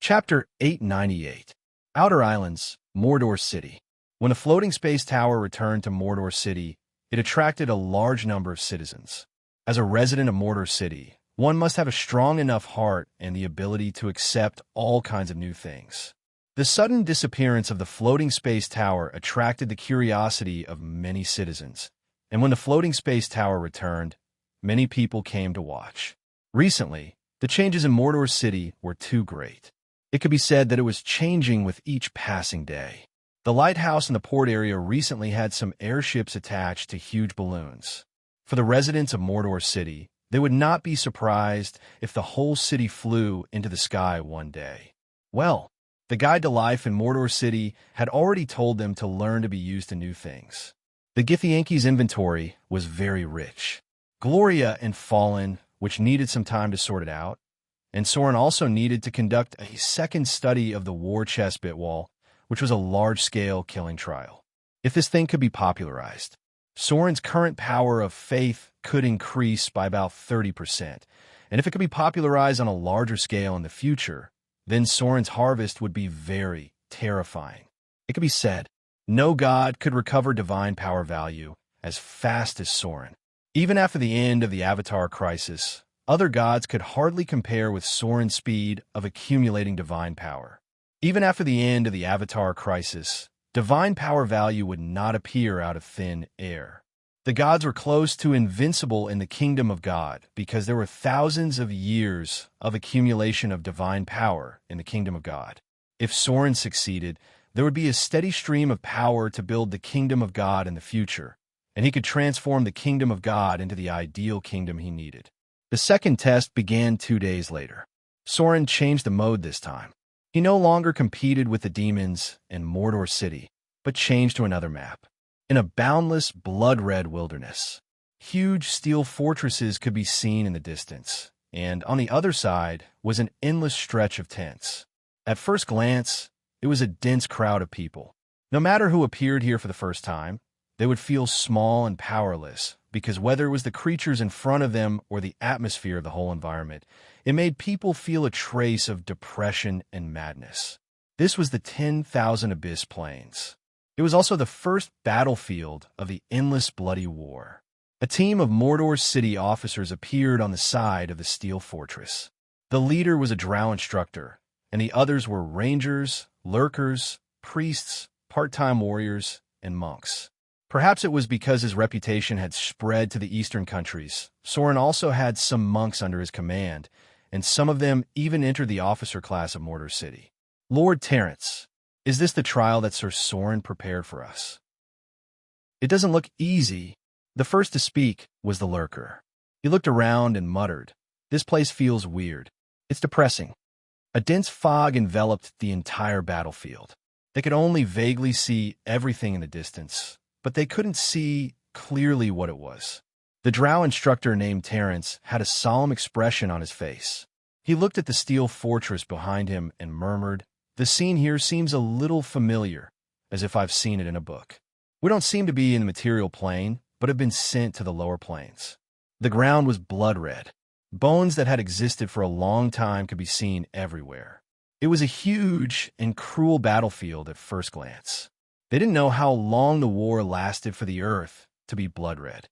Chapter 898 Outer Islands, Mordor City. When the floating space tower returned to Mordor City, it attracted a large number of citizens. As a resident of Mordor City, one must have a strong enough heart and the ability to accept all kinds of new things. The sudden disappearance of the floating space tower attracted the curiosity of many citizens, and when the floating space tower returned, many people came to watch. Recently, the changes in Mordor City were too great. It could be said that it was changing with each passing day. The lighthouse in the port area recently had some airships attached to huge balloons. For the residents of Mordor City, they would not be surprised if the whole city flew into the sky one day. Well, the guide to life in Mordor City had already told them to learn to be used to new things. The Githyanki's inventory was very rich. Gloria and Fallen, which needed some time to sort it out, and Soren also needed to conduct a second study of the war chest bit wall, which was a large-scale killing trial. If this thing could be popularized, Soren's current power of faith could increase by about 30%, and if it could be popularized on a larger scale in the future, then Soren's harvest would be very terrifying. It could be said, no god could recover divine power value as fast as Soren. Even after the end of the Avatar crisis, other gods could hardly compare with Soren's speed of accumulating divine power. Even after the end of the Avatar crisis, divine power value would not appear out of thin air. The gods were close to invincible in the kingdom of God because there were thousands of years of accumulation of divine power in the kingdom of God. If Soren succeeded, there would be a steady stream of power to build the kingdom of God in the future, and he could transform the kingdom of God into the ideal kingdom he needed. The second test began 2 days later. Soren changed the mode this time. He no longer competed with the demons in Mordor City, but changed to another map. In a boundless, blood-red wilderness, huge steel fortresses could be seen in the distance, and on the other side was an endless stretch of tents. At first glance, it was a dense crowd of people. No matter who appeared here for the first time, they would feel small and powerless, because whether it was the creatures in front of them or the atmosphere of the whole environment, it made people feel a trace of depression and madness. This was the 10,000 Abyss Plains. It was also the first battlefield of the endless bloody war. A team of Mordor City officers appeared on the side of the steel fortress. The leader was a drow instructor, and the others were rangers, lurkers, priests, part-time warriors, and monks. Perhaps it was because his reputation had spread to the eastern countries. Soren also had some monks under his command, and some of them even entered the officer class of Mordor City. Lord Terrence, is this the trial that Sir Soren prepared for us? It doesn't look easy. The first to speak was the lurker. He looked around and muttered, "This place feels weird. It's depressing." A dense fog enveloped the entire battlefield. They could only vaguely see everything in the distance, but they couldn't see clearly what it was. The drow instructor named Terrence had a solemn expression on his face. He looked at the steel fortress behind him and murmured, "The scene here seems a little familiar, as if I've seen it in a book. We don't seem to be in the material plane, but have been sent to the lower planes." The ground was blood-red. Bones that had existed for a long time could be seen everywhere. It was a huge and cruel battlefield at first glance. They didn't know how long the war lasted for the earth to be blood-red.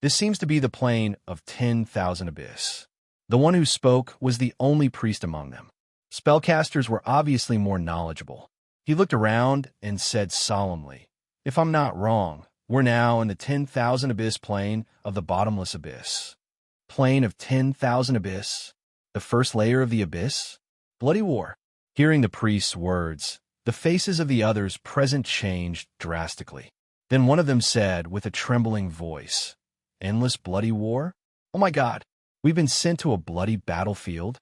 This seems to be the plane of 10,000 Abyss. The one who spoke was the only priest among them. Spellcasters were obviously more knowledgeable. He looked around and said solemnly, "If I'm not wrong, we're now in the 10,000 Abyss plane of the bottomless abyss." Plane of 10,000 Abyss? The first layer of the abyss? Bloody war. Hearing the priest's words, the faces of the others present changed drastically. Then one of them said with a trembling voice, "Endless bloody war? Oh my God, we've been sent to a bloody battlefield?"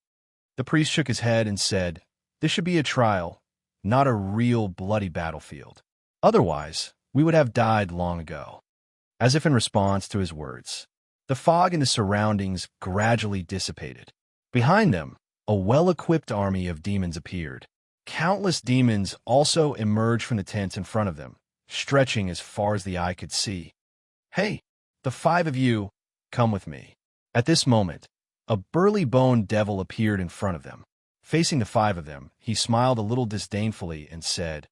The priest shook his head and said, "This should be a trial, not a real bloody battlefield. Otherwise, we would have died long ago." As if in response to his words, the fog in the surroundings gradually dissipated. Behind them, a well-equipped army of demons appeared. Countless demons also emerged from the tents in front of them, stretching as far as the eye could see. "Hey, the 5 of you, come with me." At this moment, a burly-boned devil appeared in front of them. Facing the five of them, he smiled a little disdainfully and said,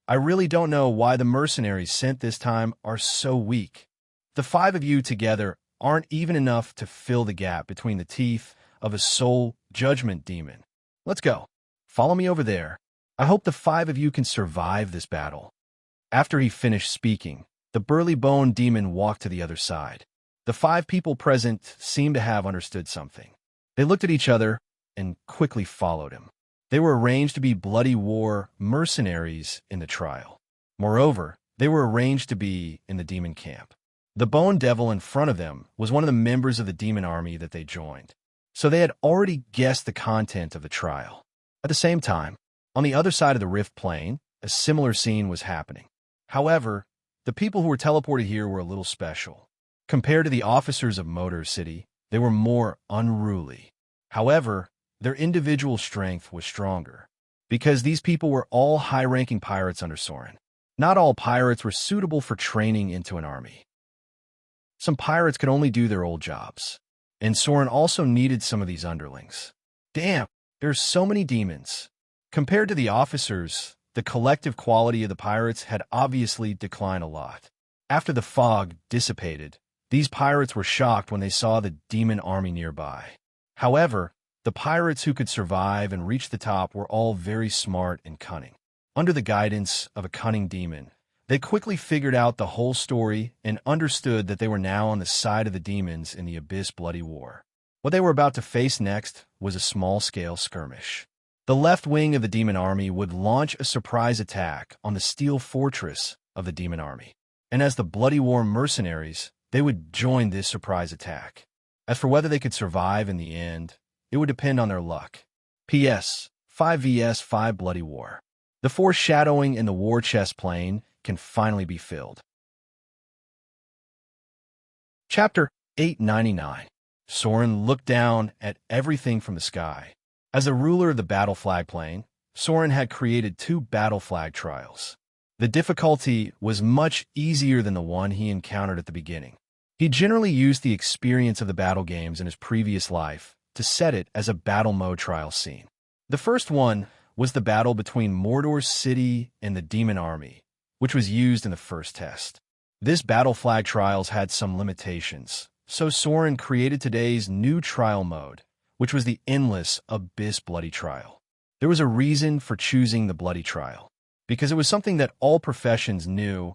"I really don't know why the mercenaries sent this time are so weak. The five of you together aren't even enough to fill the gap between the teeth of a soul judgment demon. Let's go. Follow me over there. I hope the five of you can survive this battle." After he finished speaking, the burly bone demon walked to the other side. The five people present seemed to have understood something. They looked at each other and quickly followed him. They were arranged to be bloody war mercenaries in the trial. Moreover, they were arranged to be in the demon camp. The bone devil in front of them was one of the members of the demon army that they joined. So they had already guessed the content of the trial. At the same time, on the other side of the rift plane, a similar scene was happening. However, the people who were teleported here were a little special. Compared to the officers of Motor City, they were more unruly. However, their individual strength was stronger, because these people were all high-ranking pirates under Soren. Not all pirates were suitable for training into an army. Some pirates could only do their old jobs, and Soren also needed some of these underlings. Damn, there's so many demons. Compared to the officers, the collective quality of the pirates had obviously declined a lot. After the fog dissipated, these pirates were shocked when they saw the demon army nearby. However, the pirates who could survive and reach the top were all very smart and cunning. Under the guidance of a cunning demon, they quickly figured out the whole story and understood that they were now on the side of the demons in the Abyss Bloody War. What they were about to face next was a small-scale skirmish. The left wing of the demon army would launch a surprise attack on the steel fortress of the demon army. And as the Bloody War mercenaries, they would join this surprise attack. As for whether they could survive in the end, it would depend on their luck. P.S. 5 vs 5 Bloody War. The foreshadowing in the war chest plane can finally be filled. Chapter 899. Soren looked down at everything from the sky. As a ruler of the battle flag plane, Soren had created 2 battle flag trials. The difficulty was much easier than the one he encountered at the beginning. He generally used the experience of the battle games in his previous life to set it as a battle mode trial scene. The first one was the battle between Mordor City and the Demon Army, which was used in the first test. This battle flag trials had some limitations, so Soren created today's new trial mode, which was the endless Abyss Bloody Trial. There was a reason for choosing the Bloody Trial, because it was something that all professions knew,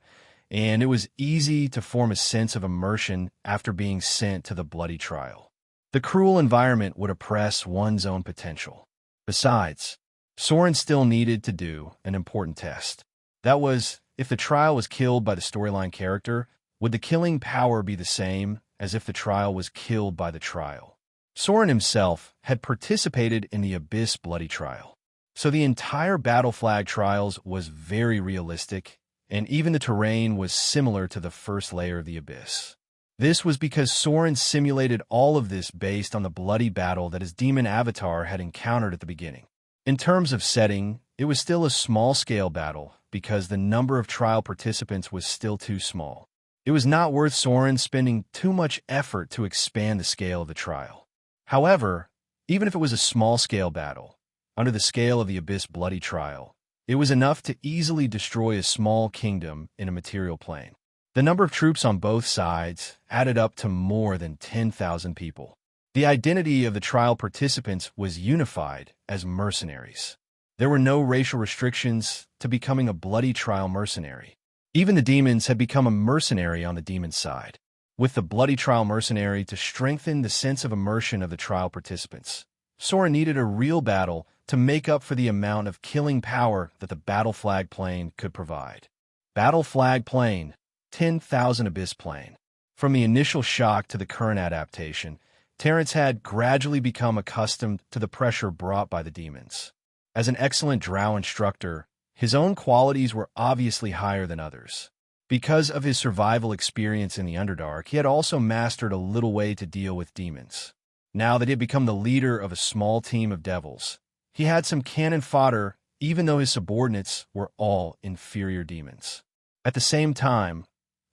and it was easy to form a sense of immersion after being sent to the Bloody Trial. The cruel environment would oppress one's own potential. Besides, Soren still needed to do an important test. That was, if the trial was killed by the storyline character, would the killing power be the same as if the trial was killed by the trial? Soren himself had participated in the Abyss Bloody Trial, so the entire battle flag trials was very realistic, and even the terrain was similar to the first layer of the Abyss. This was because Soren simulated all of this based on the bloody battle that his demon avatar had encountered at the beginning. In terms of setting, it was still a small-scale battle because the number of trial participants was still too small. It was not worth Soren spending too much effort to expand the scale of the trial. However, even if it was a small-scale battle, under the scale of the Abyss Bloody Trial, it was enough to easily destroy a small kingdom in a material plane. The number of troops on both sides added up to more than 10,000 people. The identity of the trial participants was unified as mercenaries. There were no racial restrictions to becoming a bloody trial mercenary. Even the demons had become a mercenary on the demon side, with the bloody trial mercenary to strengthen the sense of immersion of the trial participants. Soren needed a real battle to make up for the amount of killing power that the battle flag plane could provide. Battle flag plane, 10,000 Abyss plane. From the initial shock to the current adaptation, Terrence had gradually become accustomed to the pressure brought by the demons. As an excellent drow instructor, his own qualities were obviously higher than others. Because of his survival experience in the Underdark, he had also mastered a little way to deal with demons. Now that he had become the leader of a small team of devils, he had some cannon fodder even though his subordinates were all inferior demons. At the same time,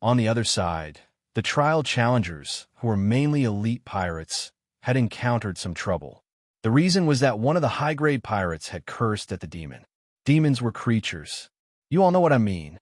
on the other side, the trial challengers, who were mainly elite pirates, had encountered some trouble. The reason was that one of the high-grade pirates had cursed at the demon. Demons were creatures. You all know what I mean.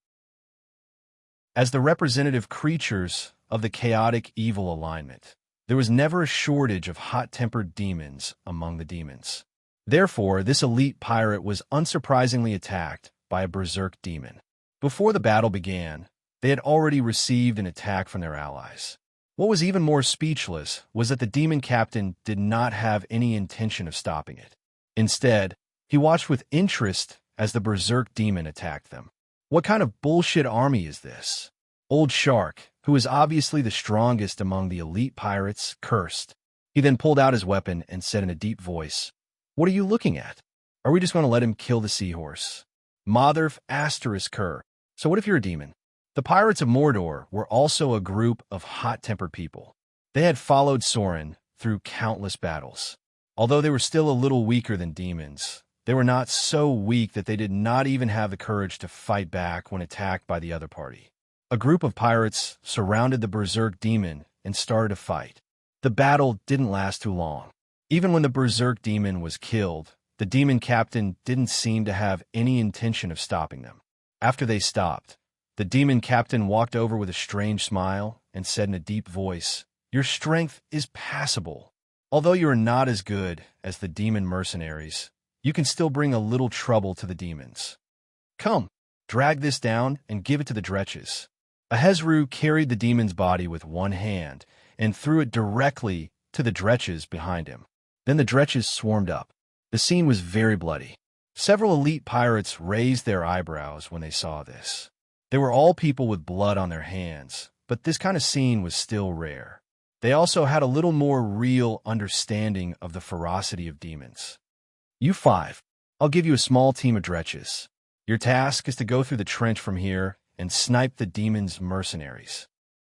As the representative creatures of the chaotic evil alignment, there was never a shortage of hot-tempered demons among the demons. Therefore, this elite pirate was unsurprisingly attacked by a berserk demon. Before the battle began, they had already received an attack from their allies. What was even more speechless was that the demon captain did not have any intention of stopping it. Instead, he watched with interest as the berserk demon attacked them. What kind of bullshit army is this? Old Shark, who is obviously the strongest among the elite pirates, cursed. He then pulled out his weapon and said in a deep voice, "What are you looking at? Are we just going to let him kill the seahorse?" Motherf asterisk cur. So what if you're a demon? The pirates of Mordor were also a group of hot-tempered people. They had followed Soren through countless battles. Although they were still a little weaker than demons, they were not so weak that they did not even have the courage to fight back when attacked by the other party. A group of pirates surrounded the berserk demon and started a fight. The battle didn't last too long. Even when the berserk demon was killed, the demon captain didn't seem to have any intention of stopping them. After they stopped, the demon captain walked over with a strange smile and said in a deep voice, "Your strength is passable. Although you are not as good as the demon mercenaries, you can still bring a little trouble to the demons. Come, drag this down and give it to the dretches." Ahezru carried the demon's body with one hand and threw it directly to the dretches behind him. Then the dretches swarmed up. The scene was very bloody. Several elite pirates raised their eyebrows when they saw this. They were all people with blood on their hands, but this kind of scene was still rare. They also had a little more real understanding of the ferocity of demons. You five, I'll give you a small team of dretches. Your task is to go through the trench from here and snipe the demon's mercenaries.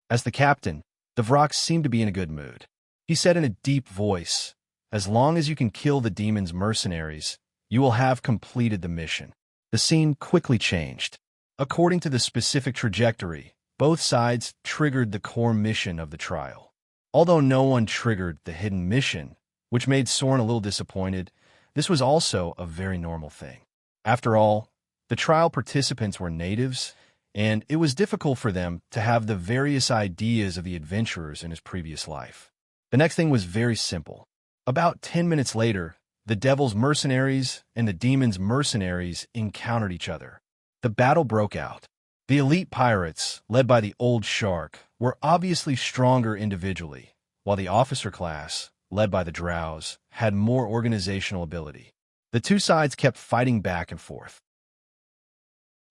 As the captain, the Vrox seemed to be in a good mood. He said in a deep voice, "As long as you can kill the demon's mercenaries, you will have completed the mission." The scene quickly changed. According to the specific trajectory, both sides triggered the core mission of the trial. Although no one triggered the hidden mission, which made Soren a little disappointed, this was also a very normal thing. After all, the trial participants were natives, and it was difficult for them to have the various ideas of the adventurers in his previous life. The next thing was very simple. About 10 minutes later, the devil's mercenaries and the demon's mercenaries encountered each other. The battle broke out. The elite pirates, led by the Old Shark, were obviously stronger individually, while the officer class, led by the Drows, had more organizational ability. The two sides kept fighting back and forth.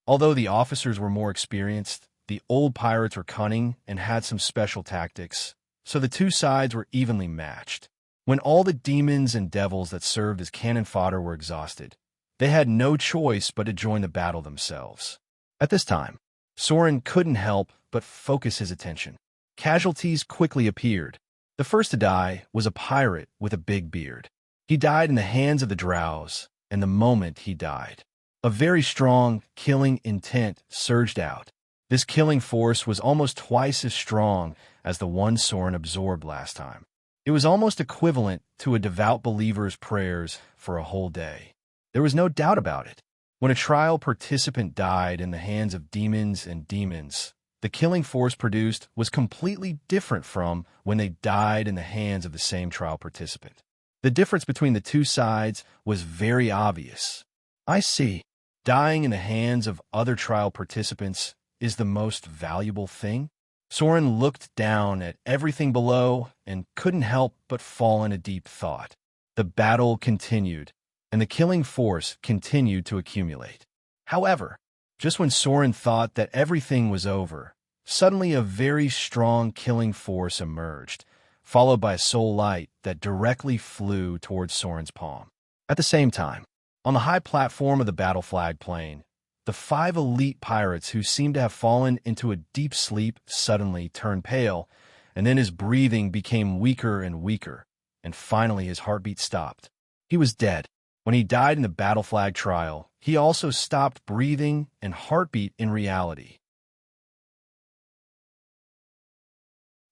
Although the officers were more experienced, the old pirates were cunning and had some special tactics, so the two sides were evenly matched. When all the demons and devils that served as cannon fodder were exhausted, they had no choice but to join the battle themselves. At this time, Soren couldn't help but focus his attention. Casualties quickly appeared. The first to die was a pirate with a big beard. He died in the hands of the Drows, and the moment he died, a very strong, killing intent surged out. This killing force was almost twice as strong as the one Soren absorbed last time. It was almost equivalent to a devout believer's prayers for a whole day. There was no doubt about it. When a trial participant died in the hands of demons and demons, the killing force produced was completely different from when they died in the hands of the same trial participant. The difference between the two sides was very obvious. I see. Dying in the hands of other trial participants is the most valuable thing? Soren looked down at everything below and couldn't help but fall in a deep thought. The battle continued, and the killing force continued to accumulate. However, just when Soren thought that everything was over, suddenly a very strong killing force emerged, followed by a soul light that directly flew towards Soren's palm. At the same time, on the high platform of the battle flag plane, the 5 elite pirates who seemed to have fallen into a deep sleep suddenly turned pale, and then his breathing became weaker and weaker, and finally his heartbeat stopped. He was dead. When he died in the battle flag trial, he also stopped breathing and heartbeat in reality.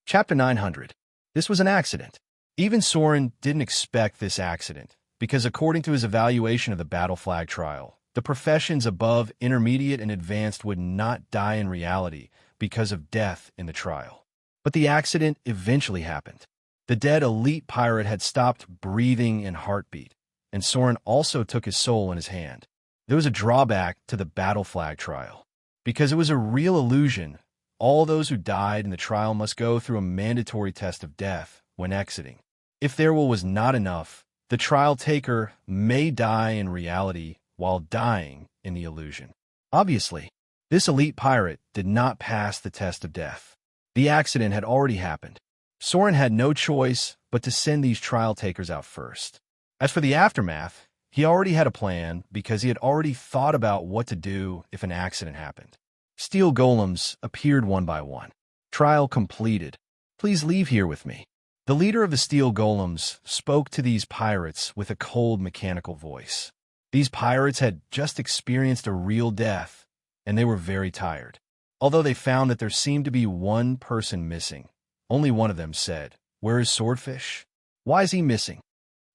Chapter 900. This was an accident. Even Soren didn't expect this accident, because according to his evaluation of the battle flag trial, the professions above, intermediate, and advanced would not die in reality because of death in the trial. But the accident eventually happened. The dead elite pirate had stopped breathing and heartbeat, and Soren also took his soul in his hand. There was a drawback to the battle flag trial. Because it was a real illusion, all those who died in the trial must go through a mandatory test of death when exiting. If their will was not enough, the trial taker may die in reality while dying in the illusion. Obviously, this elite pirate did not pass the test of death. The accident had already happened. Soren had no choice but to send these trial takers out first. As for the aftermath, he already had a plan because he had already thought about what to do if an accident happened. Steel golems appeared one by one. Trial completed. Please leave here with me. The leader of the steel golems spoke to these pirates with a cold mechanical voice. These pirates had just experienced a real death, and they were very tired. Although they found that there seemed to be one person missing, only one of them said, "Where is Swordfish? Why is he missing?"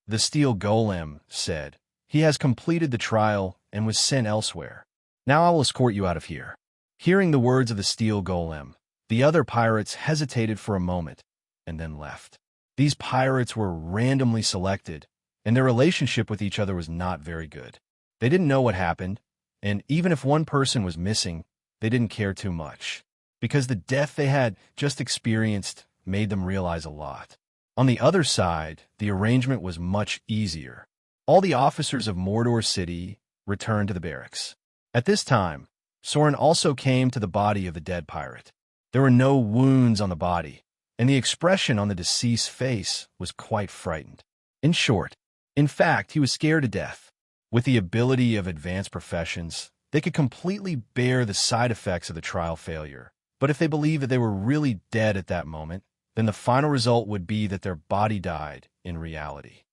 The steel golem said, "He has completed the trial and was sent elsewhere. Now I will escort you out of here." Hearing the words of the steel golem, the other pirates hesitated for a moment and then left. These pirates were randomly selected, and their relationship with each other was not very good. They didn't know what happened, and even if one person was missing, they didn't care too much, because the death they had just experienced made them realize a lot. On the other side, the arrangement was much easier. All the officers of Mordor City returned to the barracks. At this time, Soren also came to the body of the dead pirate. There were no wounds on the body, and the expression on the deceased's face was quite frightened. In short, in fact, he was scared to death. With the ability of advanced professions, they could completely bear the side effects of the trial failure. But if they believed that they were really dead at that moment, then the final result would be that their body died in reality.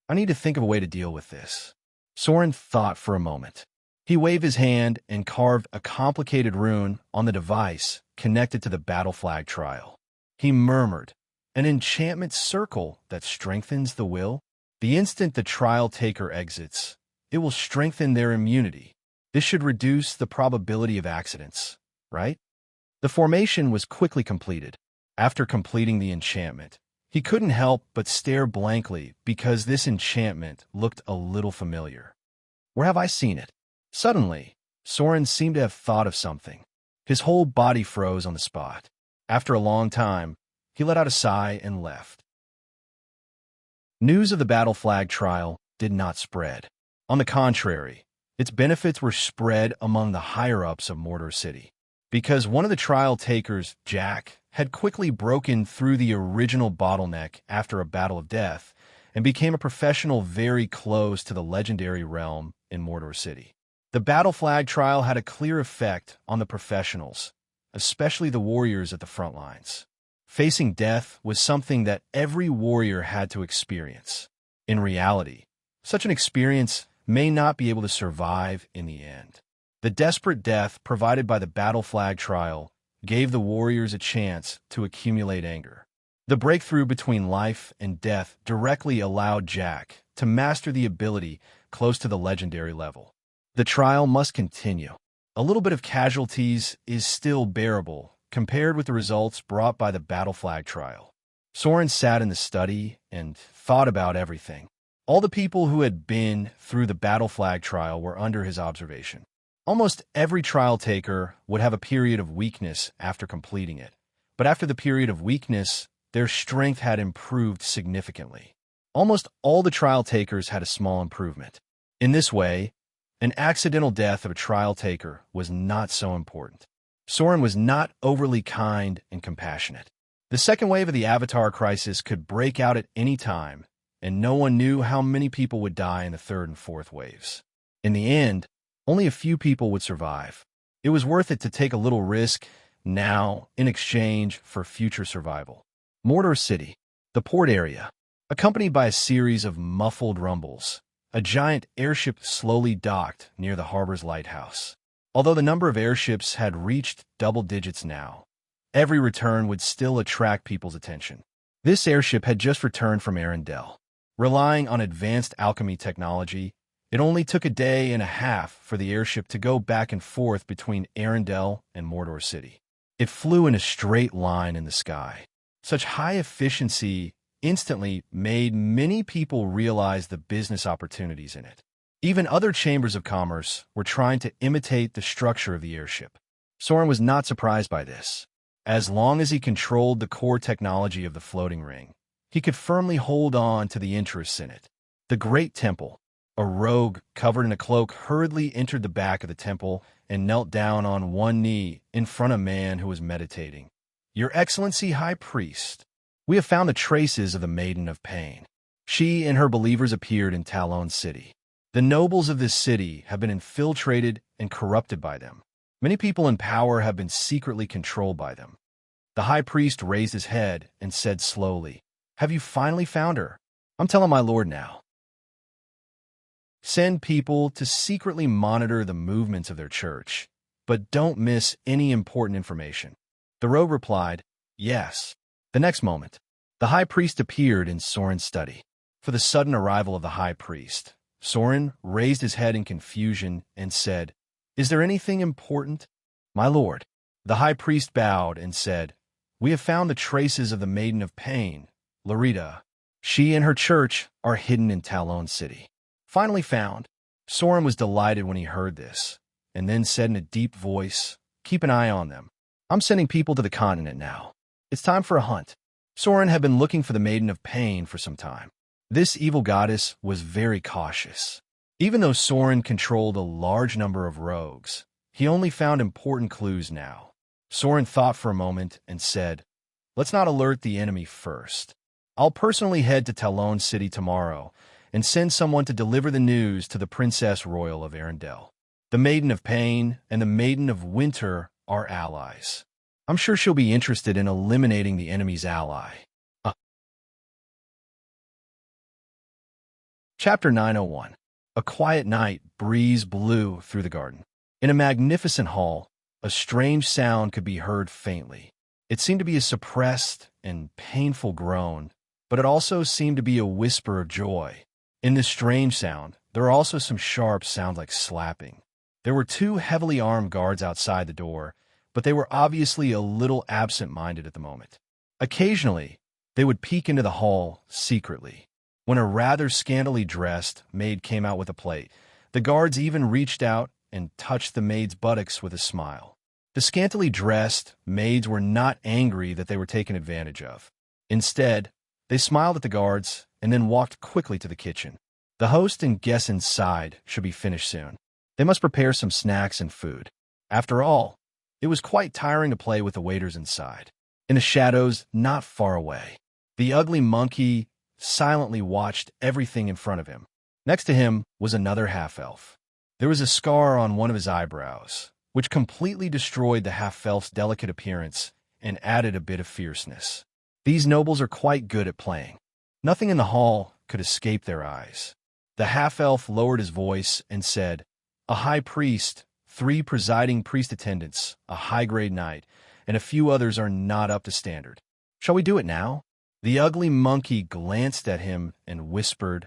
I need to think of a way to deal with this. Soren thought for a moment. He waved his hand and carved a complicated rune on the device connected to the battle flag trial. He murmured, "An enchantment circle that strengthens the will? The instant the trial taker exits, it will strengthen their immunity. This should reduce the probability of accidents, right?" The formation was quickly completed. After completing the enchantment, he couldn't help but stare blankly because this enchantment looked a little familiar. Where have I seen it? Suddenly, Soren seemed to have thought of something. His whole body froze on the spot. After a long time, he let out a sigh and left. News of the battle flag trial did not spread. On the contrary, its benefits were spread among the higher-ups of Mordor City. Because one of the trial takers, Jack, had quickly broken through the original bottleneck after a battle of death and became a professional very close to the legendary realm in Mordor City. The battle flag trial had a clear effect on the professionals, especially the warriors at the front lines. Facing death was something that every warrior had to experience. In reality, such an experience may not be able to survive in the end. The desperate death provided by the battle flag trial gave the warriors a chance to accumulate anger. The breakthrough between life and death directly allowed Jack to master the ability close to the legendary level. The trial must continue. A little bit of casualties is still bearable compared with the results brought by the battle flag trial. Soren sat in the study and thought about everything. All the people who had been through the battle flag trial were under his observation. Almost every trial taker would have a period of weakness after completing it, but after the period of weakness, their strength had improved significantly. Almost all the trial takers had a small improvement. In this way, an accidental death of a trial taker was not so important. Soren was not overly kind and compassionate. The second wave of the Avatar crisis could break out at any time, and no one knew how many people would die in the third and fourth waves. In the end, only a few people would survive. It was worth it to take a little risk now in exchange for future survival. Mordor City, the port area, accompanied by a series of muffled rumbles, a giant airship slowly docked near the harbor's lighthouse. Although the number of airships had reached double digits now, every return would still attract people's attention. This airship had just returned from Arendelle. Relying on advanced alchemy technology, it only took a day and a half for the airship to go back and forth between Arendelle and Mordor City. It flew in a straight line in the sky. Such high efficiency instantly made many people realize the business opportunities in it. Even other chambers of commerce were trying to imitate the structure of the airship. Soren was not surprised by this. As long as he controlled the core technology of the floating ring, he could firmly hold on to the interests in it. The Great Temple. A rogue covered in a cloak hurriedly entered the back of the temple and knelt down on one knee in front of a man who was meditating. "Your Excellency, High Priest, we have found the traces of the Maiden of Pain. She and her believers appeared in Talon City. The nobles of this city have been infiltrated and corrupted by them. Many people in power have been secretly controlled by them." The high priest raised his head and said slowly, "Have you finally found her? I'm telling my lord now. Send people to secretly monitor the movements of their church, but don't miss any important information." The rogue replied, "Yes." The next moment, the high priest appeared in Soren's study. For the sudden arrival of the high priest, Soren raised his head in confusion and said, "Is there anything important?" "My lord." The high priest bowed and said, "We have found the traces of the Maiden of Pain, Lorita. She and her church are hidden in Talon City." Finally found. Soren was delighted when he heard this, and then said in a deep voice, "Keep an eye on them. I'm sending people to the continent now. It's time for a hunt." Soren had been looking for the Maiden of Pain for some time. This evil goddess was very cautious. Even though Soren controlled a large number of rogues, he only found important clues now. Soren thought for a moment and said, "Let's not alert the enemy first. I'll personally head to Talon City tomorrow and send someone to deliver the news to the Princess Royal of Arendelle. The Maiden of Pain and the Maiden of Winter are allies. I'm sure she'll be interested in eliminating the enemy's ally." Chapter 901. A quiet night breeze blew through the garden. In a magnificent hall, a strange sound could be heard faintly. It seemed to be a suppressed and painful groan, but it also seemed to be a whisper of joy. In this strange sound, there were also some sharp sounds like slapping. There were two heavily armed guards outside the door, but they were obviously a little absent-minded at the moment. Occasionally, they would peek into the hall secretly. When a rather scantily dressed maid came out with a plate, the guards even reached out and touched the maid's buttocks with a smile. The scantily dressed maids were not angry that they were taken advantage of. Instead, they smiled at the guards and then walked quickly to the kitchen. The host and guests inside should be finished soon. They must prepare some snacks and food. After all, it was quite tiring to play with the waiters inside. In the shadows, not far away, the ugly monkey silently watched everything in front of him. Next to him was another half-elf. There was a scar on one of his eyebrows, which completely destroyed the half-elf's delicate appearance and added a bit of fierceness. These nobles are quite good at playing. Nothing in the hall could escape their eyes. The half-elf lowered his voice and said, "A high priest, 3 presiding priest attendants, a high-grade knight, and a few others are not up to standard. Shall we do it now?" The ugly monkey glanced at him and whispered,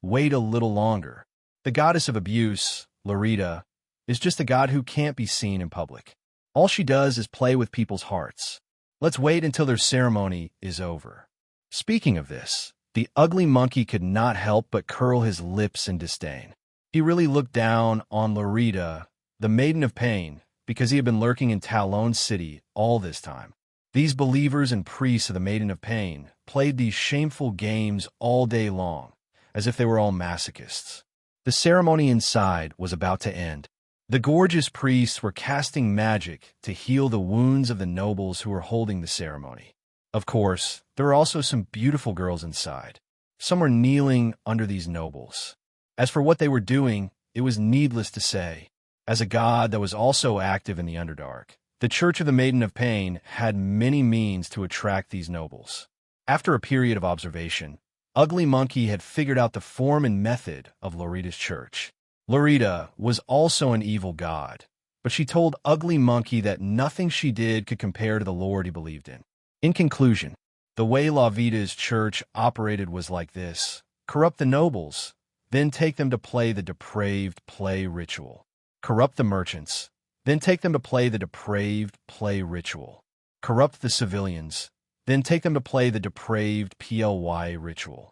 "Wait a little longer. The goddess of abuse, Lorita, is just a god who can't be seen in public. All she does is play with people's hearts. Let's wait until their ceremony is over." Speaking of this, the ugly monkey could not help but curl his lips in disdain. He really looked down on Lorita, the Maiden of Pain, because he had been lurking in Talon City all this time. These believers and priests of the Maiden of Pain played these shameful games all day long, as if they were all masochists. The ceremony inside was about to end. The gorgeous priests were casting magic to heal the wounds of the nobles who were holding the ceremony. Of course, there were also some beautiful girls inside. Some were kneeling under these nobles. As for what they were doing, it was needless to say. As a god that was also active in the Underdark, the Church of the Maiden of Pain had many means to attract these nobles. After a period of observation, Ugly Monkey had figured out the form and method of Lorita's church. Lorita was also an evil god, but she told Ugly Monkey that nothing she did could compare to the Lord he believed in. In conclusion, The way La Vida's church operated was like this: corrupt the nobles, then take them to play the depraved play ritual. Corrupt the merchants, then take them to play the depraved play ritual. Corrupt the civilians, then take them to play the depraved PLY ritual.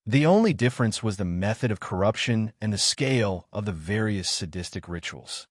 The only difference was the method of corruption and the scale of the various sadistic rituals.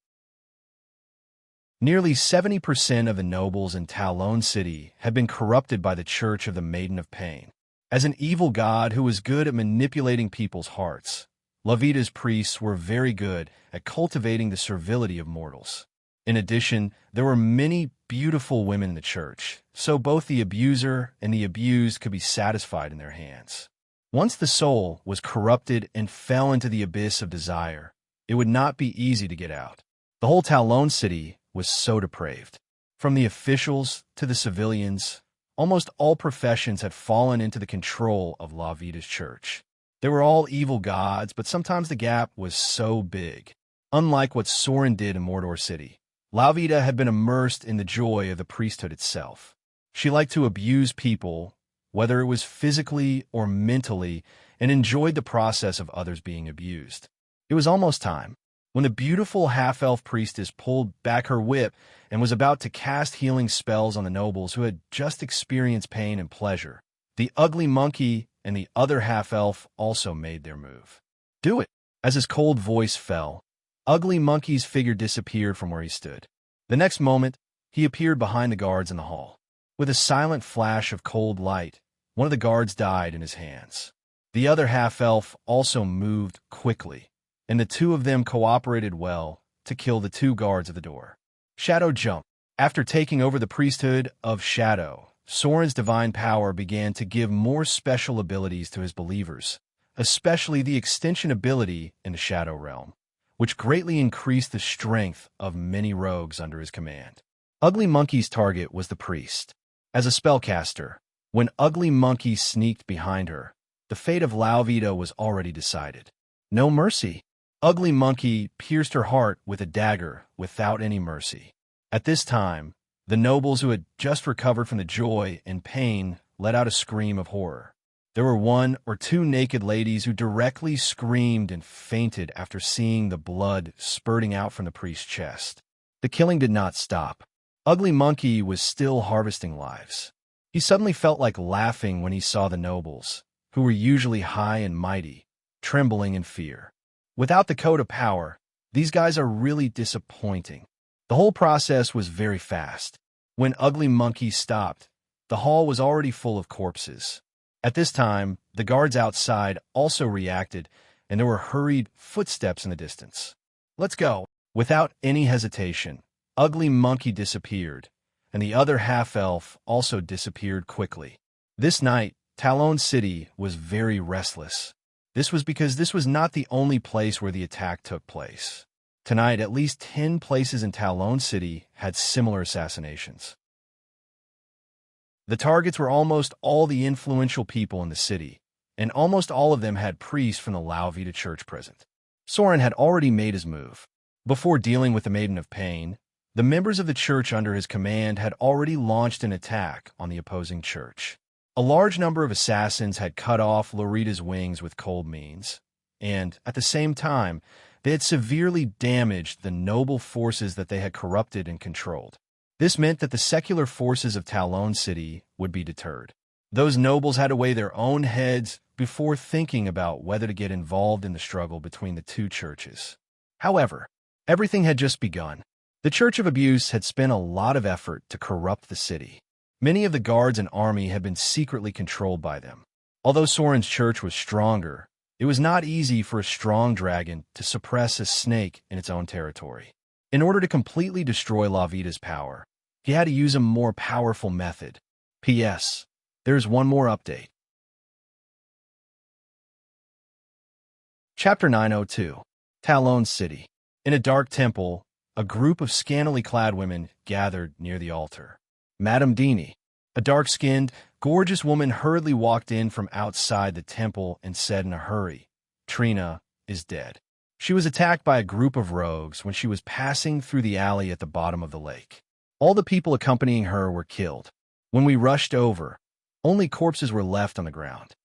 Nearly 70% of the nobles in Talon City had been corrupted by the Church of the Maiden of Pain. As an evil god who was good at manipulating people's hearts, La Vida's priests were very good at cultivating the servility of mortals. In addition, there were many beautiful women in the church, so both the abuser and the abused could be satisfied in their hands. Once the soul was corrupted and fell into the abyss of desire, it would not be easy to get out. The whole Talon City was so depraved. From the officials to the civilians, almost all professions had fallen into the control of La Vida's church. They were all evil gods, but sometimes the gap was so big. Unlike what Soren did in Mordor City, La Vida had been immersed in the joy of the priesthood itself. She liked to abuse people, whether it was physically or mentally, and enjoyed the process of others being abused. It was almost time. When the beautiful half-elf priestess pulled back her whip and was about to cast healing spells on the nobles who had just experienced pain and pleasure, the ugly monkey and the other half-elf also made their move. "Do it!" As his cold voice fell, Ugly Monkey's figure disappeared from where he stood. The next moment, he appeared behind the guards in the hall. With a silent flash of cold light, one of the guards died in his hands. The other half-elf also moved quickly, and the two of them cooperated well to kill the two guards at the door. Shadow Jump. After taking over the priesthood of Shadow, Soren's divine power began to give more special abilities to his believers, especially the extension ability in the Shadow Realm, which greatly increased the strength of many rogues under his command. Ugly Monkey's target was the priest. As a spellcaster, when Ugly Monkey sneaked behind her, the fate of La Vida was already decided. No mercy. Ugly Monkey pierced her heart with a dagger without any mercy. At this time, the nobles who had just recovered from the joy and pain let out a scream of horror. There were one or two naked ladies who directly screamed and fainted after seeing the blood spurting out from the priest's chest. The killing did not stop. Ugly Monkey was still harvesting lives. He suddenly felt like laughing when he saw the nobles, who were usually high and mighty, trembling in fear. Without the code of power, these guys are really disappointing. The whole process was very fast. When Ugly Monkey stopped, the hall was already full of corpses. At this time, the guards outside also reacted, and there were hurried footsteps in the distance. "Let's go." Without any hesitation, Ugly Monkey disappeared, and the other half-elf also disappeared quickly. This night, Talon City was very restless. This was because this was not the only place where the attack took place. Tonight, at least 10 places in Talon City had similar assassinations. The targets were almost all the influential people in the city, and almost all of them had priests from the La Vida church present. Soren had already made his move. Before dealing with the Maiden of Pain, the members of the church under his command had already launched an attack on the opposing church. A large number of assassins had cut off Lorita's wings with cold means, and, at the same time, they had severely damaged the noble forces that they had corrupted and controlled. This meant that the secular forces of Talon City would be deterred. Those nobles had to weigh their own heads before thinking about whether to get involved in the struggle between the two churches. However, everything had just begun. The Church of Abuse had spent a lot of effort to corrupt the city. Many of the guards and army had been secretly controlled by them. Although Soren's church was stronger, it was not easy for a strong dragon to suppress a snake in its own territory. In order to completely destroy La Vida's power, he had to use a more powerful method. P.S. There's one more update. Chapter 902. Talon City. In a dark temple, a group of scantily clad women gathered near the altar. Madame Dini, a dark-skinned, gorgeous woman, hurriedly walked in from outside the temple and said in a hurry, "Trina is dead. She was attacked by a group of rogues when she was passing through the alley at the bottom of the lake. All the people accompanying her were killed. When we rushed over, Only corpses were left on the ground.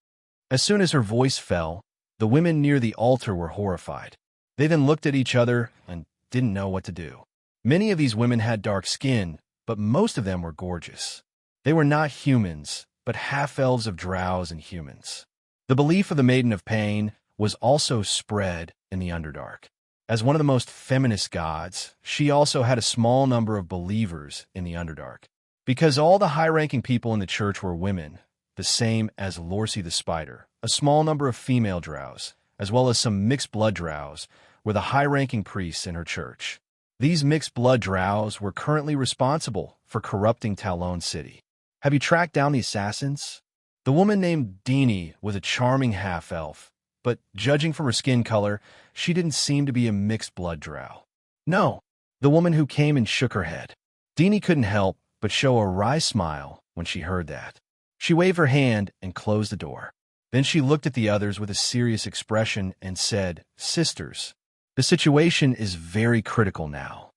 As soon as her voice fell, the women near the altar were horrified. They then looked at each other and didn't know what to do. Many of these women had dark skin, but most of them were gorgeous. They were not humans, but half-elves of drows and humans. The belief of the Maiden of Pain was also spread in the Underdark. As one of the most feminist gods, she also had a small number of believers in the Underdark. Because all the high-ranking people in the church were women, the same as Lorcy the Spider, a small number of female drows, as well as some mixed-blood drows, were the high-ranking priests in her church. These mixed-blood drows were currently responsible for corrupting Talon City. Have you tracked down the assassins? The woman named Dini was a charming half-elf, but judging from her skin color, she didn't seem to be a mixed-blood drow. No, the woman who came and shook her head. Dini couldn't help but show a wry smile when she heard that. She waved her hand and closed the door. Then she looked at the others with a serious expression and said, "Sisters, the situation is very critical now.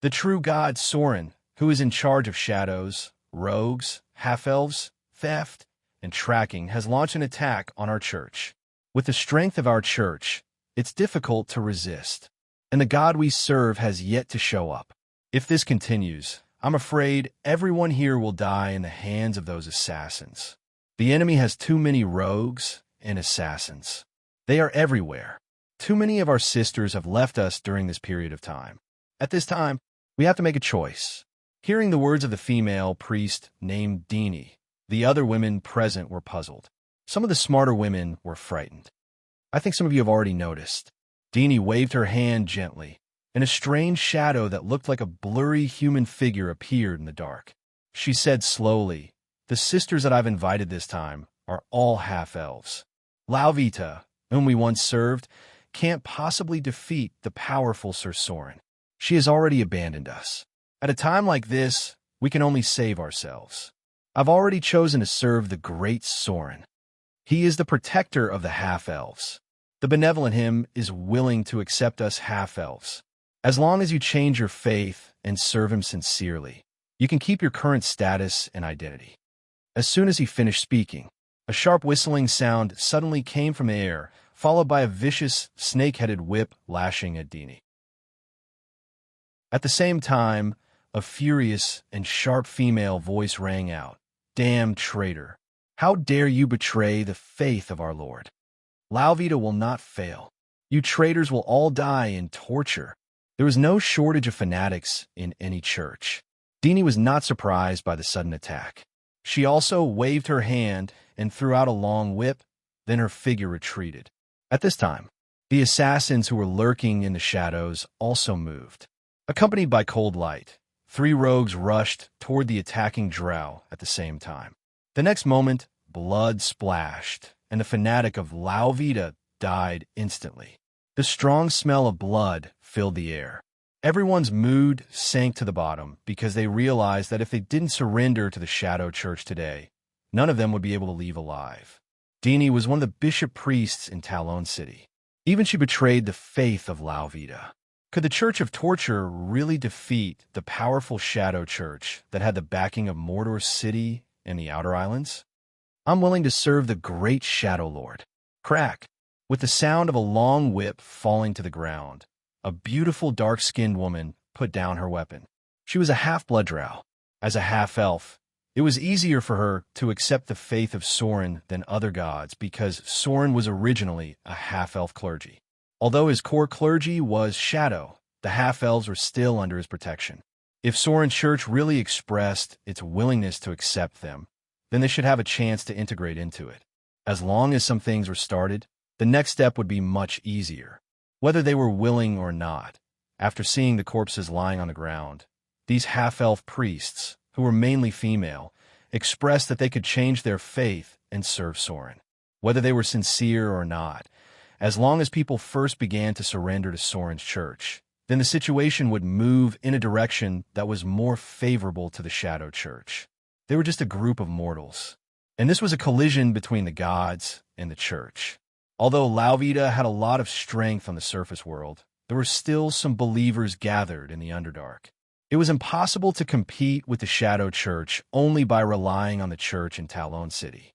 The true god Soren, who is in charge of shadows, rogues, half-elves, theft, and tracking, has launched an attack on our church. With the strength of our church, it's difficult to resist, and the God we serve has yet to show up. If this continues, I'm afraid everyone here will die in the hands of those assassins. The enemy has too many rogues and assassins. They are everywhere. Too many of our sisters have left us during this period of time. At this time, we have to make a choice." Hearing the words of the female priest named Dini, the other women present were puzzled. Some of the smarter women were frightened. I think some of you have already noticed. Dini waved her hand gently, and a strange shadow that looked like a blurry human figure appeared in the dark. She said slowly, "The sisters that I've invited this time are all half-elves. Lauvita, whom we once served, can't possibly defeat the powerful Sir Soren. She has already abandoned us. At a time like this, we can only save ourselves. I've already chosen to serve the great Soren. He is the protector of the half-elves. The benevolent him is willing to accept us half-elves. As long as you change your faith and serve him sincerely, you can keep your current status and identity." As soon as he finished speaking, a sharp whistling sound suddenly came from the air, followed by a vicious, snake-headed whip lashing at Dini. At the same time, a furious and sharp female voice rang out, "Damn traitor! How dare you betray the faith of our Lord? Lauvita will not fail. You traitors will all die in torture." There was no shortage of fanatics in any church. Dini was not surprised by the sudden attack. She also waved her hand and threw out a long whip, then her figure retreated. At this time, the assassins who were lurking in the shadows also moved. Accompanied by cold light, 3 rogues rushed toward the attacking drow at the same time. The next moment, blood splashed, and the fanatic of Lauvita died instantly. The strong smell of blood filled the air. Everyone's mood sank to the bottom because they realized that if they didn't surrender to the Shadow Church today, none of them would be able to leave alive. Dini was one of the bishop priests in Talon City. Even she betrayed the faith of Lauvita. Could the Church of Torture really defeat the powerful Shadow Church that had the backing of Mordor City and the Outer Islands? I'm willing to serve the great Shadow Lord. Crack! With the sound of a long whip falling to the ground, a beautiful dark-skinned woman put down her weapon. She was a half-blood drow. As a half-elf, it was easier for her to accept the faith of Soren than other gods because Soren was originally a half-elf clergy. Although his core clergy was Shadow, the half-elves were still under his protection. If Soren's church really expressed its willingness to accept them, then they should have a chance to integrate into it. As long as some things were started, the next step would be much easier. Whether they were willing or not, after seeing the corpses lying on the ground, these half-elf priests, who were mainly female, expressed that they could change their faith and serve Soren. Whether they were sincere or not, as long as people first began to surrender to Soren's church, then the situation would move in a direction that was more favorable to the Shadow Church. They were just a group of mortals, and this was a collision between the gods and the church. Although Lauvita had a lot of strength on the surface world, there were still some believers gathered in the Underdark. It was impossible to compete with the Shadow Church only by relying on the church in Talon City.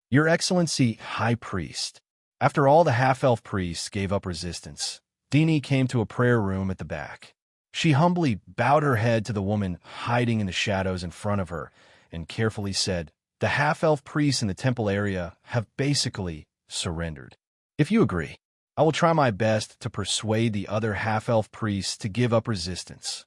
Your Excellency, High Priest. After all the half-elf priests gave up resistance, Dini came to a prayer room at the back. She humbly bowed her head to the woman hiding in the shadows in front of her and carefully said, "The half-elf priests in the temple area have basically surrendered. If you agree, I will try my best to persuade the other half-elf priests to give up resistance."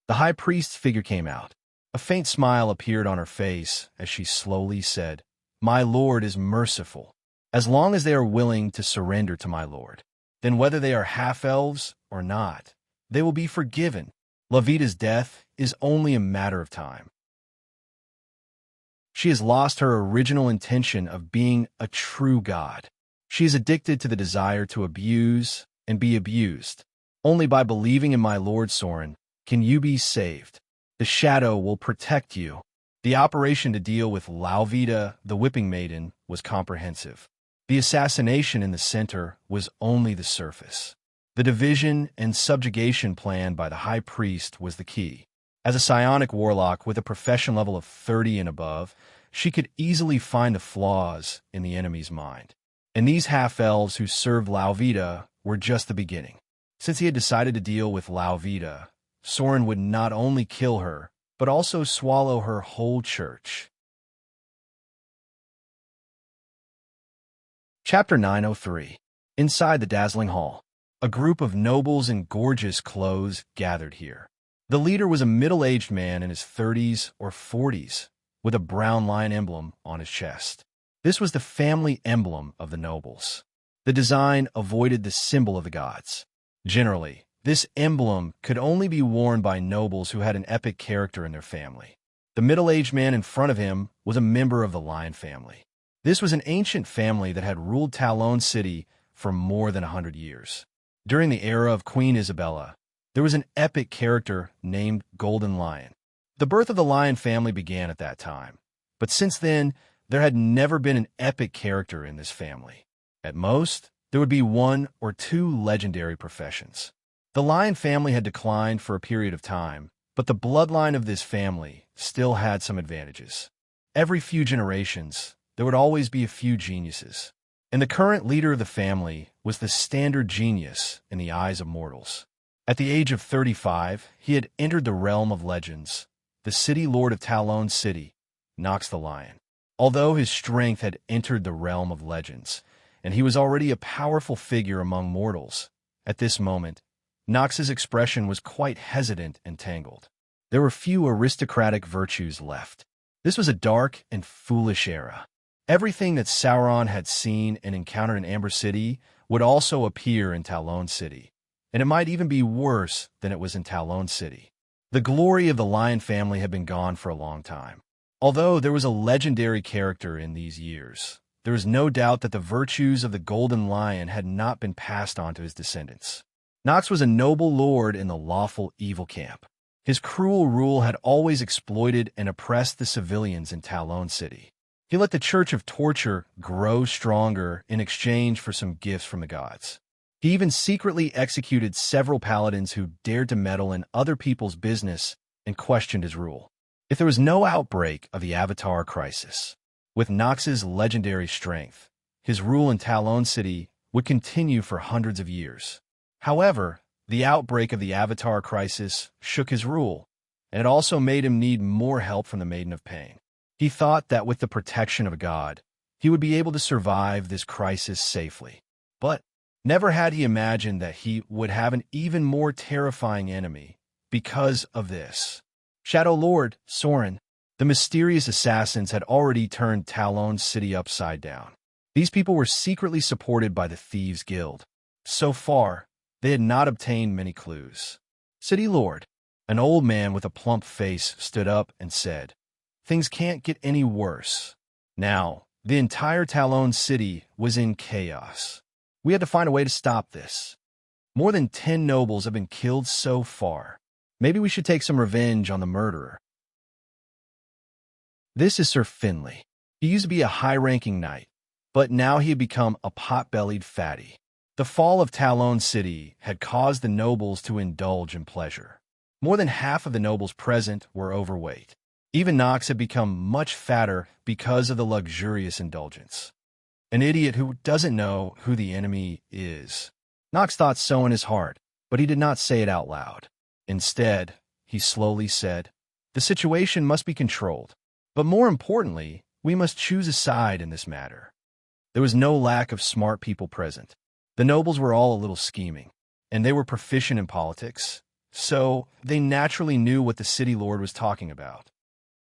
The high priest's figure came out. A faint smile appeared on her face as she slowly said, "My lord is merciful. As long as they are willing to surrender to my lord, then whether they are half-elves or not, they will be forgiven. Lavita's death is only a matter of time. She has lost her original intention of being a true god. She is addicted to the desire to abuse and be abused. Only by believing in my lord Soren can you be saved. The shadow will protect you." The operation to deal with Lauvita, the whipping maiden, was comprehensive. The assassination in the center was only the surface. The division and subjugation plan by the high priest was the key. As a psionic warlock with a profession level of 30 and above, she could easily find the flaws in the enemy's mind. And these half-elves who served Lauvita were just the beginning. Since he had decided to deal with Lauvita, Soren would not only kill her, but also swallow her whole church. Chapter 903. Inside the dazzling hall, a group of nobles in gorgeous clothes gathered here. The leader was a middle-aged man in his 30s or 40s, with a brown lion emblem on his chest. This was the family emblem of the nobles. The design avoided the symbol of the gods. Generally, this emblem could only be worn by nobles who had an epic character in their family. The middle-aged man in front of him was a member of the lion family. This was an ancient family that had ruled Talon City for more than 100 years. During the era of Queen Isabella, there was an epic character named Golden Lion. The birth of the lion family began at that time, but since then, there had never been an epic character in this family. At most, there would be one or two legendary professions. The lion family had declined for a period of time, but the bloodline of this family still had some advantages. Every few generations, there would always be a few geniuses, and the current leader of the family was the standard genius in the eyes of mortals. At the age of 35, he had entered the realm of legends, the city lord of Talon City, Nox the Lion. Although his strength had entered the realm of legends, and he was already a powerful figure among mortals, at this moment, Nox's expression was quite hesitant and tangled. There were few aristocratic virtues left. This was a dark and foolish era. Everything that Sauron had seen and encountered in Amber City would also appear in Talon City, and it might even be worse than it was in Talon City. The glory of the lion family had been gone for a long time. Although there was a legendary character in these years, there is no doubt that the virtues of the Golden Lion had not been passed on to his descendants. Nox was a noble lord in the lawful evil camp. His cruel rule had always exploited and oppressed the civilians in Talon City. He let the Church of Torture grow stronger in exchange for some gifts from the gods. He even secretly executed several paladins who dared to meddle in other people's business and questioned his rule. If there was no outbreak of the Avatar crisis, with Nox's legendary strength, his rule in Talon City would continue for hundreds of years. However, the outbreak of the Avatar crisis shook his rule, and it also made him need more help from the Maiden of Pain. He thought that with the protection of a god, he would be able to survive this crisis safely. But never had he imagined that he would have an even more terrifying enemy because of this. Shadow Lord, Soren, the mysterious assassins had already turned Talon City upside down. These people were secretly supported by the Thieves' Guild. So far, they had not obtained many clues. City Lord, an old man with a plump face, stood up and said, "Things can't get any worse." Now, the entire Talon City was in chaos. We had to find a way to stop this. More than 10 nobles have been killed so far. Maybe we should take some revenge on the murderer. This is Sir Finley. He used to be a high-ranking knight, but now he had become a pot-bellied fatty. The fall of Talon City had caused the nobles to indulge in pleasure. More than half of the nobles present were overweight. Even Knox had become much fatter because of the luxurious indulgence. An idiot who doesn't know who the enemy is. Knox thought so in his heart, but he did not say it out loud. Instead, he slowly said, "The situation must be controlled. But more importantly, we must choose a side in this matter." There was no lack of smart people present. The nobles were all a little scheming, and they were proficient in politics, so they naturally knew what the city lord was talking about.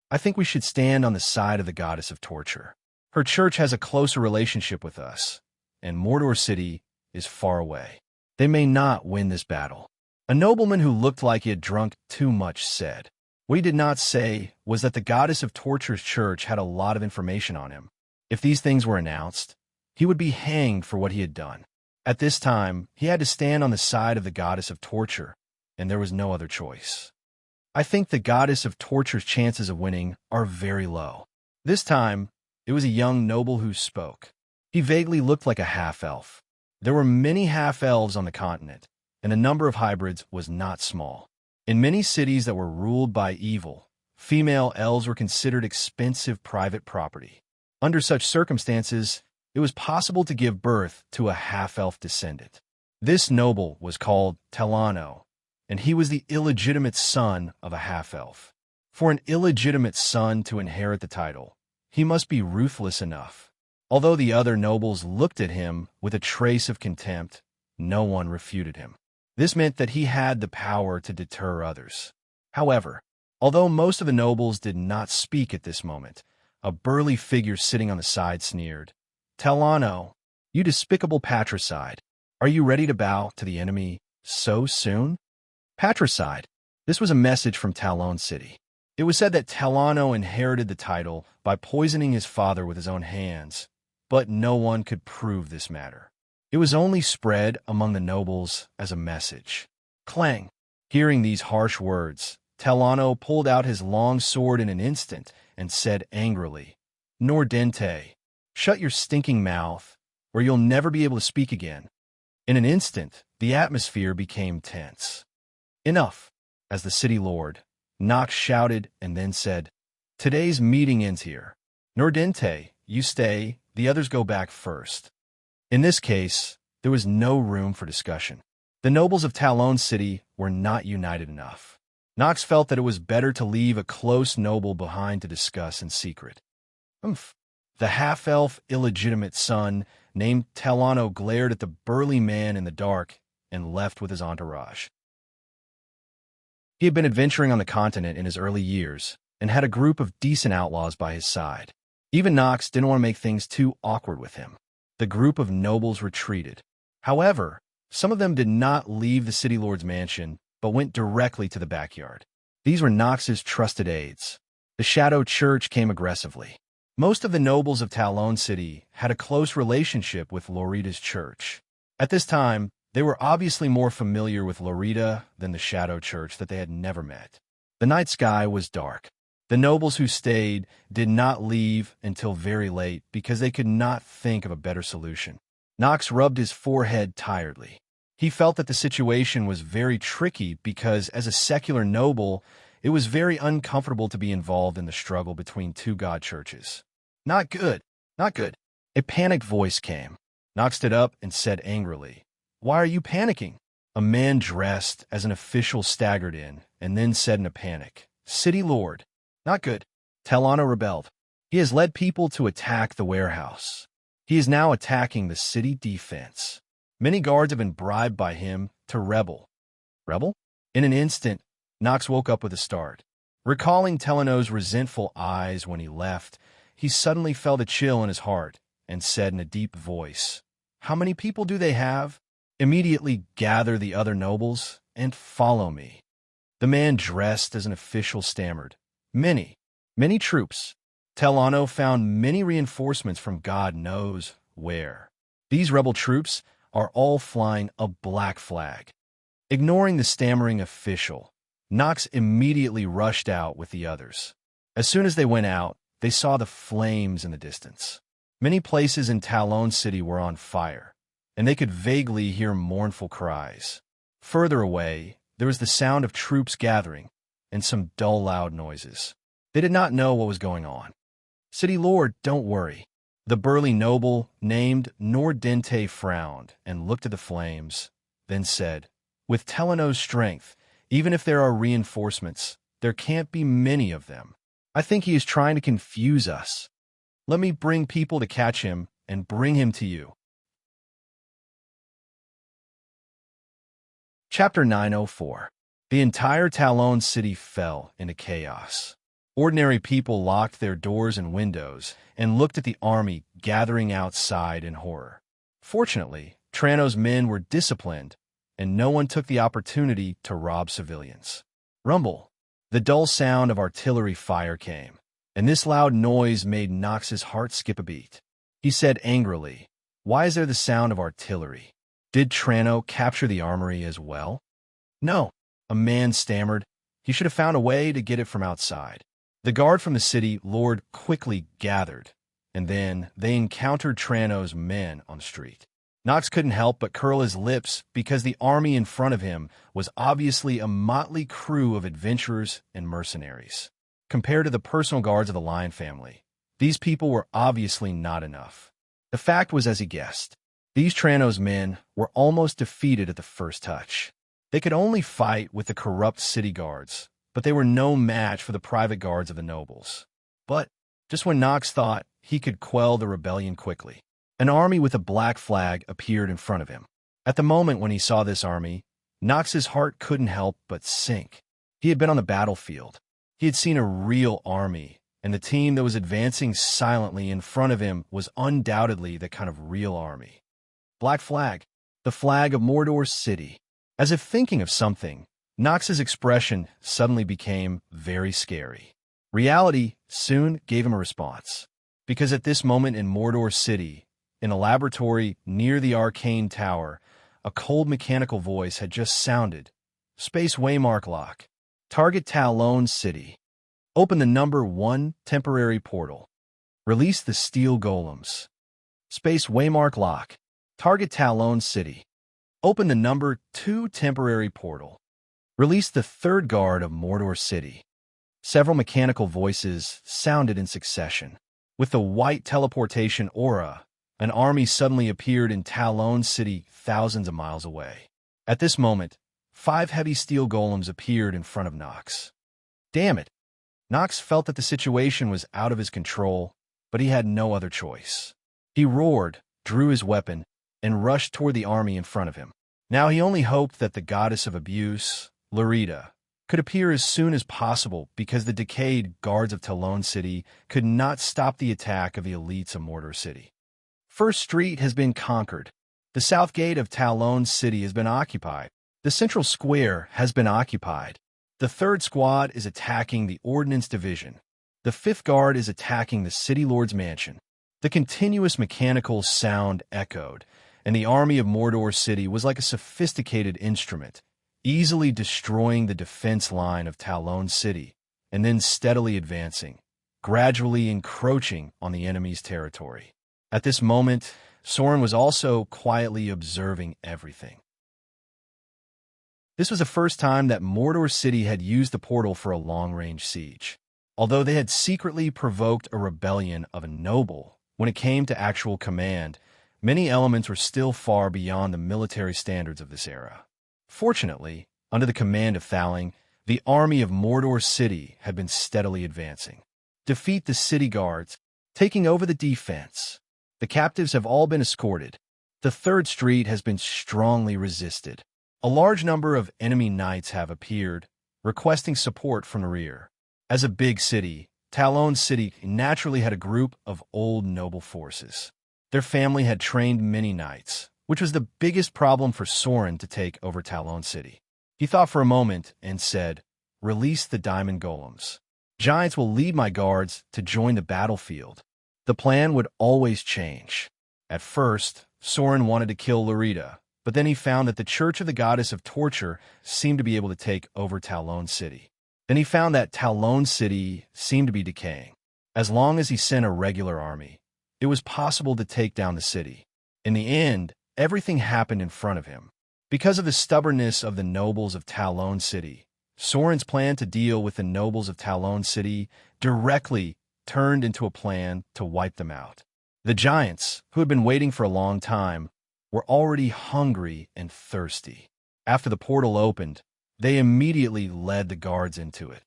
"I think we should stand on the side of the goddess of torture. Her church has a closer relationship with us, and Mordor City is far away. They may not win this battle." A nobleman who looked like he had drunk too much said. What he did not say was that the goddess of torture's church had a lot of information on him. If these things were announced, he would be hanged for what he had done. At this time, he had to stand on the side of the goddess of torture, and there was no other choice. "I think the goddess of torture's chances of winning are very low." This time, it was a young noble who spoke. He vaguely looked like a half-elf. There were many half-elves on the continent, and the number of hybrids was not small. In many cities that were ruled by evil, female elves were considered expensive private property. Under such circumstances, it was possible to give birth to a half-elf descendant. This noble was called Telano, and he was the illegitimate son of a half-elf. For an illegitimate son to inherit the title, he must be ruthless enough. Although the other nobles looked at him with a trace of contempt, no one refuted him. This meant that he had the power to deter others. However, although most of the nobles did not speak at this moment, a burly figure sitting on the side sneered, "Telano, you despicable patricide, are you ready to bow to the enemy so soon?" Patricide. This was a message from Talon City. It was said that Telano inherited the title by poisoning his father with his own hands, but no one could prove this matter. It was only spread among the nobles as a message. Clang! Hearing these harsh words, Telano pulled out his long sword in an instant and said angrily, "Nordente, shut your stinking mouth, or you'll never be able to speak again." In an instant, the atmosphere became tense. "Enough!" As the city lord, Knox shouted and then said, "Today's meeting ends here. Nordente, you stay, the others go back first." In this case, there was no room for discussion. The nobles of Talon City were not united enough. Knox felt that it was better to leave a close noble behind to discuss in secret. "Umph." The half-elf illegitimate son named Telano glared at the burly man in the dark and left with his entourage. He had been adventuring on the continent in his early years and had a group of decent outlaws by his side. Even Knox didn't want to make things too awkward with him. The group of nobles retreated. However, some of them did not leave the city lord's mansion, but went directly to the backyard. These were Knox's trusted aides. The Shadow Church came aggressively. Most of the nobles of Talon City had a close relationship with Lorita's church. At this time, they were obviously more familiar with Lorita than the Shadow Church that they had never met. The night sky was dark. The nobles who stayed did not leave until very late because they could not think of a better solution. Knox rubbed his forehead tiredly. He felt that the situation was very tricky because, as a secular noble, it was very uncomfortable to be involved in the struggle between two god churches. "Not good, not good." A panicked voice came. Knox stood up and said angrily, "Why are you panicking?" A man dressed as an official staggered in and then said in a panic, "City Lord, not good." Telano rebelled. "He has led people to attack the warehouse. He is now attacking the city defense. Many guards have been bribed by him to rebel." Rebel? In an instant, Knox woke up with a start. Recalling Telano's resentful eyes when he left, he suddenly felt a chill in his heart and said in a deep voice, "How many people do they have? Immediately gather the other nobles and follow me." The man dressed as an official stammered, "Many, many troops." Telano found many reinforcements from God knows where. These rebel troops are all flying a black flag. Ignoring the stammering official, Knox immediately rushed out with the others. As soon as they went out, they saw the flames in the distance. Many places in Talon City were on fire, and they could vaguely hear mournful cries. Further away, there was the sound of troops gathering and some dull, loud noises. They did not know what was going on. "City Lord, don't worry." The burly noble named Nordente frowned and looked at the flames, then said, "With Teleno's strength, even if there are reinforcements, there can't be many of them. I think he is trying to confuse us. Let me bring people to catch him and bring him to you." Chapter 904. The entire Talon city fell into chaos. Ordinary people locked their doors and windows and looked at the army gathering outside in horror. Fortunately, Trano's men were disciplined, and no one took the opportunity to rob civilians. Rumble. The dull sound of artillery fire came, and this loud noise made Nox's heart skip a beat. He said angrily, "Why is there the sound of artillery? Did Trano capture the armory as well?" "No," a man stammered. "He should have found a way to get it from outside." The guard from the city lord quickly gathered, and then they encountered Trano's men on the street. Nox couldn't help but curl his lips because the army in front of him was obviously a motley crew of adventurers and mercenaries. Compared to the personal guards of the Lion family, these people were obviously not enough. The fact was as he guessed. These Trano's men were almost defeated at the first touch. They could only fight with the corrupt city guards, but they were no match for the private guards of the nobles. But just when Nox thought he could quell the rebellion quickly, an army with a black flag appeared in front of him. At the moment when he saw this army, Nox's heart couldn't help but sink. He had been on the battlefield. He had seen a real army, and the team that was advancing silently in front of him was undoubtedly the kind of real army. Black flag, the flag of Mordor City. As if thinking of something, Nox's expression suddenly became very scary. Reality soon gave him a response, because at this moment in Mordor City, in a laboratory near the arcane tower, a cold mechanical voice had just sounded. "Space waymark lock. Target Talon City. Open the number 1 temporary portal. Release the steel golems. Space waymark lock. Target Talon City. Open the number 2 temporary portal. Release the third guard of Mordor City." Several mechanical voices sounded in succession. With the white teleportation aura, an army suddenly appeared in Talon City thousands of miles away. At this moment, 5 heavy steel golems appeared in front of Nox. Damn it! Nox felt that the situation was out of his control, but he had no other choice. He roared, drew his weapon, and rushed toward the army in front of him. Now he only hoped that the goddess of abuse, Lorita, could appear as soon as possible because the decayed guards of Talon City could not stop the attack of the elites of Mordor City. First Street has been conquered. The south gate of Talon City has been occupied. The central square has been occupied. The third squad is attacking the Ordnance Division. The fifth guard is attacking the City Lord's mansion. The continuous mechanical sound echoed, and the army of Mordor City was like a sophisticated instrument, easily destroying the defense line of Talon City, and then steadily advancing, gradually encroaching on the enemy's territory. At this moment, Soren was also quietly observing everything. This was the first time that Mordor City had used the portal for a long-range siege. Although they had secretly provoked a rebellion of a noble, when it came to actual command, many elements were still far beyond the military standards of this era. Fortunately, under the command of Thaling, the army of Mordor City had been steadily advancing. Defeat the city guards, taking over the defense. The captives have all been escorted. The third street has been strongly resisted. A large number of enemy knights have appeared, requesting support from the rear. As a big city, Talon City naturally had a group of old noble forces. Their family had trained many knights, which was the biggest problem for Soren to take over Talon City. He thought for a moment and said, "Release the diamond golems. Giants will lead my guards to join the battlefield." The plan would always change. At first, Soren wanted to kill Lorita, but then he found that the Church of the Goddess of Torture seemed to be able to take over Talon City. Then he found that Talon City seemed to be decaying. As long as he sent a regular army, it was possible to take down the city. In the end, everything happened in front of him. Because of the stubbornness of the nobles of Talon City, Soren's plan to deal with the nobles of Talon City directly turned into a plan to wipe them out. The giants, who had been waiting for a long time, were already hungry and thirsty. After the portal opened, they immediately led the guards into it.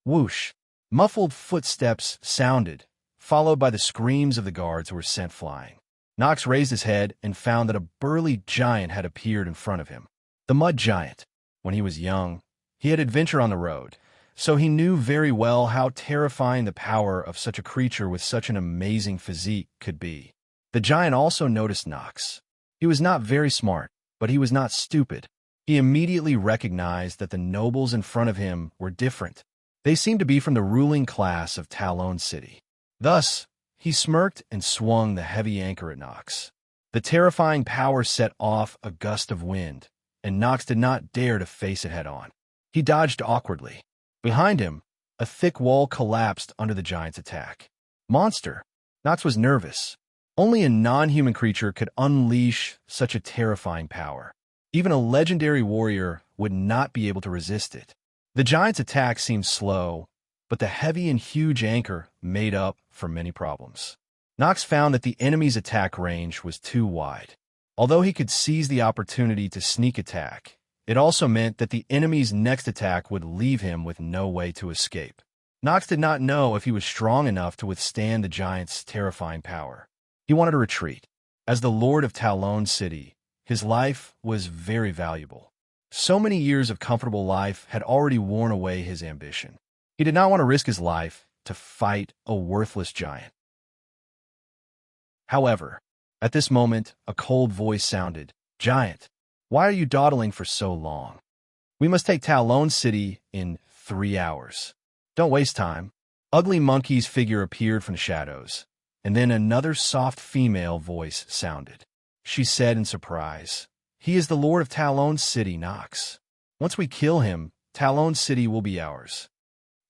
Whoosh! Muffled footsteps sounded, followed by the screams of the guards who were sent flying. Nox raised his head and found that a burly giant had appeared in front of him. The mud giant. When he was young, he had adventure on the road, so he knew very well how terrifying the power of such a creature with such an amazing physique could be. The giant also noticed Nox. He was not very smart, but he was not stupid. He immediately recognized that the nobles in front of him were different. They seemed to be from the ruling class of Talon City. Thus, he smirked and swung the heavy anchor at Nox. The terrifying power set off a gust of wind, and Nox did not dare to face it head-on. He dodged awkwardly. Behind him, a thick wall collapsed under the giant's attack. Monster! Nox was nervous. Only a non-human creature could unleash such a terrifying power. Even a legendary warrior would not be able to resist it. The giant's attack seemed slow, but the heavy and huge anchor made up for many problems. Nox found that the enemy's attack range was too wide. Although he could seize the opportunity to sneak attack, it also meant that the enemy's next attack would leave him with no way to escape. Nox did not know if he was strong enough to withstand the giant's terrifying power. He wanted to retreat. As the Lord of Talon City, his life was very valuable. So many years of comfortable life had already worn away his ambition. He did not want to risk his life to fight a worthless giant. However, at this moment, a cold voice sounded. "Giant, why are you dawdling for so long? We must take Talon City in 3 hours. Don't waste time." Ugly Monkey's figure appeared from the shadows, and then another soft female voice sounded. She said in surprise, "He is the Lord of Talon City, Nox. Once we kill him, Talon City will be ours."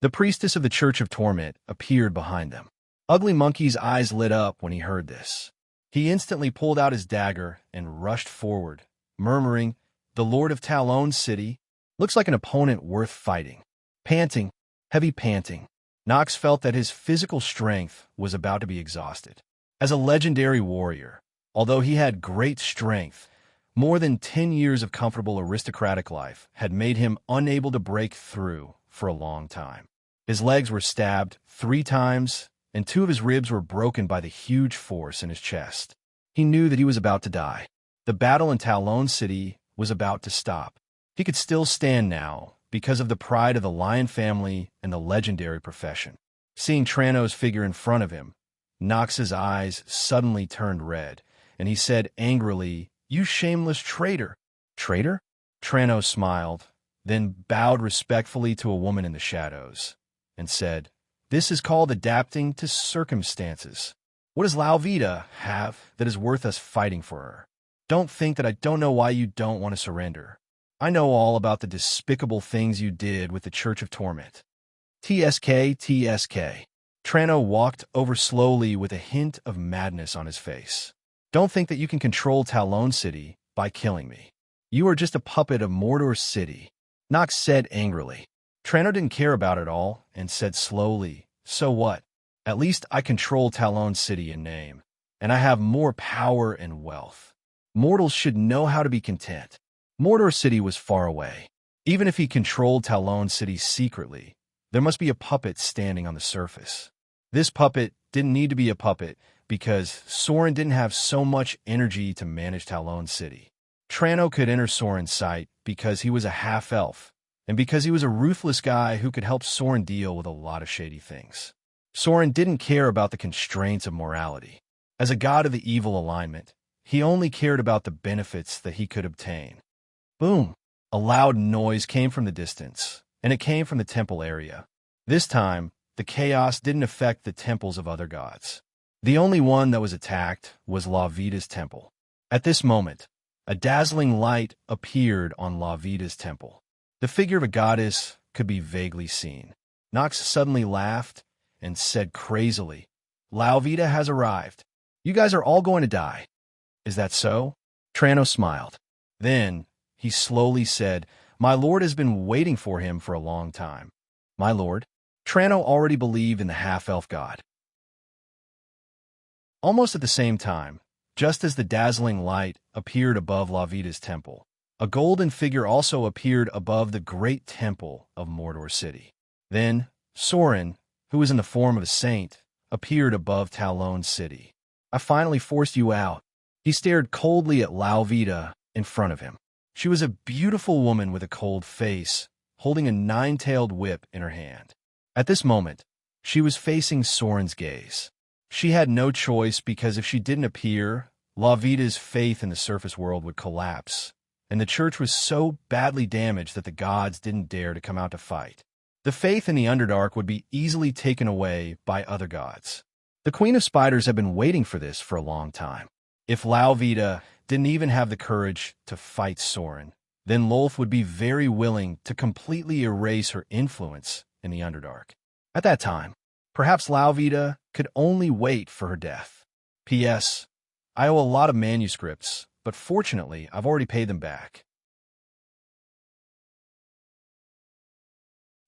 The priestess of the Church of Torment appeared behind them. Ugly Monkey's eyes lit up when he heard this. He instantly pulled out his dagger and rushed forward, murmuring, "The Lord of Talon City looks like an opponent worth fighting." Panting, heavy panting, Nox felt that his physical strength was about to be exhausted. As a legendary warrior, although he had great strength, more than 10 years of comfortable aristocratic life had made him unable to break through for a long time. His legs were stabbed 3 times, and 2 of his ribs were broken by the huge force in his chest. He knew that he was about to die. The battle in Talon City was about to stop. He could still stand now because of the pride of the Lion family and the legendary profession. Seeing Trano's figure in front of him, Nox's eyes suddenly turned red, and he said angrily, "You shameless traitor!" "Traitor?" Trano smiled, then bowed respectfully to a woman in the shadows, and said, "This is called adapting to circumstances. What does Lauvita have that is worth us fighting for her? Don't think that I don't know why you don't want to surrender. I know all about the despicable things you did with the Church of Torment." TSK, TSK. Trano walked over slowly with a hint of madness on his face. "Don't think that you can control Talon City by killing me. You are just a puppet of Mordor City," Nox said angrily. Trano didn't care about it all and said slowly, "So what? At least I control Talon City in name, and I have more power and wealth. Mortals should know how to be content." Mordor City was far away. Even if he controlled Talon City secretly, there must be a puppet standing on the surface. This puppet didn't need to be a puppet because Soren didn't have so much energy to manage Talon City. Trano could enter Soren's sight because he was a half-elf, and because he was a ruthless guy who could help Soren deal with a lot of shady things. Soren didn't care about the constraints of morality. As a god of the evil alignment, he only cared about the benefits that he could obtain. Boom! A loud noise came from the distance, and it came from the temple area. This time, the chaos didn't affect the temples of other gods. The only one that was attacked was Lauvita's temple. At this moment, a dazzling light appeared on Lauvita's temple. The figure of a goddess could be vaguely seen. Nox suddenly laughed and said crazily, "Lauvita has arrived. You guys are all going to die." "Is that so?" Trano smiled. Then, he slowly said, "My lord has been waiting for him for a long time." My lord? Trano already believed in the half-elf god. Almost at the same time, just as the dazzling light appeared above Lavita's temple, a golden figure also appeared above the great temple of Mordor City. Then, Sorin, who was in the form of a saint, appeared above Talon City. "I finally forced you out." He stared coldly at Lauvita in front of him. She was a beautiful woman with a cold face, holding a nine-tailed whip in her hand. At this moment, she was facing Sorin's gaze. She had no choice because if she didn't appear, Lauvita's faith in the surface world would collapse, and the church was so badly damaged that the gods didn't dare to come out to fight. The faith in the Underdark would be easily taken away by other gods. The Queen of Spiders had been waiting for this for a long time. If Lauvita didn't even have the courage to fight Sorin, then Lolth would be very willing to completely erase her influence in the Underdark. At that time, perhaps Lauvita could only wait for her death. P.S. I owe a lot of manuscripts, but fortunately, I've already paid them back.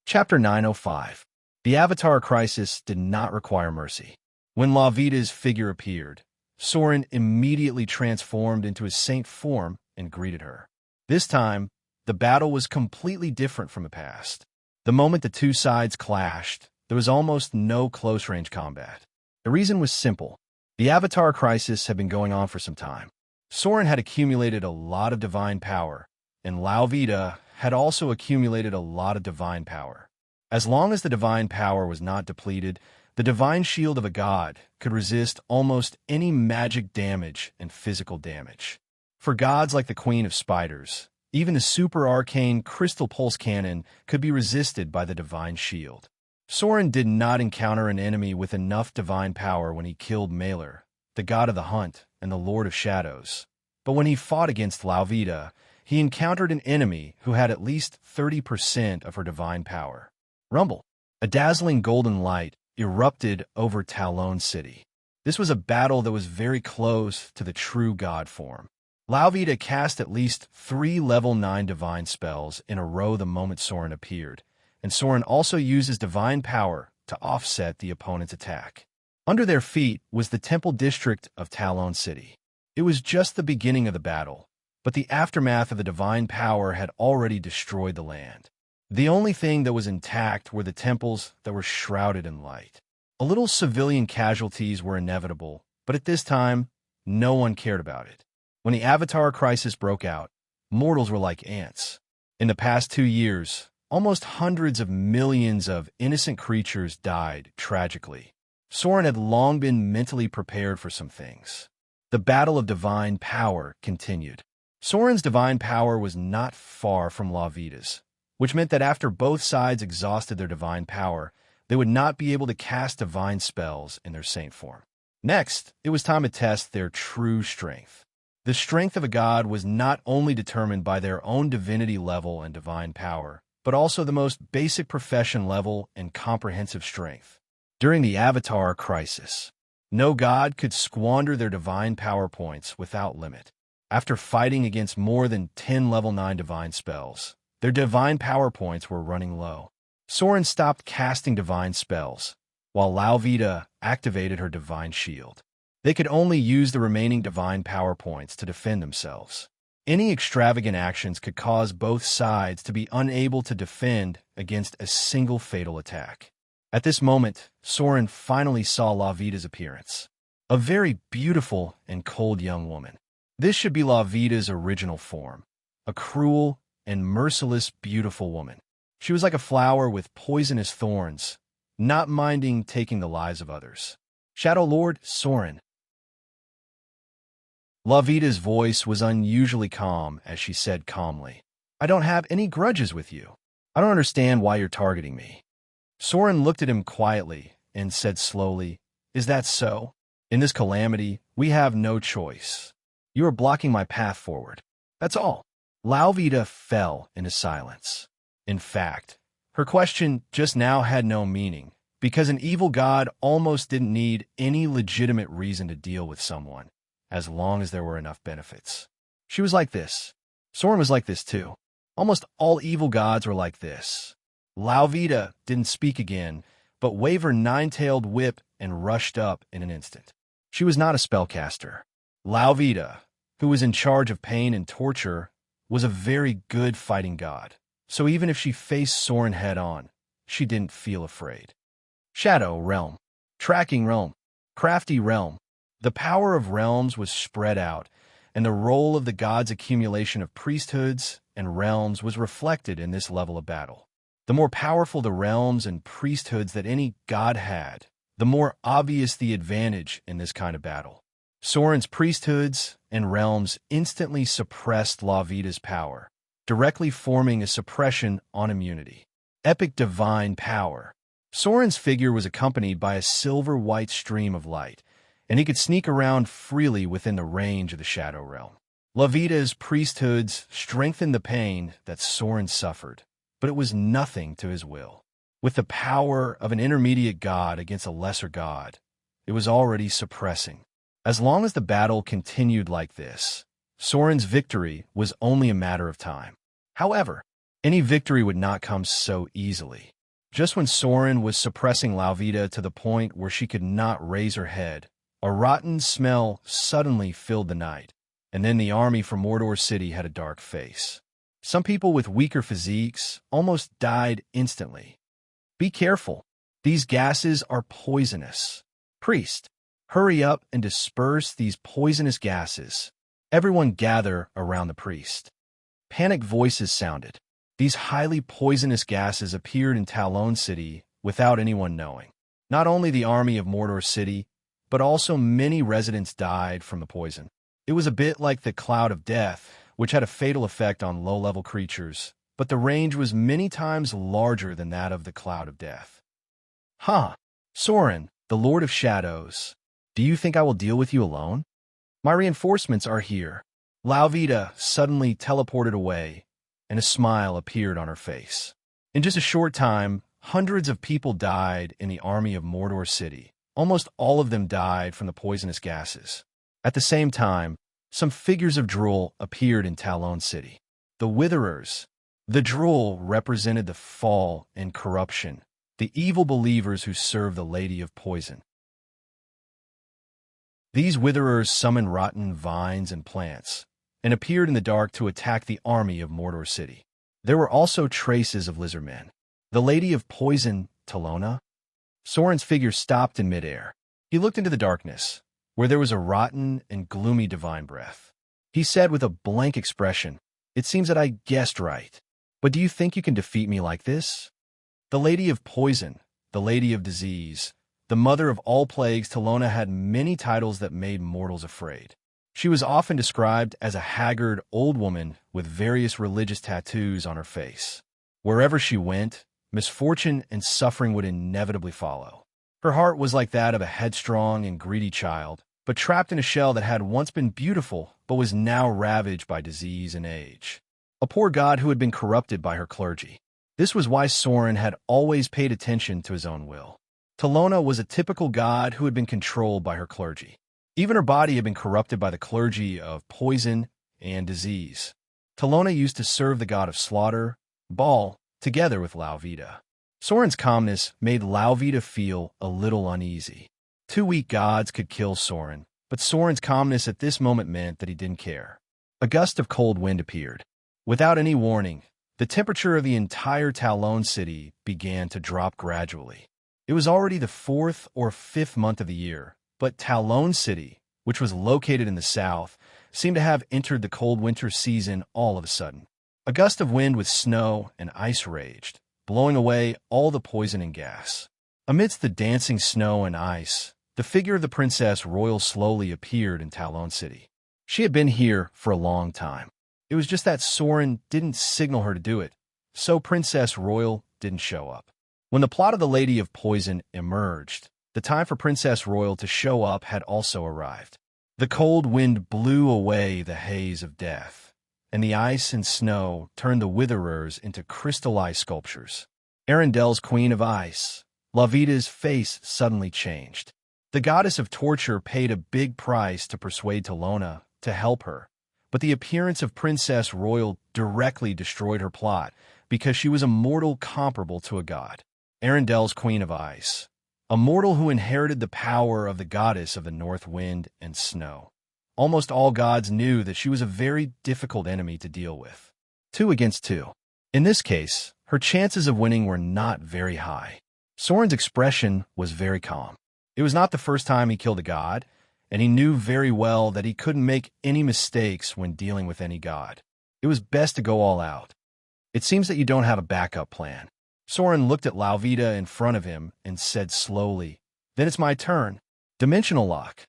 Chapter 905. The Avatar Crisis did not require mercy. When Lauvita's figure appeared, Sorin immediately transformed into his saint form and greeted her. This time, the battle was completely different from the past. The moment the two sides clashed, there was almost no close-range combat. The reason was simple. The Avatar Crisis had been going on for some time. Sorin had accumulated a lot of divine power, and Lauvita had also accumulated a lot of divine power. As long as the divine power was not depleted, the divine shield of a god could resist almost any magic damage and physical damage. For gods like the Queen of Spiders, even the super arcane crystal pulse cannon could be resisted by the divine shield. Sorin did not encounter an enemy with enough divine power when he killed Malor, the god of the hunt and the Lord of Shadows. But when he fought against Lauvita, he encountered an enemy who had at least 30% of her divine power. Rumble. A dazzling golden light erupted over Talon City. This was a battle that was very close to the true god form. Lauvita cast at least 3 level 9 divine spells in a row the moment Sorin appeared, and Sorin also used his divine power to offset the opponent's attack. Under their feet was the temple district of Talon City. It was just the beginning of the battle, but the aftermath of the divine power had already destroyed the land. The only thing that was intact were the temples that were shrouded in light. A little civilian casualties were inevitable, but at this time, no one cared about it. When the Avatar Crisis broke out, mortals were like ants. In the past 2 years, almost hundreds of millions of innocent creatures died tragically. Sorin had long been mentally prepared for some things. The battle of divine power continued. Sorin's divine power was not far from Lauvita's, which meant that after both sides exhausted their divine power, they would not be able to cast divine spells in their saint form. Next, it was time to test their true strength. The strength of a god was not only determined by their own divinity level and divine power, but also the most basic profession level and comprehensive strength. During the Avatar Crisis, no god could squander their divine power points without limit. After fighting against more than 10 level 9 divine spells, their divine power points were running low. Sorin stopped casting divine spells, while Lauvita activated her divine shield. They could only use the remaining divine power points to defend themselves. Any extravagant actions could cause both sides to be unable to defend against a single fatal attack. At this moment, Sorin finally saw Lauvita's appearance. A very beautiful and cold young woman. This should be Lauvita's original form. A cruel and merciless beautiful woman. She was like a flower with poisonous thorns, not minding taking the lives of others. Shadow Lord Sorin. Lauvita's voice was unusually calm as she said calmly, "I don't have any grudges with you. I don't understand why you're targeting me." Sorin looked at him quietly and said slowly, "Is that so? In this calamity, we have no choice. You are blocking my path forward. That's all." Lauvita fell into silence. In fact, her question just now had no meaning, because an evil god almost didn't need any legitimate reason to deal with someone, as long as there were enough benefits. She was like this. Soren was like this too. Almost all evil gods were like this. Lauvita didn't speak again, but waved her nine-tailed whip and rushed up in an instant. She was not a spellcaster. Lauvita, who was in charge of pain and torture, was a very good fighting god. So even if she faced Soren head-on, she didn't feel afraid. Shadow Realm. Tracking Realm. Crafty Realm. The power of realms was spread out, and the role of the gods' accumulation of priesthoods and realms was reflected in this level of battle. The more powerful the realms and priesthoods that any god had, the more obvious the advantage in this kind of battle. Soren's priesthoods and realms instantly suppressed Lauvita's power, directly forming a suppression on immunity. Epic divine power. Soren's figure was accompanied by a silver-white stream of light, and he could sneak around freely within the range of the Shadow Realm. Lauvita's priesthoods strengthened the pain that Soren suffered, but it was nothing to his will. With the power of an intermediate god against a lesser god, it was already suppressing. As long as the battle continued like this, Soren's victory was only a matter of time. However, any victory would not come so easily. Just when Soren was suppressing Lauvita to the point where she could not raise her head, a rotten smell suddenly filled the night, and then the army from Mordor City had a dark face. Some people with weaker physiques almost died instantly. Be careful. These gases are poisonous. Priest, hurry up and disperse these poisonous gases. Everyone gather around the priest. Panicked voices sounded. These highly poisonous gases appeared in Talon City without anyone knowing. Not only the army of Mordor City, but also many residents died from the poison. It was a bit like the Cloud of Death, which had a fatal effect on low-level creatures, but the range was many times larger than that of the Cloud of Death. Huh, Soren, the Lord of Shadows, do you think I will deal with you alone? My reinforcements are here. Lauvita suddenly teleported away, and a smile appeared on her face. In just a short time, hundreds of people died in the army of Mordor City. Almost all of them died from the poisonous gases. At the same time, some figures of drool appeared in Talon City. The Witherers. The drool represented the fall and corruption, the evil believers who serve the Lady of Poison. These Witherers summoned rotten vines and plants, and appeared in the dark to attack the army of Mordor City. There were also traces of lizardmen. The Lady of Poison, Talona? Soren's figure stopped in midair. He looked into the darkness, where there was a rotten and gloomy divine breath. He said with a blank expression, "It seems that I guessed right. But do you think you can defeat me like this?" The Lady of Poison, the Lady of Disease, the mother of all plagues, Talona had many titles that made mortals afraid. She was often described as a haggard old woman with various religious tattoos on her face. Wherever she went, misfortune and suffering would inevitably follow. Her heart was like that of a headstrong and greedy child, but trapped in a shell that had once been beautiful but was now ravaged by disease and age. A poor god who had been corrupted by her clergy. This was why Soren had always paid attention to his own will. Talona was a typical god who had been controlled by her clergy. Even her body had been corrupted by the clergy of poison and disease. Talona used to serve the god of slaughter, Baal, together with Lauvita. Soren's calmness made Lauvita feel a little uneasy. Two weak gods could kill Soren, but Soren's calmness at this moment meant that he didn't care. A gust of cold wind appeared. Without any warning, the temperature of the entire Talon City began to drop gradually. It was already the 4th or 5th month of the year, but Talon City, which was located in the south, seemed to have entered the cold winter season all of a sudden. A gust of wind with snow and ice raged, blowing away all the poison and gas. Amidst the dancing snow and ice, the figure of the Princess Royal slowly appeared in Talon City. She had been here for a long time. It was just that Soren didn't signal her to do it, so Princess Royal didn't show up. When the plot of the Lady of Poison emerged, the time for Princess Royal to show up had also arrived. The cold wind blew away the haze of death, and the ice and snow turned the Witherers into crystallized sculptures. Arendel's Queen of Ice, Lauvita's face suddenly changed. The goddess of torture paid a big price to persuade Talona to help her, But the appearance of Princess Royal directly destroyed her plot, because she was a mortal comparable to a god. Arendelle's Queen of Ice, a mortal who inherited the power of the goddess of the north wind and snow. Almost all gods knew that she was a very difficult enemy to deal with. 2 against 2. In this case, her chances of winning were not very high. Soren's expression was very calm. It was not the first time he killed a god, and he knew very well that he couldn't make any mistakes when dealing with any god. It was best to go all out. It seems that you don't have a backup plan. Soren looked at Lauvita in front of him and said slowly, "Then it's my turn. Dimensional lock."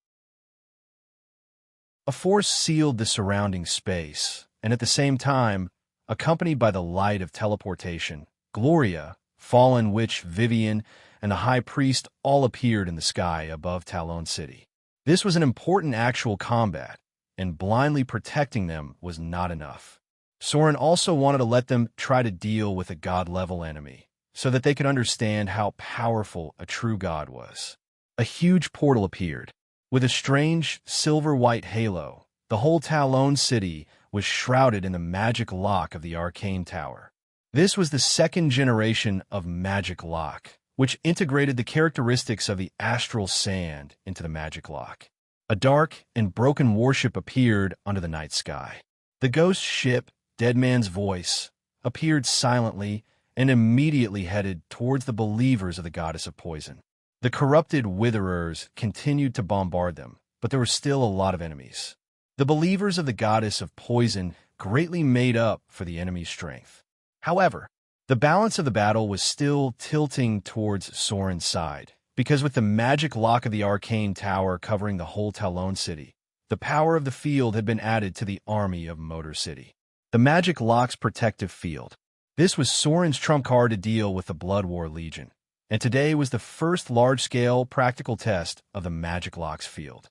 A force sealed the surrounding space, and at the same time, accompanied by the light of teleportation, Gloria, fallen witch Vivian, and the high priest all appeared in the sky above Talon City. This was an important actual combat, and blindly protecting them was not enough. Soren also wanted to let them try to deal with a god-level enemy, so that they could understand how powerful a true god was. A huge portal appeared. With a strange, silver-white halo, the whole Talon City was shrouded in the magic lock of the Arcane Tower. This was the second generation of Magic Lock, which integrated the characteristics of the astral sand into the magic lock. A dark and broken warship appeared under the night sky. The ghost ship, Dead Man's Voice, appeared silently and immediately headed towards the believers of the goddess of poison. The corrupted Witherers continued to bombard them, but there were still a lot of enemies. The believers of the goddess of poison greatly made up for the enemy's strength. However, the balance of the battle was still tilting towards Soren's side, because with the magic lock of the Arcane Tower covering the whole Talon City, the power of the field had been added to the army of Motor City. The magic lock's protective field. This was Soren's trump card to deal with the Blood War Legion, and today was the first large-scale practical test of the magic lock's field.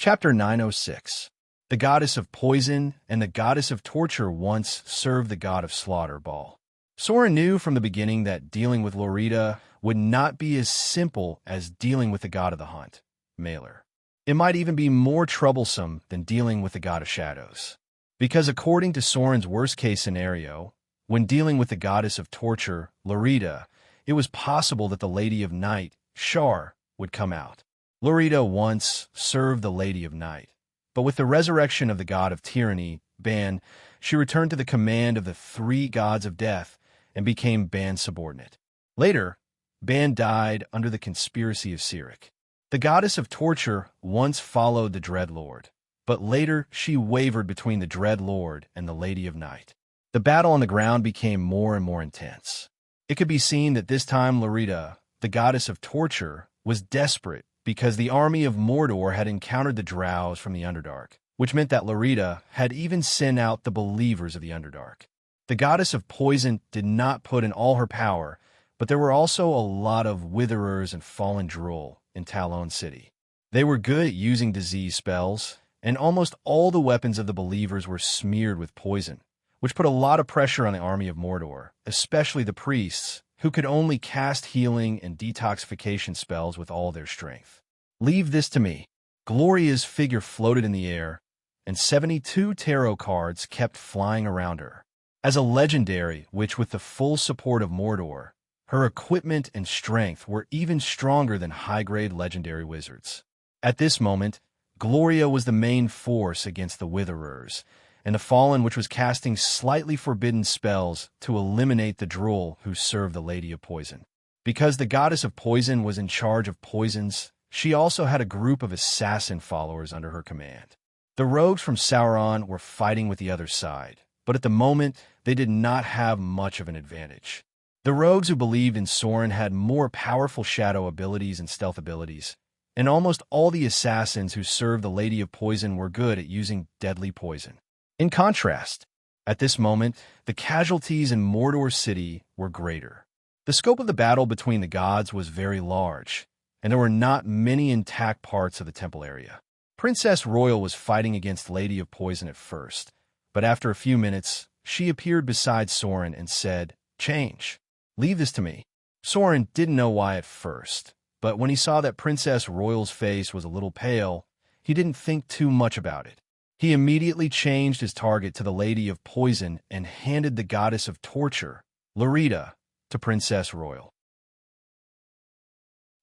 Chapter 906. The goddess of poison and the goddess of torture once served the god of slaughter Baal. Soren knew from the beginning that dealing with Laurita would not be as simple as dealing with the god of the hunt, Mailer. It might even be more troublesome than dealing with the god of shadows. Because according to Soren's worst-case scenario, when dealing with the goddess of torture, Laurita, it was possible that the Lady of Night, Shar, would come out. Laurita once served the Lady of Night, but with the resurrection of the god of tyranny, Ban, she returned to the command of the 3 gods of death and became Ban's subordinate. Later, Ban died under the conspiracy of Sirik. The goddess of torture once followed the Dread Lord, but later she wavered between the Dread Lord and the Lady of Night. The battle on the ground became more and more intense. It could be seen that this time Laurita, the goddess of torture, was desperate because the army of Mordor had encountered the Drows from the Underdark, which meant that Laurita had even sent out the believers of the Underdark. The goddess of poison did not put in all her power, but there were also a lot of Witherers and Fallen Drool in Talon City. They were good at using disease spells, and almost all the weapons of the believers were smeared with poison, which put a lot of pressure on the army of Mordor, especially the priests, who could only cast healing and detoxification spells with all their strength. Leave this to me. Gloria's figure floated in the air, and 72 tarot cards kept flying around her. As a legendary, which with the full support of Mordor, her equipment and strength were even stronger than high-grade legendary wizards. At this moment, Gloria was the main force against the Witherers, and the Fallen which was casting slightly forbidden spells to eliminate the Drool who served the Lady of Poison. Because the goddess of poison was in charge of poisons, she also had a group of assassin followers under her command. The rogues from Sauron were fighting with the other side, but at the moment, they did not have much of an advantage. The rogues who believed in Soren had more powerful shadow abilities and stealth abilities, and almost all the assassins who served the Lady of Poison were good at using deadly poison. In contrast, at this moment, the casualties in Mordor City were greater. The scope of the battle between the gods was very large, and there were not many intact parts of the temple area. Princess Royal was fighting against Lady of Poison at first, but after a few minutes, she appeared beside Soren and said, "Change. Leave this to me." Soren didn't know why at first, but when he saw that Princess Royal's face was a little pale, he didn't think too much about it. He immediately changed his target to the Lady of Poison and handed the Goddess of Torture, Larita, to Princess Royal.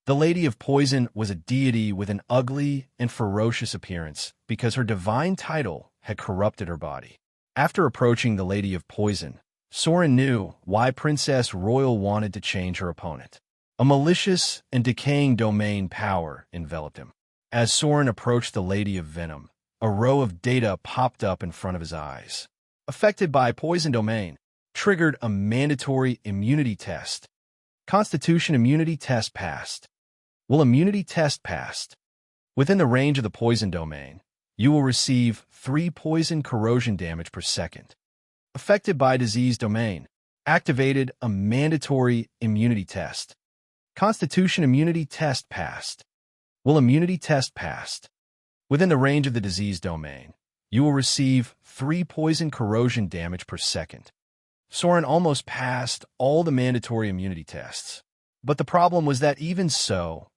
The Lady of Poison was a deity with an ugly and ferocious appearance because her divine title had corrupted her body. After approaching the Lady of Poison, Soren knew why Princess Royal wanted to change her opponent. A malicious and decaying domain power enveloped him. As Soren approached the Lady of Venom, a row of data popped up in front of his eyes. Affected by poison domain, triggered a mandatory immunity test. Constitution immunity test passed. Will immunity test passed. Within the range of the poison domain, you will receive 3 poison corrosion damage per second. Affected by disease domain, activated a mandatory immunity test. Constitution immunity test passed. Will immunity test passed. Within the range of the disease domain, you will receive 3 poison corrosion damage per second. Soren almost passed all the mandatory immunity tests. But the problem was that even so,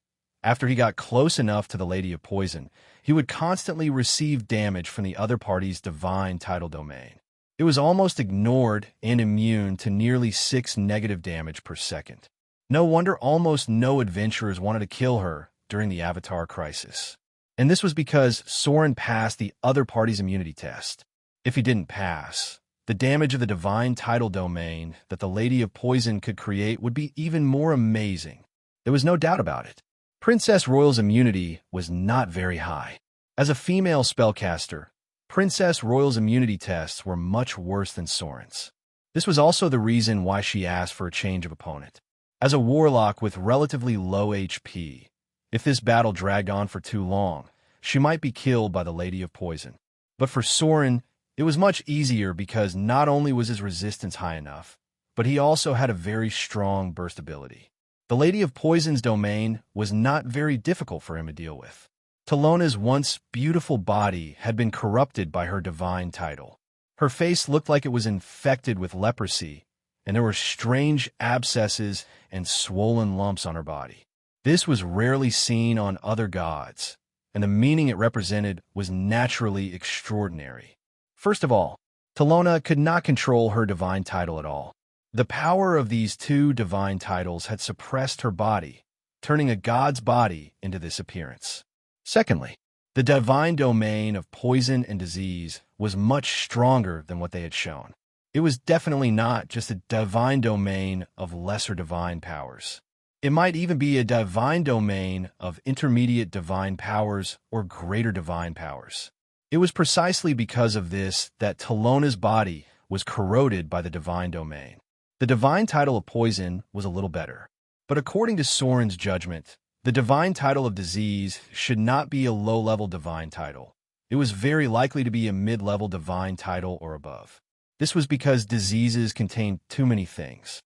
after he got close enough to the Lady of Poison, he would constantly receive damage from the other party's divine title domain. It was almost ignored and immune to nearly 6 negative damage per second. No wonder almost no adventurers wanted to kill her during the Avatar crisis. And this was because Soren passed the other party's immunity test. If he didn't pass, the damage of the divine title domain that the Lady of Poison could create would be even more amazing. There was no doubt about it. Princess Royal's immunity was not very high. As a female spellcaster, Princess Royal's immunity tests were much worse than Soren's. This was also the reason why she asked for a change of opponent. As a warlock with relatively low HP, if this battle dragged on for too long, she might be killed by the Lady of Poison. But for Soren, it was much easier because not only was his resistance high enough, but he also had a very strong burst ability. The Lady of Poison's domain was not very difficult for him to deal with. Talona's once beautiful body had been corrupted by her divine title. Her face looked like it was infected with leprosy, and there were strange abscesses and swollen lumps on her body. This was rarely seen on other gods, and the meaning it represented was naturally extraordinary. First of all, Talona could not control her divine title at all. The power of these 2 divine titles had suppressed her body, turning a god's body into this appearance. Secondly, the divine domain of poison and disease was much stronger than what they had shown. It was definitely not just a divine domain of lesser divine powers. It might even be a divine domain of intermediate divine powers or greater divine powers. It was precisely because of this that Talona's body was corroded by the divine domain. The divine title of poison was a little better, but according to Soren's judgment, the divine title of disease should not be a low-level divine title. It was very likely to be a mid-level divine title or above. This was because diseases contained too many things.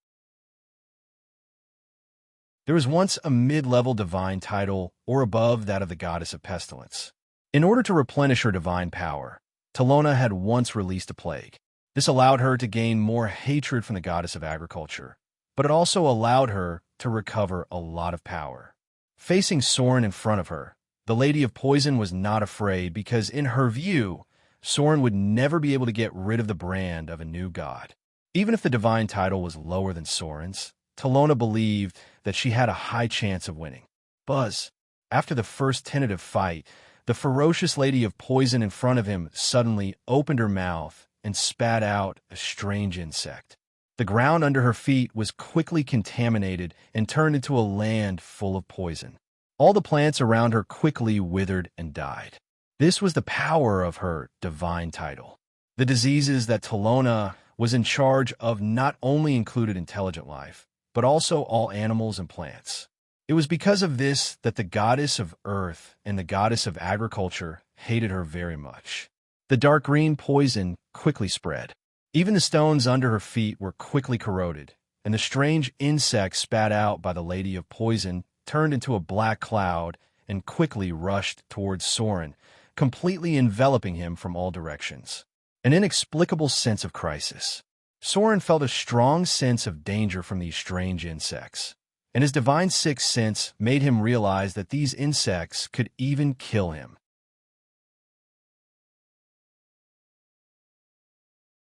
There was once a mid-level divine title or above that of the Goddess of Pestilence. In order to replenish her divine power, Talona had once released a plague. This allowed her to gain more hatred from the Goddess of Agriculture, but it also allowed her to recover a lot of power. Facing Soren in front of her, the Lady of Poison was not afraid because, in her view, Soren would never be able to get rid of the brand of a new god. Even if the divine title was lower than Soren's, Talona believed that she had a high chance of winning. Buzz. After the first tentative fight, the ferocious Lady of Poison in front of him suddenly opened her mouth and spat out a strange insect. The ground under her feet was quickly contaminated and turned into a land full of poison. All the plants around her quickly withered and died. This was the power of her divine title. The diseases that Talona was in charge of not only included intelligent life, but also all animals and plants. It was because of this that the Goddess of Earth and the Goddess of Agriculture hated her very much. The dark green poison quickly spread. Even the stones under her feet were quickly corroded, and the strange insect spat out by the Lady of Poison turned into a black cloud and quickly rushed towards Soren, completely enveloping him from all directions. An inexplicable sense of crisis. Soren felt a strong sense of danger from these strange insects. and his divine sixth sense made him realize that these insects could even kill him.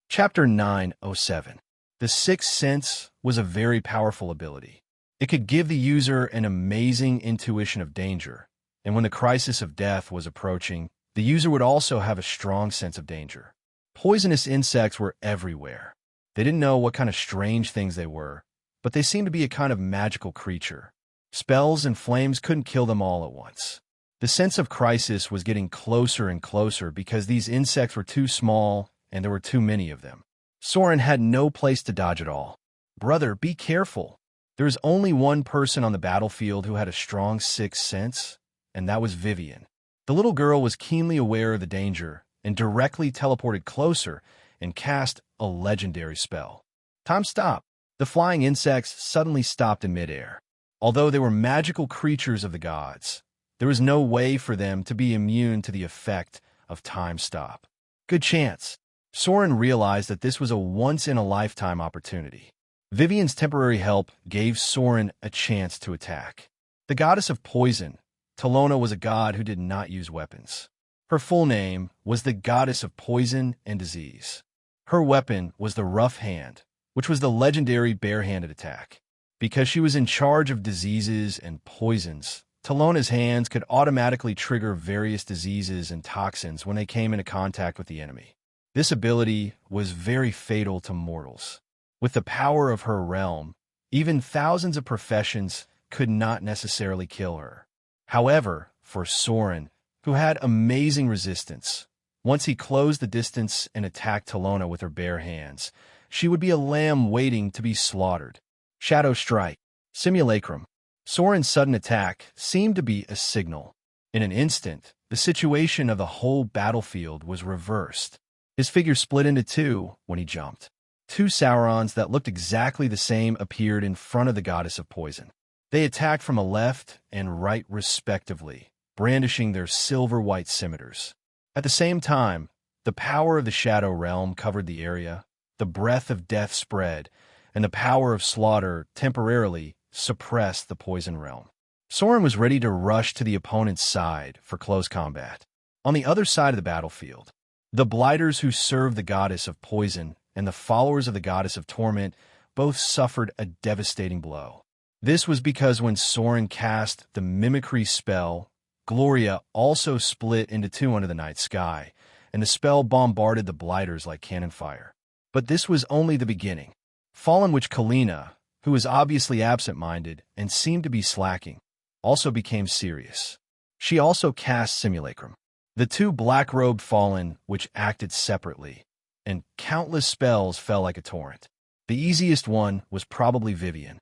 Chapter 907. The sixth sense was a very powerful ability. It could give the user an amazing intuition of danger, and when the crisis of death was approaching, the user would also have a strong sense of danger. Poisonous insects were everywhere. They didn't know what kind of strange things they were, but they seemed to be a kind of magical creature. Spells and flames couldn't kill them all at once. The sense of crisis was getting closer and closer because these insects were too small and there were too many of them. Soren had no place to dodge at all. "Brother, be careful. There is only one person on the battlefield who had a strong sixth sense, and that was Vivian." The little girl was keenly aware of the danger and directly teleported closer and cast a legendary spell. Time stopped. The flying insects suddenly stopped in midair. Although they were magical creatures of the gods, there was no way for them to be immune to the effect of time stop. Good chance. Soren realized that this was a once-in-a-lifetime opportunity. Vivian's temporary help gave Soren a chance to attack. The goddess of poison, Talona, was a god who did not use weapons. Her full name was the goddess of poison and disease. Her weapon was the rough hand, which was the legendary barehanded attack. Because she was in charge of diseases and poisons, Talona's hands could automatically trigger various diseases and toxins when they came into contact with the enemy. This ability was very fatal to mortals. With the power of her realm, even thousands of professions could not necessarily kill her. However, for Soren, who had amazing resistance, once he closed the distance and attacked Talona with her bare hands, she would be a lamb waiting to be slaughtered. Shadow Strike. Simulacrum. Soren's sudden attack seemed to be a signal. In an instant, the situation of the whole battlefield was reversed. His figure split into two when he jumped. Two Saurons that looked exactly the same appeared in front of the goddess of poison. They attacked from a left and right respectively, brandishing their silver-white scimitars. At the same time, the power of the Shadow Realm covered the area, the breath of death spread, and the power of slaughter temporarily suppressed the Poison Realm. Soren was ready to rush to the opponent's side for close combat. On the other side of the battlefield, the Blighters who served the goddess of poison and the followers of the goddess of torment both suffered a devastating blow. This was because when Soren cast the mimicry spell, Gloria also split into two under the night sky, and the spell bombarded the Blighters like cannon fire. But this was only the beginning. Fallen Witch Kalina, who was obviously absent-minded and seemed to be slacking, also became serious. She also cast Simulacrum. The two black-robed Fallen Witch acted separately, and countless spells fell like a torrent. The easiest one was probably Vivian.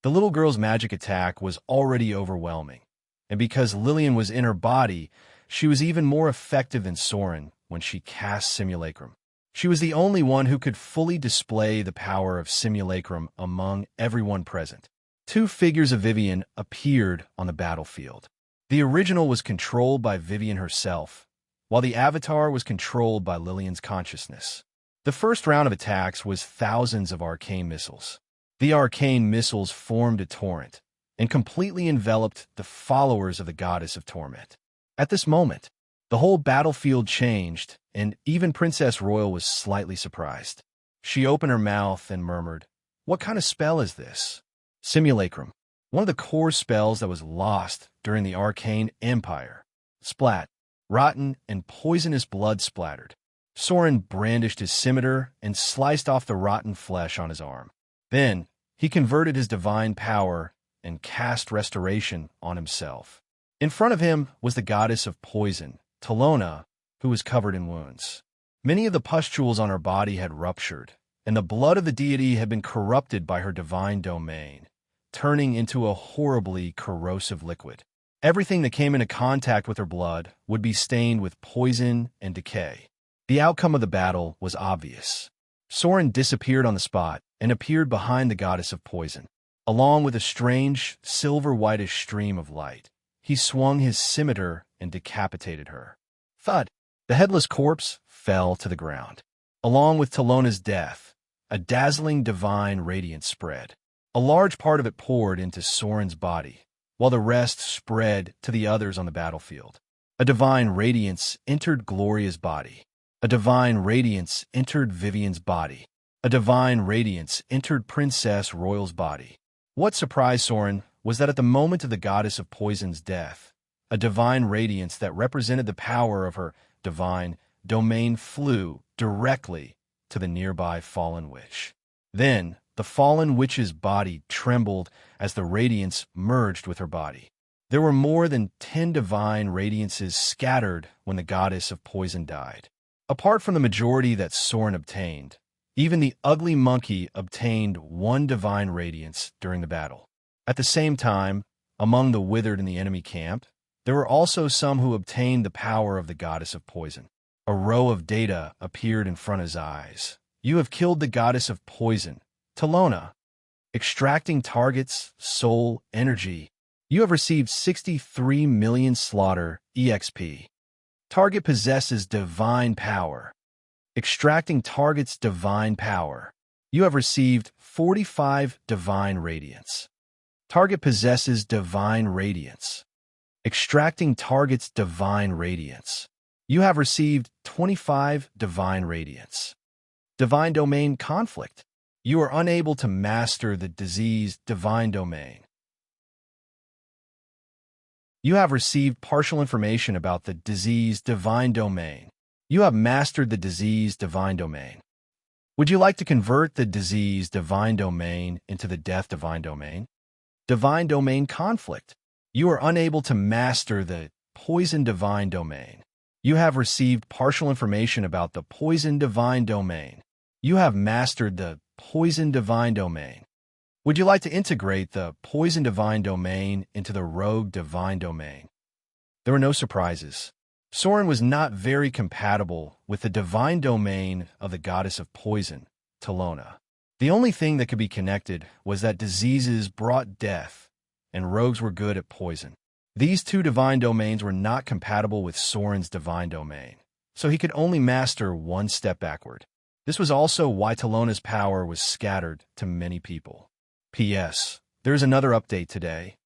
The little girl's magic attack was already overwhelming, and because Lillian was in her body, she was even more effective than Soren when she cast Simulacrum. She was the only one who could fully display the power of Simulacrum among everyone present. Two figures of Vivian appeared on the battlefield. The original was controlled by Vivian herself, while the avatar was controlled by Lillian's consciousness. The first round of attacks was thousands of arcane missiles. The arcane missiles formed a torrent and completely enveloped the followers of the goddess of torment. At this moment, the whole battlefield changed, and even Princess Royal was slightly surprised. She opened her mouth and murmured, "What kind of spell is this?" Simulacrum, one of the core spells that was lost during the Arcane Empire. Splat. Rotten and poisonous blood splattered. Soren brandished his scimitar and sliced off the rotten flesh on his arm. Then, he converted his divine power and cast restoration on himself. In front of him was the goddess of poison, Talona, who was covered in wounds. Many of the pustules on her body had ruptured, and the blood of the deity had been corrupted by her divine domain, turning into a horribly corrosive liquid. Everything that came into contact with her blood would be stained with poison and decay. The outcome of the battle was obvious. Soren disappeared on the spot and appeared behind the goddess of poison. Along with a strange, silver-whitish stream of light, he swung his scimitar and decapitated her. Thud! The headless corpse fell to the ground. Along with Talona's death, a dazzling divine radiance spread. A large part of it poured into Soren's body, while the rest spread to the others on the battlefield. A divine radiance entered Gloria's body. A divine radiance entered Vivian's body. A divine radiance entered Princess Royal's body. What surprised Soren was that at the moment of the goddess of poison's death, a divine radiance that represented the power of her divine domain flew directly to the nearby fallen witch. Then, the fallen witch's body trembled as the radiance merged with her body. There were more than 10 divine radiances scattered when the goddess of poison died. Apart from the majority that Soren obtained, even the ugly monkey obtained 1 divine radiance during the battle. At the same time, among the withered in the enemy camp, there were also some who obtained the power of the goddess of poison. A row of data appeared in front of his eyes. You have killed the goddess of poison, Talona. Extracting target's soul energy. You have received 63 million slaughter EXP. Target possesses divine power. Extracting target's divine power. You have received 45 divine radiance. Target possesses divine radiance. Extracting target's divine radiance. You have received 25 divine radiance. Divine domain conflict. You are unable to master the disease divine domain. You have received partial information about the disease divine domain. You have mastered the disease divine domain. Would you like to convert the disease divine domain into the death divine domain? Divine domain conflict. You are unable to master the poison divine domain. You have received partial information about the poison divine domain. You have mastered the poison divine domain. Would you like to integrate the poison divine domain into the rogue divine domain? There were no surprises. Soren was not very compatible with the divine domain of the goddess of poison, Talona. The only thing that could be connected was that diseases brought death, and rogues were good at poison. These 2 divine domains were not compatible with Soren's divine domain, so he could only master 1 step backward. This was also why Talona's power was scattered to many people. P.S. There is another update today.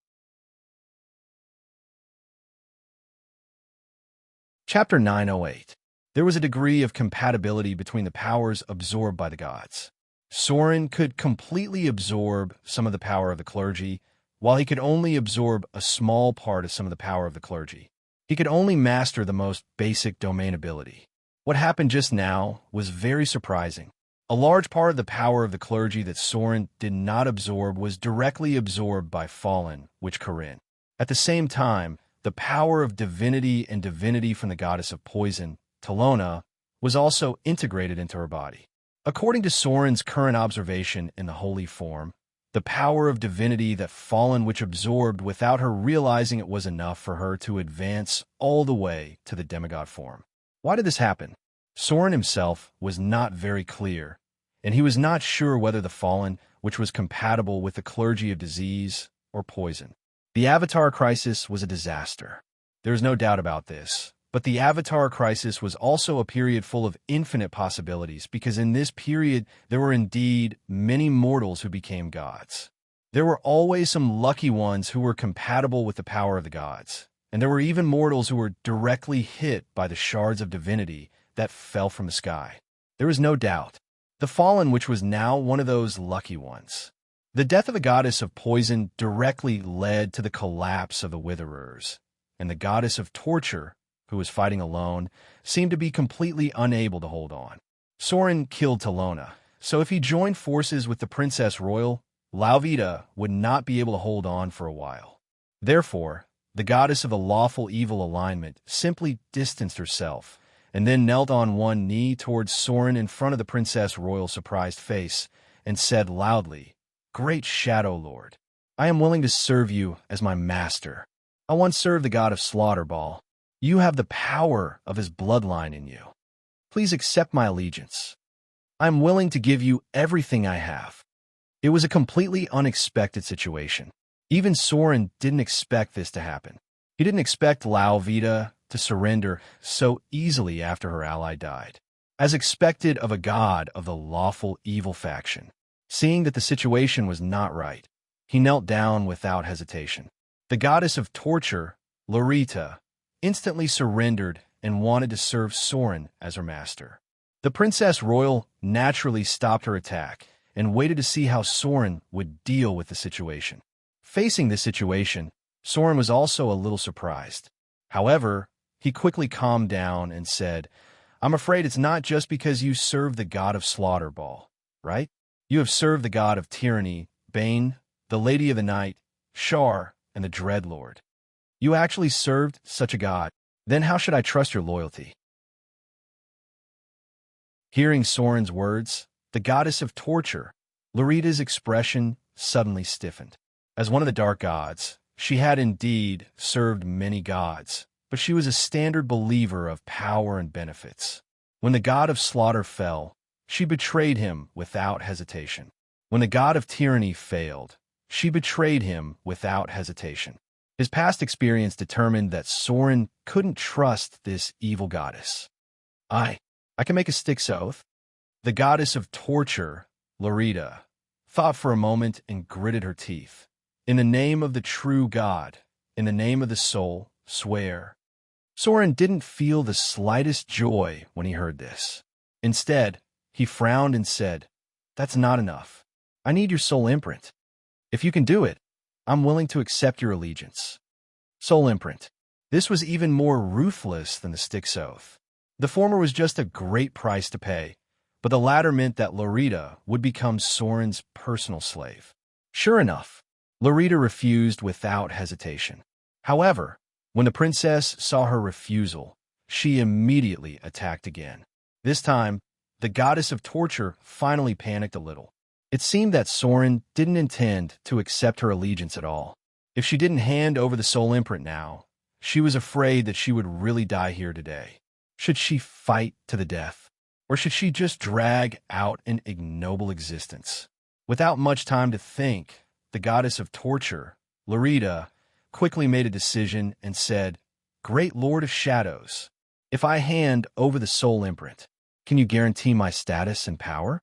Chapter 908. There was a degree of compatibility between the powers absorbed by the gods. Soren could completely absorb some of the power of the clergy, while he could only absorb a small part of some of the power of the clergy. He could only master the most basic domain ability. What happened just now was very surprising. A large part of the power of the clergy that Soren did not absorb was directly absorbed by fallen witch Corinne. At the same time, the power of divinity and divinity from the goddess of poison, Talona, was also integrated into her body. According to Soren's current observation in the holy form, the power of divinity that fallen witch absorbed without her realizing it was enough for her to advance all the way to the demigod form. Why did this happen? Soren himself was not very clear, and he was not sure whether the fallen witch was compatible with the clergy of disease or poison. The Avatar crisis was a disaster. There is no doubt about this. But the Avatar crisis was also a period full of infinite possibilities, because in this period there were indeed many mortals who became gods. There were always some lucky ones who were compatible with the power of the gods, and there were even mortals who were directly hit by the shards of divinity that fell from the sky. There is no doubt. The fallen witch was now one of those lucky ones. The death of the goddess of poison directly led to the collapse of the Witherers, and the goddess of torture, who was fighting alone, seemed to be completely unable to hold on. Soren killed Talona, so if he joined forces with the Princess Royal, Lauvita would not be able to hold on for a while. Therefore, the goddess of the lawful evil alignment simply distanced herself, and then knelt on one knee towards Soren in front of the Princess Royal's surprised face, and said loudly, "Great Shadow Lord, I am willing to serve you as my master. I once served the god of Slaughterball. You have the power of his bloodline in you. Please accept my allegiance. I am willing to give you everything I have." It was a completely unexpected situation. Even Soren didn't expect this to happen. He didn't expect Lauvita to surrender so easily after her ally died, as expected of a god of the lawful evil faction. Seeing that the situation was not right, he knelt down without hesitation. The goddess of torture, Lorita, instantly surrendered and wanted to serve Soren as her master. The Princess Royal naturally stopped her attack and waited to see how Soren would deal with the situation. Facing this situation, Soren was also a little surprised. However, he quickly calmed down and said, "I'm afraid it's not just because you serve the god of slaughter, Ball, right? You have served the god of tyranny, Bane, the Lady of the Night, Shar, and the Dreadlord. You actually served such a god. Then how should I trust your loyalty?" Hearing Soren's words, the goddess of torture, Lorita's expression suddenly stiffened. As one of the dark gods, she had indeed served many gods, but she was a standard believer of power and benefits. When the god of slaughter fell, she betrayed him without hesitation. When the god of tyranny failed, she betrayed him without hesitation. His past experience determined that Soren couldn't trust this evil goddess. I can make a Styx oath. The goddess of torture, Lorita, thought for a moment and gritted her teeth. In the name of the true God, in the name of the soul, swear. Soren didn't feel the slightest joy when he heard this. Instead, he frowned and said, "That's not enough. I need your soul imprint. If you can do it, I'm willing to accept your allegiance." Soul imprint. This was even more ruthless than the Styx oath. The former was just a great price to pay, but the latter meant that Lorita would become Soren's personal slave. Sure enough, Lorita refused without hesitation. However, when the princess saw her refusal, she immediately attacked again. This time, the goddess of torture finally panicked a little. It seemed that Soren didn't intend to accept her allegiance at all. If she didn't hand over the soul imprint now, she was afraid that she would really die here today. Should she fight to the death? Or should she just drag out an ignoble existence? Without much time to think, the goddess of torture, Lorita, quickly made a decision and said, "Great Lord of Shadows, if I hand over the soul imprint, can you guarantee my status and power?"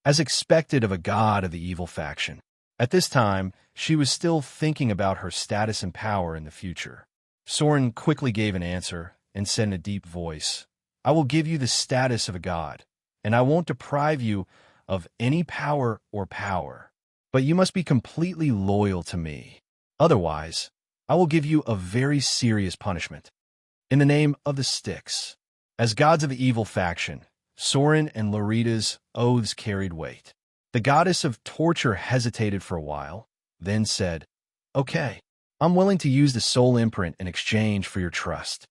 As expected of a god of the evil faction. At this time, she was still thinking about her status and power in the future. Soren quickly gave an answer and said in a deep voice, "I will give you the status of a god, and I won't deprive you of any power or power. But you must be completely loyal to me. Otherwise, I will give you a very serious punishment. In the name of the Styx." As gods of the evil faction, Soren and Lorita's oaths carried weight. The goddess of torture hesitated for a while, then said, "Okay, I'm willing to use the soul imprint in exchange for your trust."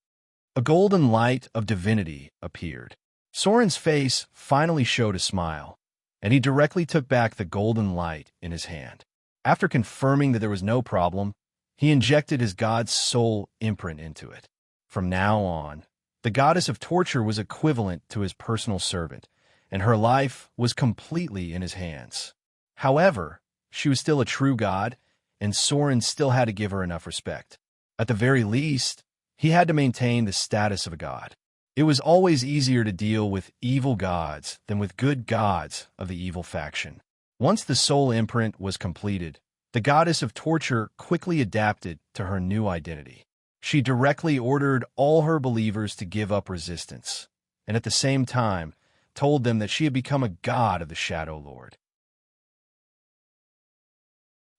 A golden light of divinity appeared. Soren's face finally showed a smile, and he directly took back the golden light in his hand. After confirming that there was no problem, he injected his god's soul imprint into it. From now on, the goddess of torture was equivalent to his personal servant, and her life was completely in his hands. However, she was still a true god, and Soren still had to give her enough respect. At the very least, he had to maintain the status of a god. It was always easier to deal with evil gods than with good gods of the evil faction. Once the soul imprint was completed, the goddess of torture quickly adapted to her new identity. She directly ordered all her believers to give up resistance, and at the same time told them that she had become a god of the Shadow Lord.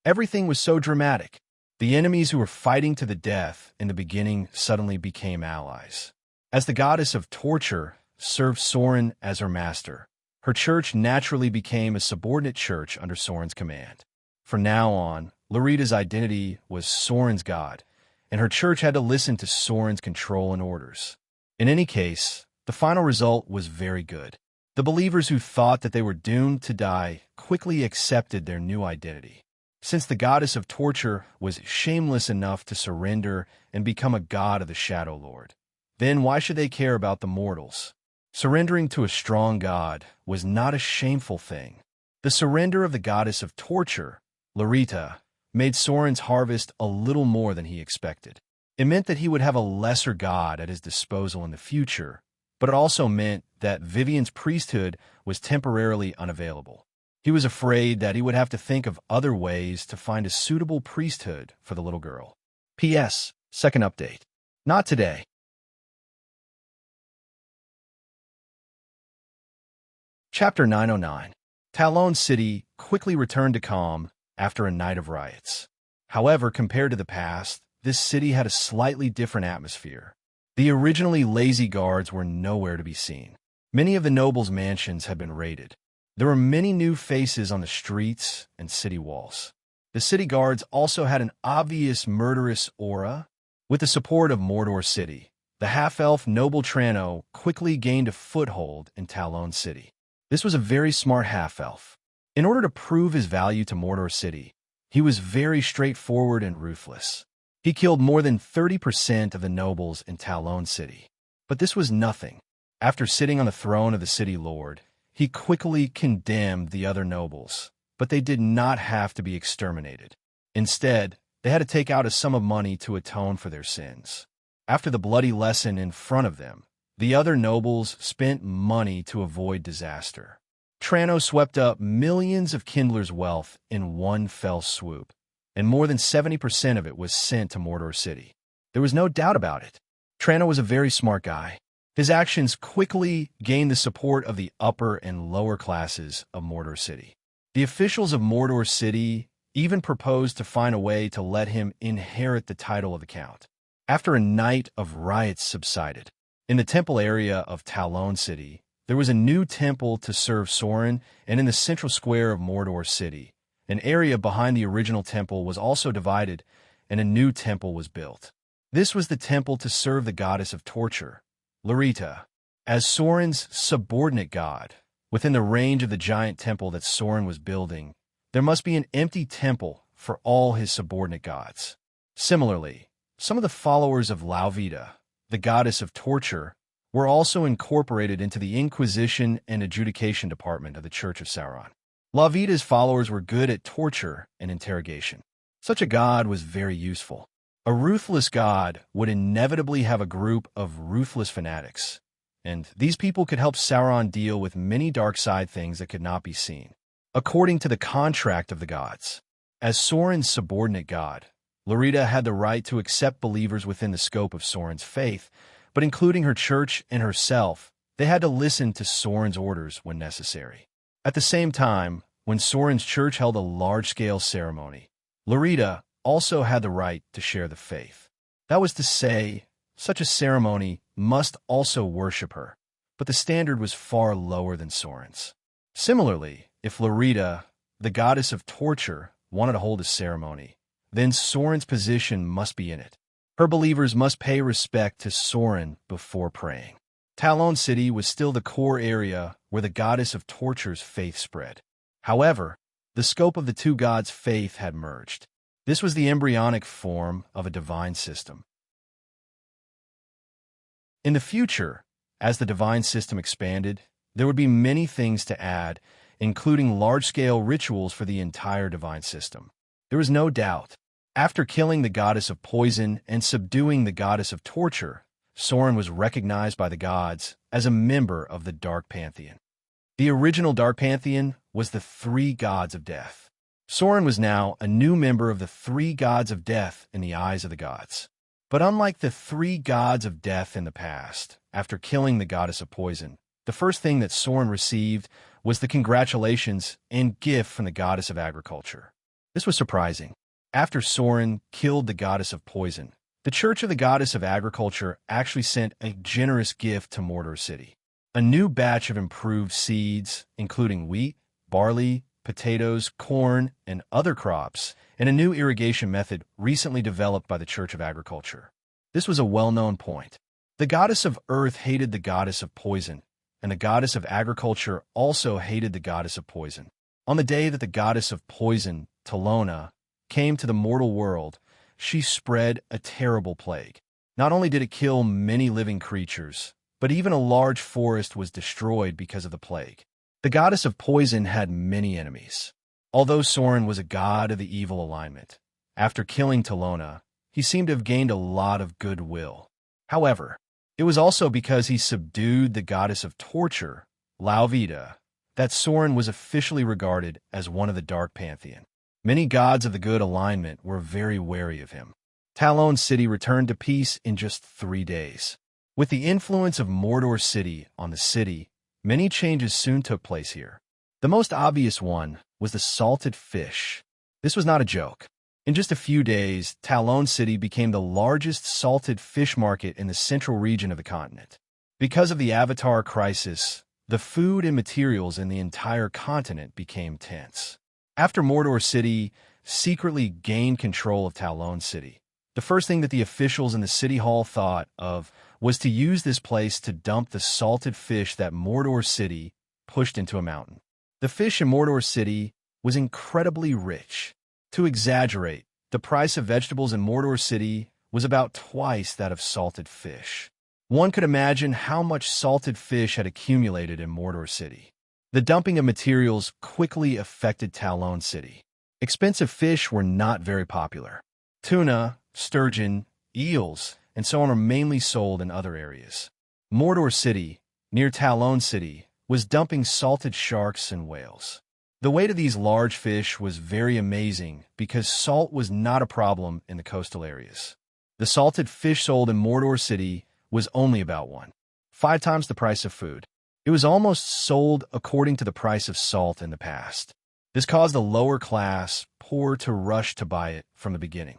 Everything was so dramatic. The enemies who were fighting to the death in the beginning suddenly became allies. As the goddess of torture served Soren as her master, her church naturally became a subordinate church under Soren's command. From now on, Lorita's identity was Soren's god, and her church had to listen to Soren's control and orders. In any case, the final result was very good. The believers who thought that they were doomed to die quickly accepted their new identity. Since the goddess of torture was shameless enough to surrender and become a god of the Shadow Lord, then why should they care about the mortals? Surrendering to a strong god was not a shameful thing. The surrender of the goddess of torture, Lorita, made Soren's harvest a little more than he expected. It meant that he would have a lesser god at his disposal in the future, but it also meant that Vivian's priesthood was temporarily unavailable. He was afraid that he would have to think of other ways to find a suitable priesthood for the little girl. P.S. Second update. Not today. Chapter 909. Talon City quickly returned to calm after a night of riots. However, compared to the past, this city had a slightly different atmosphere. The originally lazy guards were nowhere to be seen. Many of the nobles' mansions had been raided. There were many new faces on the streets and city walls. The city guards also had an obvious murderous aura. With the support of Mordor City, the half-elf noble Trano quickly gained a foothold in Talon City. This was a very smart half-elf. In order to prove his value to Mordor City, he was very straightforward and ruthless. He killed more than 30% of the nobles in Talon City. But this was nothing. After sitting on the throne of the city lord, he quickly condemned the other nobles, but they did not have to be exterminated. Instead, they had to take out a sum of money to atone for their sins. After the bloody lesson in front of them, the other nobles spent money to avoid disaster. Trano swept up millions of Kindler's wealth in one fell swoop, and more than 70% of it was sent to Mordor City. There was no doubt about it. Trano was a very smart guy. His actions quickly gained the support of the upper and lower classes of Mordor City. The officials of Mordor City even proposed to find a way to let him inherit the title of the Count. After a night of riots subsided, in the temple area of Talon City, there was a new temple to serve Sauron, and in the central square of Mordor City, an area behind the original temple was also divided, and a new temple was built. This was the temple to serve the goddess of torture, Larita, as Sauron's subordinate god. Within the range of the giant temple that Sauron was building, there must be an empty temple for all his subordinate gods. Similarly, some of the followers of Lauvita, the goddess of torture, were also incorporated into the Inquisition and Adjudication Department of the Church of Sauron. Lauvita's followers were good at torture and interrogation. Such a god was very useful. A ruthless god would inevitably have a group of ruthless fanatics, and these people could help Sauron deal with many dark side things that could not be seen. According to the contract of the gods, as Sauron's subordinate god, Larita had the right to accept believers within the scope of Sauron's faith, but including her church and herself, they had to listen to Sauron's orders when necessary. At the same time, when Sauron's church held a large-scale ceremony, Larita also had the right to share the faith. That was to say, such a ceremony must also worship her, but the standard was far lower than Sauron's. Similarly, if Larita, the goddess of torture, wanted to hold a ceremony, then Sauron's position must be in it. Her believers must pay respect to Sauron before praying. Talon City was still the core area where the goddess of torture's faith spread. However, the scope of the two gods' faith had merged. This was the embryonic form of a divine system. In the future, as the divine system expanded, there would be many things to add, including large-scale rituals for the entire divine system. There was no doubt. After killing the goddess of poison and subduing the goddess of torture, Sauron was recognized by the gods as a member of the Dark Pantheon. The original Dark Pantheon was the three gods of death. Sauron was now a new member of the three gods of death in the eyes of the gods. But unlike the three gods of death in the past, after killing the goddess of poison, the first thing that Sauron received was the congratulations and gift from the goddess of agriculture. This was surprising. After Sauron killed the goddess of poison, the Church of the Goddess of Agriculture actually sent a generous gift to Mordor City. A new batch of improved seeds, including wheat, barley, potatoes, corn, and other crops, and a new irrigation method recently developed by the Church of Agriculture. This was a well-known point. The goddess of earth hated the goddess of poison, and the goddess of agriculture also hated the goddess of poison. On the day that the goddess of poison, Talona, came to the mortal world, she spread a terrible plague. Not only did it kill many living creatures, but even a large forest was destroyed because of the plague. The goddess of poison had many enemies. Although Sauron was a god of the evil alignment, after killing Talona, he seemed to have gained a lot of goodwill. However, it was also because he subdued the goddess of torture, Lauvita, that Soren was officially regarded as one of the Dark Pantheon. Many gods of the good alignment were very wary of him. Talon City returned to peace in just 3 days. With the influence of Mordor City on the city, many changes soon took place here. The most obvious one was the salted fish. This was not a joke. In just a few days, Talon City became the largest salted fish market in the central region of the continent. Because of the Avatar crisis, the food and materials in the entire continent became tense. After Mordor City secretly gained control of Talon City, the first thing that the officials in the city hall thought of was to use this place to dump the salted fish that Mordor City pushed into a mountain. The fish in Mordor City was incredibly rich. To exaggerate, the price of vegetables in Mordor City was about twice that of salted fish. One could imagine how much salted fish had accumulated in Mordor City. The dumping of materials quickly affected Talon City. Expensive fish were not very popular. Tuna, sturgeon, eels, and so on are mainly sold in other areas. Mordor City, near Talon City, was dumping salted sharks and whales. The weight of these large fish was very amazing because salt was not a problem in the coastal areas. The salted fish sold in Mordor City was only about 1.5 times the price of food. It was almost sold according to the price of salt in the past. This caused the lower class poor to rush to buy it from the beginning.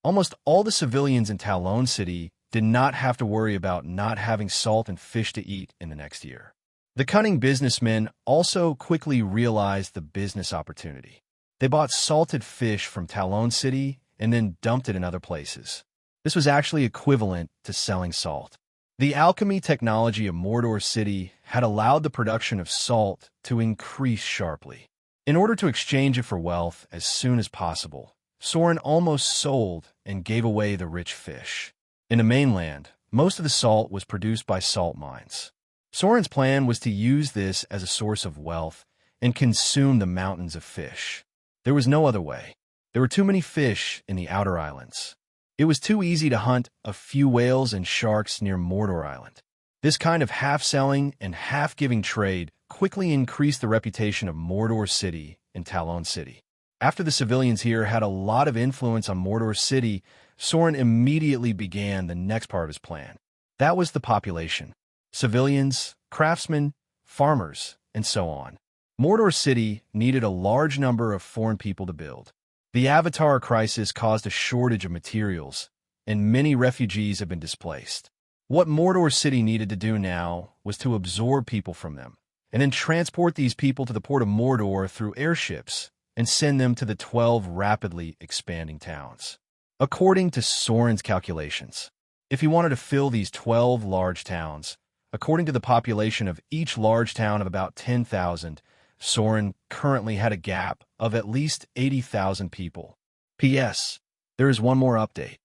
Almost all the civilians in Talon City did not have to worry about not having salt and fish to eat in the next year. The cunning businessmen also quickly realized the business opportunity. They bought salted fish from Talon City and then dumped it in other places. This was actually equivalent to selling salt. The alchemy technology of Mordor City had allowed the production of salt to increase sharply. In order to exchange it for wealth as soon as possible, Soren almost sold and gave away the rich fish. In the mainland, most of the salt was produced by salt mines. Soren's plan was to use this as a source of wealth and consume the mountains of fish. There was no other way. There were too many fish in the outer islands. It was too easy to hunt a few whales and sharks near Mordor Island. This kind of half-selling and half-giving trade quickly increased the reputation of Mordor City and Talon City. After the civilians here had a lot of influence on Mordor City, Soren immediately began the next part of his plan. That was the population. Civilians, craftsmen, farmers, and so on. Mordor City needed a large number of foreign people to build. The Avatar crisis caused a shortage of materials, and many refugees have been displaced. What Mordor City needed to do now was to absorb people from them, and then transport these people to the port of Mordor through airships and send them to the 12 rapidly expanding towns. According to Soren's calculations, if he wanted to fill these 12 large towns, according to the population of each large town of about 10,000, Soren currently had a gap of at least 80,000 people. P.S. There is one more update.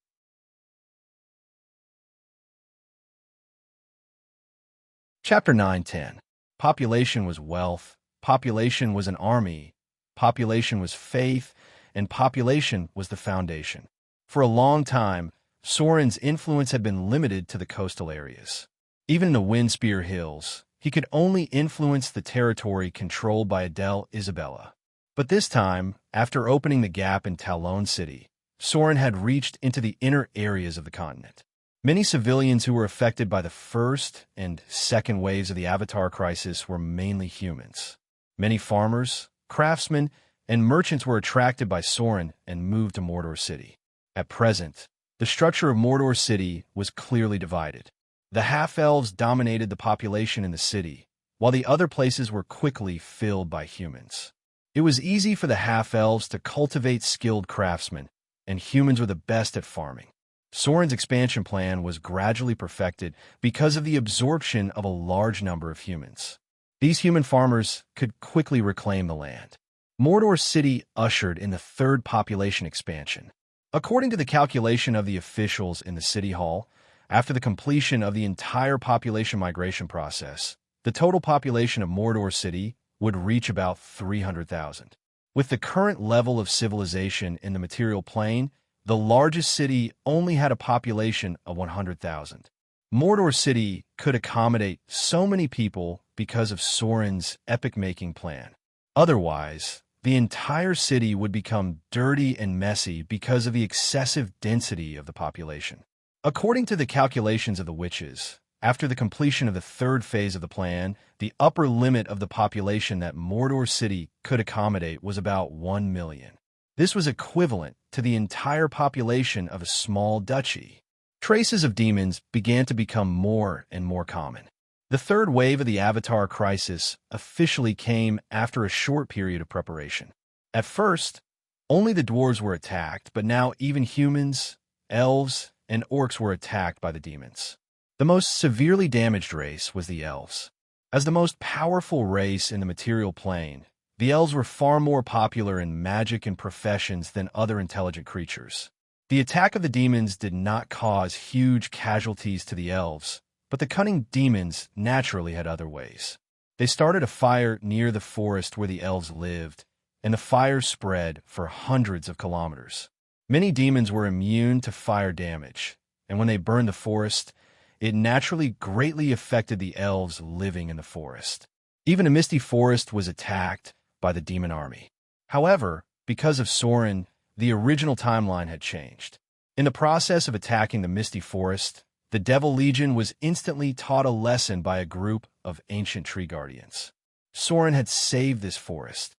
Chapter 9:10. Population was wealth, population was an army, population was faith, and population was the foundation. For a long time, Soren's influence had been limited to the coastal areas. Even in the Windspear Hills, he could only influence the territory controlled by Adele Isabella. But this time, after opening the gap in Talon City, Soren had reached into the inner areas of the continent. Many civilians who were affected by the first and second waves of the Avatar crisis were mainly humans. Many farmers, craftsmen, and merchants were attracted by Soren and moved to Mordor City. At present, the structure of Mordor City was clearly divided. The half-elves dominated the population in the city, while the other places were quickly filled by humans. It was easy for the half-elves to cultivate skilled craftsmen, and humans were the best at farming. Soren's expansion plan was gradually perfected because of the absorption of a large number of humans. These human farmers could quickly reclaim the land. Mordor City ushered in the third population expansion. According to the calculation of the officials in the city hall, after the completion of the entire population migration process, the total population of Mordor City would reach about 300,000. With the current level of civilization in the material plane, the largest city only had a population of 100,000. Mordor City could accommodate so many people because of Soren's epic-making plan. Otherwise, the entire city would become dirty and messy because of the excessive density of the population. According to the calculations of the witches, after the completion of the third phase of the plan, the upper limit of the population that Mordor City could accommodate was about 1 million. This was equivalent to the entire population of a small duchy. Traces of demons began to become more and more common. The third wave of the Avatar crisis officially came after a short period of preparation. At first, only the dwarves were attacked, but now even humans, elves, and orcs were attacked by the demons. The most severely damaged race was the elves. As the most powerful race in the material plane, the elves were far more popular in magic and professions than other intelligent creatures. The attack of the demons did not cause huge casualties to the elves, but the cunning demons naturally had other ways. They started a fire near the forest where the elves lived, and the fire spread for hundreds of kilometers. Many demons were immune to fire damage, and when they burned the forest, it naturally greatly affected the elves living in the forest. Even a misty forest was attacked by the demon army. However, because of Soren, the original timeline had changed. In the process of attacking the misty forest, the Devil Legion was instantly taught a lesson by a group of ancient tree guardians. Soren had saved this forest.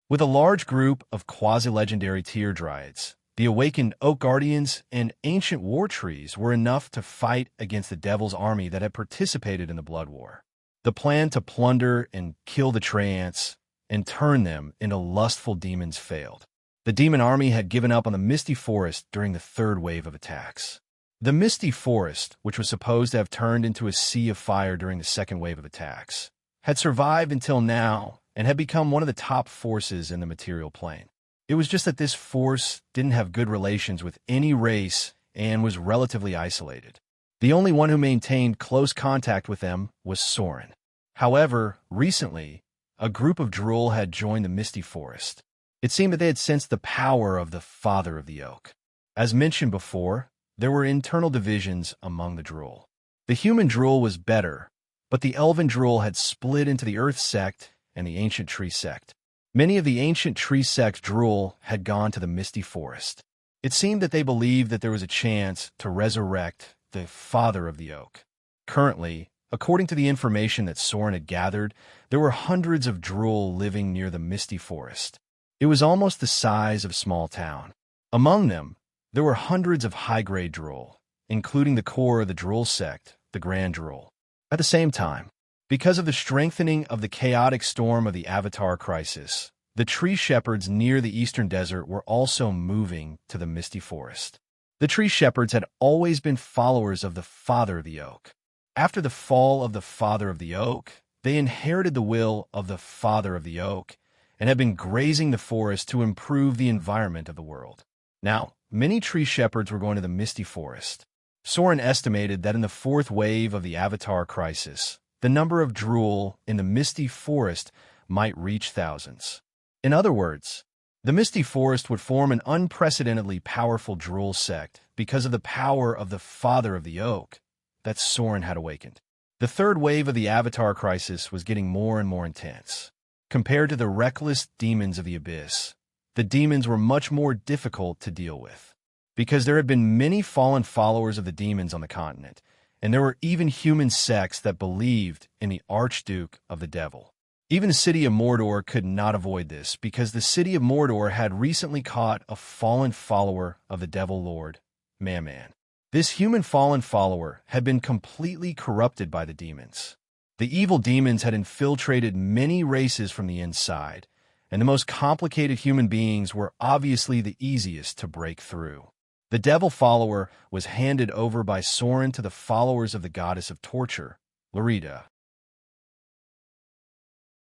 With a large group of quasi-legendary tear dryads, the awakened oak guardians and ancient war trees were enough to fight against the devil's army that had participated in the blood war. The plan to plunder and kill the treants and turn them into lustful demons failed. The demon army had given up on the Misty Forest during the third wave of attacks. The Misty Forest, which was supposed to have turned into a sea of fire during the second wave of attacks, had survived until now and had become one of the top forces in the material plane. It was just that this force didn't have good relations with any race and was relatively isolated. The only one who maintained close contact with them was Soren. However, recently, a group of Drool had joined the Misty Forest. It seemed that they had sensed the power of the Father of the Oak. As mentioned before, there were internal divisions among the Drool. The human Drool was better, but the elven Drool had split into the Earth sect and the Ancient Tree sect. Many of the Ancient Tree sect Drool had gone to the Misty Forest. It seemed that they believed that there was a chance to resurrect the Father of the Oak. Currently, according to the information that Soren had gathered, there were hundreds of Drool living near the Misty Forest. It was almost the size of a small town. Among them, there were hundreds of high-grade Drool, including the core of the Drool sect, the Grand Drool. At the same time, because of the strengthening of the chaotic storm of the Avatar crisis, the tree shepherds near the eastern desert were also moving to the Misty Forest. The tree shepherds had always been followers of the Father of the Oak. After the fall of the Father of the Oak, they inherited the will of the Father of the Oak and had been grazing the forest to improve the environment of the world. Now, many tree shepherds were going to the Misty Forest. Soren estimated that in the fourth wave of the Avatar crisis, the number of Drool in the Misty Forest might reach thousands. In other words, the Misty Forest would form an unprecedentedly powerful Drool sect because of the power of the Father of the Oak that Soren had awakened. The third wave of the Avatar crisis was getting more and more intense. Compared to the reckless demons of the Abyss, the demons were much more difficult to deal with. Because there had been many fallen followers of the demons on the continent, and there were even human sects that believed in the Archduke of the Devil. Even the city of Mordor could not avoid this, because the city of Mordor had recently caught a fallen follower of the Devil Lord, Manman. This human fallen follower had been completely corrupted by the demons. The evil demons had infiltrated many races from the inside, and the most complicated human beings were obviously the easiest to break through. The devil follower was handed over by Soren to the followers of the goddess of torture, Larida.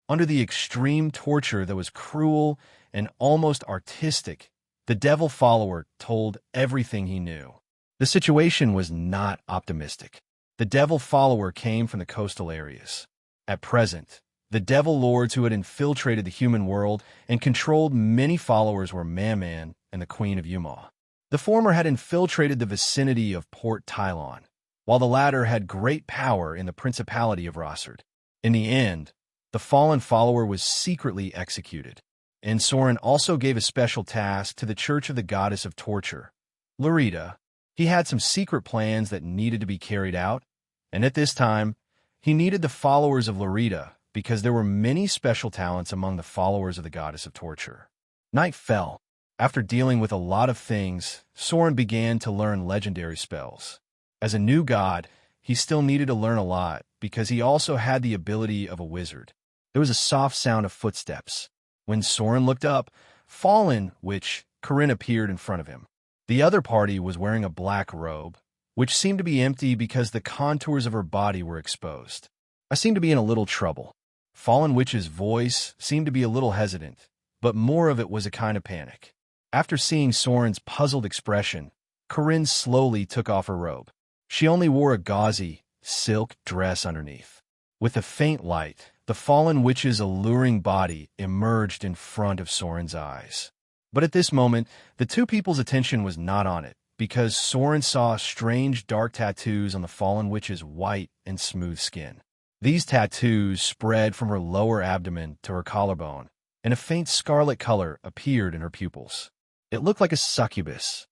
Under the extreme torture that was cruel and almost artistic, the devil follower told everything he knew. The situation was not optimistic. The devil follower came from the coastal areas. At present, the devil lords who had infiltrated the human world and controlled many followers were Manman and the Queen of Yuma. The former had infiltrated the vicinity of Port Tylon, while the latter had great power in the Principality of Rossard. In the end, the fallen follower was secretly executed, and Soren also gave a special task to the Church of the Goddess of Torture, Lorita. He had some secret plans that needed to be carried out, and at this time, he needed the followers of Lorita because there were many special talents among the followers of the Goddess of Torture. Night fell. After dealing with a lot of things, Soren began to learn legendary spells. As a new god, he still needed to learn a lot because he also had the ability of a wizard. There was a soft sound of footsteps. When Soren looked up, Fallen Witch Corinne appeared in front of him. The other party was wearing a black robe, which seemed to be empty because the contours of her body were exposed. I seem to be in a little trouble. Fallen Witch's voice seemed to be a little hesitant, but more of it was a kind of panic. After seeing Soren's puzzled expression, Corinne slowly took off her robe. She only wore a gauzy, silk dress underneath. With a faint light, the Fallen Witch's alluring body emerged in front of Soren's eyes. But at this moment, the two people's attention was not on it, because Soren saw strange dark tattoos on the Fallen Witch's white and smooth skin. These tattoos spread from her lower abdomen to her collarbone, and a faint scarlet color appeared in her pupils. It looked like a succubus.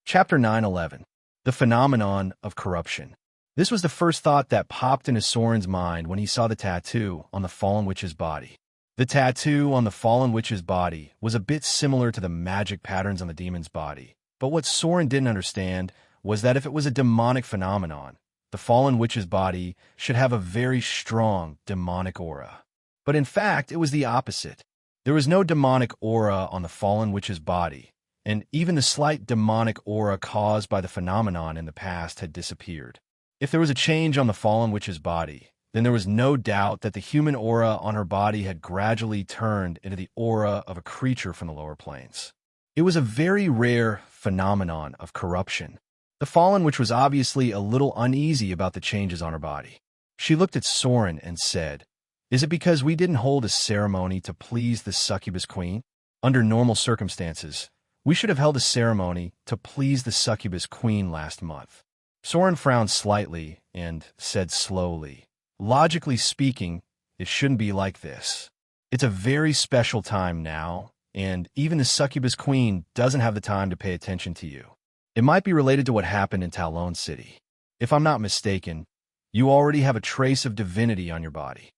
Chapter 9:11. The Phenomenon of Corruption. This was the first thought that popped into Soren's mind when he saw the tattoo on the Fallen Witch's body. The tattoo on the Fallen Witch's body was a bit similar to the magic patterns on the demon's body, but what Soren didn't understand was that if it was a demonic phenomenon, the Fallen Witch's body should have a very strong demonic aura. But in fact, it was the opposite. There was no demonic aura on the Fallen Witch's body, and even the slight demonic aura caused by the phenomenon in the past had disappeared. If there was a change on the Fallen Witch's body, then there was no doubt that the human aura on her body had gradually turned into the aura of a creature from the lower planes. It was a very rare phenomenon of corruption. The Fallen Witch was obviously a little uneasy about the changes on her body. She looked at Soren and said, "Is it because we didn't hold a ceremony to please the succubus queen? Under normal circumstances, we should have held a ceremony to please the succubus queen last month." Soren frowned slightly and said slowly, "Logically speaking, it shouldn't be like this. It's a very special time now, and even the succubus queen doesn't have the time to pay attention to you. It might be related to what happened in Talon City. If I'm not mistaken, you already have a trace of divinity on your body."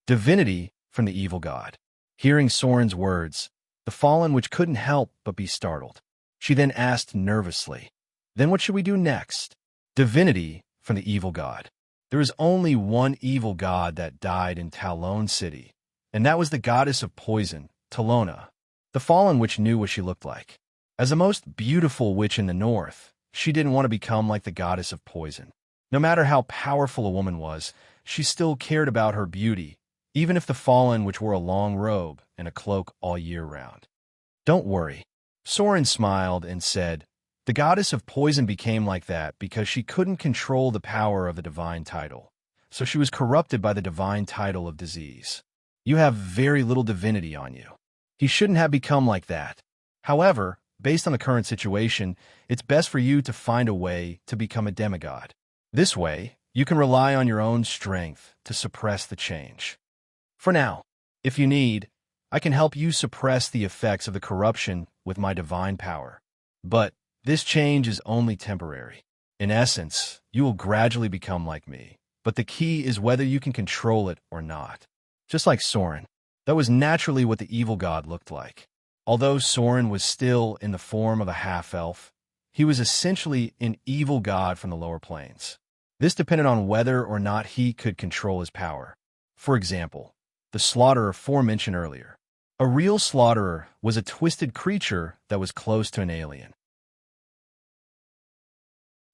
Divinity from the evil god. Hearing Soren's words, the Fallen Witch couldn't help but be startled. She then asked nervously, "Then what should we do next?" Divinity from the evil god. There is only one evil god that died in Talon City, and that was the goddess of poison, Talona. The Fallen Witch knew what she looked like. As the most beautiful witch in the north, she didn't want to become like the goddess of poison. No matter how powerful a woman was, she still cared about her beauty, even if the Fallen Witch wore a long robe and a cloak all year round. "Don't worry." Soren smiled and said, "The goddess of poison became like that because she couldn't control the power of the divine title, so she was corrupted by the divine title of disease. You have very little divinity on you. He shouldn't have become like that. However, based on the current situation, it's best for you to find a way to become a demigod. This way, you can rely on your own strength to suppress the change. For now, if you need, I can help you suppress the effects of the corruption with my divine power. But this change is only temporary. In essence, you will gradually become like me, but the key is whether you can control it or not." Just like Soren, that was naturally what the evil god looked like. Although Soren was still in the form of a half-elf, he was essentially an evil god from the lower planes. This depended on whether or not he could control his power. For example, the slaughterer aforementioned earlier. A real slaughterer was a twisted creature that was close to an alien.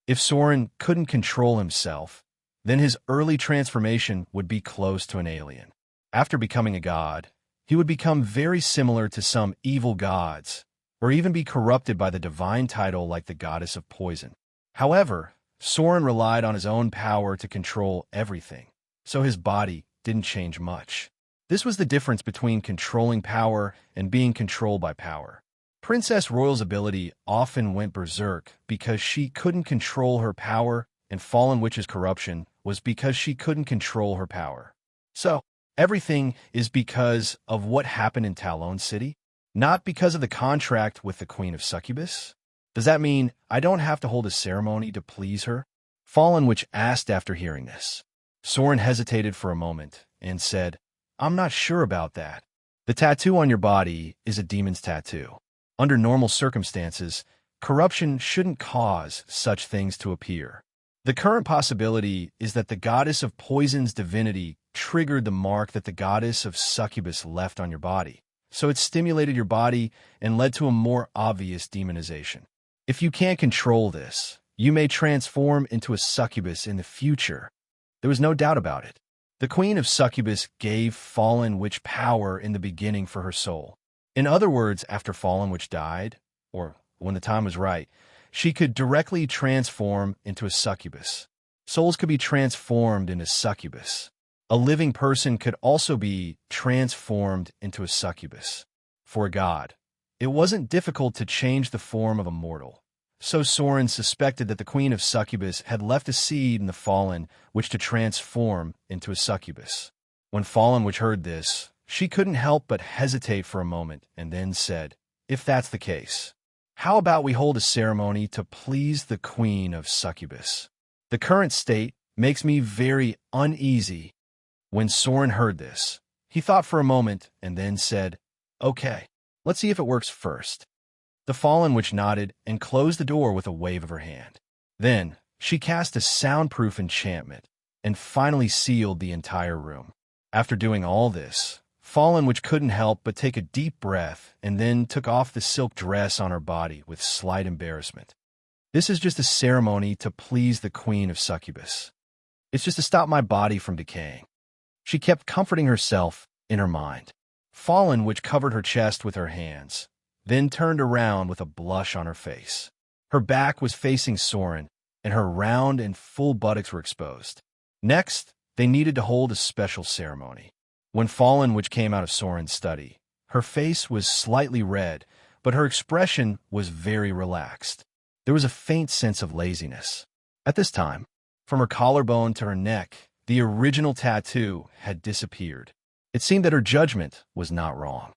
If Soren couldn't control himself, then his early transformation would be close to an alien. After becoming a god, he would become very similar to some evil gods, or even be corrupted by the divine title like the goddess of poison. However, Soren relied on his own power to control everything, so his body didn't change much. This was the difference between controlling power and being controlled by power. Princess Royal's ability often went berserk because she couldn't control her power, and Fallen Witch's corruption was because she couldn't control her power. So, everything is because of what happened in Talon City, not because of the contract with the Queen of Succubus? Does that mean I don't have to hold a ceremony to please her? Fallen Witch asked after hearing this. Soren hesitated for a moment and said, I'm not sure about that. The tattoo on your body is a demon's tattoo. Under normal circumstances, corruption shouldn't cause such things to appear. The current possibility is that the goddess of poison's divinity triggered the mark that the goddess of succubus left on your body, so it stimulated your body and led to a more obvious demonization. If you can't control this, you may transform into a succubus in the future. There was no doubt about it. The Queen of Succubus gave Fallen Witch power in the beginning for her soul. In other words, after Fallen Witch died, or when the time was right, she could directly transform into a succubus. Souls could be transformed into succubus. A living person could also be transformed into a succubus. For a god, it wasn't difficult to change the form of a mortal. So Soren suspected that the Queen of Succubus had left a seed in the Fallen Witch to transform into a succubus. When Fallen Witch heard this, she couldn't help but hesitate for a moment and then said, if that's the case, how about we hold a ceremony to please the Queen of Succubus? The current state makes me very uneasy. When Soren heard this, he thought for a moment and then said, okay, let's see if it works first. The Fallen Witch nodded and closed the door with a wave of her hand. Then, she cast a soundproof enchantment and finally sealed the entire room. After doing all this, Fallen Witch couldn't help but take a deep breath and then took off the silk dress on her body with slight embarrassment. This is just a ceremony to please the Queen of Succubus. It's just to stop my body from decaying. She kept comforting herself in her mind. Fallen Witch covered her chest with her hands, then turned around with a blush on her face. Her back was facing Soren, and her round and full buttocks were exposed. Next, they needed to hold a special ceremony. When Fallen Witch came out of Soren's study, her face was slightly red, but her expression was very relaxed. There was a faint sense of laziness. At this time, from her collarbone to her neck, the original tattoo had disappeared. It seemed that her judgment was not wrong.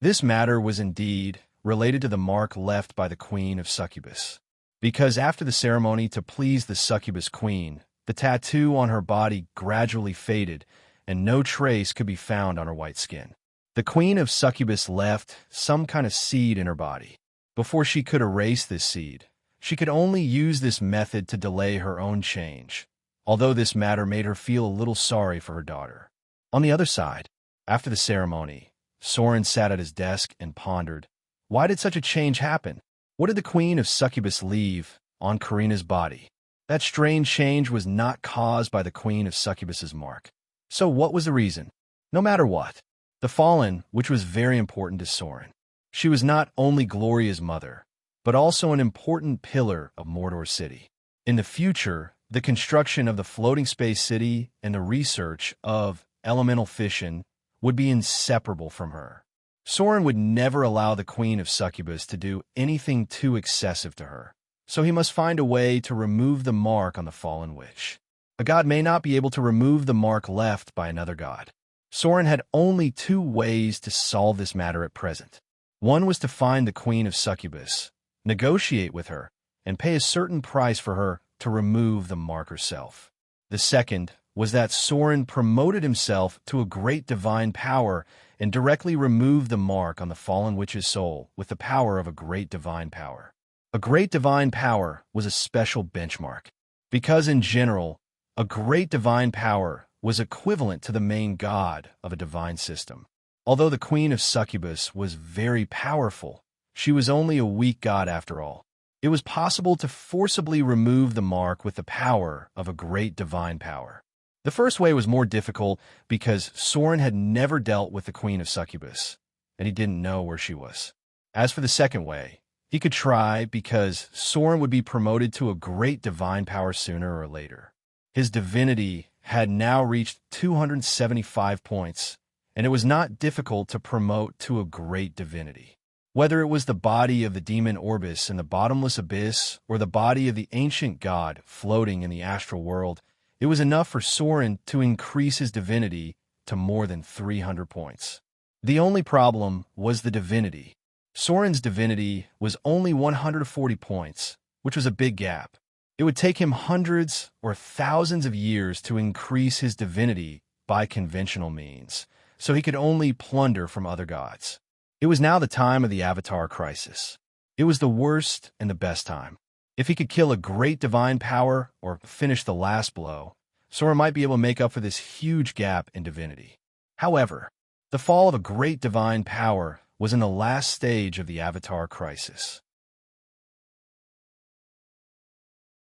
This matter was indeed related to the mark left by the Queen of Succubus, because after the ceremony to please the Succubus Queen, the tattoo on her body gradually faded, and no trace could be found on her white skin. The Queen of Succubus left some kind of seed in her body. Before she could erase this seed, she could only use this method to delay her own change, although this matter made her feel a little sorry for her daughter. On the other side, after the ceremony, Soren sat at his desk and pondered, why did such a change happen? What did the Queen of Succubus leave on Karina's body? That strange change was not caused by the Queen of Succubus's mark. So what was the reason? No matter what, the Fallen, which was very important to Soren. She was not only Gloria's mother, but also an important pillar of Mordor City. In the future, the construction of the floating space city and the research of elemental fission would be inseparable from her. Soren would never allow the Queen of Succubus to do anything too excessive to her, so he must find a way to remove the mark on the Fallen Witch. A god may not be able to remove the mark left by another god. Soren had only two ways to solve this matter at present. One was to find the Queen of Succubus, negotiate with her, and pay a certain price for her to remove the mark herself. The second was that Soren promoted himself to a great divine power and directly removed the mark on the Fallen Witch's soul with the power of a great divine power. A great divine power was a special benchmark, because in general, a great divine power was equivalent to the main god of a divine system. Although the Queen of Succubus was very powerful, she was only a weak god after all. It was possible to forcibly remove the mark with the power of a great divine power. The first way was more difficult because Soren had never dealt with the Queen of Succubus, and he didn't know where she was. As for the second way, he could try because Soren would be promoted to a great divine power sooner or later. His divinity had now reached 275 points, and it was not difficult to promote to a great divinity. Whether it was the body of the demon Orbis in the bottomless abyss or the body of the ancient god floating in the astral world, it was enough for Soren to increase his divinity to more than 300 points. The only problem was the divinity. Soren's divinity was only 140 points, which was a big gap. It would take him hundreds or thousands of years to increase his divinity by conventional means, so he could only plunder from other gods. It was now the time of the Avatar crisis. It was the worst and the best time. If he could kill a great divine power or finish the last blow, Soren might be able to make up for this huge gap in divinity. However, the fall of a great divine power was in the last stage of the Avatar crisis.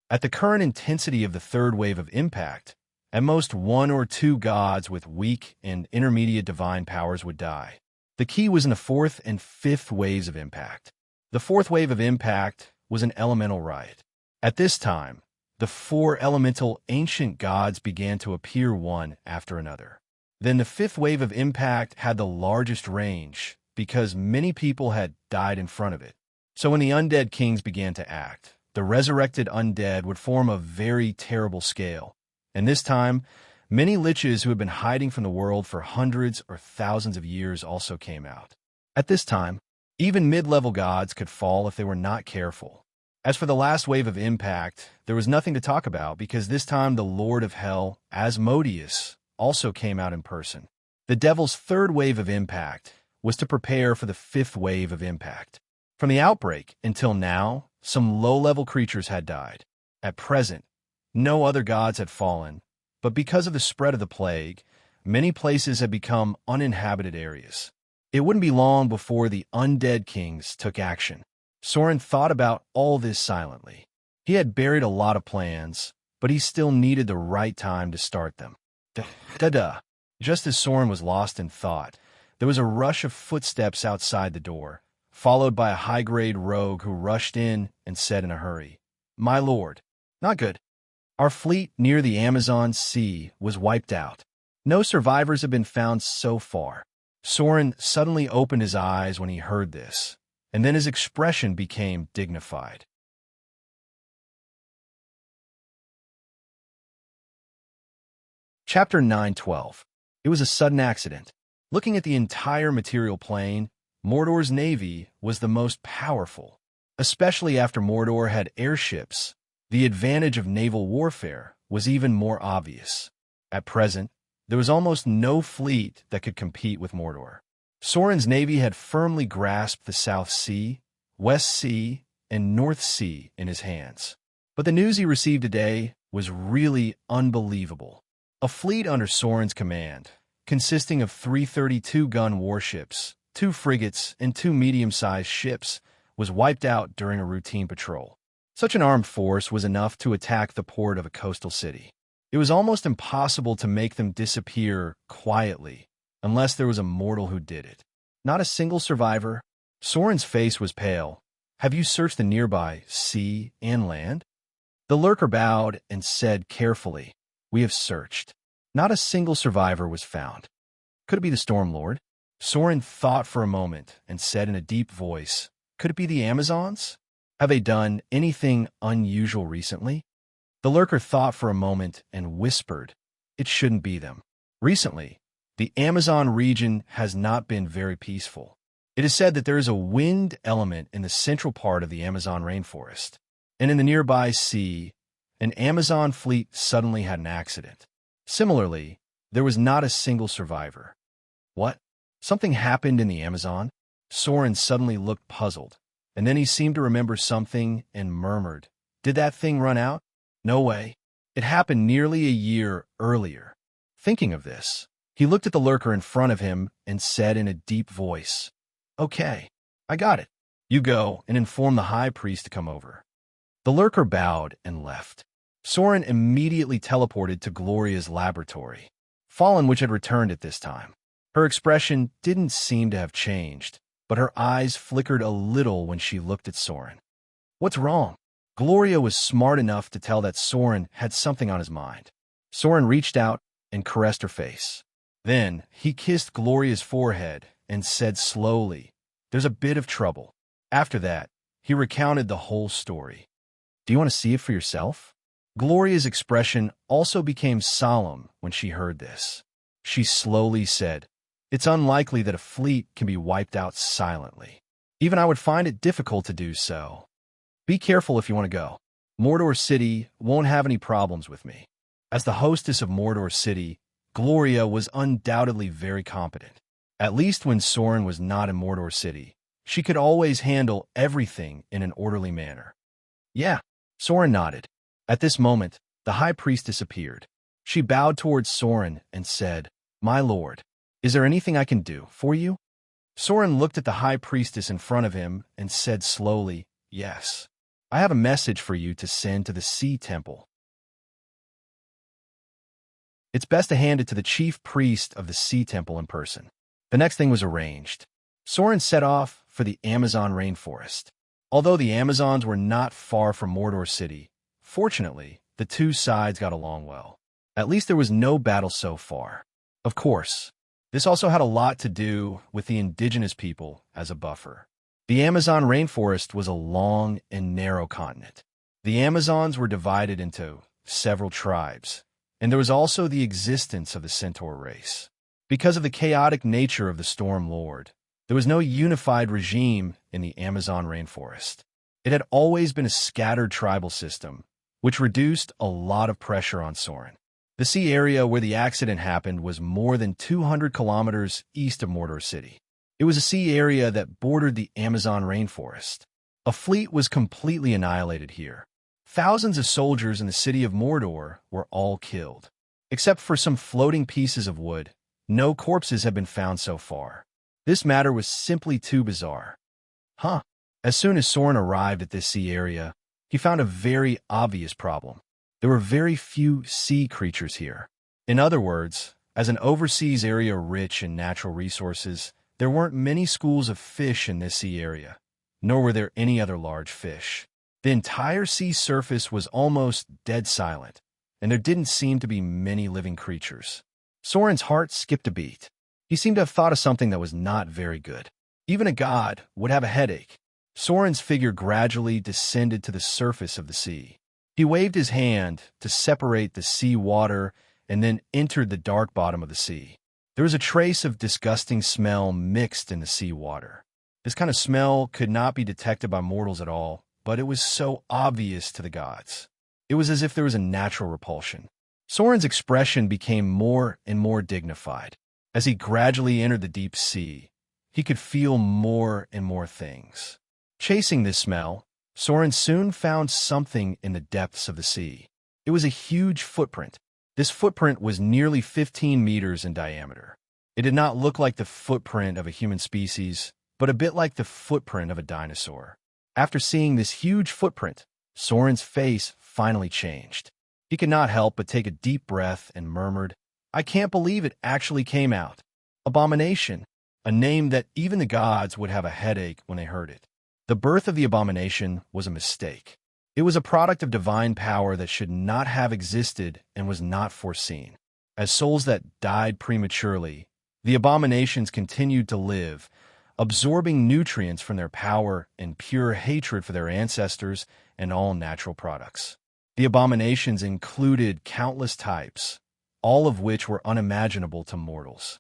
At the current intensity of the third wave of impact, at most one or two gods with weak and intermediate divine powers would die. The key was in the fourth and fifth waves of impact. The fourth wave of impact was an elemental riot. At this time, the four elemental ancient gods began to appear one after another. Then the fifth wave of impact had the largest range because many people had died in front of it. So when the undead kings began to act, the resurrected undead would form a very terrible scale. And this time, many liches who had been hiding from the world for hundreds or thousands of years also came out. At this time, even mid-level gods could fall if they were not careful. As for the last wave of impact, there was nothing to talk about because this time the Lord of Hell, Asmodeus, also came out in person. The devil's third wave of impact was to prepare for the fifth wave of impact. From the outbreak until now, some low-level creatures had died. At present, no other gods had fallen, but because of the spread of the plague, many places had become uninhabited areas. It wouldn't be long before the undead kings took action. Soren thought about all this silently. He had buried a lot of plans, but he still needed the right time to start them. Da-da-da. Just as Soren was lost in thought, there was a rush of footsteps outside the door, followed by a high-grade rogue who rushed in and said in a hurry, "My lord, not good. Our fleet near the Amazon Sea was wiped out. No survivors have been found so far." Soren suddenly opened his eyes when he heard this, and then his expression became dignified. Chapter 9:12. It was a sudden accident. Looking at the entire material plane, Mordor's navy was the most powerful. Especially after Mordor had airships, the advantage of naval warfare was even more obvious. At present, there was almost no fleet that could compete with Mordor. Soren's navy had firmly grasped the South Sea, West Sea, and North Sea in his hands. But the news he received today was really unbelievable. A fleet under Soren's command, consisting of 3 32-gun warships, 2 frigates, and 2 medium-sized ships, was wiped out during a routine patrol. Such an armed force was enough to attack the port of a coastal city. It was almost impossible to make them disappear quietly, unless there was a mortal who did it. Not a single survivor. Soren's face was pale. "Have you searched the nearby sea and land?" The lurker bowed and said carefully, "We have searched. Not a single survivor was found." Could it be the Storm Lord? Soren thought for a moment and said in a deep voice, "Could it be the Amazons? Have they done anything unusual recently?" The lurker thought for a moment and whispered, "It shouldn't be them. Recently, the Amazon region has not been very peaceful. It is said that there is a wind element in the central part of the Amazon rainforest, and in the nearby sea, an Amazon fleet suddenly had an accident. Similarly, there was not a single survivor." What? Something happened in the Amazon? Soren suddenly looked puzzled, and then he seemed to remember something and murmured, "Did that thing run out? No way. It happened nearly a year earlier." Thinking of this, he looked at the lurker in front of him and said in a deep voice, "Okay, I got it. You go and inform the high priest to come over." The lurker bowed and left. Soren immediately teleported to Gloria's laboratory, Fallen, which had returned at this time. Her expression didn't seem to have changed, but her eyes flickered a little when she looked at Soren. "What's wrong?" Gloria was smart enough to tell that Soren had something on his mind. Soren reached out and caressed her face. Then he kissed Gloria's forehead and said slowly, "There's a bit of trouble." After that, he recounted the whole story. Do you want to see it for yourself? Gloria's expression also became solemn when she heard this. She slowly said, "It's unlikely that a fleet can be wiped out silently. Even I would find it difficult to do so. Be careful if you want to go. Mordor City won't have any problems with me." As the hostess of Mordor City, Gloria was undoubtedly very competent. At least when Soren was not in Mordor City, she could always handle everything in an orderly manner. Yeah, Soren nodded. At this moment, the high priestess appeared. She bowed towards Soren and said, "My lord, is there anything I can do for you?" Soren looked at the high priestess in front of him and said slowly, "Yes. I have a message for you to send to the Sea Temple. It's best to hand it to the chief priest of the Sea Temple in person." The next thing was arranged. Soren set off for the Amazon rainforest. Although the Amazons were not far from Mordor City, fortunately, the two sides got along well. At least there was no battle so far. Of course, this also had a lot to do with the indigenous people as a buffer. The Amazon rainforest was a long and narrow continent. The Amazons were divided into several tribes, and there was also the existence of the Centaur race. Because of the chaotic nature of the Storm Lord, there was no unified regime in the Amazon rainforest. It had always been a scattered tribal system, which reduced a lot of pressure on Soren. The sea area where the accident happened was more than 200 kilometers east of Mordor City. It was a sea area that bordered the Amazon rainforest. A fleet was completely annihilated here. Thousands of soldiers in the city of Mordor were all killed. Except for some floating pieces of wood, no corpses have been found so far. This matter was simply too bizarre. As soon as Soren arrived at this sea area, he found a very obvious problem. There were very few sea creatures here. In other words, as an overseas area rich in natural resources, there weren't many schools of fish in this sea area, nor were there any other large fish. The entire sea surface was almost dead silent, and there didn't seem to be many living creatures. Soren's heart skipped a beat. He seemed to have thought of something that was not very good. Even a god would have a headache. Soren's figure gradually descended to the surface of the sea. He waved his hand to separate the sea water and then entered the dark bottom of the sea. There was a trace of disgusting smell mixed in the sea water. This kind of smell could not be detected by mortals at all, but it was so obvious to the gods. It was as if there was a natural repulsion. Soren's expression became more and more dignified. As he gradually entered the deep sea, he could feel more and more things. Chasing this smell, Soren soon found something in the depths of the sea. It was a huge footprint. This footprint was nearly 15 meters in diameter. It did not look like the footprint of a human species, but a bit like the footprint of a dinosaur. After seeing this huge footprint, Soren's face finally changed. He could not help but take a deep breath and murmured, "I can't believe it actually came out. Abomination," a name that even the gods would have a headache when they heard it. The birth of the abomination was a mistake. It was a product of divine power that should not have existed and was not foreseen. As souls that died prematurely, the abominations continued to live, absorbing nutrients from their power and pure hatred for their ancestors and all natural products. The abominations included countless types, all of which were unimaginable to mortals.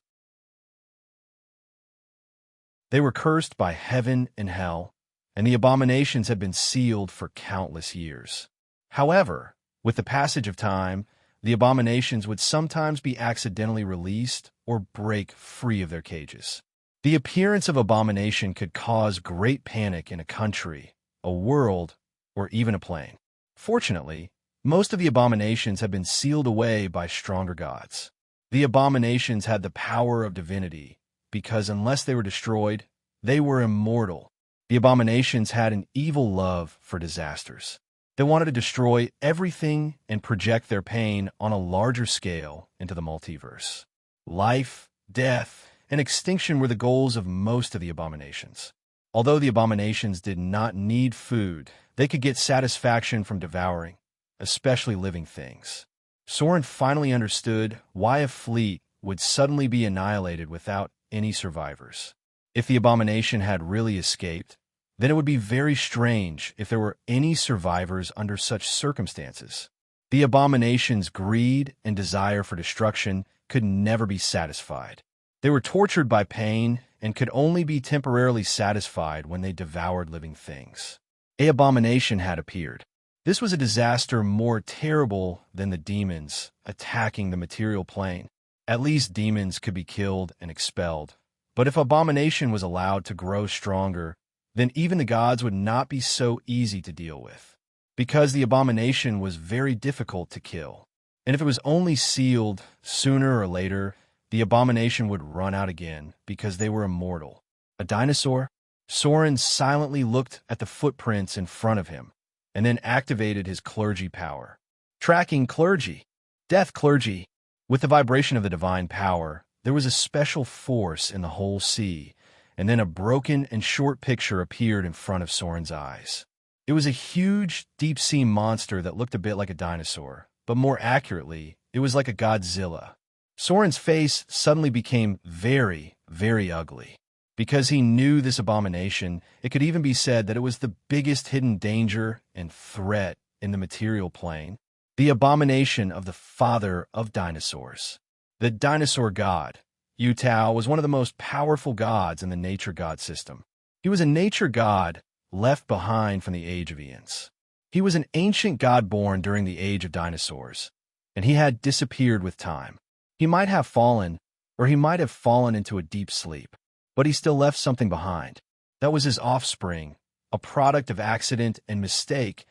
They were cursed by heaven and hell, and the abominations had been sealed for countless years. However, with the passage of time, the abominations would sometimes be accidentally released or break free of their cages. The appearance of abomination could cause great panic in a country, a world, or even a plane. Fortunately, most of the abominations had been sealed away by stronger gods. The abominations had the power of divinity, because unless they were destroyed, they were immortal. The abominations had an evil love for disasters. They wanted to destroy everything and project their pain on a larger scale into the multiverse. Life, death, and extinction were the goals of most of the abominations. Although the abominations did not need food, they could get satisfaction from devouring, especially living things. Soren finally understood why a fleet would suddenly be annihilated without any survivors. If the abomination had really escaped, then it would be very strange if there were any survivors under such circumstances. The abomination's greed and desire for destruction could never be satisfied. They were tortured by pain and could only be temporarily satisfied when they devoured living things. An abomination had appeared. This was a disaster more terrible than the demons attacking the material plane. At least demons could be killed and expelled. But if abomination was allowed to grow stronger, then even the gods would not be so easy to deal with, because the abomination was very difficult to kill. And if it was only sealed, sooner or later, the abomination would run out again because they were immortal. A dinosaur? Soren silently looked at the footprints in front of him, and then activated his clergy power. Tracking clergy. Death clergy. With the vibration of the divine power, there was a special force in the whole sea, and then a broken and short picture appeared in front of Soren's eyes. It was a huge, deep-sea monster that looked a bit like a dinosaur, but more accurately, it was like a Godzilla. Soren's face suddenly became very, very ugly. Because he knew this abomination, it could even be said that it was the biggest hidden danger and threat in the material plane. The abomination of the father of dinosaurs. The dinosaur god, Yutao, was one of the most powerful gods in the nature god system. He was a nature god left behind from the Age of Eons. He was an ancient god born during the Age of Dinosaurs, and he had disappeared with time. He might have fallen, or he might have fallen into a deep sleep, but he still left something behind. That was his offspring, a product of accident and mistake,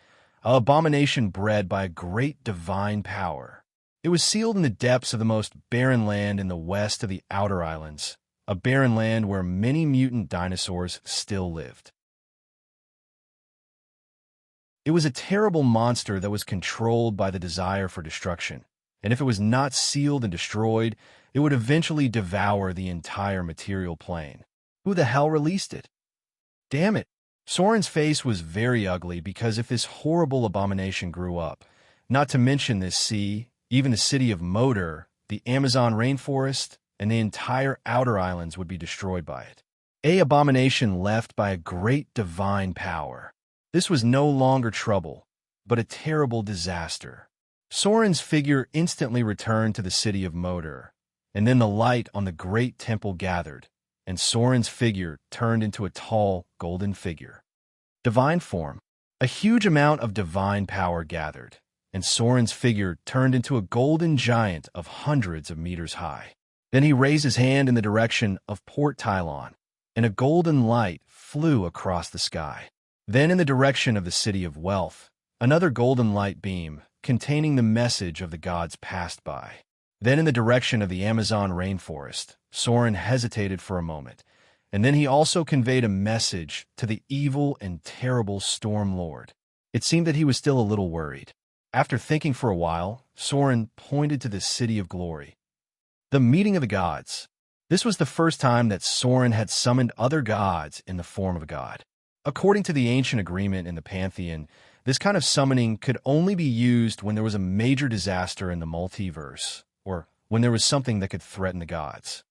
an abomination bred by a great divine power. It was sealed in the depths of the most barren land in the west of the Outer Islands, a barren land where many mutant dinosaurs still lived. It was a terrible monster that was controlled by the desire for destruction, and if it was not sealed and destroyed, it would eventually devour the entire material plane. Who the hell released it? Damn it! Soren's face was very ugly because if this horrible abomination grew up, not to mention this sea, even the city of Moder, the Amazon rainforest, and the entire Outer Islands would be destroyed by it. An abomination left by a great divine power. This was no longer trouble, but a terrible disaster. Soren's figure instantly returned to the city of Moder, and then the light on the great temple gathered, and Soren's figure turned into a tall, golden figure. Divine form. A huge amount of divine power gathered, and Soren's figure turned into a golden giant of hundreds of meters high. Then he raised his hand in the direction of Port Tylon, and a golden light flew across the sky. Then in the direction of the City of Wealth, another golden light beam containing the message of the gods passed by. Then in the direction of the Amazon rainforest, Soren hesitated for a moment, and then he also conveyed a message to the evil and terrible Storm Lord. It seemed that he was still a little worried. After thinking for a while, Soren pointed to the City of Glory. The meeting of the gods. This was the first time that Soren had summoned other gods in the form of a god. According to the ancient agreement in the Pantheon, this kind of summoning could only be used when there was a major disaster in the multiverse, or when there was something that could threaten the gods.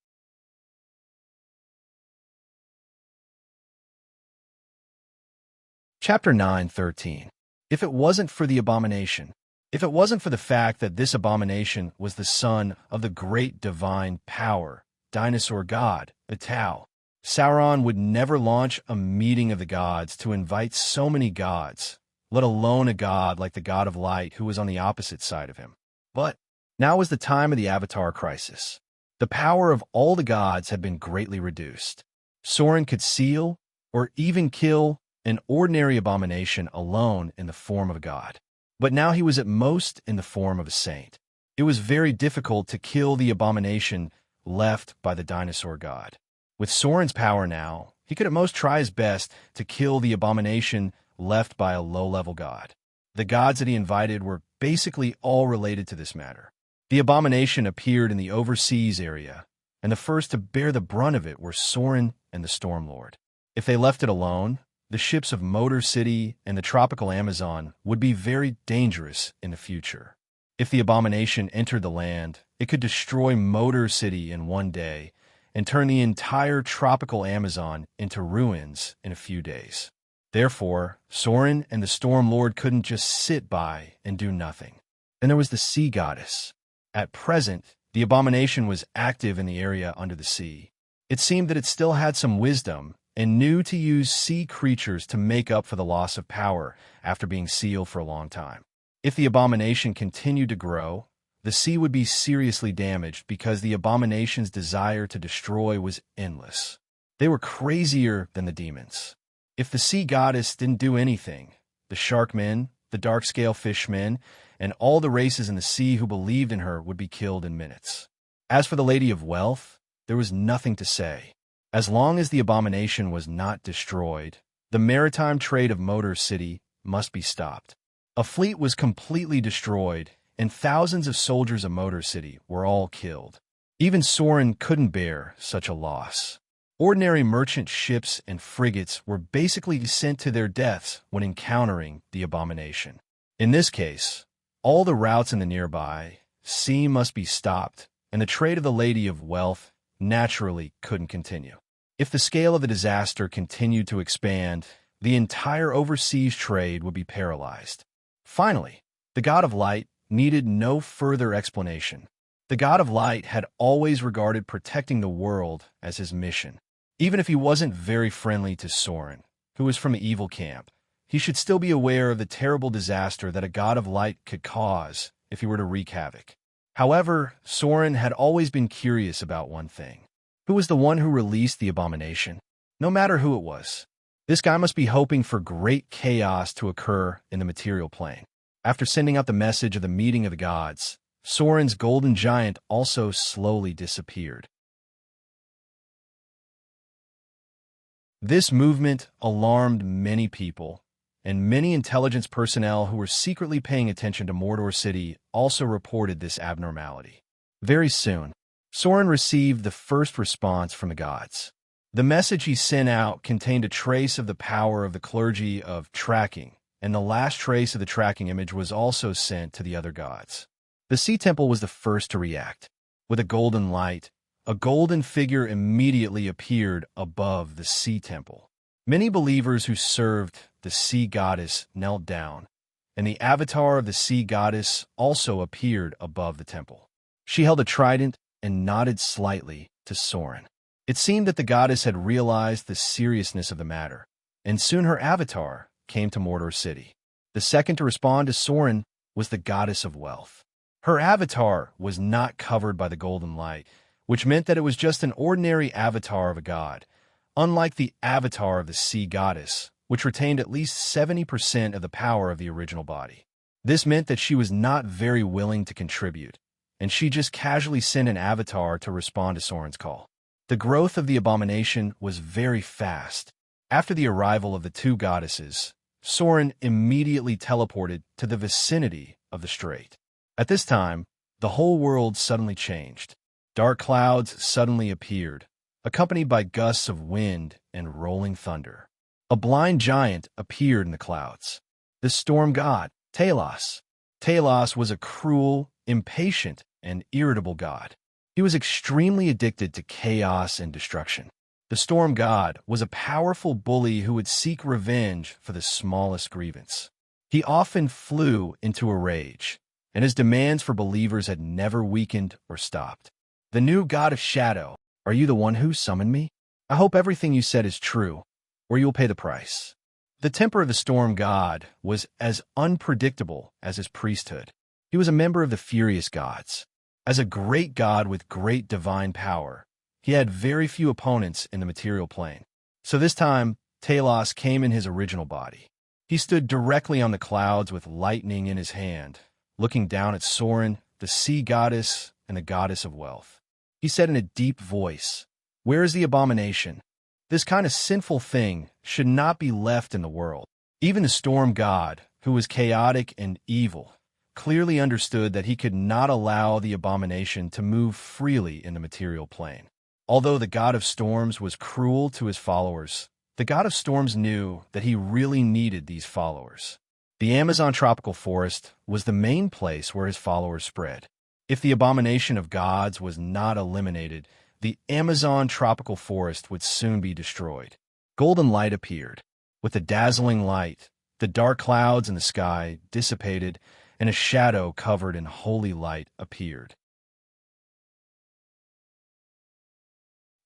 Chapter 9:13. If it wasn't for the abomination, if it wasn't for the fact that this abomination was the son of the great divine power, dinosaur god, the Tao, Sauron would never launch a meeting of the gods to invite so many gods, let alone a god like the god of light who was on the opposite side of him. But now was the time of the Avatar crisis. The power of all the gods had been greatly reduced. Soren could seal, or even kill, an ordinary abomination alone in the form of a god. But now he was at most in the form of a saint. It was very difficult to kill the abomination left by the dinosaur god. With Soren's power now, he could at most try his best to kill the abomination left by a low-level god. The gods that he invited were basically all related to this matter. The abomination appeared in the overseas area, and the first to bear the brunt of it were Soren and the Stormlord. If they left it alone, the ships of Motor City and the tropical Amazon would be very dangerous in the future. If the abomination entered the land, it could destroy Motor City in one day and turn the entire tropical Amazon into ruins in a few days. Therefore, Soren and the Storm Lord couldn't just sit by and do nothing. Then there was the Sea Goddess. At present, the abomination was active in the area under the sea. It seemed that it still had some wisdom and knew to use sea creatures to make up for the loss of power after being sealed for a long time. If the abomination continued to grow, the sea would be seriously damaged because the abomination's desire to destroy was endless. They were crazier than the demons. If the sea goddess didn't do anything, the sharkmen, the dark-scale fishmen, and all the races in the sea who believed in her would be killed in minutes. As for the Lady of Wealth, there was nothing to say. As long as the abomination was not destroyed, the maritime trade of Motor City must be stopped. A fleet was completely destroyed, and thousands of soldiers of Motor City were all killed. Even Soren couldn't bear such a loss. Ordinary merchant ships and frigates were basically sent to their deaths when encountering the abomination. In this case, all the routes in the nearby sea must be stopped, and the trade of the Lady of Wealth naturally couldn't continue. If the scale of the disaster continued to expand, the entire overseas trade would be paralyzed. Finally, the God of Light needed no further explanation. The God of Light had always regarded protecting the world as his mission. Even if he wasn't very friendly to Soren, who was from the evil camp, he should still be aware of the terrible disaster that a God of Light could cause if he were to wreak havoc. However, Soren had always been curious about one thing. Who was the one who released the abomination? No matter who it was, this guy must be hoping for great chaos to occur in the material plane. After sending out the message of the meeting of the gods, Soren's golden giant also slowly disappeared. This movement alarmed many people, and many intelligence personnel who were secretly paying attention to Mordor City also reported this abnormality. Very soon, Soren received the first response from the gods. The message he sent out contained a trace of the power of the clergy of tracking, and the last trace of the tracking image was also sent to the other gods. The Sea Temple was the first to react. With a golden light, a golden figure immediately appeared above the Sea Temple. Many believers who served the Sea Goddess knelt down, and the avatar of the Sea Goddess also appeared above the temple. She held a trident and nodded slightly to Soren. It seemed that the goddess had realized the seriousness of the matter, and soon her avatar came to Mordor City. The second to respond to Soren was the Goddess of Wealth. Her avatar was not covered by the golden light, which meant that it was just an ordinary avatar of a god, unlike the avatar of the Sea Goddess, which retained at least 70% of the power of the original body. This meant that she was not very willing to contribute, and she just casually sent an avatar to respond to Soren's call. The growth of the abomination was very fast. After the arrival of the two goddesses, Soren immediately teleported to the vicinity of the strait. At this time, the whole world suddenly changed. Dark clouds suddenly appeared, accompanied by gusts of wind and rolling thunder. A blind giant appeared in the clouds. The storm god, Talos. Talos was a cruel, impatient, and irritable god. He was extremely addicted to chaos and destruction. The storm god was a powerful bully who would seek revenge for the smallest grievance. He often flew into a rage, and his demands for believers had never weakened or stopped. The new god of shadow, are you the one who summoned me? I hope everything you said is true, or you will pay the price. The temper of the storm god was as unpredictable as his priesthood. He was a member of the furious gods. As a great god with great divine power, he had very few opponents in the material plane. So this time, Talos came in his original body. He stood directly on the clouds with lightning in his hand, looking down at Soren, the sea goddess, and the goddess of wealth. He said in a deep voice, "Where is the abomination? This kind of sinful thing should not be left in the world." Even the storm god, who was chaotic and evil, clearly understood that he could not allow the abomination to move freely in the material plane. Although the god of storms was cruel to his followers, the god of storms knew that he really needed these followers. The Amazon tropical forest was the main place where his followers spread. If the abomination of gods was not eliminated, the Amazon tropical forest would soon be destroyed. Golden light appeared. With the dazzling light, the dark clouds in the sky dissipated, and a shadow covered in holy light appeared.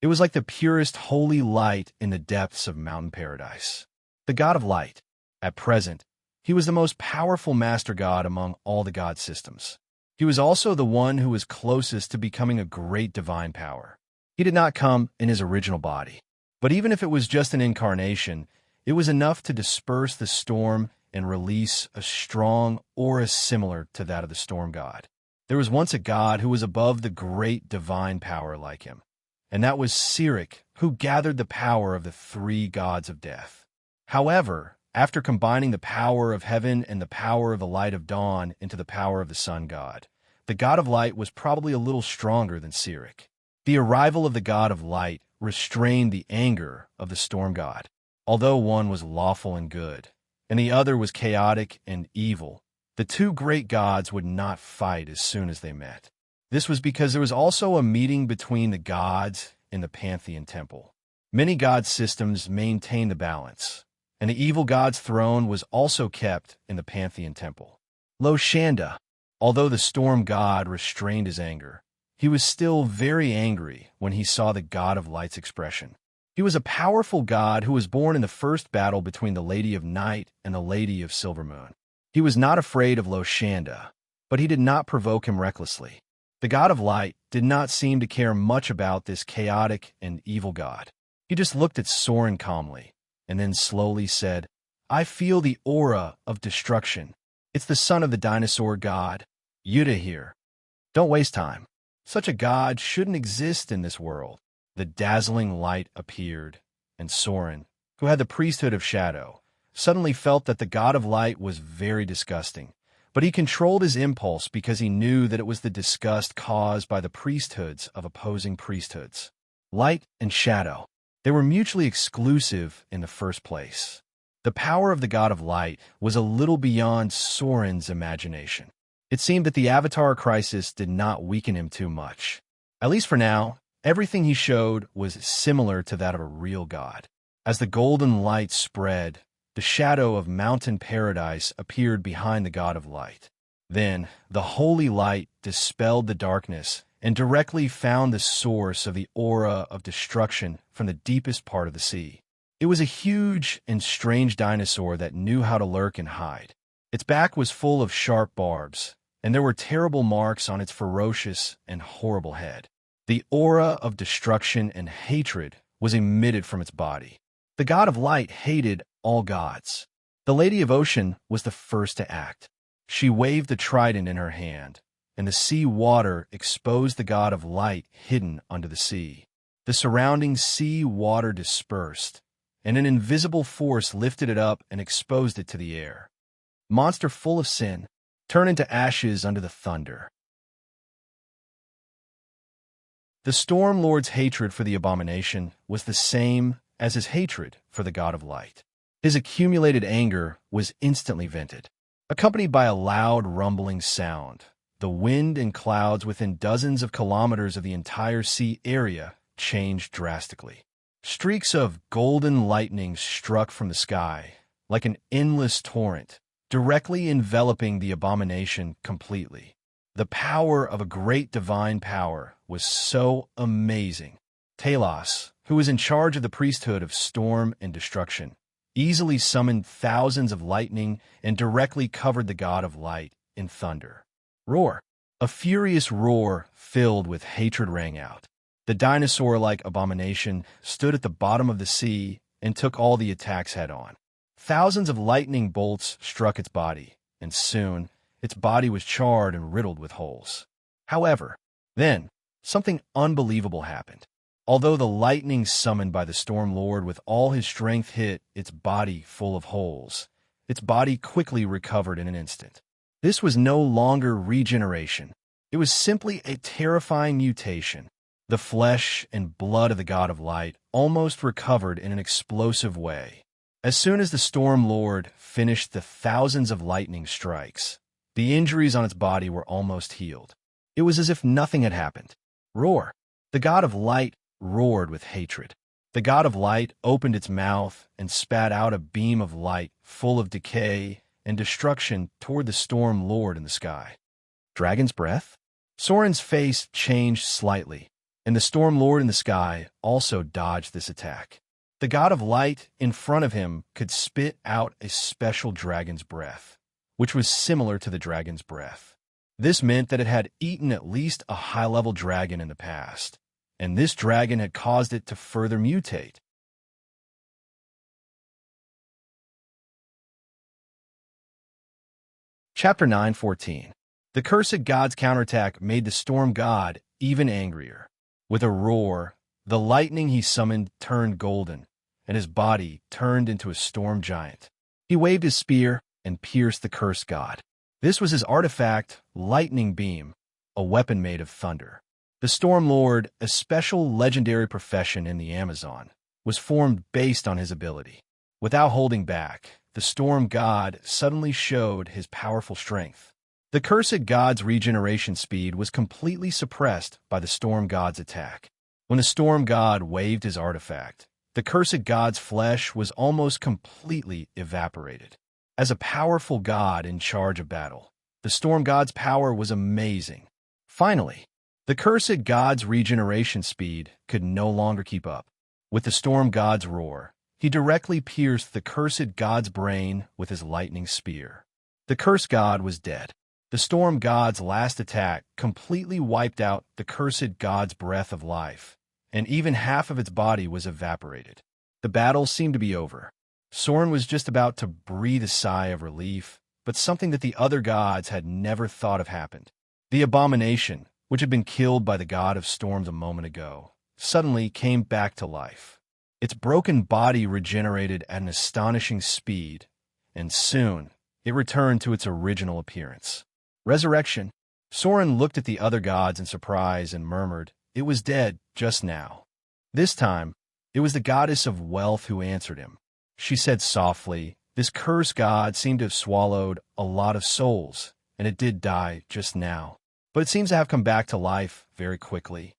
It was like the purest holy light in the depths of mountain paradise. The god of light. At present, he was the most powerful master god among all the god systems. He was also the one who was closest to becoming a great divine power. He did not come in his original body, but even if it was just an incarnation, it was enough to disperse the storm and release a strong aura similar to that of the storm god. There was once a god who was above the great divine power like him, and that was Sirik, who gathered the power of the three gods of death. However, after combining the power of heaven and the power of the light of dawn into the power of the sun god, the god of light was probably a little stronger than Sirik. The arrival of the god of light restrained the anger of the storm god. Although one was lawful and good, and the other was chaotic and evil, the two great gods would not fight as soon as they met. This was because there was also a meeting between the gods in the Pantheon Temple. Many god systems maintained the balance, and the evil god's throne was also kept in the Pantheon Temple. Loshanda, although the storm god restrained his anger, he was still very angry when he saw the god of light's expression. He was a powerful god who was born in the first battle between the Lady of Night and the Lady of Silvermoon. He was not afraid of Loshanda, but he did not provoke him recklessly. The god of light did not seem to care much about this chaotic and evil god. He just looked at Soren calmly, and then slowly said, "I feel the aura of destruction. It's the son of the dinosaur god, Yuta here. Don't waste time. Such a god shouldn't exist in this world." The dazzling light appeared, and Soren, who had the priesthood of shadow, suddenly felt that the god of light was very disgusting. But he controlled his impulse because he knew that it was the disgust caused by the priesthoods of opposing priesthoods. Light and shadow. They were mutually exclusive in the first place. The power of the god of light was a little beyond Soren's imagination. It seemed that the Avatar crisis did not weaken him too much. At least for now, everything he showed was similar to that of a real god. As the golden light spread, the shadow of mountain paradise appeared behind the god of light. Then, the holy light dispelled the darkness and directly found the source of the aura of destruction from the deepest part of the sea. It was a huge and strange dinosaur that knew how to lurk and hide. Its back was full of sharp barbs, and there were terrible marks on its ferocious and horrible head. The aura of destruction and hatred was emitted from its body. The god of light hated all gods. The Lady of Ocean was the first to act. She waved the trident in her hand, and the sea water exposed the god of light hidden under the sea. The surrounding sea water dispersed, and an invisible force lifted it up and exposed it to the air. Monster full of sin, turn into ashes under the thunder. The Storm Lord's hatred for the abomination was the same as his hatred for the god of light. His accumulated anger was instantly vented. Accompanied by a loud rumbling sound, the wind and clouds within dozens of kilometers of the entire sea area changed drastically. Streaks of golden lightning struck from the sky, like an endless torrent, directly enveloping the abomination completely. The power of a great divine power was so amazing. Talos, who was in charge of the priesthood of storm and destruction, easily summoned thousands of lightning and directly covered the god of light in thunder. Roar! A furious roar filled with hatred rang out. The dinosaur-like abomination stood at the bottom of the sea and took all the attacks head-on. Thousands of lightning bolts struck its body, and soon its body was charred and riddled with holes. However, then, something unbelievable happened. Although the lightning summoned by the Storm Lord with all his strength hit its body full of holes, its body quickly recovered in an instant. This was no longer regeneration. It was simply a terrifying mutation. The flesh and blood of the god of light almost recovered in an explosive way. As soon as the Storm Lord finished the thousands of lightning strikes, the injuries on its body were almost healed. It was as if nothing had happened. Roar! The god of light roared with hatred. The god of light opened its mouth and spat out a beam of light full of decay and destruction toward the Storm Lord in the sky. Dragon's breath? Soren's face changed slightly, and the Storm Lord in the sky also dodged this attack. The god of light in front of him could spit out a special dragon's breath, which was similar to the dragon's breath. This meant that it had eaten at least a high-level dragon in the past, and this dragon had caused it to further mutate. Chapter 9:14. The cursed god's counterattack made the storm god even angrier. With a roar, the lightning he summoned turned golden, and his body turned into a storm giant. He waved his spear and pierced the cursed god. This was his artifact, Lightning Beam, a weapon made of thunder. The Storm Lord, a special legendary profession in the Amazon, was formed based on his ability. Without holding back, the storm god suddenly showed his powerful strength. The cursed god's regeneration speed was completely suppressed by the storm god's attack. When the storm god waved his artifact, the cursed god's flesh was almost completely evaporated. As a powerful god in charge of battle, the storm god's power was amazing. Finally, the cursed god's regeneration speed could no longer keep up. With the storm god's roar, he directly pierced the cursed god's brain with his lightning spear. The cursed god was dead. The storm god's last attack completely wiped out the cursed god's breath of life, and even half of its body was evaporated. The battle seemed to be over. Soren was just about to breathe a sigh of relief, but something that the other gods had never thought of happened. The abomination, which had been killed by the god of storms a moment ago, suddenly came back to life. Its broken body regenerated at an astonishing speed, and soon it returned to its original appearance. Resurrection. Soren looked at the other gods in surprise and murmured, "It was dead just now." This time, it was the goddess of wealth who answered him. She said softly, "This cursed god seemed to have swallowed a lot of souls, and it did die just now. But it seems to have come back to life very quickly."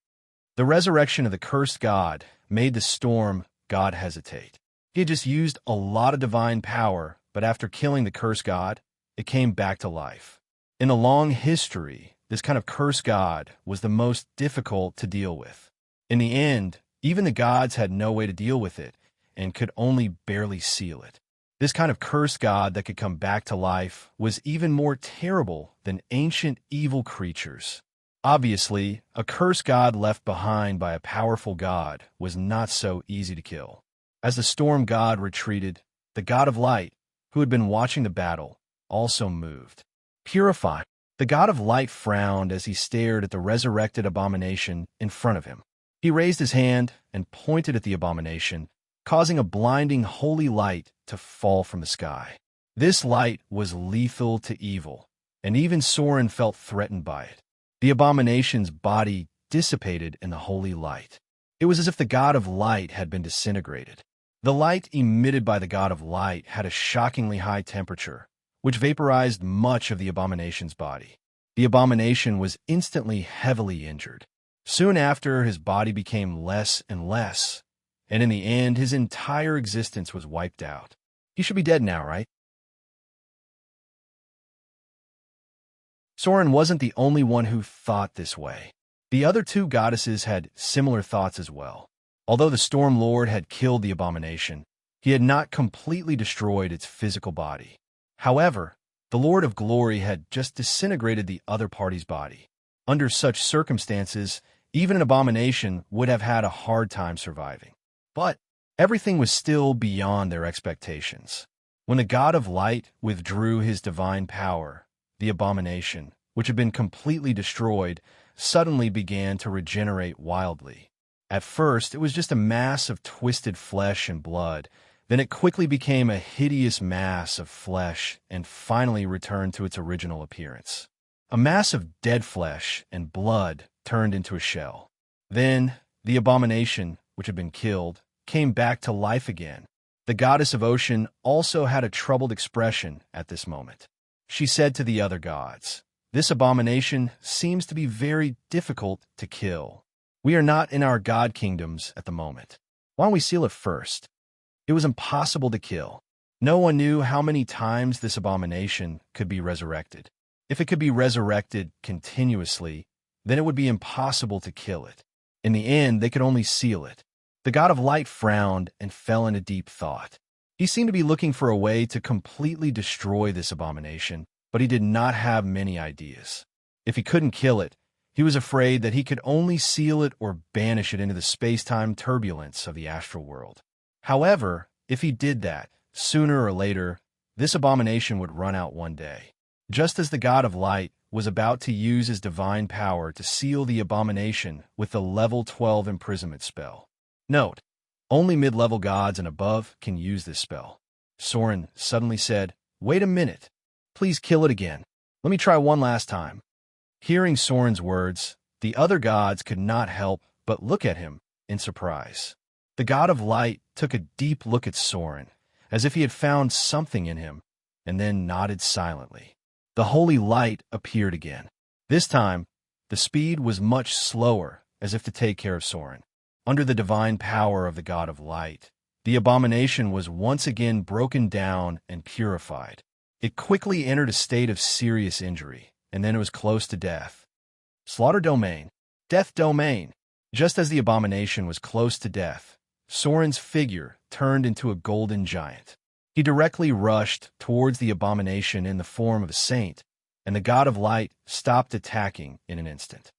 The resurrection of the cursed god made the storm god hesitate. He had just used a lot of divine power, but after killing the cursed god, it came back to life. In the long history, this kind of cursed god was the most difficult to deal with. In the end, even the gods had no way to deal with it, and could only barely seal it. This kind of cursed god that could come back to life was even more terrible than ancient evil creatures. Obviously, a cursed god left behind by a powerful god was not so easy to kill. As the storm god retreated, the god of light, who had been watching the battle, also moved. Purify. The god of light frowned as he stared at the resurrected abomination in front of him. He raised his hand and pointed at the abomination, causing a blinding holy light to fall from the sky. This light was lethal to evil, and even Soren felt threatened by it. The abomination's body dissipated in the holy light. It was as if the god of light had been disintegrated. The light emitted by the god of light had a shockingly high temperature, which vaporized much of the abomination's body. The abomination was instantly heavily injured. Soon after, his body became less and less, and in the end, his entire existence was wiped out. He should be dead now, right? Soren wasn't the only one who thought this way. The other two goddesses had similar thoughts as well. Although the Storm Lord had killed the abomination, he had not completely destroyed its physical body. However, the Lord of Glory had just disintegrated the other party's body. Under such circumstances, even an abomination would have had a hard time surviving. But everything was still beyond their expectations. When the god of light withdrew his divine power, the abomination, which had been completely destroyed, suddenly began to regenerate wildly. At first, it was just a mass of twisted flesh and blood. Then it quickly became a hideous mass of flesh and finally returned to its original appearance. A mass of dead flesh and blood turned into a shell. Then, the abomination, which had been killed, came back to life again, The goddess of ocean also had a troubled expression at this moment. She said to the other gods, "This abomination seems to be very difficult to kill. We are not in our god kingdoms at the moment. Why don't we seal it first?" It was impossible to kill. No one knew how many times this abomination could be resurrected. If it could be resurrected continuously, then it would be impossible to kill it. In the end, they could only seal it. The god of light frowned and fell into deep thought. He seemed to be looking for a way to completely destroy this abomination, but he did not have many ideas. If he couldn't kill it, he was afraid that he could only seal it or banish it into the space-time turbulence of the astral world. However, if he did that, sooner or later, this abomination would run out one day. Just as the god of light was about to use his divine power to seal the abomination with the level 12 imprisonment spell. Note, only mid-level gods and above can use this spell. Soren suddenly said, "Wait a minute. Please kill it again. Let me try one last time." Hearing Soren's words, the other gods could not help but look at him in surprise. The god of light took a deep look at Soren, as if he had found something in him, and then nodded silently. The holy light appeared again. This time, the speed was much slower, as if to take care of Soren. Under the divine power of the god of light, the abomination was once again broken down and purified. It quickly entered a state of serious injury, and then it was close to death. Slaughter domain. Death domain. Just as the abomination was close to death, Soren's figure turned into a golden giant. He directly rushed towards the abomination in the form of a saint, and the god of light stopped attacking in an instant.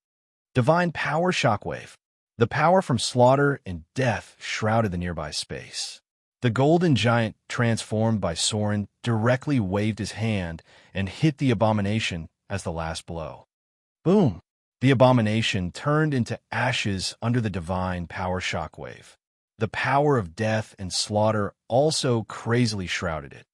Divine power shockwave. The power from slaughter and death shrouded the nearby space. The golden giant, transformed by Soren, directly waved his hand and hit the abomination as the last blow. Boom! The abomination turned into ashes under the divine power shockwave. The power of death and slaughter also crazily shrouded it.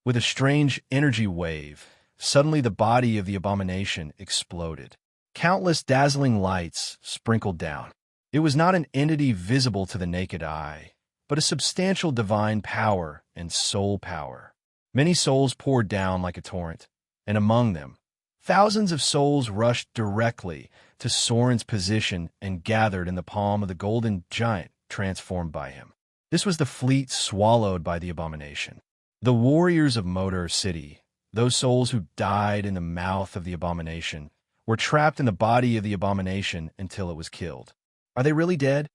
With a strange energy wave, suddenly the body of the abomination exploded. Countless dazzling lights sprinkled down. It was not an entity visible to the naked eye, but a substantial divine power and soul power. Many souls poured down like a torrent, and among them, thousands of souls rushed directly to Soren's position and gathered in the palm of the golden giant transformed by him. This was the fleet swallowed by the abomination. The warriors of Modor City, those souls who died in the mouth of the abomination, were trapped in the body of the abomination until it was killed. Are they really dead?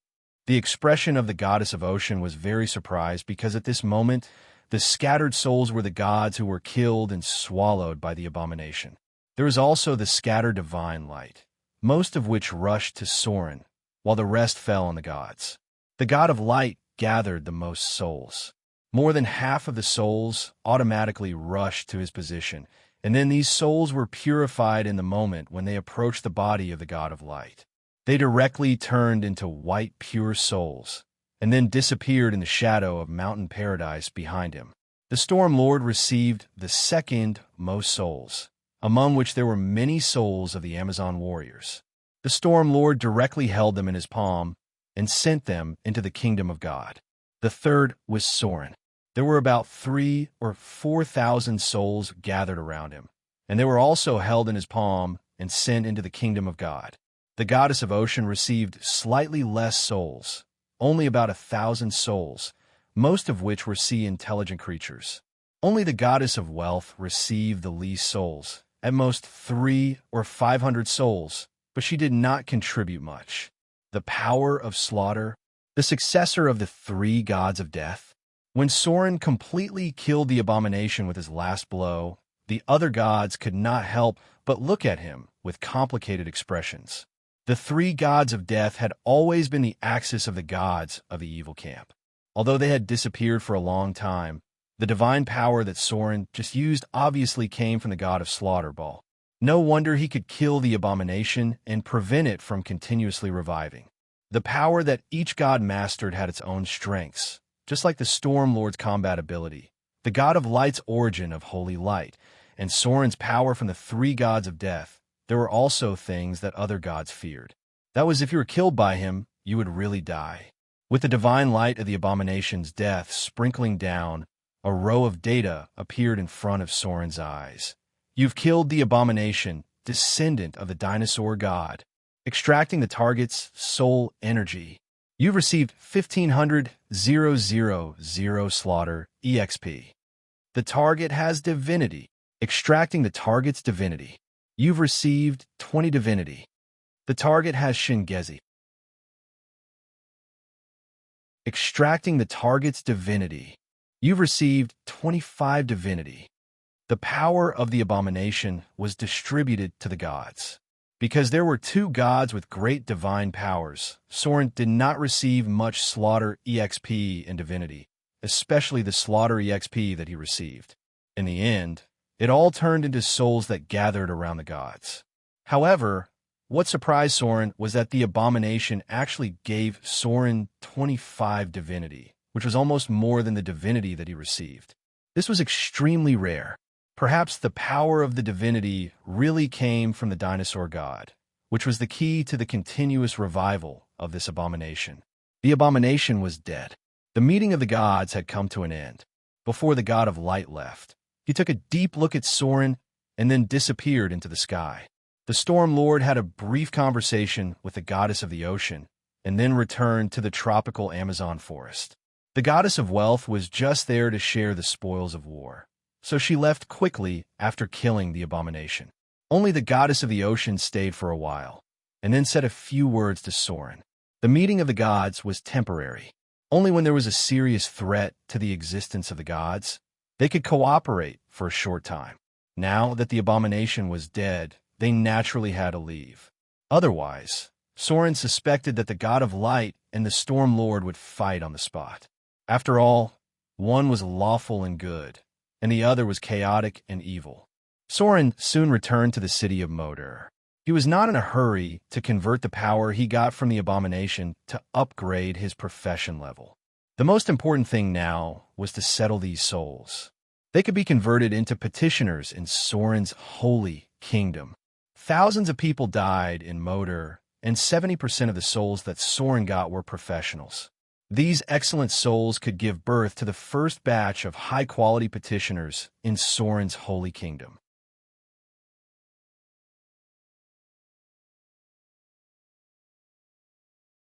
The expression of the goddess of ocean was very surprised because at this moment, the scattered souls were the gods who were killed and swallowed by the abomination. There was also the scattered divine light, most of which rushed to Soren, while the rest fell on the gods. The god of light gathered the most souls. More than half of the souls automatically rushed to his position, and then these souls were purified in the moment when they approached the body of the god of light. They directly turned into white, pure souls, and then disappeared in the shadow of mountain paradise behind him. The Storm Lord received the second most souls, among which there were many souls of the Amazon warriors. The Storm Lord directly held them in his palm and sent them into the kingdom of God. The third was Soren. There were about 3,000 or 4,000 souls gathered around him, and they were also held in his palm and sent into the kingdom of God. The goddess of ocean received slightly less souls, only about 1,000 souls, most of which were sea-intelligent creatures. Only the goddess of wealth received the least souls, at most 300 or 500 souls, but she did not contribute much. The power of slaughter, the successor of the 3 gods of death. When Soren completely killed the abomination with his last blow, the other gods could not help but look at him with complicated expressions. The 3 gods of death had always been the axis of the gods of the evil camp. Although they had disappeared for a long time, the divine power that Soren just used obviously came from the god of Slaughter Ball. No wonder he could kill the abomination and prevent it from continuously reviving. The power that each god mastered had its own strengths, just like the Storm Lord's combat ability, the god of light's origin of holy light, and Soren's power from the 3 gods of death. There were also things that other gods feared. That was if you were killed by him, you would really die. With the divine light of the abomination's death sprinkling down, a row of data appeared in front of Soren's eyes. You've killed the abomination, descendant of the dinosaur god, extracting the target's soul energy. You've received 1500 slaughter EXP. The target has divinity. Extracting the target's divinity. You've received 20 divinity. The target has Shingezi. Extracting the target's divinity. You've received 25 divinity. The power of the abomination was distributed to the gods. Because there were two gods with great divine powers, Soren did not receive much slaughter EXP and divinity, especially the slaughter EXP that he received. In the end, it all turned into souls that gathered around the gods. However, what surprised Soren was that the abomination actually gave Soren 25 divinity, which was almost more than the divinity that he received. This was extremely rare. Perhaps the power of the divinity really came from the dinosaur god, which was the key to the continuous revival of this abomination. The abomination was dead. The meeting of the gods had come to an end. Before the god of light left, he took a deep look at Soren and then disappeared into the sky. The Storm Lord had a brief conversation with the goddess of the ocean and then returned to the tropical Amazon forest. The goddess of wealth was just there to share the spoils of war, so she left quickly after killing the abomination. Only the goddess of the ocean stayed for a while, and then said a few words to Soren. The meeting of the gods was temporary. Only when there was a serious threat to the existence of the gods, they could cooperate for a short time. Now that the abomination was dead, they naturally had to leave. Otherwise, Soren suspected that the god of light and the Storm Lord would fight on the spot. After all, one was lawful and good, and the other was chaotic and evil. Soren soon returned to the city of Moder. He was not in a hurry to convert the power he got from the abomination to upgrade his profession level. The most important thing now was to settle these souls. They could be converted into petitioners in Soren's holy kingdom. Thousands of people died in Moder, and 70% of the souls that Soren got were professionals. These excellent souls could give birth to the first batch of high-quality petitioners in Soren's holy kingdom.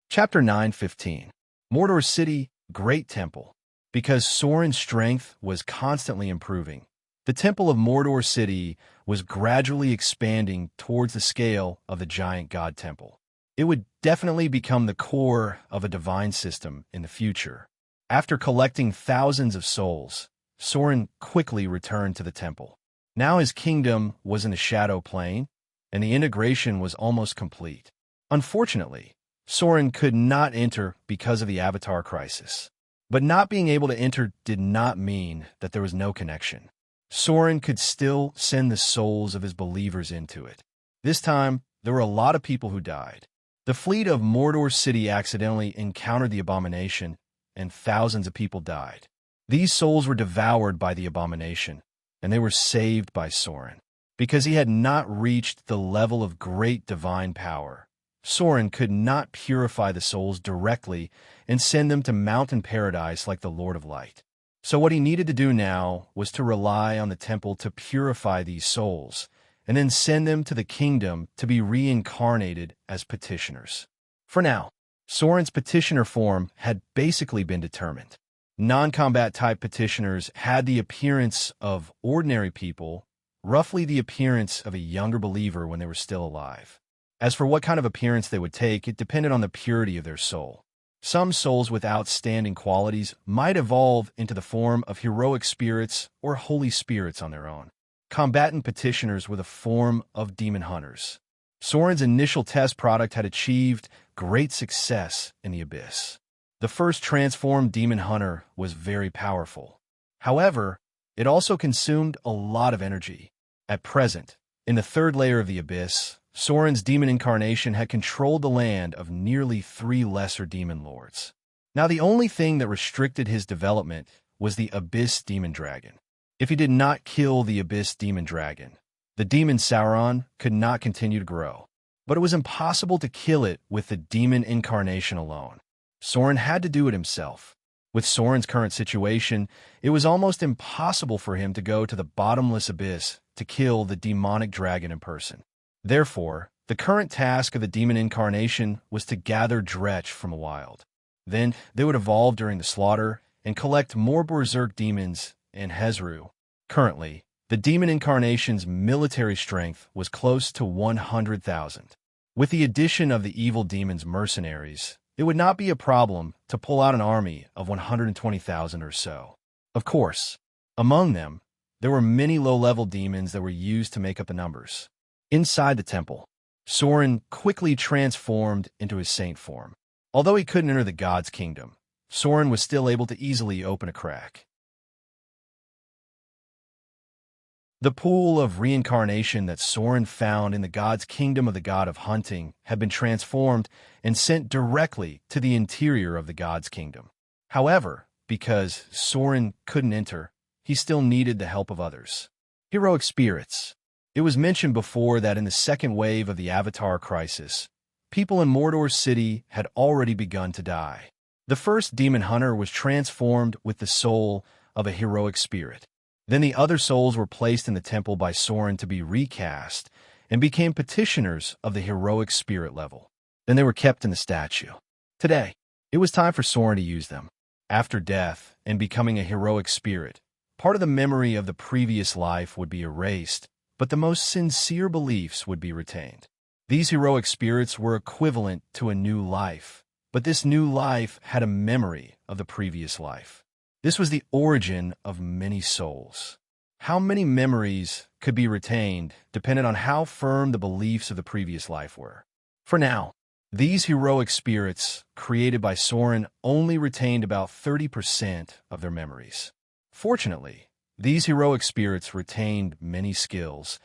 Chapter 9:15. Mordor City, Great Temple. Because Soren's strength was constantly improving, the Temple of Mordor City was gradually expanding towards the scale of the giant god temple. It would definitely become the core of a divine system in the future. After collecting thousands of souls, Soren quickly returned to the temple. Now his kingdom was in the Shadow Plane, and the integration was almost complete. Unfortunately, Soren could not enter because of the Avatar crisis. But not being able to enter did not mean that there was no connection. Soren could still send the souls of his believers into it. This time, there were a lot of people who died. The fleet of Mordor City accidentally encountered the abomination, and thousands of people died. These souls were devoured by the abomination, and they were saved by Soren. Because he had not reached the level of great divine power, Soren could not purify the souls directly and send them to mountain paradise like the Lord of Light. So what he needed to do now was to rely on the temple to purify these souls, and then send them to the kingdom to be reincarnated as petitioners. For now, Soren's petitioner form had basically been determined. Non-combat type petitioners had the appearance of ordinary people, roughly the appearance of a younger believer when they were still alive. As for what kind of appearance they would take, it depended on the purity of their soul. Some souls with outstanding qualities might evolve into the form of heroic spirits or holy spirits on their own. Combatant petitioners were the form of demon hunters. Soren's initial test product had achieved great success in the Abyss. The first transformed demon hunter was very powerful. However, it also consumed a lot of energy. At present, in the third layer of the Abyss, Soren's demon incarnation had controlled the land of nearly 3 lesser demon lords. Now the only thing that restricted his development was the Abyss Demon Dragon. If he did not kill the Abyss Demon Dragon, the demon Sauron could not continue to grow. But it was impossible to kill it with the demon incarnation alone. Soren had to do it himself. With Soren's current situation, it was almost impossible for him to go to the bottomless abyss to kill the demonic dragon in person. Therefore, the current task of the demon incarnation was to gather Dretch from the wild. Then they would evolve during the slaughter and collect more berserk demons in Hezru. Currently, the demon incarnation's military strength was close to 100,000. With the addition of the evil demon's mercenaries, it would not be a problem to pull out an army of 120,000 or so. Of course, among them, there were many low-level demons that were used to make up the numbers. Inside the temple, Soren quickly transformed into his saint form. Although he couldn't enter the god's kingdom, Soren was still able to easily open a crack. The pool of reincarnation that Soren found in the god's kingdom of the god of hunting had been transformed and sent directly to the interior of the god's kingdom. However, because Soren couldn't enter, he still needed the help of others. Heroic spirits. It was mentioned before that in the second wave of the Avatar crisis, people in Mordor City had already begun to die. The first demon hunter was transformed with the soul of a heroic spirit. Then the other souls were placed in the temple by Soren to be recast and became petitioners of the heroic spirit level. Then they were kept in the statue. Today, it was time for Soren to use them. After death and becoming a heroic spirit, part of the memory of the previous life would be erased, but the most sincere beliefs would be retained. These heroic spirits were equivalent to a new life, but this new life had a memory of the previous life. This was the origin of many souls. How many memories could be retained depended on how firm the beliefs of the previous life were. For now, these heroic spirits, created by Soren, only retained about 30% of their memories. Fortunately, these heroic spirits retained many skills,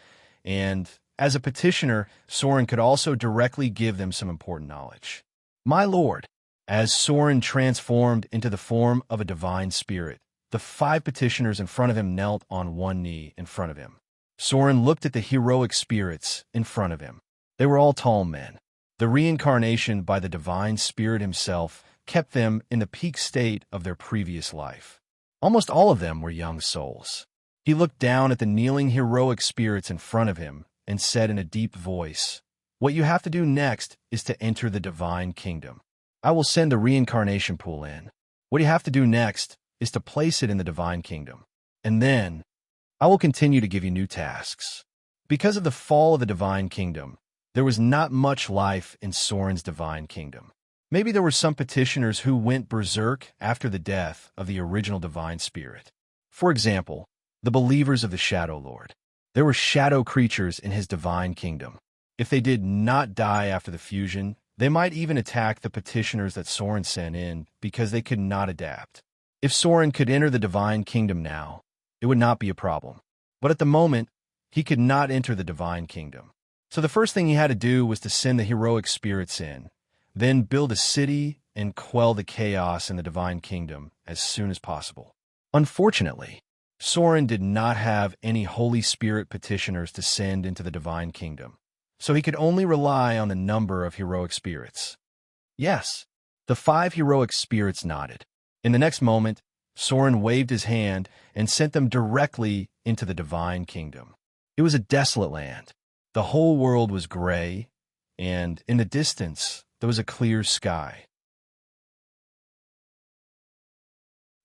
and as a petitioner, Soren could also directly give them some important knowledge. My lord, as Soren transformed into the form of a divine spirit, the 5 petitioners in front of him knelt on one knee in front of him. Soren looked at the heroic spirits in front of him. They were all tall men. The reincarnation by the divine spirit himself kept them in the peak state of their previous life. Almost all of them were young souls. He looked down at the kneeling heroic spirits in front of him and said in a deep voice, "What you have to do next is to enter the divine kingdom. I will send the reincarnation pool in. What you have to do next is to place it in the divine kingdom. And then, I will continue to give you new tasks." Because of the fall of the divine kingdom, there was not much life in Soren's divine kingdom. Maybe there were some petitioners who went berserk after the death of the original divine spirit. For example, the believers of the Shadow Lord. There were shadow creatures in his divine kingdom. If they did not die after the fusion, they might even attack the petitioners that Soren sent in because they could not adapt. If Soren could enter the divine kingdom now, it would not be a problem. But at the moment, he could not enter the divine kingdom. So the first thing he had to do was to send the heroic spirits in, then build a city and quell the chaos in the divine kingdom as soon as possible. Unfortunately, Soren did not have any Holy Spirit petitioners to send into the divine kingdom, so he could only rely on the number of heroic spirits. Yes, the 5 heroic spirits nodded. In the next moment, Soren waved his hand and sent them directly into the divine kingdom. It was a desolate land. The whole world was gray, and in the distance, there was a clear sky.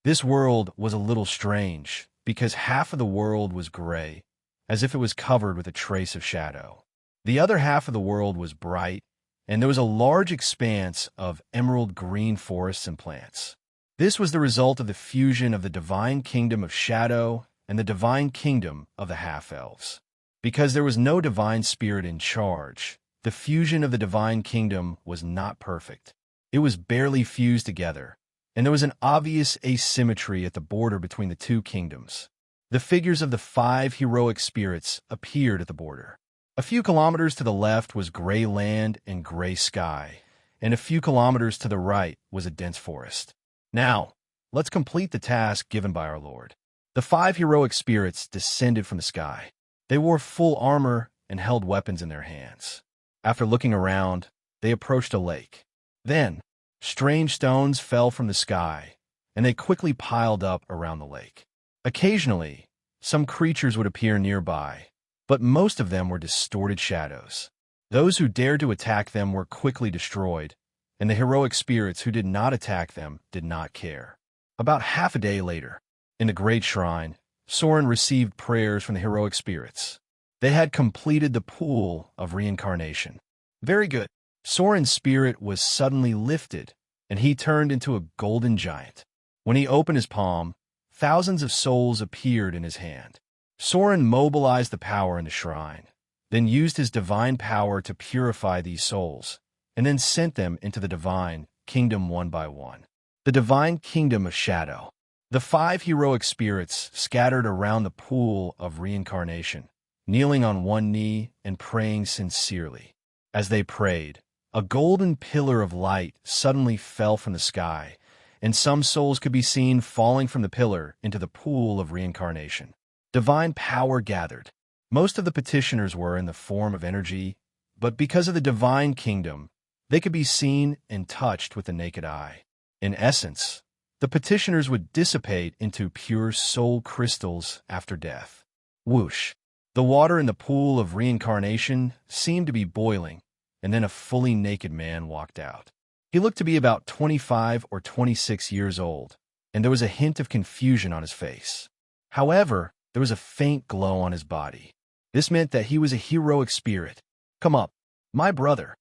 This world was a little strange, because half of the world was gray, as if it was covered with a trace of shadow. The other half of the world was bright, and there was a large expanse of emerald green forests and plants. This was the result of the fusion of the divine kingdom of shadow and the divine kingdom of the half-elves. Because there was no divine spirit in charge, the fusion of the divine kingdom was not perfect. It was barely fused together, and there was an obvious asymmetry at the border between the 2 kingdoms. The figures of the 5 heroic spirits appeared at the border. A few kilometers to the left was gray land and gray sky, and a few kilometers to the right was a dense forest. Now, let's complete the task given by our Lord. The 5 heroic spirits descended from the sky. They wore full armor and held weapons in their hands. After looking around, they approached a lake. Then, Strange stones fell from the sky, and they quickly piled up around the lake. Occasionally, some creatures would appear nearby, but most of them were distorted shadows. Those who dared to attack them were quickly destroyed, and the heroic spirits who did not attack them did not care. About half a day later, in the great shrine, Soren received prayers from the heroic spirits. They had completed the pool of reincarnation. Very good. Soren's spirit was suddenly lifted, and he turned into a golden giant. When he opened his palm, thousands of souls appeared in his hand. Soren mobilized the power in the shrine, then used his divine power to purify these souls, and then sent them into the divine kingdom one by one. The divine kingdom of shadow. The 5 heroic spirits scattered around the pool of reincarnation, kneeling on one knee and praying sincerely. As they prayed, a golden pillar of light suddenly fell from the sky, and some souls could be seen falling from the pillar into the pool of reincarnation. Divine power gathered. Most of the petitioners were in the form of energy, but because of the divine kingdom, they could be seen and touched with the naked eye. In essence, the petitioners would dissipate into pure soul crystals after death. Whoosh! The water in the pool of reincarnation seemed to be boiling, and then a fully naked man walked out. He looked to be about 25 or 26 years old, and there was a hint of confusion on his face. However, there was a faint glow on his body. This meant that he was a heroic spirit. "Come up, my brother."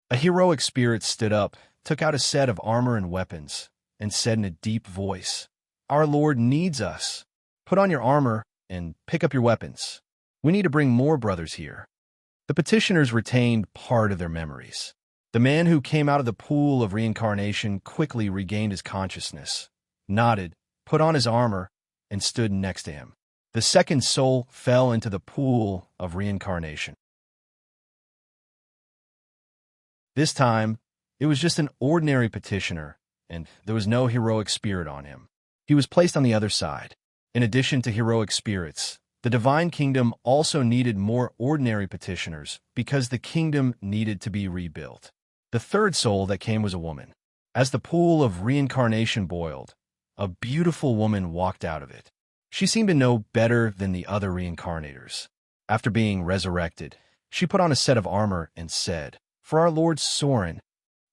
A heroic spirit stood up, took out a set of armor and weapons, and said in a deep voice, "Our Lord needs us. Put on your armor and pick up your weapons. We need to bring more brothers here." The petitioners retained part of their memories. The man who came out of the pool of reincarnation quickly regained his consciousness, nodded, put on his armor, and stood next to him. The second soul fell into the pool of reincarnation. This time, it was just an ordinary petitioner, and there was no heroic spirit on him. He was placed on the other side. In addition to heroic spirits, the divine kingdom also needed more ordinary petitioners because the kingdom needed to be rebuilt. The third soul that came was a woman. As the pool of reincarnation boiled, a beautiful woman walked out of it. She seemed to know better than the other reincarnators. After being resurrected, she put on a set of armor and said, "For our Lord Soren."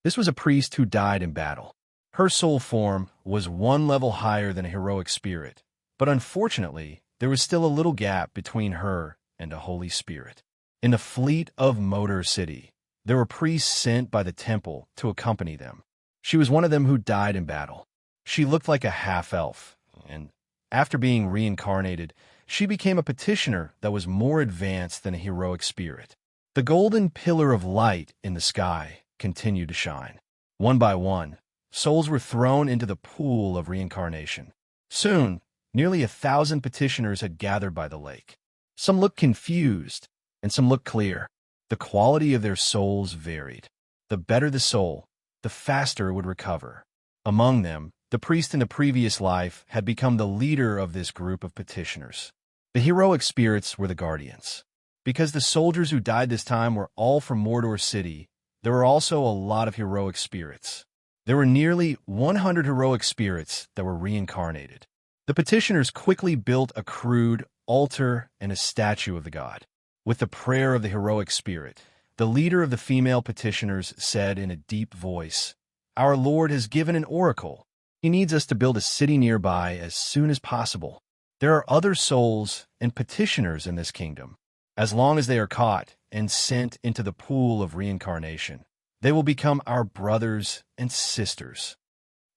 This was a priest who died in battle. Her soul form was 1 level higher than a heroic spirit, but unfortunately, there was still a little gap between her and a Holy Spirit. In the fleet of Motor City, there were priests sent by the temple to accompany them. She was one of them who died in battle. She looked like a half-elf, and after being reincarnated, she became a petitioner that was more advanced than a heroic spirit. The golden pillar of light in the sky continued to shine. One by one, souls were thrown into the pool of reincarnation. Soon, nearly 1,000 petitioners had gathered by the lake. Some looked confused, and some looked clear. The quality of their souls varied. The better the soul, the faster it would recover. Among them, the priest in the previous life had become the leader of this group of petitioners. The heroic spirits were the guardians. Because the soldiers who died this time were all from Mordor City, there were also a lot of heroic spirits. There were nearly 100 heroic spirits that were reincarnated. The petitioners quickly built a crude altar and a statue of the god. With the prayer of the heroic spirit, the leader of the female petitioners said in a deep voice, "Our Lord has given an oracle. He needs us to build a city nearby as soon as possible. There are other souls and petitioners in this kingdom. As long as they are caught and sent into the pool of reincarnation, they will become our brothers and sisters.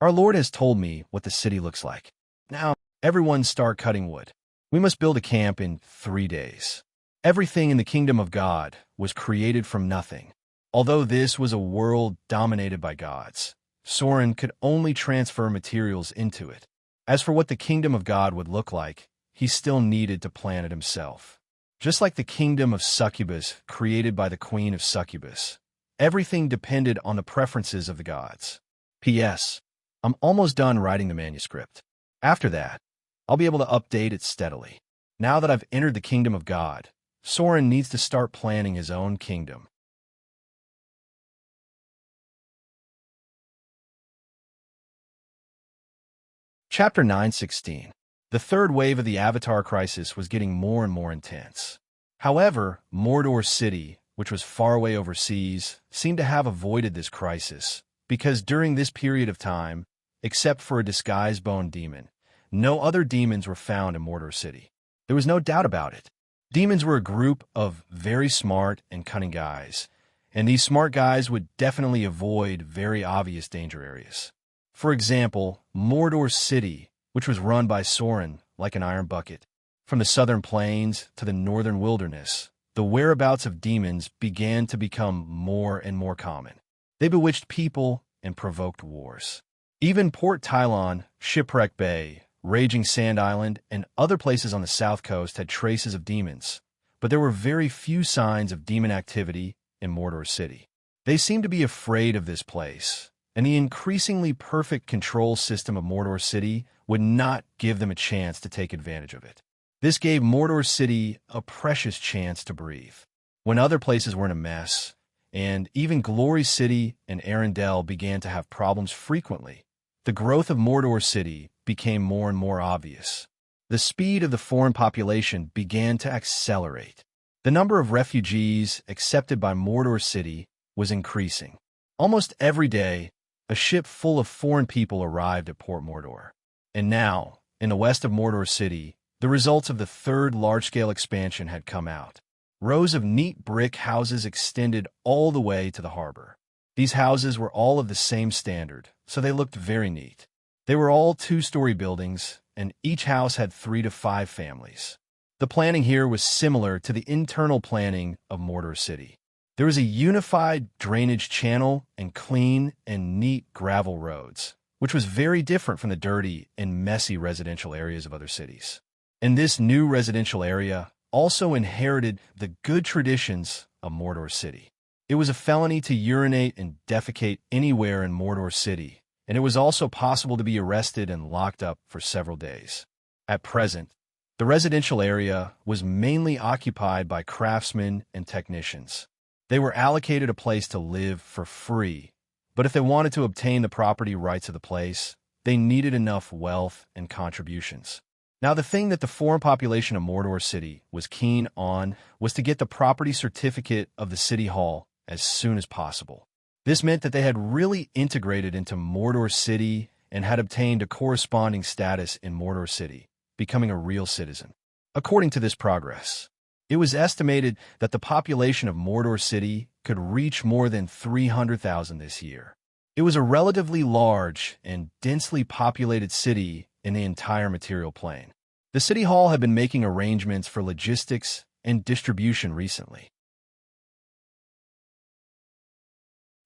Our Lord has told me what the city looks like. Now, everyone start cutting wood. We must build a camp in 3 days." Everything in the kingdom of God was created from nothing. Although this was a world dominated by gods, Soren could only transfer materials into it. As for what the kingdom of God would look like, he still needed to plan it himself. Just like the kingdom of Succubus created by the queen of Succubus, everything depended on the preferences of the gods. P.S. I'm almost done writing the manuscript. After that, I'll be able to update it steadily. Now that I've entered the kingdom of God, Soren needs to start planning his own kingdom. Chapter 9:16. The third wave of the Avatar crisis was getting more and more intense. However, Mordor City, which was far away overseas, seemed to have avoided this crisis, because during this period of time, except for a disguised bone demon, no other demons were found in Mordor City. There was no doubt about it. Demons were a group of very smart and cunning guys, and these smart guys would definitely avoid very obvious danger areas. For example, Mordor City, which was run by Sauron like an iron bucket. From the southern plains to the northern wilderness, the whereabouts of demons began to become more and more common. They bewitched people and provoked wars. Even Port Tylon, Shipwreck Bay, Raging Sand Island, and other places on the south coast had traces of demons, but there were very few signs of demon activity in Mordor City. They seemed to be afraid of this place, and the increasingly perfect control system of Mordor City would not give them a chance to take advantage of it. This gave Mordor City a precious chance to breathe. When other places were in a mess, and even Glory City and Arendelle began to have problems frequently, the growth of Mordor City became more and more obvious. The speed of the foreign population began to accelerate. The number of refugees accepted by Mordor City was increasing. Almost every day, a ship full of foreign people arrived at Port Mordor. And now, in the west of Mordor City, the results of the third large-scale expansion had come out. Rows of neat brick houses extended all the way to the harbor. These houses were all of the same standard, so they looked very neat. They were all two-story buildings, and each house had 3 to 5 families. The planning here was similar to the internal planning of Mordor City. There was a unified drainage channel and clean and neat gravel roads, which was very different from the dirty and messy residential areas of other cities. And this new residential area also inherited the good traditions of Mordor City. It was a felony to urinate and defecate anywhere in Mordor City, and it was also possible to be arrested and locked up for several days. At present, the residential area was mainly occupied by craftsmen and technicians. They were allocated a place to live for free, but if they wanted to obtain the property rights of the place, they needed enough wealth and contributions. Now, the thing that the foreign population of Mordor City was keen on was to get the property certificate of the city hall as soon as possible. This meant that they had really integrated into Mordor City and had obtained a corresponding status in Mordor City, becoming a real citizen. According to this progress, it was estimated that the population of Mordor City could reach more than 300,000 this year. It was a relatively large and densely populated city in the entire material plane. The city hall had been making arrangements for logistics and distribution recently.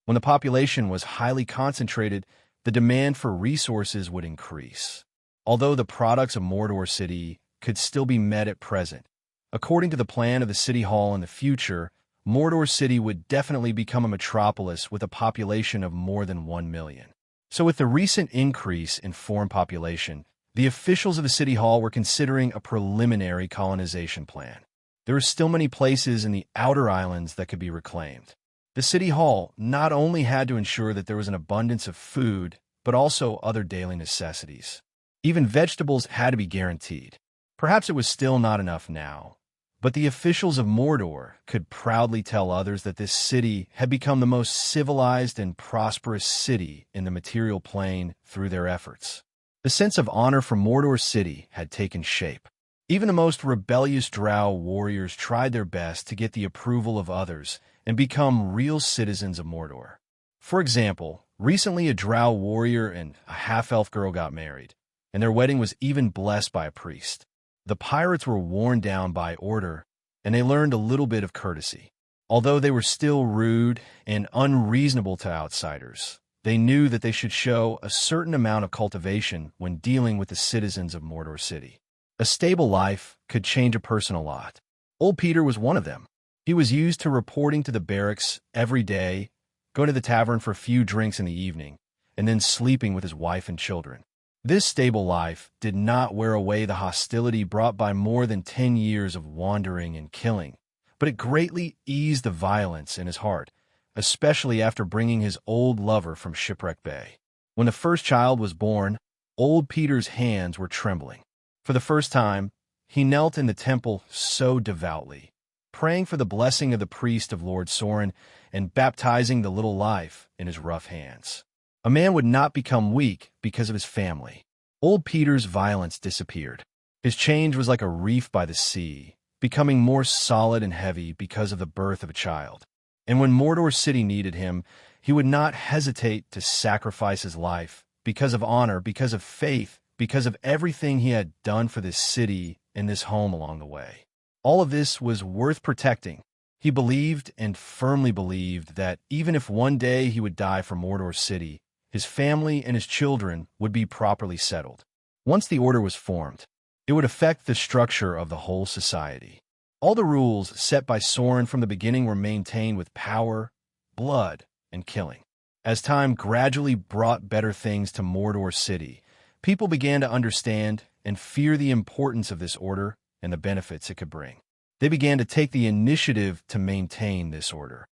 When the population was highly concentrated, the demand for resources would increase. Although the products of Mordor City could still be met at present, according to the plan of the city hall in the future, Mordor City would definitely become a metropolis with a population of more than 1 million. So with the recent increase in foreign population, the officials of the city hall were considering a preliminary colonization plan. There were still many places in the outer islands that could be reclaimed. The city hall not only had to ensure that there was an abundance of food, but also other daily necessities. Even vegetables had to be guaranteed. Perhaps it was still not enough now, but the officials of Mordor could proudly tell others that this city had become the most civilized and prosperous city in the material plane through their efforts. The sense of honor for Mordor City had taken shape. Even the most rebellious drow warriors tried their best to get the approval of others and become real citizens of Mordor. For example, recently a drow warrior and a half-elf girl got married, and their wedding was even blessed by a priest. The pirates were worn down by order, and they learned a little bit of courtesy. Although they were still rude and unreasonable to outsiders, they knew that they should show a certain amount of cultivation when dealing with the citizens of Mordor City. A stable life could change a person a lot. Old Peter was one of them. He was used to reporting to the barracks every day, going to the tavern for a few drinks in the evening, and then sleeping with his wife and children. This stable life did not wear away the hostility brought by more than 10 years of wandering and killing, but it greatly eased the violence in his heart, especially after bringing his old lover from Shipwreck Bay. When the first child was born, old Peter's hands were trembling. For the first time, he knelt in the temple so devoutly, praying for the blessing of the priest of Lord Soren and baptizing the little life in his rough hands. A man would not become weak because of his family. Old Peter's violence disappeared. His change was like a reef by the sea, becoming more solid and heavy because of the birth of a child. And when Mordor City needed him, he would not hesitate to sacrifice his life because of honor, because of faith, because of everything he had done for this city and this home along the way. All of this was worth protecting. He believed and firmly believed that even if one day he would die for Mordor City, his family and his children would be properly settled. Once the order was formed, it would affect the structure of the whole society. All the rules set by Soren from the beginning were maintained with power, blood, and killing. As time gradually brought better things to Mordor City, people began to understand and fear the importance of this order and the benefits it could bring. They began to take the initiative to maintain this order.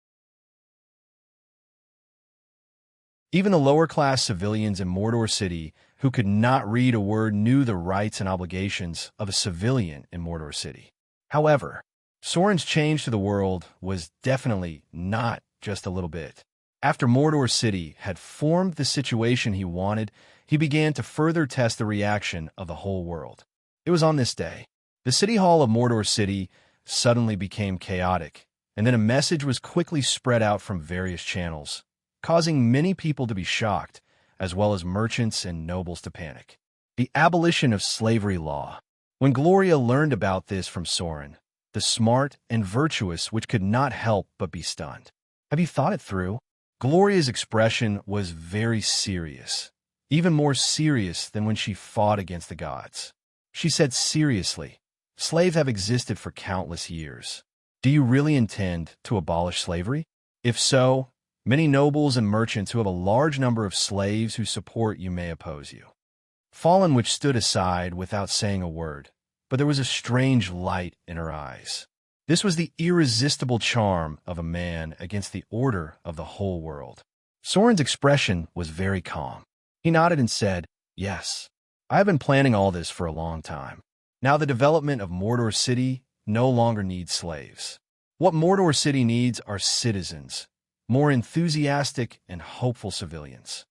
Even the lower-class civilians in Mordor City who could not read a word knew the rights and obligations of a civilian in Mordor City. However, Soren's change to the world was definitely not just a little bit. After Mordor City had formed the situation he wanted, he began to further test the reaction of the whole world. It was on this day. The city hall of Mordor City suddenly became chaotic, and then a message was quickly spread out from various channels, causing many people to be shocked, as well as merchants and nobles to panic. The abolition of slavery law. When Gloria learned about this from Soren, the smart and virtuous which could not help but be stunned. Have you thought it through? Gloria's expression was very serious, even more serious than when she fought against the gods. She said seriously, slaves have existed for countless years. Do you really intend to abolish slavery? If so, many nobles and merchants who have a large number of slaves who support you may oppose you. Fallen which stood aside without saying a word, but there was a strange light in her eyes. This was the irresistible charm of a man against the order of the whole world. Soren's expression was very calm. He nodded and said, "Yes, I have been planning all this for a long time. Now the development of Mordor City no longer needs slaves. What Mordor City needs are citizens, more enthusiastic and hopeful civilians.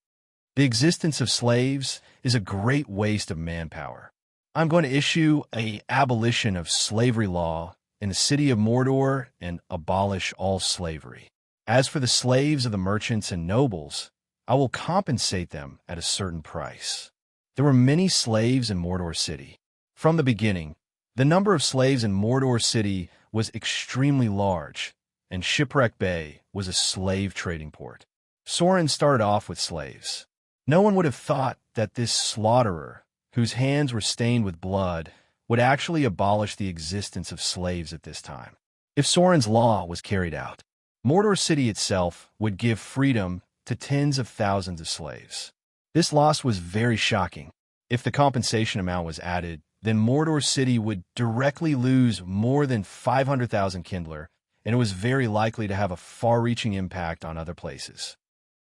The existence of slaves is a great waste of manpower. I'm going to issue an abolition of slavery law in the city of Mordor and abolish all slavery. As for the slaves of the merchants and nobles, I will compensate them at a certain price." There were many slaves in Mordor City. From the beginning, the number of slaves in Mordor City was extremely large, and Shipwreck Bay was a slave trading port. Soren started off with slaves. No one would have thought that this slaughterer, whose hands were stained with blood, would actually abolish the existence of slaves at this time. If Soren's law was carried out, Mordor City itself would give freedom to tens of thousands of slaves. This loss was very shocking. If the compensation amount was added, then Mordor City would directly lose more than 500,000 Kindler, and it was very likely to have a far-reaching impact on other places.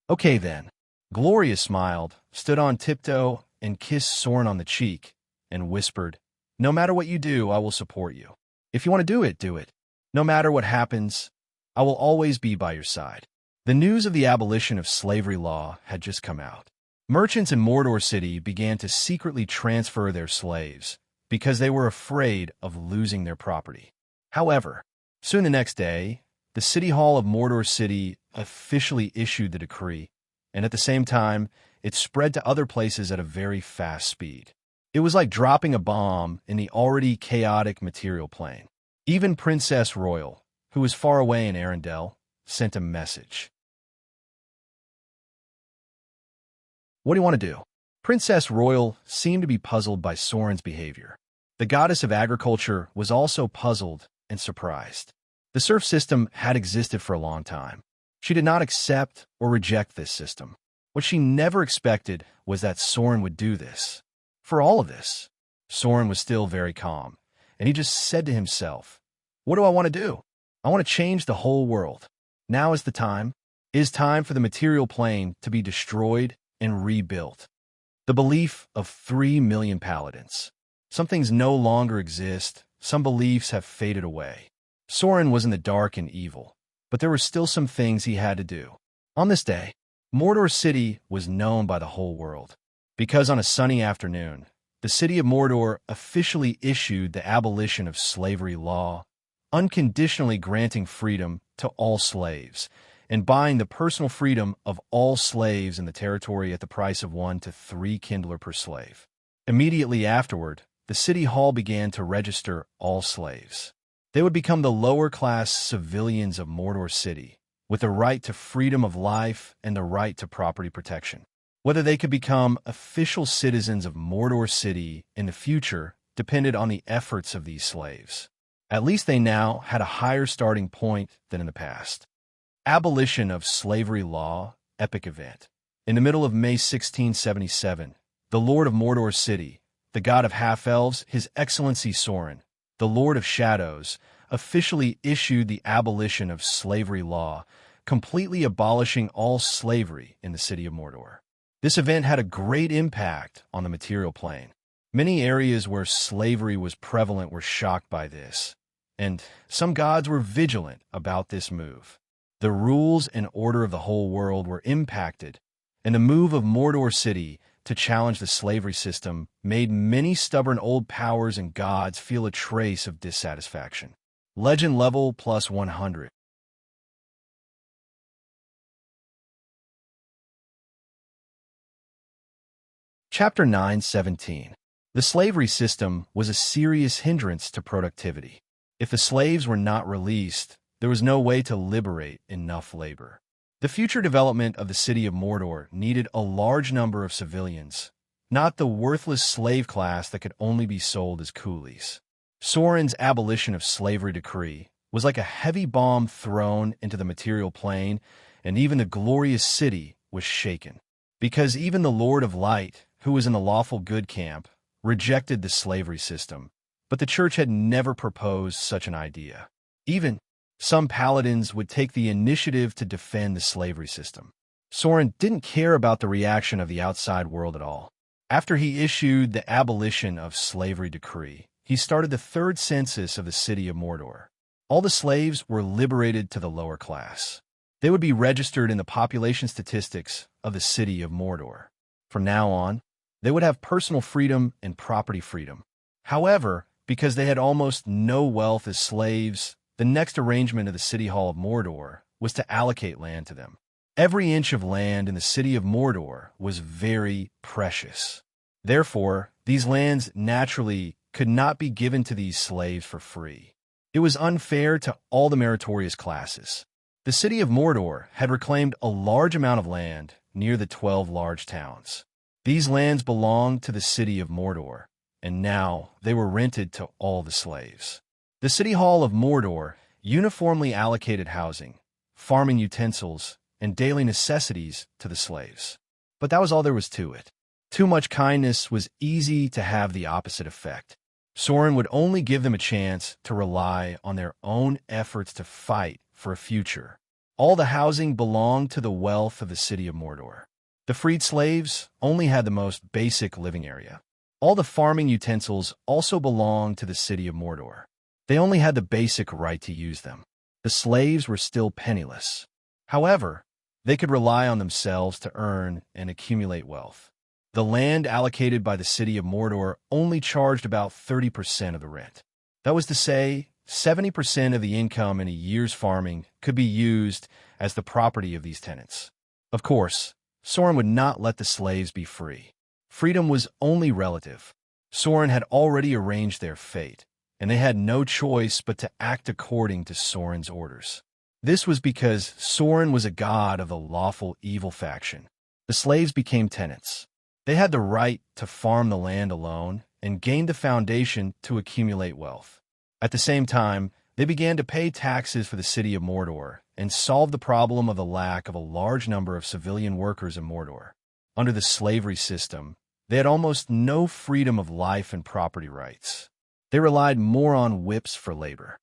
Okay then. Gloria smiled, stood on tiptoe, and kissed Soren on the cheek, and whispered, "No matter what you do, I will support you. If you want to do it, do it. No matter what happens, I will always be by your side." The news of the abolition of slavery law had just come out. Merchants in Mordor City began to secretly transfer their slaves because they were afraid of losing their property. However, soon the next day, the City Hall of Mordor City officially issued the decree, and at the same time, it spread to other places at a very fast speed. It was like dropping a bomb in the already chaotic material plane. Even Princess Royal, who was far away in Arendelle, sent a message. What do you want to do? Princess Royal seemed to be puzzled by Soren's behavior. The goddess of agriculture was also puzzled and surprised. The serf system had existed for a long time. She did not accept or reject this system. What she never expected was that Soren would do this. For all of this, Soren was still very calm, and he just said to himself, "What do I want to do? I want to change the whole world. Now is the time. It is time for the material plane to be destroyed and rebuilt." The belief of 3 million paladins. Some things no longer exist, some beliefs have faded away. Soren was in the dark and evil, but there were still some things he had to do. On this day, Mordor City was known by the whole world, because on a sunny afternoon, the city of Mordor officially issued the abolition of slavery law, unconditionally granting freedom to all slaves, and buying the personal freedom of all slaves in the territory at the price of 1 to 3 kindler per slave. Immediately afterward, the city hall began to register all slaves. They would become the lower-class civilians of Mordor City, with the right to freedom of life and the right to property protection. Whether they could become official citizens of Mordor City in the future depended on the efforts of these slaves. At least they now had a higher starting point than in the past. Abolition of slavery law, epic event. In the middle of May 1677, the Lord of Mordor City, the god of half-elves, His Excellency Soren, the Lord of Shadows, officially issued the abolition of slavery law, completely abolishing all slavery in the city of Mordor. This event had a great impact on the material plane. Many areas where slavery was prevalent were shocked by this, and some gods were vigilant about this move. The rules and order of the whole world were impacted, and the move of Mordor City to challenge the slavery system made many stubborn old powers and gods feel a trace of dissatisfaction. Legend level plus 100. Chapter 9:17. The slavery system was a serious hindrance to productivity. If the slaves were not released, there was no way to liberate enough labor. The future development of the city of Mordor needed a large number of civilians, not the worthless slave class that could only be sold as coolies. Soren's abolition of slavery decree was like a heavy bomb thrown into the material plane, and even the glorious city was shaken. Because even the Lord of Light, who was in the lawful good camp, rejected the slavery system, but the church had never proposed such an idea. Even some paladins would take the initiative to defend the slavery system. Soren didn't care about the reaction of the outside world at all. After he issued the abolition of slavery decree, he started the third census of the city of Mordor. All the slaves were liberated to the lower class. They would be registered in the population statistics of the city of Mordor. From now on, they would have personal freedom and property freedom. However, because they had almost no wealth as slaves, the next arrangement of the City Hall of Mordor was to allocate land to them. Every inch of land in the city of Mordor was very precious. Therefore, these lands naturally could not be given to these slaves for free. It was unfair to all the meritorious classes. The city of Mordor had reclaimed a large amount of land near the 12 large towns. These lands belonged to the city of Mordor, and now they were rented to all the slaves. The City Hall of Mordor uniformly allocated housing, farming utensils, and daily necessities to the slaves. But that was all there was to it. Too much kindness was easy to have the opposite effect. Soren would only give them a chance to rely on their own efforts to fight for a future. All the housing belonged to the wealth of the city of Mordor. The freed slaves only had the most basic living area. All the farming utensils also belonged to the city of Mordor. They only had the basic right to use them. The slaves were still penniless. However, they could rely on themselves to earn and accumulate wealth. The land allocated by the city of Mordor only charged about 30% of the rent. That was to say, 70% of the income in a year's farming could be used as the property of these tenants. Of course, Soren would not let the slaves be free. Freedom was only relative. Soren had already arranged their fate, and they had no choice but to act according to Soren's orders. This was because Soren was a god of the lawful evil faction. The slaves became tenants. They had the right to farm the land alone and gained the foundation to accumulate wealth. At the same time, they began to pay taxes for the city of Mordor and solve the problem of the lack of a large number of civilian workers in Mordor. Under the slavery system, they had almost no freedom of life and property rights. They relied more on whips for labor.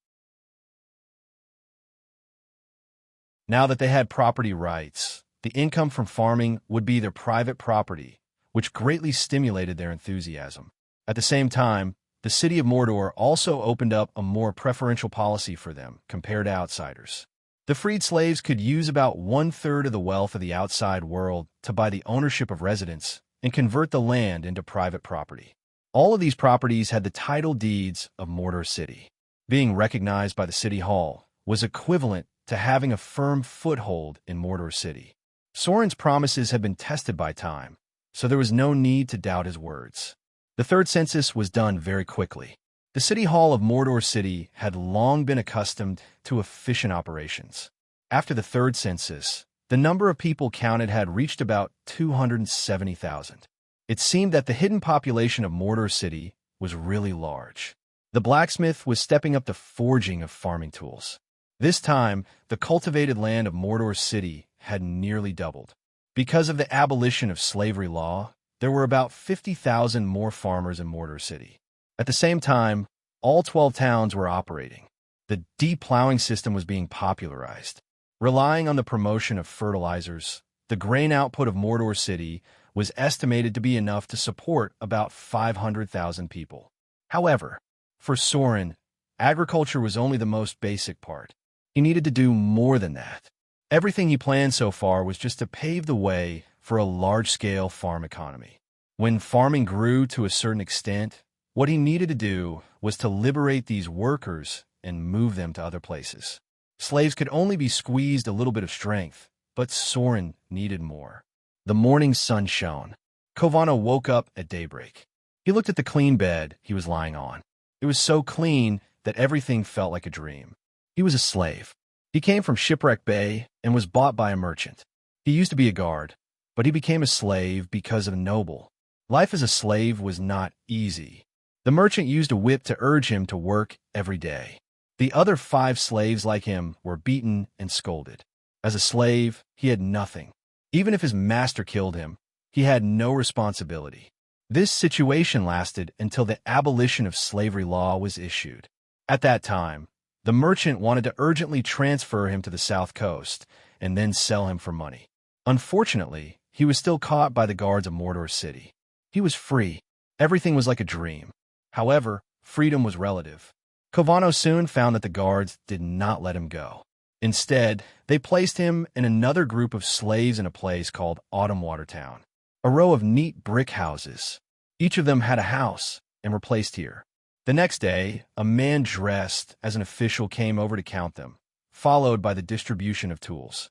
Now that they had property rights, the income from farming would be their private property, which greatly stimulated their enthusiasm. At the same time, the city of Mordor also opened up a more preferential policy for them compared to outsiders. The freed slaves could use about one-third of the wealth of the outside world to buy the ownership of residents and convert the land into private property. All of these properties had the title deeds of Mordor City. Being recognized by the city hall was equivalent to having a firm foothold in Mordor City. Sauron's promises had been tested by time, so there was no need to doubt his words. The third census was done very quickly. The city hall of Mordor City had long been accustomed to efficient operations. After the third census, the number of people counted had reached about 270,000. It seemed that the hidden population of Mordor City was really large. The blacksmith was stepping up the forging of farming tools. This time, the cultivated land of Mordor City had nearly doubled. Because of the abolition of slavery law, there were about 50,000 more farmers in Mordor City. At the same time, all 12 towns were operating. The deep-plowing system was being popularized. Relying on the promotion of fertilizers, the grain output of Mordor City was estimated to be enough to support about 500,000 people. However, for Sauron, agriculture was only the most basic part. He needed to do more than that. Everything he planned so far was just to pave the way for a large-scale farm economy. When farming grew to a certain extent, what he needed to do was to liberate these workers and move them to other places. Slaves could only be squeezed a little bit of strength, but Sauron needed more. The morning sun shone. Kovano woke up at daybreak. He looked at the clean bed he was lying on. It was so clean that everything felt like a dream. He was a slave. He came from Shipwreck Bay and was bought by a merchant. He used to be a guard, but he became a slave because of a noble. Life as a slave was not easy. The merchant used a whip to urge him to work every day. The other 5 slaves like him were beaten and scolded. As a slave, he had nothing. Even if his master killed him, he had no responsibility. This situation lasted until the abolition of slavery law was issued. At that time, the merchant wanted to urgently transfer him to the south coast and then sell him for money. Unfortunately, he was still caught by the guards of Mordor City. He was free. Everything was like a dream. However, freedom was relative. Kovano soon found that the guards did not let him go. Instead, they placed him in another group of slaves in a place called Autumnwater Town, a row of neat brick houses. Each of them had a house and were placed here. The next day, a man dressed as an official came over to count them, followed by the distribution of tools.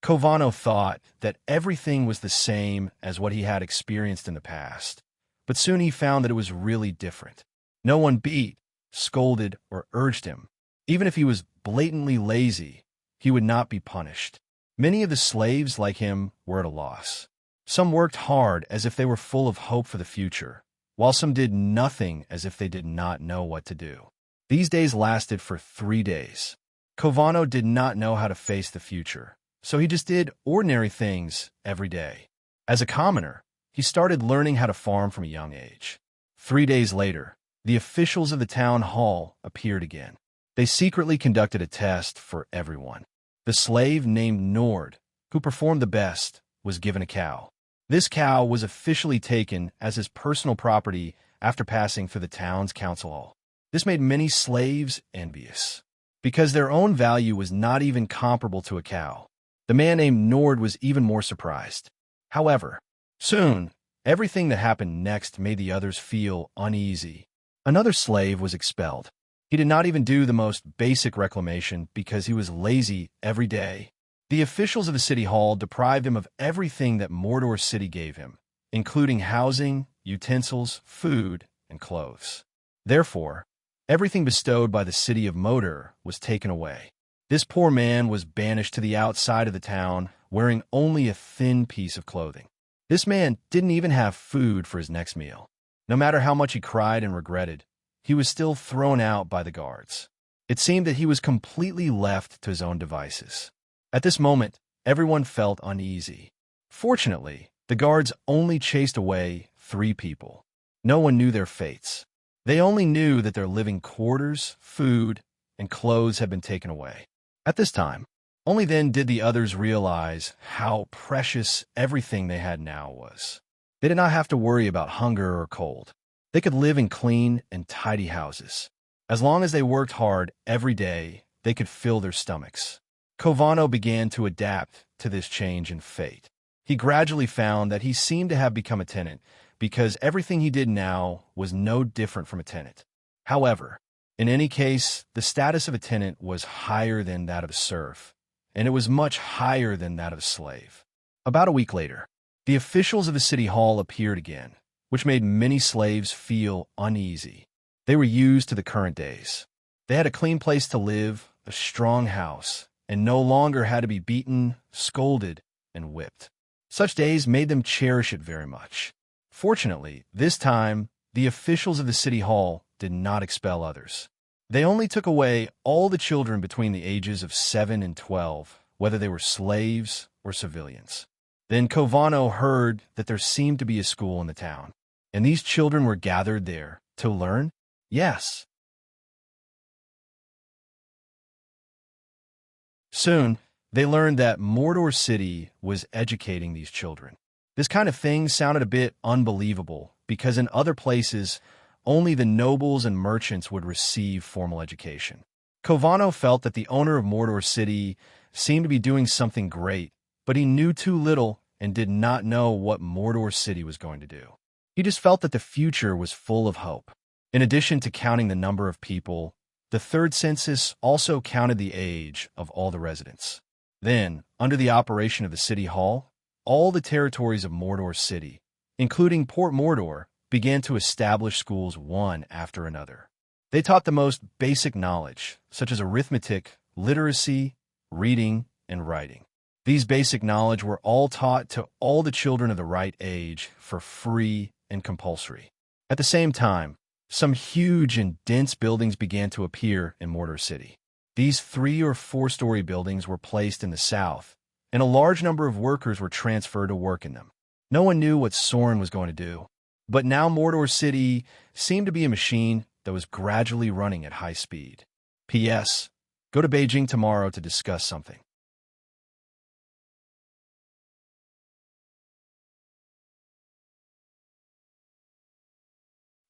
Kovano thought that everything was the same as what he had experienced in the past, but soon he found that it was really different. No one beat, scolded, or urged him. Even if he was blatantly lazy, he would not be punished. Many of the slaves, like him, were at a loss. Some worked hard as if they were full of hope for the future, while some did nothing as if they did not know what to do. These days lasted for 3 days. Kovano did not know how to face the future, so he just did ordinary things every day. As a commoner, he started learning how to farm from a young age. 3 days later, the officials of the town hall appeared again. They secretly conducted a test for everyone. The slave named Nord, who performed the best, was given a cow. This cow was officially taken as his personal property after passing through the town's council hall. This made many slaves envious, because their own value was not even comparable to a cow. The man named Nord was even more surprised. However, soon, everything that happened next made the others feel uneasy. Another slave was expelled. He did not even do the most basic reclamation because he was lazy every day. The officials of the city hall deprived him of everything that Mordor City gave him, including housing, utensils, food, and clothes. Therefore, everything bestowed by the city of Mordor was taken away. This poor man was banished to the outside of the town, wearing only a thin piece of clothing. This man didn't even have food for his next meal. No matter how much he cried and regretted, he was still thrown out by the guards. It seemed that he was completely left to his own devices. At this moment, everyone felt uneasy. Fortunately, the guards only chased away 3 people. No one knew their fates. They only knew that their living quarters, food, and clothes had been taken away. At this time, Only then did the others realize how precious everything they had now was. They did not have to worry about hunger or cold. They could live in clean and tidy houses. As long as they worked hard every day, they could fill their stomachs. Covano began to adapt to this change in fate. He gradually found that he seemed to have become a tenant because everything he did now was no different from a tenant. However, in any case, the status of a tenant was higher than that of a serf, and it was much higher than that of a slave. About a week later, the officials of the city hall appeared again, which made many slaves feel uneasy. They were used to the current days. They had a clean place to live, a strong house, and no longer had to be beaten, scolded, and whipped. Such days made them cherish it very much. Fortunately, this time, the officials of the city hall did not expel others. They only took away all the children between the ages of 7 and 12, whether they were slaves or civilians. Then Covano heard that there seemed to be a school in the town, and these children were gathered there to learn? Yes. Soon, they learned that Mordor City was educating these children. This kind of thing sounded a bit unbelievable because in other places, only the nobles and merchants would receive formal education. Covano felt that the owner of Mordor City seemed to be doing something great, but he knew too little and did not know what Mordor City was going to do. He just felt that the future was full of hope. In addition to counting the number of people, the third census also counted the age of all the residents. Then, under the operation of the city hall, all the territories of Mordor City, including Port Mordor, began to establish schools one after another. They taught the most basic knowledge, such as arithmetic, literacy, reading, and writing. These basic knowledge were all taught to all the children of the right age for free and compulsory. At the same time, some huge and dense buildings began to appear in Mordor City. These 3- or 4-story buildings were placed in the south, and a large number of workers were transferred to work in them. No one knew what Sauron was going to do, but now Mordor City seemed to be a machine that was gradually running at high speed. P.S. Go to Beijing tomorrow to discuss something.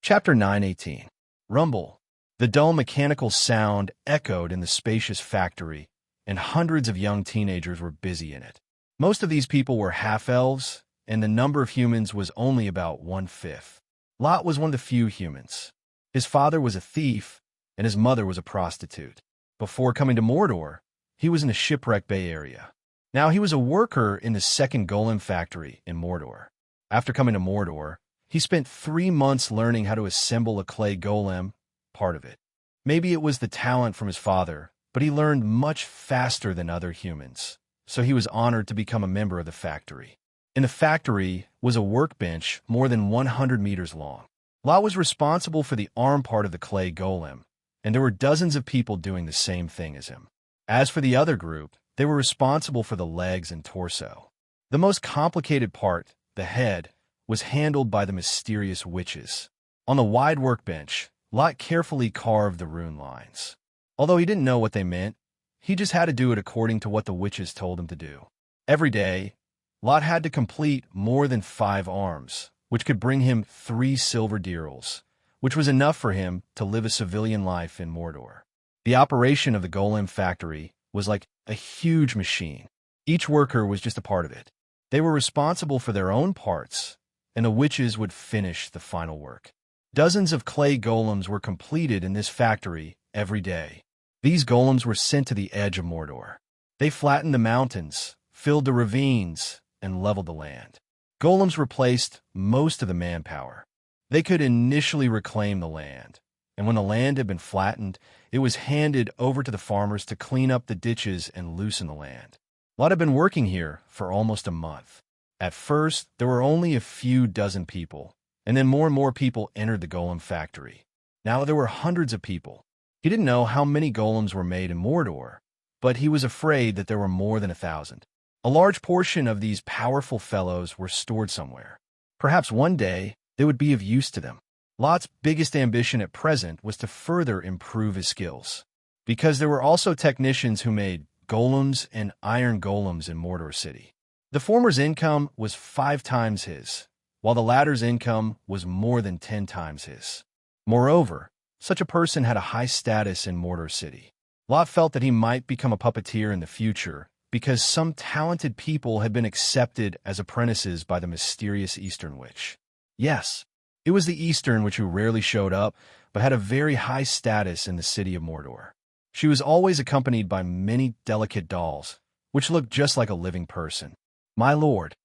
Chapter 9:18. Rumble. The dull mechanical sound echoed in the spacious factory, and hundreds of young teenagers were busy in it. Most of these people were half-elves, and the number of humans was only about 1/5. Lot was one of the few humans. His father was a thief, and his mother was a prostitute. Before coming to Mordor, he was in the Shipwreck Bay area. Now he was a worker in the second golem factory in Mordor. After coming to Mordor, he spent 3 months learning how to assemble a clay golem, part of it. Maybe it was the talent from his father, but he learned much faster than other humans, so he was honored to become a member of the factory. In the factory was a workbench more than 100 meters long. Lot was responsible for the arm part of the clay golem, and there were dozens of people doing the same thing as him. As for the other group, they were responsible for the legs and torso. The most complicated part, the head, was handled by the mysterious witches. On the wide workbench, Lot carefully carved the rune lines. Although he didn't know what they meant, he just had to do it according to what the witches told him to do. Every day, Lot had to complete more than 5 arms, which could bring him 3 silver dirhams, which was enough for him to live a civilian life in Mordor. The operation of the golem factory was like a huge machine. Each worker was just a part of it. They were responsible for their own parts, and the witches would finish the final work. Dozens of clay golems were completed in this factory every day. These golems were sent to the edge of Mordor. They flattened the mountains, filled the ravines, and leveled the land. Golems replaced most of the manpower. They could initially reclaim the land, and when the land had been flattened, it was handed over to the farmers to clean up the ditches and loosen the land. Lot had been working here for almost a month. At first, there were only a few dozen people, and then more and more people entered the golem factory. Now there were hundreds of people. He didn't know how many golems were made in Mordor, but he was afraid that there were more than 1,000. A large portion of these powerful fellows were stored somewhere. Perhaps one day they would be of use to them. Lot's biggest ambition at present was to further improve his skills, because there were also technicians who made golems and iron golems in Mordor City. The former's income was 5 times his, while the latter's income was more than 10 times his. Moreover, such a person had a high status in Mordor City. Lot felt that he might become a puppeteer in the future because some talented people had been accepted as apprentices by the mysterious Eastern Witch. Yes, it was the Eastern Witch who rarely showed up, but had a very high status in the city of Mordor. She was always accompanied by many delicate dolls, which looked just like a living person. My lord.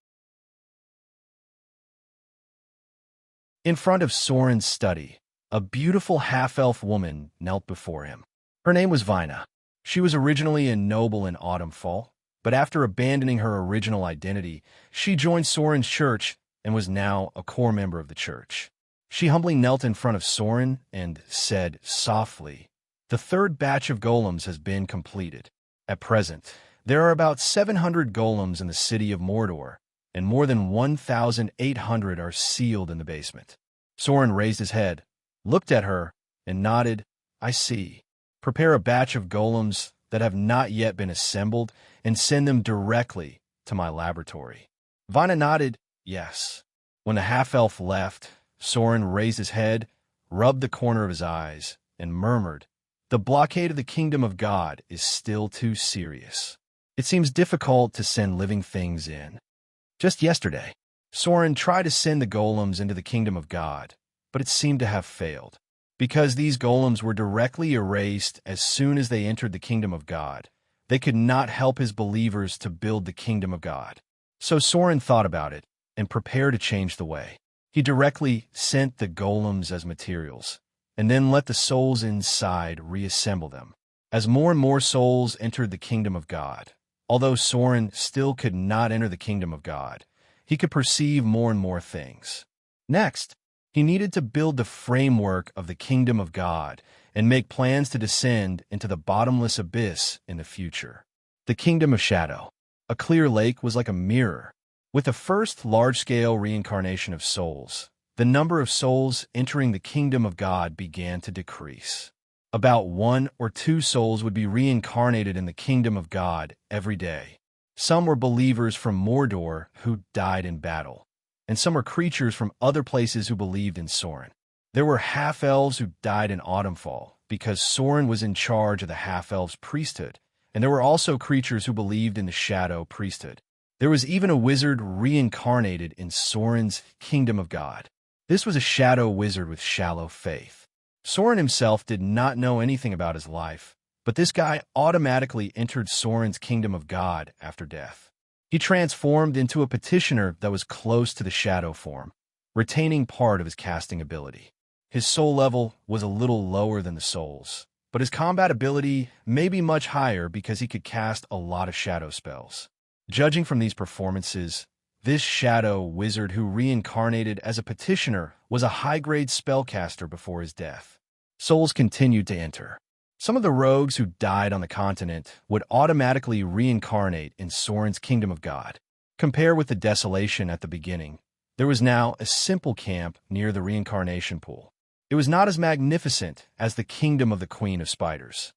In front of Sorin's study, a beautiful half-elf woman knelt before him. Her name was Vina. She was originally a noble in Autumnfall, but after abandoning her original identity, she joined Sorin's church and was now a core member of the church. She humbly knelt in front of Sorin and said softly, "The third batch of golems has been completed. At present, there are about 700 golems in the city of Mordor, and more than 1,800 are sealed in the basement." Sorin raised his head, looked at her, and nodded. "I see. Prepare a batch of golems that have not yet been assembled and send them directly to my laboratory." Vina nodded, yes. When the half-elf left, Sorin raised his head, rubbed the corner of his eyes, and murmured, "The blockade of the kingdom of God is still too serious. It seems difficult to send living things in." Just yesterday, Sorin tried to send the golems into the kingdom of God, but it seemed to have failed. Because these golems were directly erased as soon as they entered the kingdom of God, they could not help his believers to build the kingdom of God. So Sorin thought about it and prepared to change the way. He directly sent the golems as materials, and then let the souls inside reassemble them. As more and more souls entered the kingdom of God, although Sorin still could not enter the kingdom of God, he could perceive more and more things. Next, he needed to build the framework of the kingdom of God and make plans to descend into the bottomless abyss in the future. The kingdom of shadow. A clear lake was like a mirror. With the first large-scale reincarnation of souls, the number of souls entering the kingdom of God began to decrease. About 1 or 2 souls would be reincarnated in the kingdom of God every day. Some were believers from Mordor who died in battle, and some were creatures from other places who believed in Sorin. There were half-elves who died in Autumnfall because Sorin was in charge of the half-elves' priesthood, and there were also creatures who believed in the shadow priesthood. There was even a wizard reincarnated in Sorin's kingdom of God. This was a shadow wizard with shallow faith. Sorin himself did not know anything about his life, but this guy automatically entered Sorin's kingdom of God after death. He transformed into a petitioner that was close to the shadow form, retaining part of his casting ability. His soul level was a little lower than the souls, but his combat ability may be much higher because he could cast a lot of shadow spells. Judging from these performances, this shadow wizard who reincarnated as a petitioner was a high-grade spellcaster before his death. Souls continued to enter. Some of the rogues who died on the continent would automatically reincarnate in Sorin's kingdom of God. Compare with the desolation at the beginning. There was now a simple camp near the reincarnation pool. It was not as magnificent as the kingdom of the Queen of Spiders.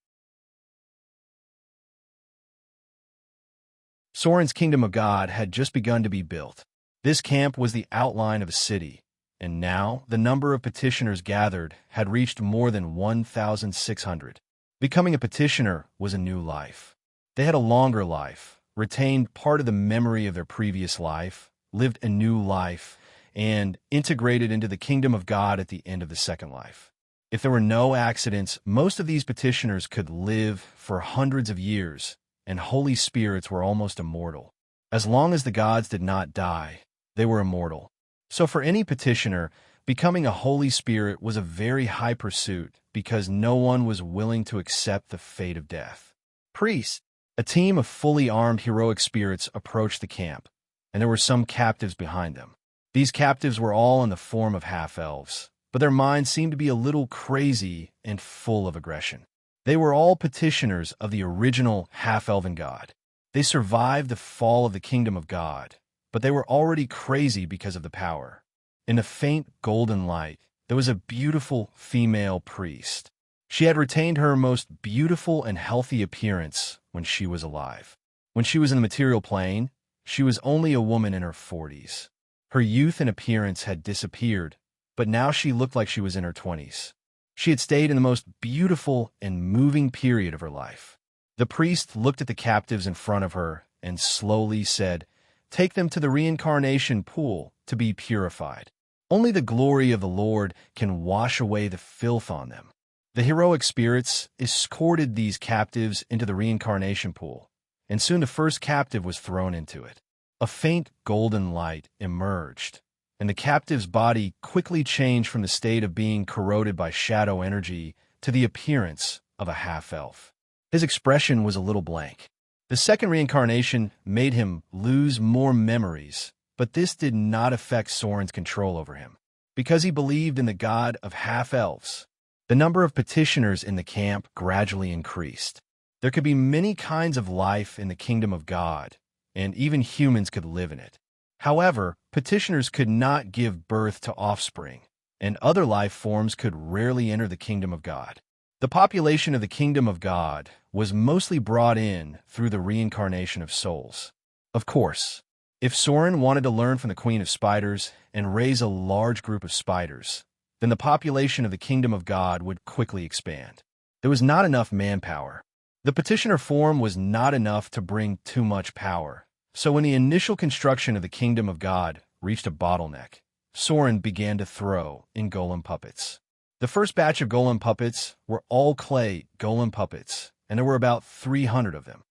Sorin's kingdom of God had just begun to be built. This camp was the outline of a city, and now the number of petitioners gathered had reached more than 1,600. Becoming a petitioner was a new life. They had a longer life, retained part of the memory of their previous life, lived a new life, and integrated into the kingdom of God at the end of the second life. If there were no accidents, most of these petitioners could live for hundreds of years, and holy spirits were almost immortal. As long as the gods did not die, they were immortal. So for any petitioner, becoming a holy spirit was a very high pursuit because no one was willing to accept the fate of death. Priests, a team of fully armed heroic spirits approached the camp, and there were some captives behind them. These captives were all in the form of half-elves, but their minds seemed to be a little crazy and full of aggression. They were all petitioners of the original half-elven god. They survived the fall of the kingdom of God, but they were already crazy because of the power. In a faint golden light, there was a beautiful female priest. She had retained her most beautiful and healthy appearance when she was alive. When she was in the material plane, she was only a woman in her 40s. Her youth and appearance had disappeared, but now she looked like she was in her 20s. She had stayed in the most beautiful and moving period of her life. The priest looked at the captives in front of her and slowly said, "Take them to the reincarnation pool to be purified. Only the glory of the Lord can wash away the filth on them." The heroic spirits escorted these captives into the reincarnation pool, and soon the first captive was thrown into it. A faint golden light emerged, and the captive's body quickly changed from the state of being corroded by shadow energy to the appearance of a half-elf. His expression was a little blank. The second reincarnation made him lose more memories, but this did not affect Soren's control over him. Because he believed in the god of half-elves, the number of petitioners in the camp gradually increased. There could be many kinds of life in the kingdom of God, and even humans could live in it. However, petitioners could not give birth to offspring, and other life forms could rarely enter the kingdom of God. The population of the kingdom of God was mostly brought in through the reincarnation of souls. Of course, if Soren wanted to learn from the Queen of Spiders and raise a large group of spiders, then the population of the kingdom of God would quickly expand. There was not enough manpower. The petitioner form was not enough to bring too much power. So when the initial construction of the kingdom of God reached a bottleneck, Soren began to throw in golem puppets. The first batch of golem puppets were all clay golem puppets, and there were about 300 of them.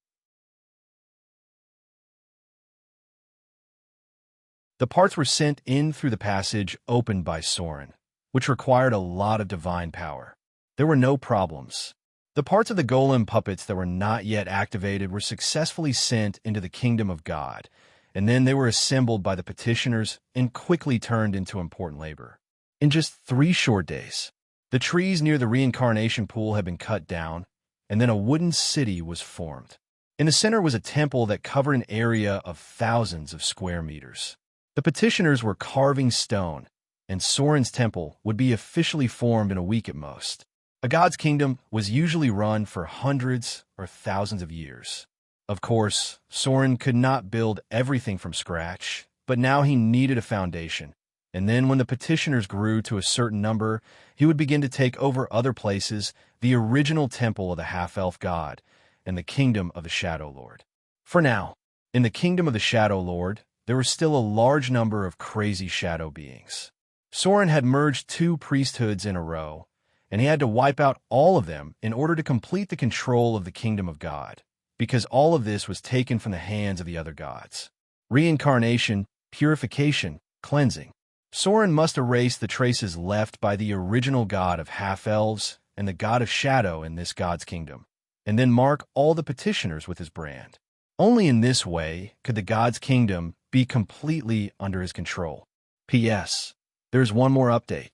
The parts were sent in through the passage opened by Soren, which required a lot of divine power. There were no problems. The parts of the golem puppets that were not yet activated were successfully sent into the kingdom of God, and then they were assembled by the petitioners and quickly turned into important labor. In just 3 short days, the trees near the reincarnation pool had been cut down, and then a wooden city was formed. In the center was a temple that covered an area of thousands of square meters. The petitioners were carving stone, and Soren's temple would be officially formed in a week at most. A god's kingdom was usually run for hundreds or thousands of years. Of course, Soren could not build everything from scratch, but now he needed a foundation. And then when the petitioners grew to a certain number, he would begin to take over other places, the original temple of the half-elf god, and the kingdom of the Shadow Lord. For now, in the kingdom of the Shadow Lord, there were still a large number of crazy shadow beings. Soren had merged 2 priesthoods in a row, and he had to wipe out all of them in order to complete the control of the kingdom of God, because all of this was taken from the hands of the other gods. Reincarnation, purification, cleansing. Soren must erase the traces left by the original god of half-elves and the god of shadow in this god's kingdom, and then mark all the petitioners with his brand. Only in this way could the god's kingdom be completely under his control. P.S. There's one more update.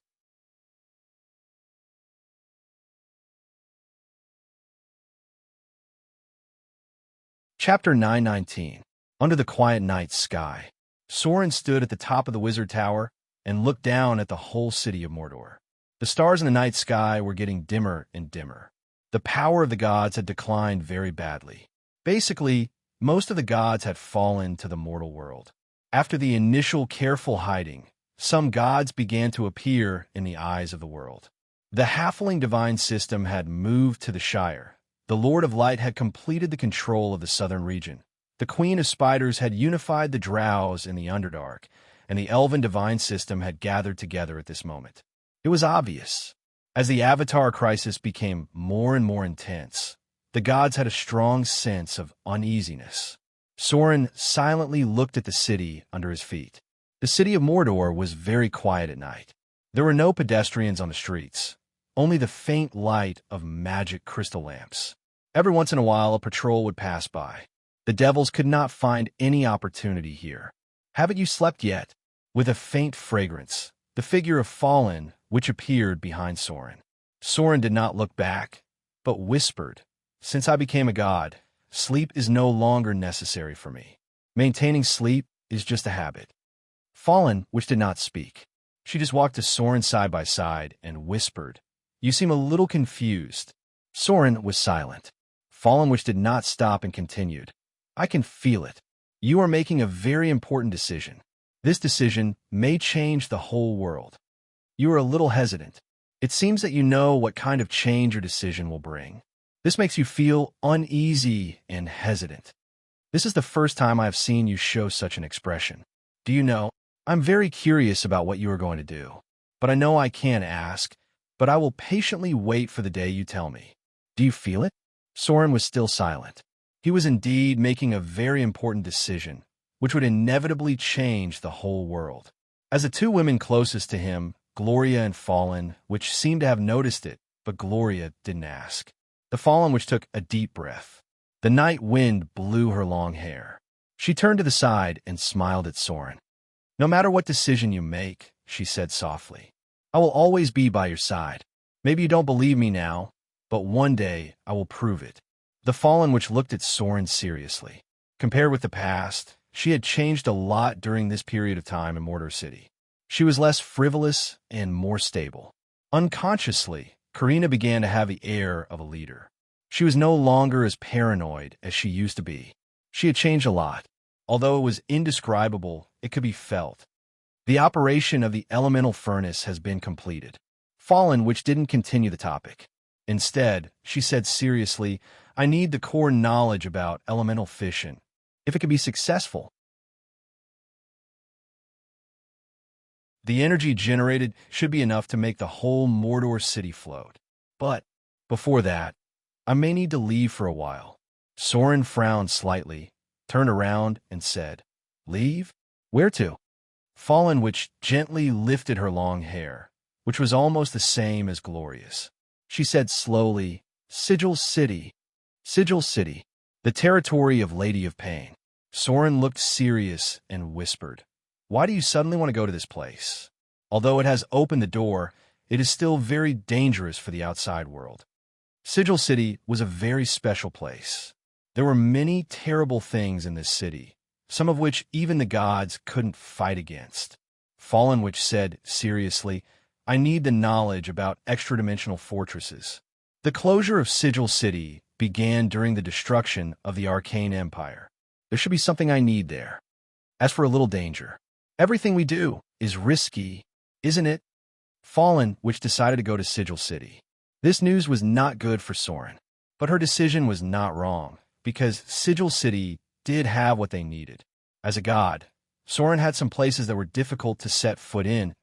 Chapter 919. Under the quiet night sky. Soren stood at the top of the wizard tower and looked down at the whole city of Mordor. The stars in the night sky were getting dimmer and dimmer. The power of the gods had declined very badly. Basically, most of the gods had fallen to the mortal world. After the initial careful hiding, some gods began to appear in the eyes of the world. The halfling divine system had moved to the Shire. The Lord of Light had completed the control of the southern region. The Queen of Spiders had unified the Drows in the Underdark, and the Elven divine system had gathered together at this moment. It was obvious. As the Avatar crisis became more and more intense, the gods had a strong sense of uneasiness. Soren silently looked at the city under his feet. The city of Mordor was very quiet at night. There were no pedestrians on the streets, only the faint light of magic crystal lamps. Every once in a while, a patrol would pass by. The devils could not find any opportunity here. Haven't you slept yet? With a faint fragrance, the figure of Fallen, which appeared behind Soren. Soren did not look back, but whispered, "Since I became a god, sleep is no longer necessary for me. Maintaining sleep is just a habit." Fallen, which did not speak. She just walked to Soren side by side and whispered, "You seem a little confused." Soren was silent. Fallen which did not stop and continued. I can feel it. You are making a very important decision. This decision may change the whole world. You are a little hesitant. It seems that you know what kind of change your decision will bring. This makes you feel uneasy and hesitant. This is the first time I have seen you show such an expression. Do you know, I'm very curious about what you are going to do. But I know I can't ask, but I will patiently wait for the day you tell me. Do you feel it? Soren was still silent. He was indeed making a very important decision, which would inevitably change the whole world. As the two women closest to him, Gloria and Fallen, which seemed to have noticed it, but Gloria didn't ask. The Fallen which took a deep breath. The night wind blew her long hair. She turned to the side and smiled at Soren. No matter what decision you make, she said softly, I will always be by your side. Maybe you don't believe me now, but one day I will prove it. The Fallen which looked at Soren seriously. Compared with the past, she had changed a lot during this period of time in Mordor City. She was less frivolous and more stable. Unconsciously, Karina began to have the air of a leader. She was no longer as paranoid as she used to be. She had changed a lot. Although it was indescribable, it could be felt. The operation of the elemental furnace has been completed. Fallen which didn't continue the topic. Instead, she said seriously, I need the core knowledge about elemental fission. If it can be successful, the energy generated should be enough to make the whole Mordor city float. But, before that, I may need to leave for a while. Soren frowned slightly, turned around, and said, Leave? Where to? Fallen which gently lifted her long hair, which was almost the same as Gloria's. She said slowly, Sigil City. Sigil City, the territory of Lady of Pain. Soren looked serious and whispered, Why do you suddenly want to go to this place? Although it has opened the door, it is still very dangerous for the outside world. Sigil City was a very special place. There were many terrible things in this city, some of which even the gods couldn't fight against. Fallen which said, seriously, I need the knowledge about extra-dimensional fortresses. The closure of Sigil City began during the destruction of the Arcane Empire. There should be something I need there. As for a little danger, everything we do is risky, isn't it? Fallen which decided to go to Sigil City. This news was not good for Soren, but her decision was not wrong, because Sigil City did have what they needed. As a god, Soren had some places that were difficult to set foot in,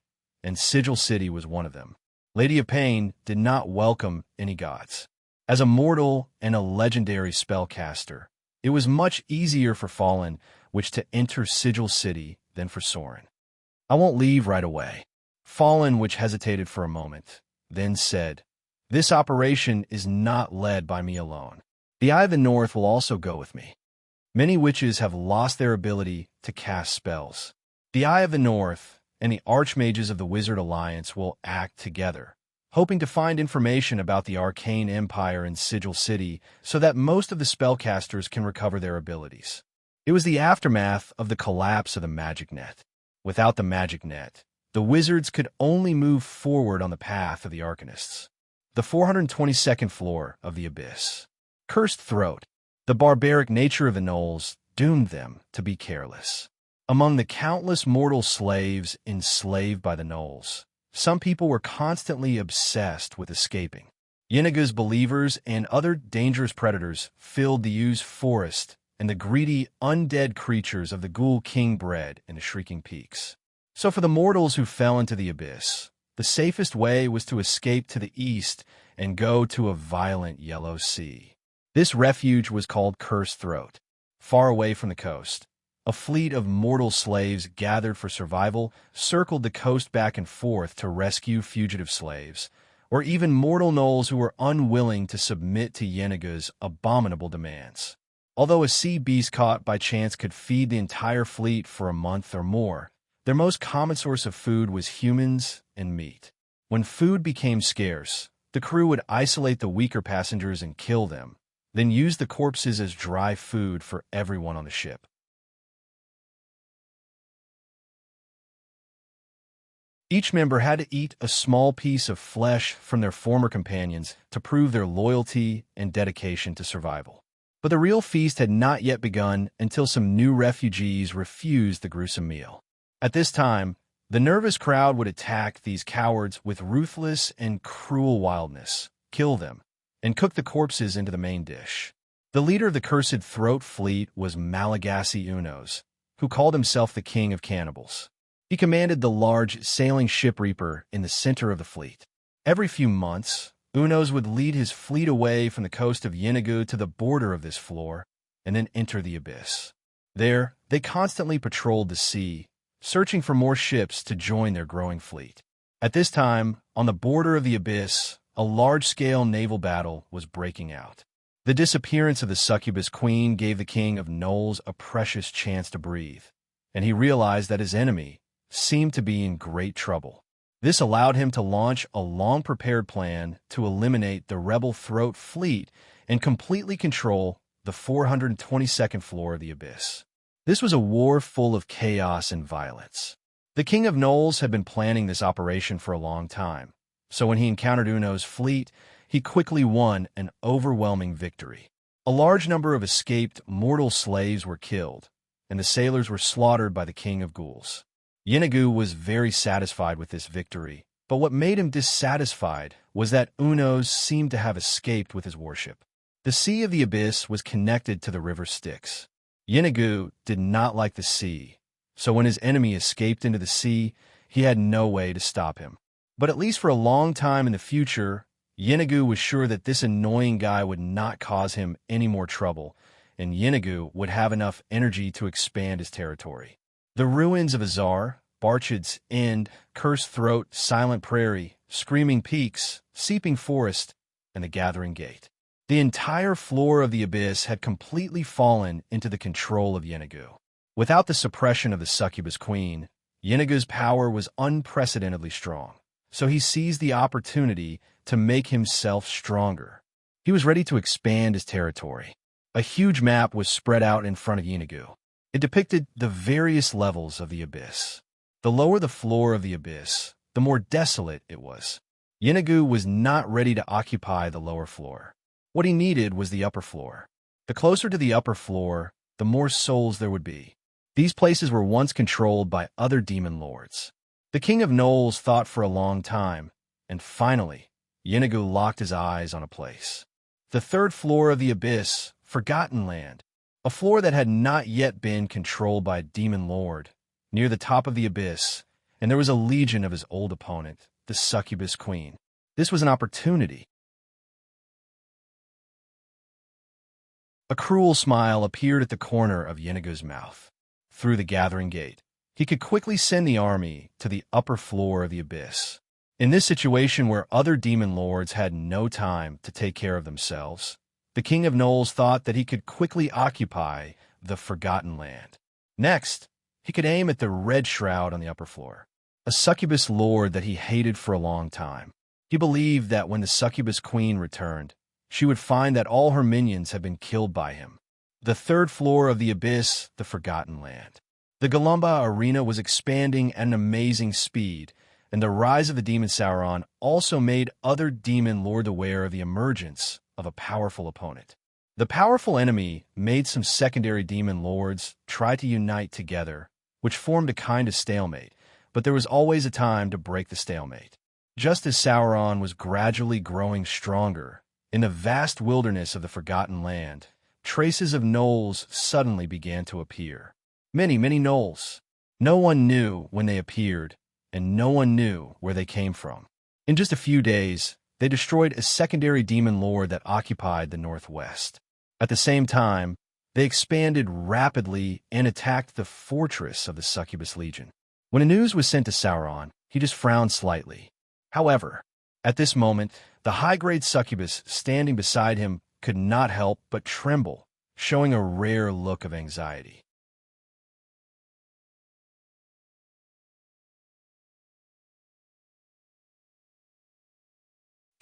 and Sigil City was one of them. Lady of Pain did not welcome any gods. As a mortal and a legendary spellcaster, it was much easier for Fallen which to enter Sigil City than for Soren. I won't leave right away. Fallen which hesitated for a moment, then said, This operation is not led by me alone. The Eye of the North will also go with me. Many witches have lost their ability to cast spells. The Eye of the North and the Archmages of the Wizard Alliance will act together, hoping to find information about the Arcane Empire in Sigil City so that most of the spellcasters can recover their abilities. It was the aftermath of the collapse of the magic net. Without the magic net, the wizards could only move forward on the path of the Arcanists. The 422nd floor of the Abyss. Cursed Throat. The barbaric nature of the gnolls doomed them to be careless. Among the countless mortal slaves enslaved by the gnolls, some people were constantly obsessed with escaping. Yennega's believers and other dangerous predators filled the Yews forest, and the greedy, undead creatures of the Ghoul King bred in the Shrieking Peaks. So for the mortals who fell into the abyss, the safest way was to escape to the east and go to a violent yellow sea. This refuge was called Cursed Throat. Far away from the coast, a fleet of mortal slaves gathered for survival circled the coast back and forth to rescue fugitive slaves, or even mortal gnolls who were unwilling to submit to Yennega's abominable demands. Although a sea beast caught by chance could feed the entire fleet for a month or more, their most common source of food was humans and meat. When food became scarce, the crew would isolate the weaker passengers and kill them, then use the corpses as dry food for everyone on the ship. Each member had to eat a small piece of flesh from their former companions to prove their loyalty and dedication to survival. But the real feast had not yet begun until some new refugees refused the gruesome meal. At this time, the nervous crowd would attack these cowards with ruthless and cruel wildness, kill them, and cook the corpses into the main dish. The leader of the cursed throat fleet was Malagasy Unos, who called himself the King of Cannibals. He commanded the large sailing ship Reaper in the center of the fleet. Every few months, Unos would lead his fleet away from the coast of Yinagu to the border of this floor and then enter the abyss. There, they constantly patrolled the sea, searching for more ships to join their growing fleet. At this time, on the border of the abyss, a large-scale naval battle was breaking out. The disappearance of the succubus queen gave the King of Knolls a precious chance to breathe, and he realized that his enemy seemed to be in great trouble. This allowed him to launch a long-prepared plan to eliminate the rebel throat fleet and completely control the 422nd floor of the abyss. This was a war full of chaos and violence. The King of Knolls had been planning this operation for a long time, so when he encountered Uno's fleet, he quickly won an overwhelming victory. A large number of escaped mortal slaves were killed, and the sailors were slaughtered by the King of Ghouls. Yinagu was very satisfied with this victory, but what made him dissatisfied was that Unos seemed to have escaped with his warship. The Sea of the Abyss was connected to the river Styx. Yinagu did not like the sea, so when his enemy escaped into the sea, he had no way to stop him. But at least for a long time in the future, Yinagu was sure that this annoying guy would not cause him any more trouble, and Yinagu would have enough energy to expand his territory. The ruins of Azar, Barchid's End, Cursed Throat, Silent Prairie, Screaming Peaks, Seeping Forest, and the Gathering Gate. The entire floor of the abyss had completely fallen into the control of Yinagu. Without the suppression of the succubus queen, Yinagu's power was unprecedentedly strong, so he seized the opportunity to make himself stronger. He was ready to expand his territory. A huge map was spread out in front of Yinagu. It depicted the various levels of the abyss. The lower the floor of the abyss, the more desolate it was. Yinagu was not ready to occupy the lower floor. What he needed was the upper floor. The closer to the upper floor, the more souls there would be. These places were once controlled by other demon lords. The King of Knolls thought for a long time, and finally, Yinagu locked his eyes on a place. The third floor of the abyss, Forgotten Land, a floor that had not yet been controlled by a demon lord, near the top of the abyss, and there was a legion of his old opponent, the succubus queen. This was an opportunity. A cruel smile appeared at the corner of Yinagu's mouth. Through the Gathering Gate, he could quickly send the army to the upper floor of the abyss. In this situation where other demon lords had no time to take care of themselves, the King of Knolls thought that he could quickly occupy the Forgotten Land. Next, he could aim at the Red Shroud on the upper floor, a succubus lord that he hated for a long time. He believed that when the succubus queen returned, she would find that all her minions had been killed by him. The third floor of the abyss, the Forgotten Land. The Galumba arena was expanding at an amazing speed, and the rise of the demon Sauron also made other demon lords aware of the emergence of a powerful opponent. The powerful enemy made some secondary demon lords try to unite together, which formed a kind of stalemate, but there was always a time to break the stalemate. Just as Sauron was gradually growing stronger, in the vast wilderness of the Forgotten Land, traces of gnolls suddenly began to appear. Many, many gnolls. No one knew when they appeared, and no one knew where they came from. In just a few days, they destroyed a secondary demon lord that occupied the northwest. At the same time, they expanded rapidly and attacked the fortress of the Succubus Legion. When the news was sent to Sauron, he just frowned slightly. However, at this moment, the high-grade succubus standing beside him could not help but tremble, showing a rare look of anxiety.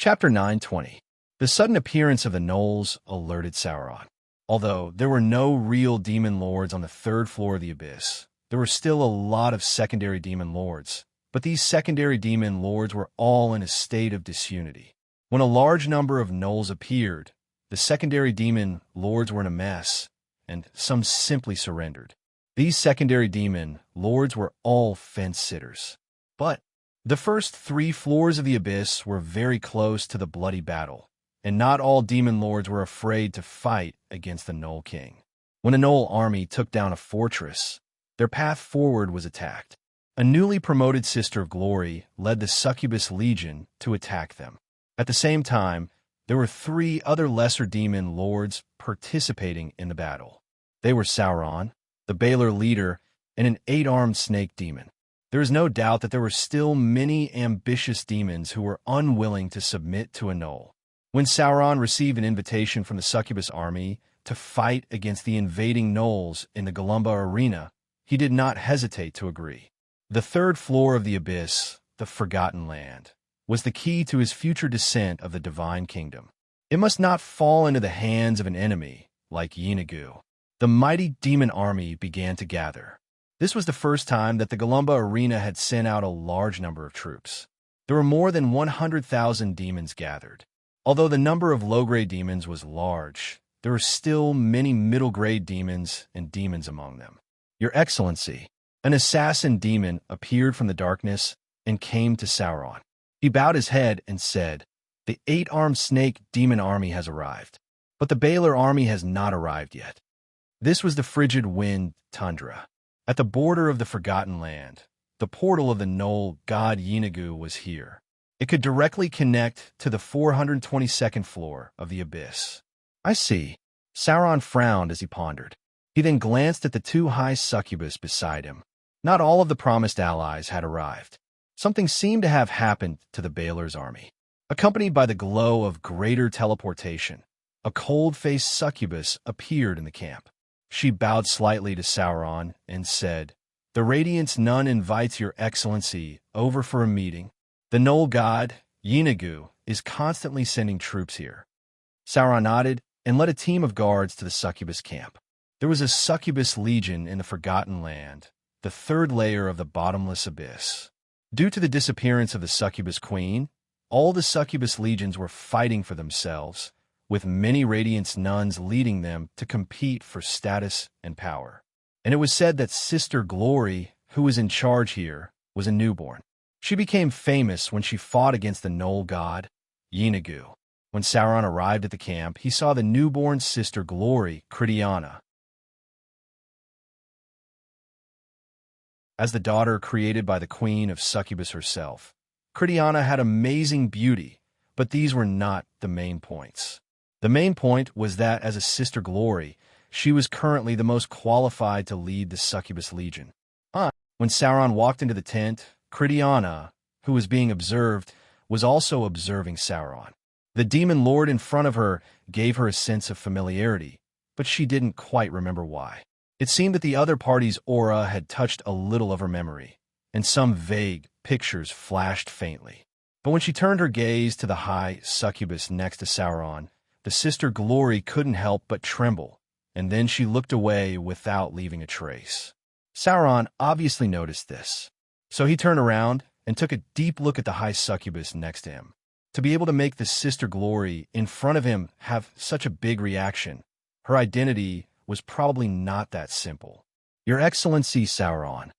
Chapter 9:20. The sudden appearance of the gnolls alerted Sauron. Although there were no real demon lords on the third floor of the abyss, there were still a lot of secondary demon lords, But these secondary demon lords were all in a state of disunity. When a large number of gnolls appeared, the secondary demon lords were in a mess, and some simply surrendered. These secondary demon lords were all fence-sitters. But the first 3 floors of the abyss were very close to the bloody battle, and not all demon lords were afraid to fight against the Gnoll King. When a Gnoll army took down a fortress, their path forward was attacked. A newly promoted Sister of Glory led the Succubus Legion to attack them. At the same time, there were 3 other lesser demon lords participating in the battle. They were Sauron, the Baelor leader, and an 8-armed snake demon. There is no doubt that there were still many ambitious demons who were unwilling to submit to a Gnoll. When Sauron received an invitation from the Succubus army to fight against the invading Gnolls in the Golumba arena, he did not hesitate to agree. The 3rd floor of the abyss, the Forgotten Land, was the key to his future descent of the Divine Kingdom. It must not fall into the hands of an enemy like Yeenoghu. The mighty demon army began to gather. This was the first time that the Golumba arena had sent out a large number of troops. There were more than 100,000 demons gathered. Although the number of low-grade demons was large, there were still many middle-grade demons and demons among them. Your Excellency, an assassin demon appeared from the darkness and came to Sauron. He bowed his head and said, "The 8-armed snake demon army has arrived, but the Baelor army has not arrived yet." This was the frigid wind tundra. At the border of the Forgotten Land, the portal of the Gnoll god Yeenoghu was here. It could directly connect to the 422nd floor of the abyss. "I see." Sauron frowned as he pondered. He then glanced at the 2 high succubus beside him. Not all of the promised allies had arrived. Something seemed to have happened to the Baelor's army. Accompanied by the glow of greater teleportation, a cold-faced succubus appeared in the camp. She bowed slightly to Sauron and said, "The Radiance Nun invites your Excellency over for a meeting. The Gnoll god, Yeenoghu, is constantly sending troops here." Sauron nodded and led a team of guards to the succubus camp. There was a succubus legion in the Forgotten Land, the 3rd layer of the bottomless abyss. Due to the disappearance of the succubus queen, all the succubus legions were fighting for themselves, with many Radiance nuns leading them to compete for status and power. And it was said that Sister Glory, who was in charge here, was a newborn. She became famous when she fought against the Gnoll god, Yeenoghu. When Sauron arrived at the camp, he saw the newborn Sister Glory, Cridiana, as the daughter created by the Queen of Succubus herself. Cridiana had amazing beauty, but these were not the main points. The main point was that as a Sister Glory, she was currently the most qualified to lead the Succubus Legion. When Sauron walked into the tent, Cridiana, who was being observed, was also observing Sauron. The demon lord in front of her gave her a sense of familiarity, but she didn't quite remember why. It seemed that the other party's aura had touched a little of her memory, and some vague pictures flashed faintly. But when she turned her gaze to the high succubus next to Sauron, the Sister Glory couldn't help but tremble, and then she looked away without leaving a trace. Sauron obviously noticed this, so he turned around and took a deep look at the high succubus next to him. To be able to make the Sister Glory in front of him have such a big reaction, her identity was probably not that simple. "Your Excellency, Sauron."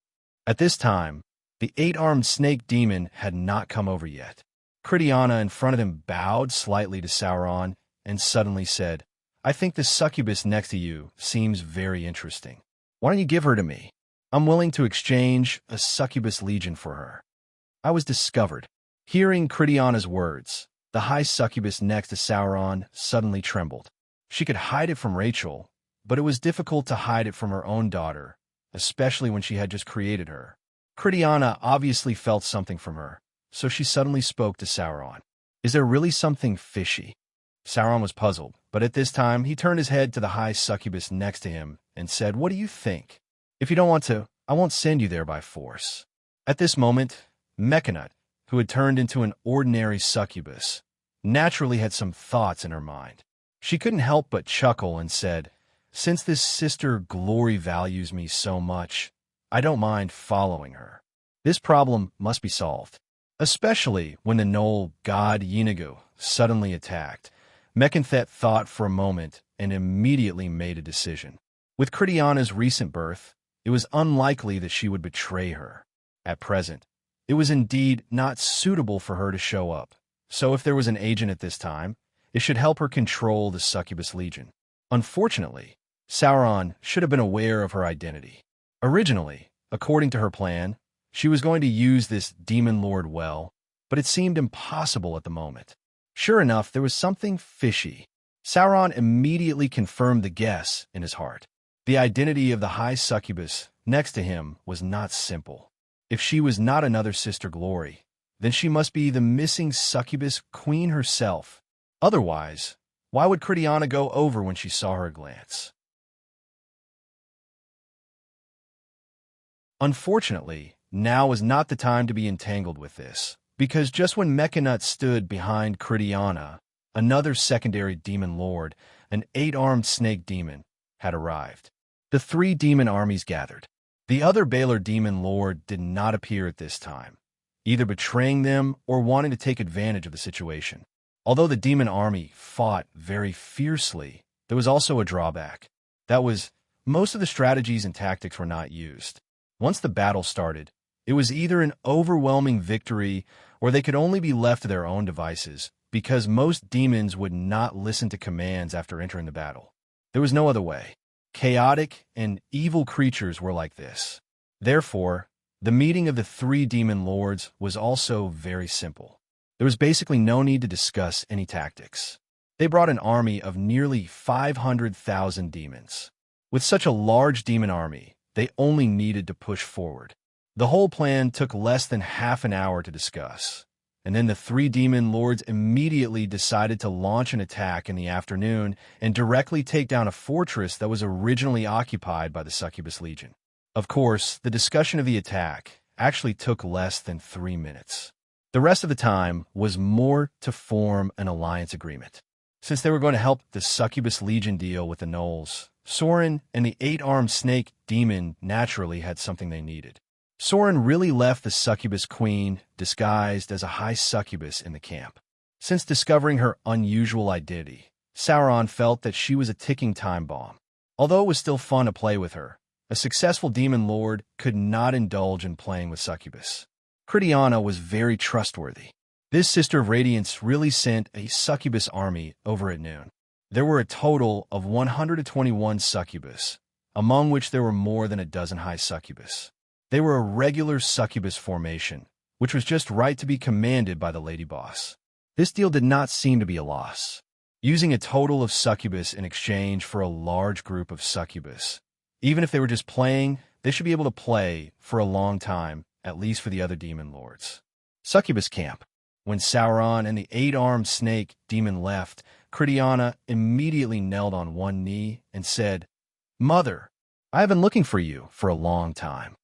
At this time, the 8-armed snake demon had not come over yet. Cridiana in front of him bowed slightly to Sauron and suddenly said, "I think the succubus next to you seems very interesting. Why don't you give her to me? I'm willing to exchange a succubus legion for her." I was discovered. Hearing Cridiana's words, the high succubus next to Sauron suddenly trembled. She could hide it from Rachel, but it was difficult to hide it from her own daughter, especially when she had just created her. Cridiana obviously felt something from her, so she suddenly spoke to Sauron. "Is there really something fishy?" Sauron was puzzled, but at this time he turned his head to the high succubus next to him and said, "What do you think? If you don't want to, I won't send you there by force." At this moment, Mechanut, who had turned into an ordinary succubus, naturally had some thoughts in her mind. She couldn't help but chuckle and said, "Since this Sister Glory values me so much, I don't mind following her." This problem must be solved, especially when the Knoll god Yinagu suddenly attacked. Mekanthet thought for a moment and immediately made a decision. With Critiana's recent birth, it was unlikely that she would betray her. At present, it was indeed not suitable for her to show up. So if there was an agent at this time, it should help her control the Succubus Legion. Unfortunately, Sauron should have been aware of her identity. Originally, according to her plan, she was going to use this demon lord well, but it seemed impossible at the moment. Sure enough, there was something fishy. Sauron immediately confirmed the guess in his heart. The identity of the High Succubus next to him was not simple. If she was not another Sister Glory, then she must be the missing Succubus Queen herself. Otherwise, why would Critiana go over when she saw her glance? Unfortunately, now was not the time to be entangled with this, because just when Mechanut stood behind Critiana, another secondary demon lord, an 8-armed snake demon, had arrived. The 3 demon armies gathered. The other Baelor demon lord did not appear at this time, either betraying them or wanting to take advantage of the situation. Although the demon army fought very fiercely, there was also a drawback. That was, most of the strategies and tactics were not used. Once the battle started, it was either an overwhelming victory or they could only be left to their own devices, because most demons would not listen to commands after entering the battle. There was no other way. Chaotic and evil creatures were like this. Therefore, the meeting of the 3 demon lords was also very simple. There was basically no need to discuss any tactics. They brought an army of nearly 500,000 demons. With such a large demon army, they only needed to push forward. The whole plan took less than half an hour to discuss, and then the 3 demon lords immediately decided to launch an attack in the afternoon and directly take down a fortress that was originally occupied by the Succubus Legion. Of course, the discussion of the attack actually took less than 3 minutes. The rest of the time was more to form an alliance agreement. Since they were going to help the Succubus Legion deal with the Knolls, Soren and the 8-armed snake demon naturally had something they needed. Soren really left the Succubus Queen disguised as a high succubus in the camp. Since discovering her unusual identity, Sauron felt that she was a ticking time bomb. Although it was still fun to play with her, a successful demon lord could not indulge in playing with Succubus. Critiana was very trustworthy. This Sister of Radiance really sent a Succubus army over at noon. There were a total of 121 Succubus, among which there were more than a dozen High Succubus. They were a regular Succubus formation, which was just right to be commanded by the Lady Boss. This deal did not seem to be a loss. Using a total of Succubus in exchange for a large group of Succubus. Even if they were just playing, they should be able to play for a long time, at least for the other demon lords. Succubus Camp. When Sauron and the 8-armed snake demon left, Critiana immediately knelt on one knee and said, "Mother, I have been looking for you for a long time.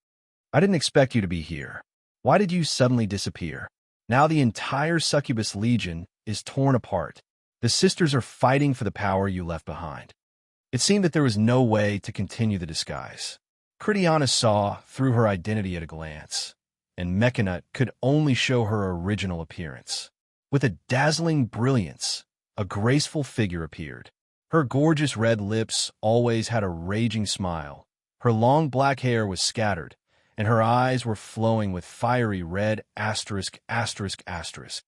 I didn't expect you to be here. Why did you suddenly disappear? Now the entire Succubus Legion is torn apart. The sisters are fighting for the power you left behind." It seemed that there was no way to continue the disguise. Critiana saw through her identity at a glance, and Mechanut could only show her original appearance. With a dazzling brilliance, a graceful figure appeared. Her gorgeous red lips always had a raging smile. Her long black hair was scattered, and her eyes were flowing with fiery red asterisk, asterisk, asterisk.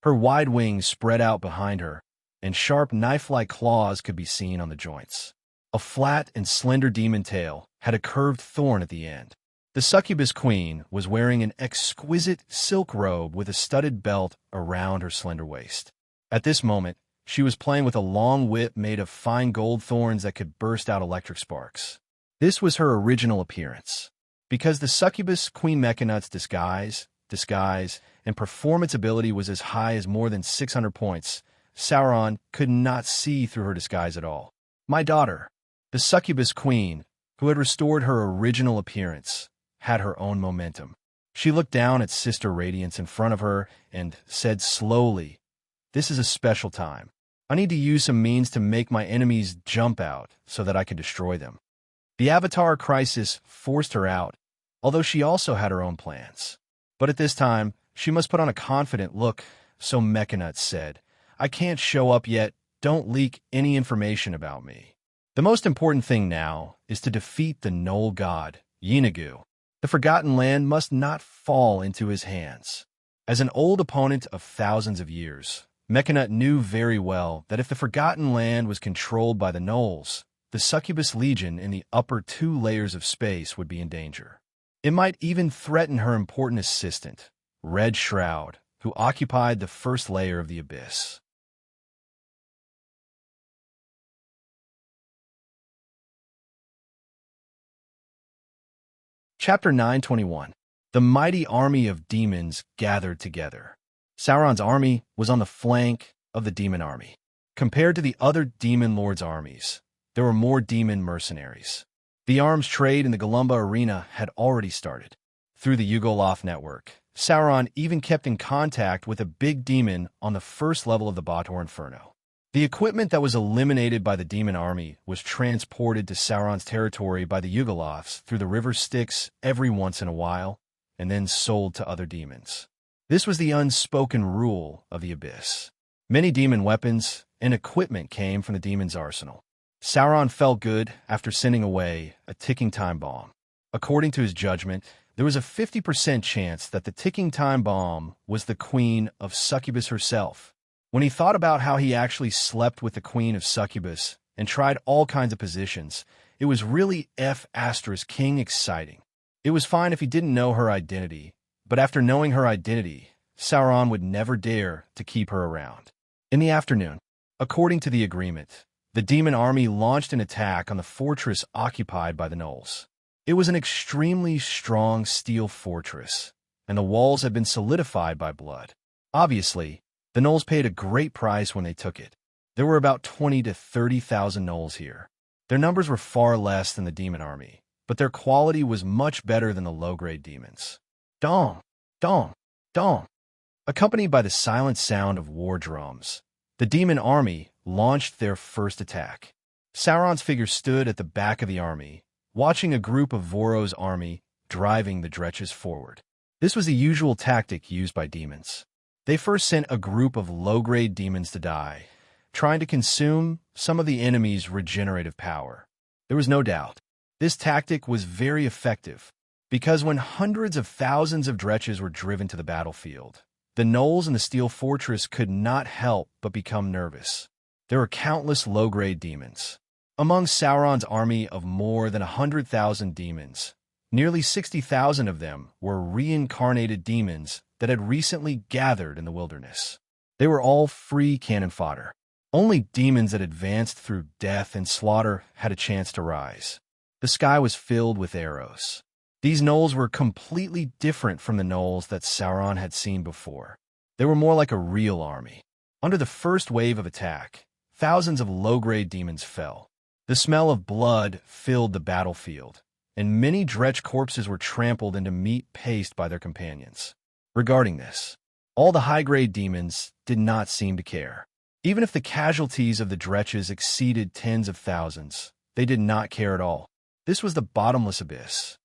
Her wide wings spread out behind her, and sharp knife-like claws could be seen on the joints. A flat and slender demon tail had a curved thorn at the end. The Succubus Queen was wearing an exquisite silk robe with a studded belt around her slender waist. At this moment, she was playing with a long whip made of fine gold thorns that could burst out electric sparks. This was her original appearance. Because the Succubus Queen Mechanut's disguise, and performance ability was as high as more than 600 points, Sauron could not see through her disguise at all. My daughter, the Succubus Queen, who had restored her original appearance, had her own momentum. She looked down at Sister Radiance in front of her and said slowly, "This is a special time. I need to use some means to make my enemies jump out so that I can destroy them." The Avatar crisis forced her out, although she also had her own plans. But at this time, she must put on a confident look, so Mechanut said, "I can't show up yet, don't leak any information about me. The most important thing now is to defeat the Knoll god, Yeenagu. The Forgotten Land must not fall into his hands." As an old opponent of thousands of years, Mechanut knew very well that if the Forgotten Land was controlled by the Knolls, the Succubus Legion in the upper 2 layers of space would be in danger. It might even threaten her important assistant, Red Shroud, who occupied the first layer of the Abyss. Chapter 921. The mighty army of demons gathered together. Sauron's army was on the flank of the demon army. Compared to the other demon lords' armies, there were more demon mercenaries. The arms trade in the Galumba arena had already started. Through the Yugoloth network, Sauron even kept in contact with a big demon on the first level of the Baator Inferno. The equipment that was eliminated by the demon army was transported to Sauron's territory by the Yugoloths through the river Styx every once in a while, and then sold to other demons. This was the unspoken rule of the Abyss. Many demon weapons and equipment came from the demon's arsenal. Sauron felt good after sending away a ticking time bomb. According to his judgment, there was a 50% chance that the ticking time bomb was the Queen of Succubus herself. When he thought about how he actually slept with the Queen of Succubus and tried all kinds of positions, it was really King exciting. It was fine if he didn't know her identity, but after knowing her identity, Sauron would never dare to keep her around. In the afternoon, according to the agreement, the demon army launched an attack on the fortress occupied by the Knolls. It was an extremely strong steel fortress, and the walls had been solidified by blood. Obviously, the Knolls paid a great price when they took it. There were about 20 to 30,000 Knolls here. Their numbers were far less than the demon army, but their quality was much better than the low-grade demons. Dong, dong, dong. Accompanied by the silent sound of war drums, the demon army launched their first attack. Sauron's figure stood at the back of the army, watching a group of Voro's army driving the Dretches forward. This was the usual tactic used by demons. They first sent a group of low-grade demons to die, trying to consume some of the enemy's regenerative power. There was no doubt. This tactic was very effective, because when hundreds of thousands of Dretches were driven to the battlefield, the Knolls in the Steel Fortress could not help but become nervous. There were countless low-grade demons. Among Sauron's army of more than 100,000 demons, nearly 60,000 of them were reincarnated demons that had recently gathered in the wilderness. They were all free cannon fodder. Only demons that advanced through death and slaughter had a chance to rise. The sky was filled with arrows. These Knolls were completely different from the Knolls that Sauron had seen before. They were more like a real army. Under the first wave of attack, thousands of low-grade demons fell. The smell of blood filled the battlefield, and many Dretch corpses were trampled into meat paste by their companions. Regarding this, all the high-grade demons did not seem to care. Even if the casualties of the Dretches exceeded tens of thousands, they did not care at all. This was the bottomless abyss.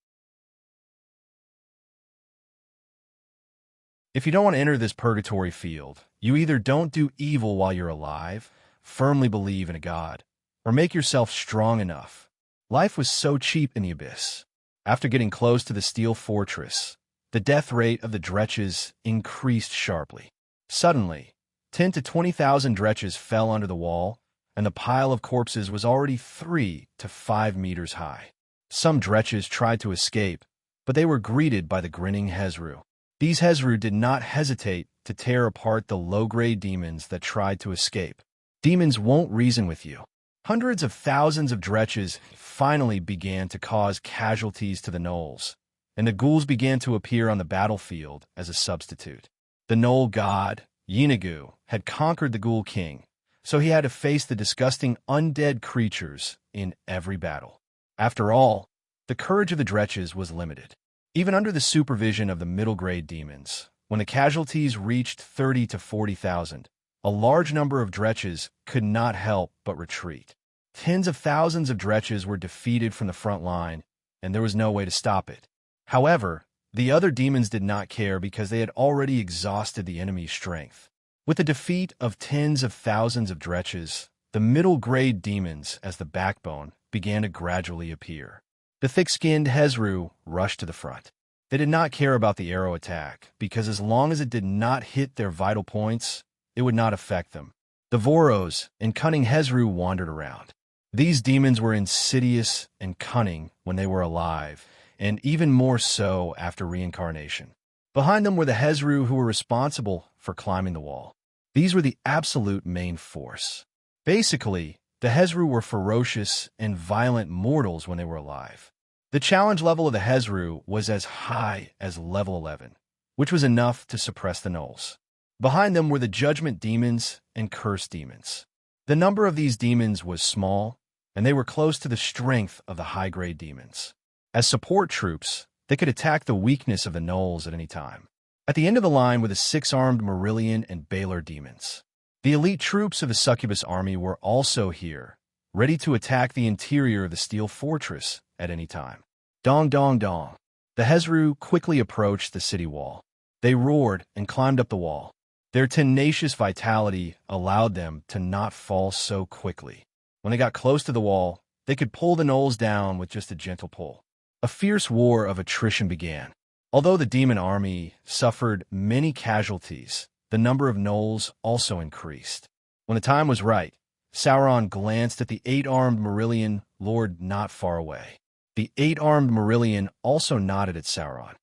If you don't want to enter this purgatory field, you either don't do evil while you're alive, firmly believe in a god, or make yourself strong enough. Life was so cheap in the abyss. After getting close to the steel fortress, the death rate of the Dretches increased sharply. Suddenly, 10 to 20,000 Dretches fell under the wall, and the pile of corpses was already 3 to 5 meters high. Some Dretches tried to escape, but they were greeted by the grinning Hezru. These Hezru did not hesitate to tear apart the low-grade demons that tried to escape. Demons won't reason with you. Hundreds of thousands of Dretches finally began to cause casualties to the Knolls, and the ghouls began to appear on the battlefield as a substitute. The Knoll god, Yeenagu, had conquered the Ghoul King, so he had to face the disgusting undead creatures in every battle. After all, the courage of the Dretches was limited. Even under the supervision of the middle-grade demons, when the casualties reached 30 to 40,000, a large number of Dretches could not help but retreat. Tens of thousands of dretches were defeated from the front line, and there was no way to stop it. However, the other demons did not care because they had already exhausted the enemy's strength. With the defeat of tens of thousands of dretches, the middle-grade demons, as the backbone, began to gradually appear. The thick-skinned Hezru rushed to the front. They did not care about the arrow attack, because as long as it did not hit their vital points, it would not affect them. The Voros and cunning Hezru wandered around. These demons were insidious and cunning when they were alive, and even more so after reincarnation. Behind them were the Hezru who were responsible for climbing the wall. These were the absolute main force. Basically, the Hezru were ferocious and violent mortals when they were alive. The challenge level of the Hezru was as high as level 11, which was enough to suppress the gnolls. Behind them were the Judgment Demons and Curse Demons. The number of these demons was small, and they were close to the strength of the high-grade demons. As support troops, they could attack the weakness of the gnolls at any time. At the end of the line were the 6-armed Marillion and Baylor demons. The elite troops of the Succubus army were also here, ready to attack the interior of the Steel Fortress at any time. Dong dong dong. The Hezru quickly approached the city wall. They roared and climbed up the wall. Their tenacious vitality allowed them to not fall so quickly. When they got close to the wall, they could pull the gnolls down with just a gentle pull. A fierce war of attrition began. Although the demon army suffered many casualties, the number of gnolls also increased. When the time was right, Sauron glanced at the 8-armed Marillion lord not far away. The 8-armed Marillion also nodded at Sauron.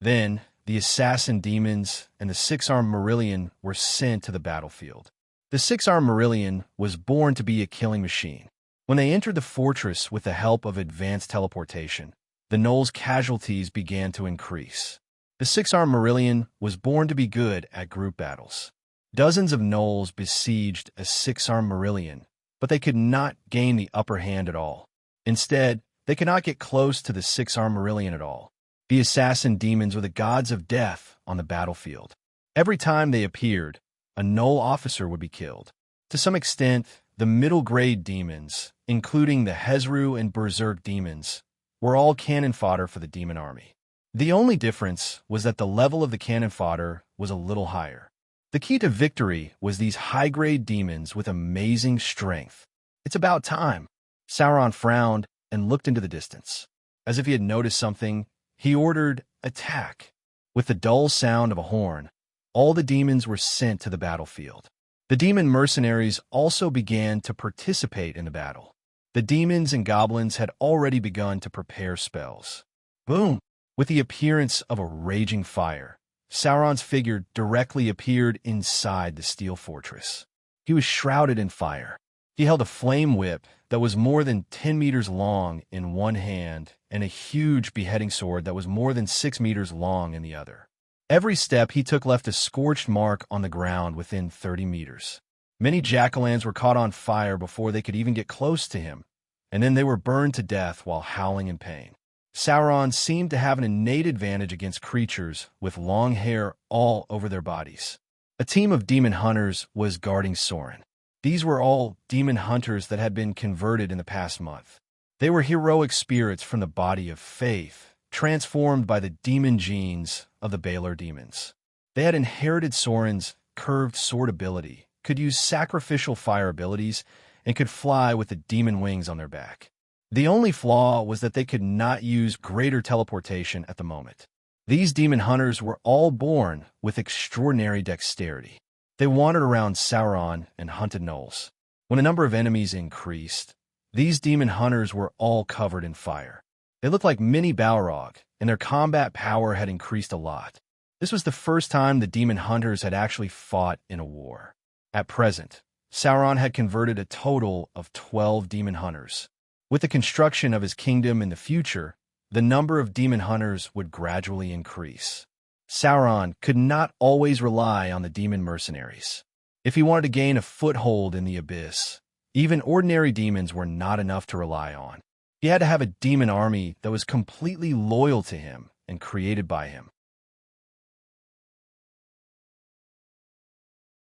Then, the assassin demons and the 6-armed Marillion were sent to the battlefield. The 6-armed Marillion was born to be a killing machine. When they entered the fortress with the help of advanced teleportation, the gnolls' casualties began to increase. The 6-armed Marillion was born to be good at group battles. Dozens of gnolls besieged a 6-armed Marillion, but they could not gain the upper hand at all. Instead, they could not get close to the 6-armed Marillion at all. The assassin demons were the gods of death on the battlefield. Every time they appeared, a gnoll officer would be killed. To some extent, the middle-grade demons, including the Hezru and Berserk demons, were all cannon fodder for the demon army. The only difference was that the level of the cannon fodder was a little higher. The key to victory was these high-grade demons with amazing strength. It's about time. Sauron frowned and looked into the distance. As if he had noticed something, he ordered, "Attack!" With the dull sound of a horn, all the demons were sent to the battlefield. The demon mercenaries also began to participate in the battle. The demons and goblins had already begun to prepare spells. Boom! With the appearance of a raging fire, Sauron's figure directly appeared inside the steel fortress. He was shrouded in fire. He held a flame whip that was more than 10 meters long in one hand and a huge beheading sword that was more than 6 meters long in the other. Every step he took left a scorched mark on the ground within 30 meters. Many jack-o'-lanterns were caught on fire before they could even get close to him, and then they were burned to death while howling in pain. Sauron seemed to have an innate advantage against creatures with long hair all over their bodies. A team of demon hunters was guarding Sorin. These were all demon hunters that had been converted in the past month. They were heroic spirits from the body of faith, transformed by the demon genes of the Baylor demons. They had inherited Sorin's curved sword ability, could use sacrificial fire abilities, and could fly with the demon wings on their back. The only flaw was that they could not use greater teleportation at the moment. These demon hunters were all born with extraordinary dexterity. They wandered around Sauron and hunted gnolls. When the number of enemies increased, these demon hunters were all covered in fire. They looked like mini Balrog, and their combat power had increased a lot. This was the first time the demon hunters had actually fought in a war. At present, Sauron had converted a total of 12 demon hunters. With the construction of his kingdom in the future, the number of demon hunters would gradually increase. Sauron could not always rely on the demon mercenaries. If he wanted to gain a foothold in the abyss, even ordinary demons were not enough to rely on. He had to have a demon army that was completely loyal to him and created by him.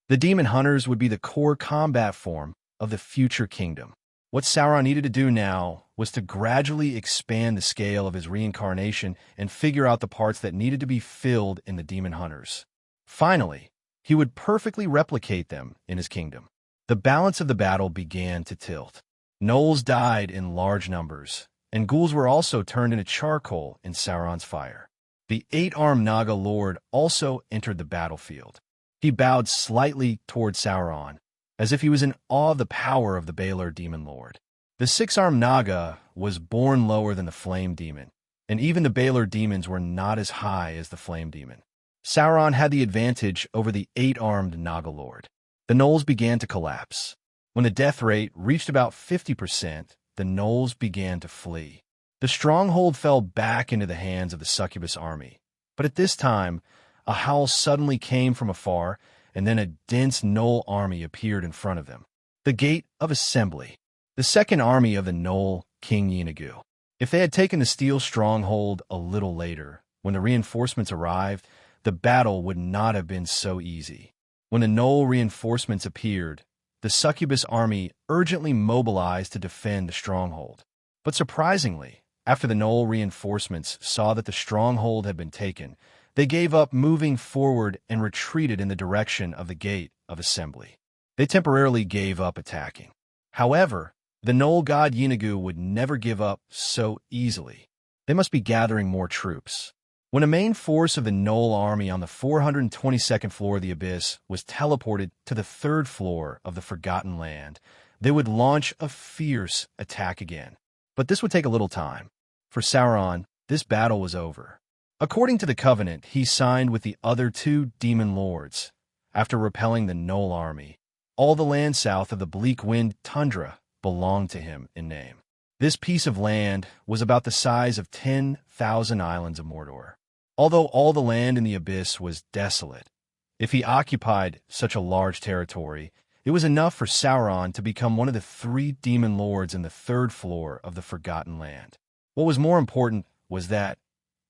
The demon hunters would be the core combat form of the future kingdom. What Sauron needed to do now was to gradually expand the scale of his reincarnation and figure out the parts that needed to be filled in the demon hunters. Finally, he would perfectly replicate them in his kingdom. The balance of the battle began to tilt. Gnolls died in large numbers, and ghouls were also turned into charcoal in Sauron's fire. The eight-armed Naga Lord also entered the battlefield. He bowed slightly toward Sauron, as if he was in awe of the power of the Balor demon lord. The six-armed Naga was born lower than the flame demon, and even the Balor demons were not as high as the flame demon. Sauron had the advantage over the eight-armed Naga Lord. The gnolls began to collapse. When the death rate reached about 50%, the gnolls began to flee. The stronghold fell back into the hands of the succubus army, but at this time, a howl suddenly came from afar, and then a dense gnoll army appeared in front of them. The Gate of Assembly, the second army of the gnoll King Yeenagu. If they had taken the steel stronghold a little later, when the reinforcements arrived, the battle would not have been so easy. When the gnoll reinforcements appeared, the succubus army urgently mobilized to defend the stronghold. But surprisingly, after the gnoll reinforcements saw that the stronghold had been taken, they gave up moving forward and retreated in the direction of the Gate of Assembly. They temporarily gave up attacking. However, the gnoll god Yeenagu would never give up so easily. They must be gathering more troops. When a main force of the gnoll army on the 422nd floor of the Abyss was teleported to the 3rd floor of the Forgotten Land, they would launch a fierce attack again. But this would take a little time. For Sauron, this battle was over. According to the covenant he signed with the other two demon lords, after repelling the gnoll army, all the land south of the Bleak Wind tundra belonged to him in name. This piece of land was about the size of 10,000 islands of Mordor. Although all the land in the Abyss was desolate, if he occupied such a large territory, it was enough for Sauron to become one of the 3 demon lords in the 3rd floor of the Forgotten Land. What was more important was that,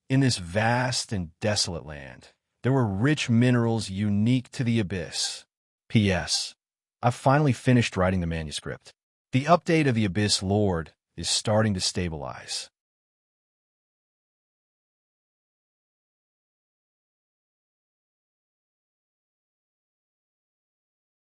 in this vast and desolate land, there were rich minerals unique to the Abyss. P.S. I've finally finished writing the manuscript. The update of the Abyss Lord is starting to stabilize.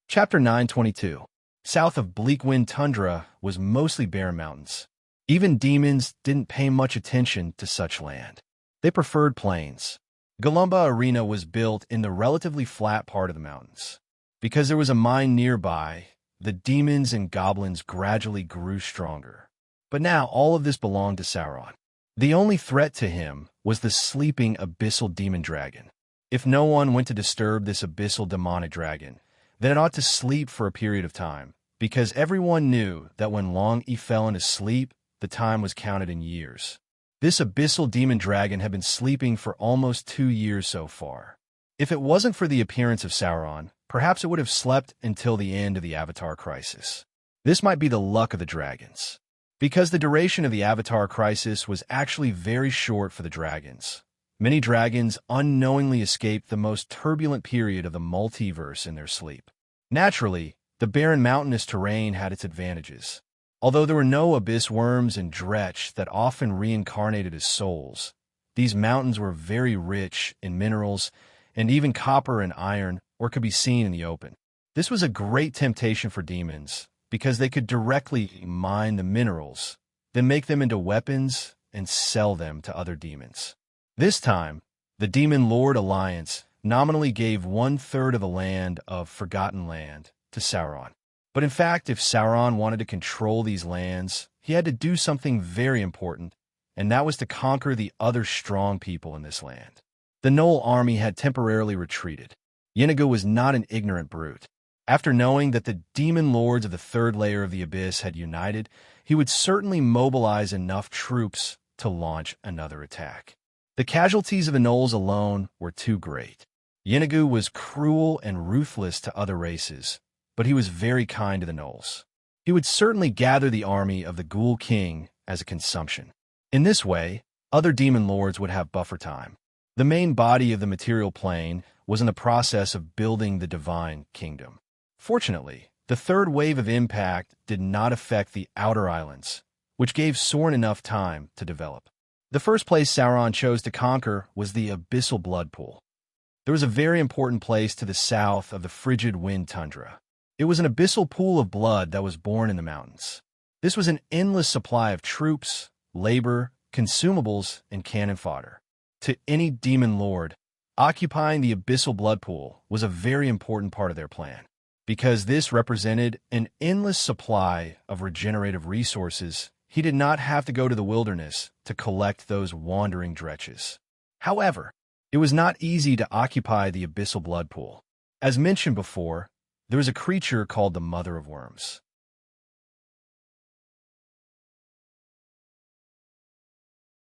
Chapter 922. South of Bleakwind Tundra was mostly barren mountains. Even demons didn't pay much attention to such land. They preferred plains. Galumba Arena was built in the relatively flat part of the mountains. Because there was a mine nearby, the demons and goblins gradually grew stronger. But now all of this belonged to Sauron. The only threat to him was the sleeping abyssal demon dragon. If no one went to disturb this abyssal demonic dragon, then it ought to sleep for a period of time, because everyone knew that when long he fell into sleep, the time was counted in years. This abyssal demon dragon had been sleeping for almost 2 years so far. If it wasn't for the appearance of Sauron, perhaps it would have slept until the end of the Avatar Crisis. This might be the luck of the dragons. Because the duration of the Avatar Crisis was actually very short for the dragons, many dragons unknowingly escaped the most turbulent period of the multiverse in their sleep. Naturally, the barren mountainous terrain had its advantages. Although there were no abyss worms and dretch that often reincarnated as souls, these mountains were very rich in minerals, and even copper and iron or could be seen in the open. This was a great temptation for demons, because they could directly mine the minerals, then make them into weapons and sell them to other demons. This time, the Demon Lord Alliance nominally gave 1/3 of the land of Forgotten Land to Sauron. But in fact, if Sauron wanted to control these lands, he had to do something very important, and that was to conquer the other strong people in this land. The Gnoll army had temporarily retreated. Yeenagu was not an ignorant brute. After knowing that the demon lords of the 3rd layer of the Abyss had united, he would certainly mobilize enough troops to launch another attack. The casualties of the Gnolls alone were too great. Yeenagu was cruel and ruthless to other races, but he was very kind to the Gnolls. He would certainly gather the army of the Ghoul King as a consumption. In this way, other demon lords would have buffer time. The main body of the material plane was in the process of building the divine kingdom. Fortunately, the third wave of impact did not affect the outer islands, which gave Sauron enough time to develop. The first place Sauron chose to conquer was the Abyssal Blood Pool. There was a very important place to the south of the frigid wind tundra. It was an abyssal pool of blood that was born in the mountains. This was an endless supply of troops, labor, consumables, and cannon fodder. To any demon lord, occupying the Abyssal Blood Pool was a very important part of their plan, because this represented an endless supply of regenerative resources. He did not have to go to the wilderness to collect those wandering dretches. However, it was not easy to occupy the Abyssal Blood Pool. As mentioned before, there was a creature called the Mother of Worms.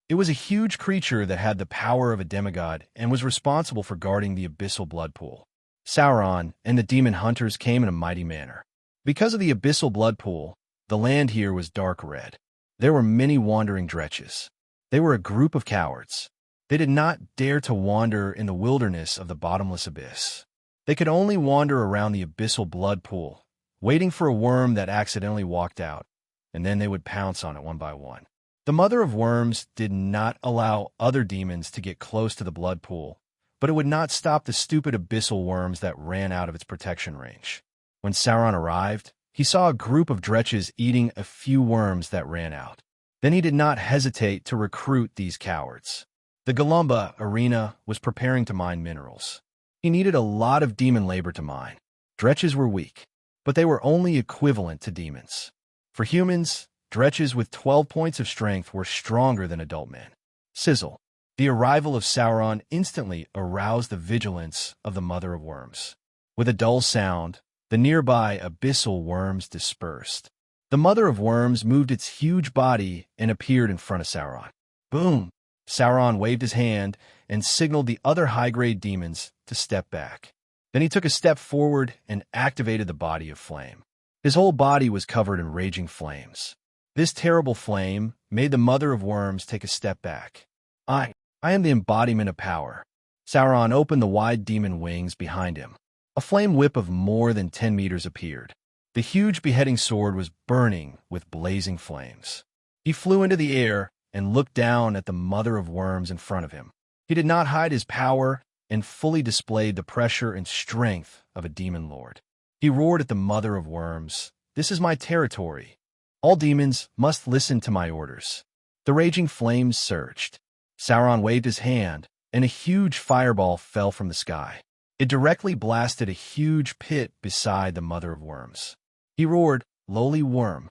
It was a huge creature that had the power of a demigod and was responsible for guarding the Abyssal Blood Pool. Sauron and the demon hunters came in a mighty manner. Because of the Abyssal Blood Pool, the land here was dark red. There were many wandering dretches. They were a group of cowards. They did not dare to wander in the wilderness of the bottomless abyss. They could only wander around the Abyssal Blood Pool, waiting for a worm that accidentally walked out, and then they would pounce on it one by one. The Mother of Worms did not allow other demons to get close to the blood pool, but it would not stop the stupid abyssal worms that ran out of its protection range. When Sauron arrived, he saw a group of dretches eating a few worms that ran out. Then he did not hesitate to recruit these cowards. The Galumba arena was preparing to mine minerals. He needed a lot of demon labor to mine. Dretches were weak, but they were only equivalent to demons. For humans, dretches with 12 points of strength were stronger than adult men. Sizzle. The arrival of Sauron instantly aroused the vigilance of the Mother of Worms. With a dull sound, the nearby abyssal worms dispersed. The Mother of Worms moved its huge body and appeared in front of Sauron. Boom! Sauron waved his hand and signaled the other high-grade demons to step back. Then he took a step forward and activated the body of flame. His whole body was covered in raging flames. This terrible flame made the Mother of Worms take a step back. I am the embodiment of power. Sauron opened the wide demon wings behind him. A flame whip of more than 10 meters appeared. The huge beheading sword was burning with blazing flames. He flew into the air and looked down at the Mother of Worms in front of him. He did not hide his power and fully displayed the pressure and strength of a demon lord. He roared at the Mother of Worms, "This is my territory. All demons must listen to my orders." The raging flames surged. Sauron waved his hand, and a huge fireball fell from the sky. It directly blasted a huge pit beside the Mother of Worms. He roared, "Lowly worm,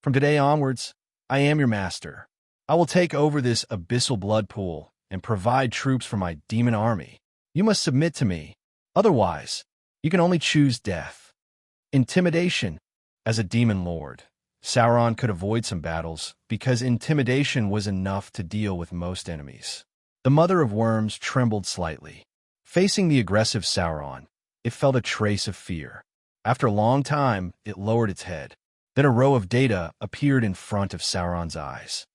from today onwards, I am your master. I will take over this abyssal blood pool and provide troops for my demon army. You must submit to me. Otherwise, you can only choose death." Intimidation. As a demon lord, Sauron could avoid some battles because intimidation was enough to deal with most enemies. The Mother of Worms trembled slightly. Facing the aggressive Sauron, it felt a trace of fear. After a long time, it lowered its head. Then a row of data appeared in front of Sauron's eyes.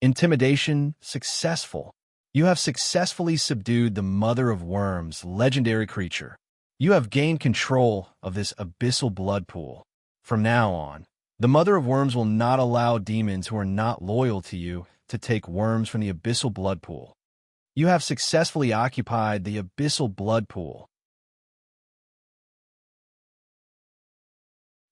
Intimidation successful. You have successfully subdued the Mother of Worms, legendary creature. You have gained control of this abyssal blood pool. From now on, the Mother of Worms will not allow demons who are not loyal to you to take worms from the abyssal blood pool. You have successfully occupied the abyssal blood pool.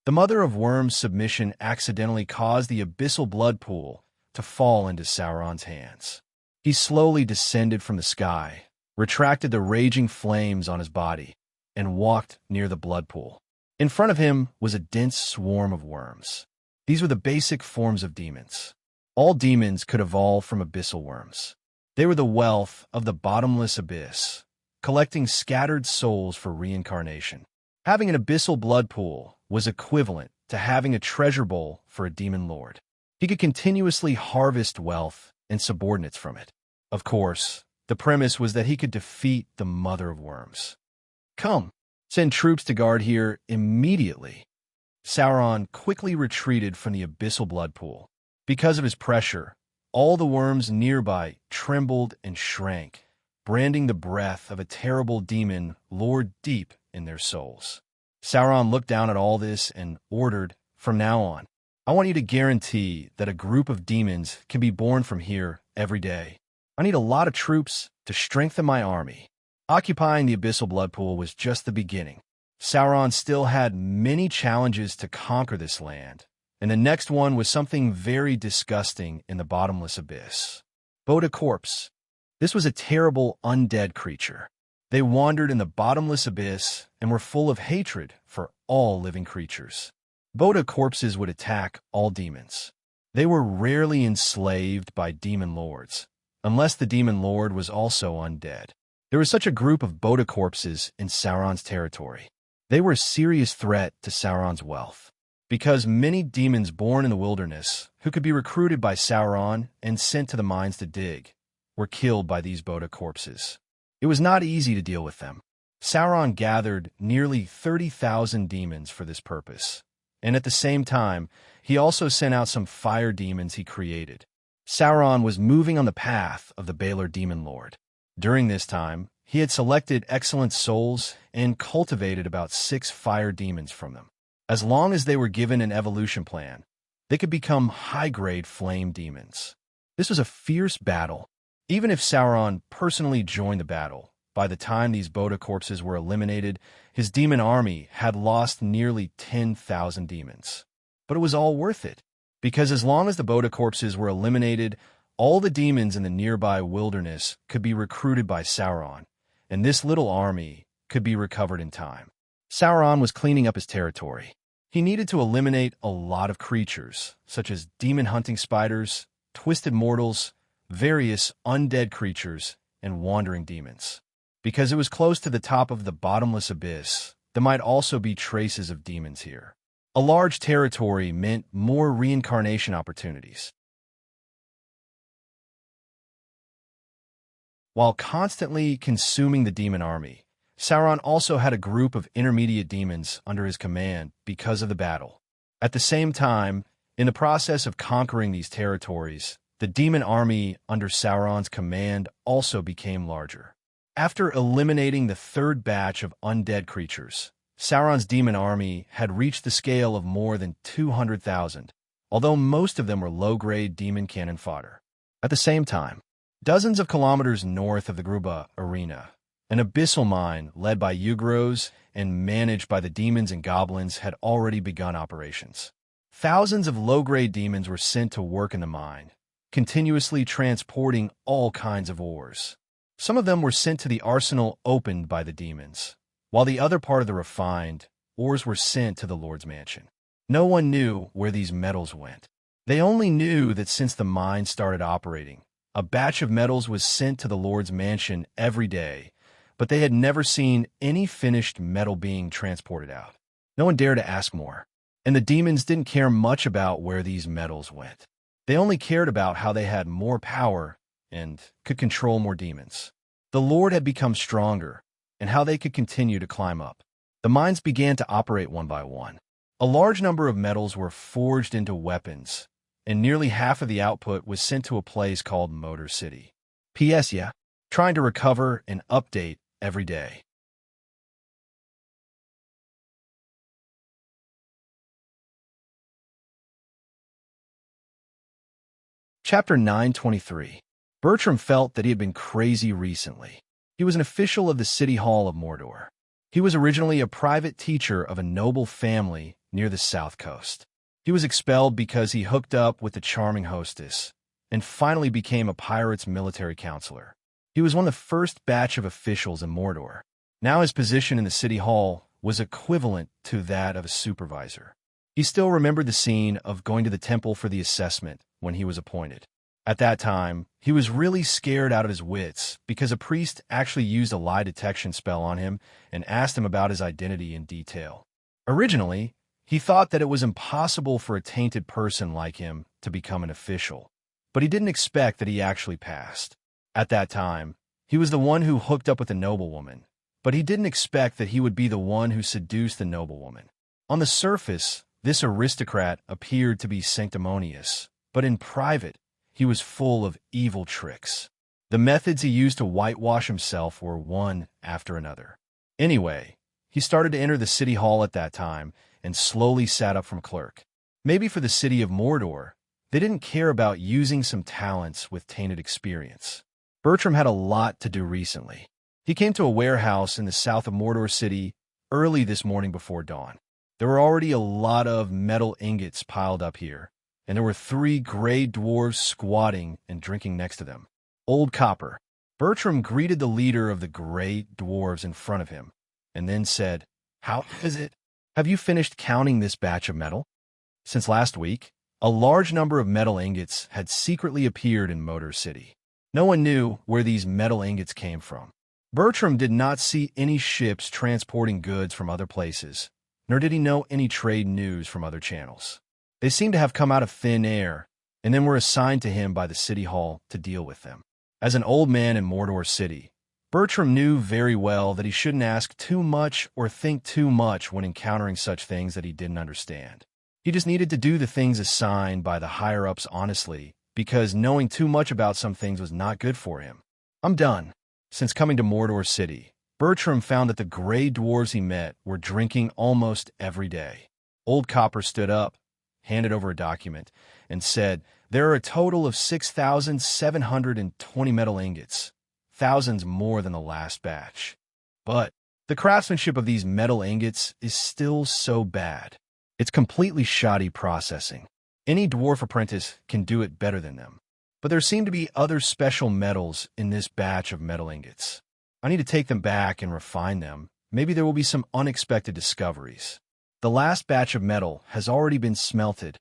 The Mother of Worms' submission accidentally caused the abyssal blood pool to fall into Sauron's hands. He slowly descended from the sky, retracted the raging flames on his body, and walked near the blood pool. In front of him was a dense swarm of worms. These were the basic forms of demons. All demons could evolve from abyssal worms. They were the wealth of the bottomless abyss, collecting scattered souls for reincarnation. Having an abyssal blood pool was equivalent to having a treasure bowl for a demon lord. He could continuously harvest wealth and subordinates from it. Of course, the premise was that he could defeat the Mother of Worms. "Come, send troops to guard here immediately." Sauron quickly retreated from the abyssal blood pool. Because of his pressure, all the worms nearby trembled and shrank, branding the breath of a terrible demon lored deep in their souls. Sauron looked down at all this and ordered, "From now on, I want you to guarantee that a group of demons can be born from here every day. I need a lot of troops to strengthen my army." Occupying the abyssal blood pool was just the beginning. Sauron still had many challenges to conquer this land, and the next one was something very disgusting in the bottomless abyss. Boda Corpse. This was a terrible undead creature. They wandered in the bottomless abyss and were full of hatred for all living creatures. Boda corpses would attack all demons. They were rarely enslaved by demon lords, unless the demon lord was also undead. There was such a group of Boda corpses in Sauron's territory. They were a serious threat to Sauron's wealth, because many demons born in the wilderness, who could be recruited by Sauron and sent to the mines to dig, were killed by these Boda corpses. It was not easy to deal with them. Sauron gathered nearly 30,000 demons for this purpose, and at the same time, he also sent out some fire demons he created. Sauron was moving on the path of the Baelor demon lord. During this time, he had selected excellent souls and cultivated about 6 fire demons from them. As long as they were given an evolution plan, they could become high-grade flame demons. This was a fierce battle. Even if Sauron personally joined the battle, by the time these Boda corpses were eliminated, his demon army had lost nearly 10,000 demons. But it was all worth it, because as long as the Boda corpses were eliminated, all the demons in the nearby wilderness could be recruited by Sauron, and this little army could be recovered in time. Sauron was cleaning up his territory. He needed to eliminate a lot of creatures, such as demon-hunting spiders, twisted mortals, various undead creatures, and wandering demons. Because it was close to the top of the bottomless abyss, there might also be traces of demons here. A large territory meant more reincarnation opportunities. While constantly consuming the demon army, Sauron also had a group of intermediate demons under his command because of the battle. At the same time, in the process of conquering these territories, the demon army under Sauron's command also became larger. After eliminating the third batch of undead creatures, Sauron's demon army had reached the scale of more than 200,000, although most of them were low-grade demon cannon fodder. At the same time, dozens of kilometers north of the Gruba Arena, an abyssal mine led by Ygros and managed by the demons and goblins had already begun operations. Thousands of low-grade demons were sent to work in the mine, continuously transporting all kinds of ores. Some of them were sent to the arsenal opened by the demons, while the other part of the refined ores were sent to the Lord's mansion. No one knew where these metals went. They only knew that since the mine started operating, a batch of metals was sent to the Lord's mansion every day, but they had never seen any finished metal being transported out. No one dared to ask more, and the demons didn't care much about where these metals went. They only cared about how they had more power and could control more demons. The Lord had become stronger, and how they could continue to climb up. The mines began to operate one by one. A large number of metals were forged into weapons, and nearly half of the output was sent to a place called Motor City. P.S. Yeah, trying to recover and update every day. Chapter 923. Bertram felt that he had been crazy recently. He was an official of the City Hall of Mordor. He was originally a private teacher of a noble family near the south coast. He was expelled because he hooked up with the charming hostess, and finally became a pirate's military counselor. He was one of the first batch of officials in Mordor. Now his position in the City Hall was equivalent to that of a supervisor. He still remembered the scene of going to the temple for the assessment when he was appointed. At that time, he was really scared out of his wits because a priest actually used a lie detection spell on him and asked him about his identity in detail. Originally, he thought that it was impossible for a tainted person like him to become an official, but he didn't expect that he actually passed. At that time, he was the one who hooked up with the noblewoman, but he didn't expect that he would be the one who seduced the noblewoman. On the surface, this aristocrat appeared to be sanctimonious, but in private, he was full of evil tricks. The methods he used to whitewash himself were one after another. Anyway, he started to enter the city hall at that time and slowly sat up from clerk. Maybe for the city of Mordor, they didn't care about using some talents with tainted experience. Bertram had a lot to do recently. He came to a warehouse in the south of Mordor City early this morning before dawn. There were already a lot of metal ingots piled up here, and there were 3 gray dwarves squatting and drinking next to them. Old Copper. Bertram greeted the leader of the gray dwarves in front of him, and then said, "How is it? Have you finished counting this batch of metal?" Since last week, a large number of metal ingots had secretly appeared in Mordor City. No one knew where these metal ingots came from. Bertram did not see any ships transporting goods from other places, nor did he know any trade news from other channels. They seemed to have come out of thin air, and then were assigned to him by the city hall to deal with them. As an old man in Mordor City, Bertram knew very well that he shouldn't ask too much or think too much when encountering such things that he didn't understand. He just needed to do the things assigned by the higher-ups honestly, because knowing too much about some things was not good for him. "I'm done." Since coming to Mordor City, Bertram found that the gray dwarves he met were drinking almost every day. Old Copper stood up, handed over a document, and said, "There are a total of 6,720 metal ingots, thousands more than the last batch. But the craftsmanship of these metal ingots is still so bad. It's completely shoddy processing. Any dwarf apprentice can do it better than them. But there seem to be other special metals in this batch of metal ingots. I need to take them back and refine them. Maybe there will be some unexpected discoveries. The last batch of metal has already been smelted.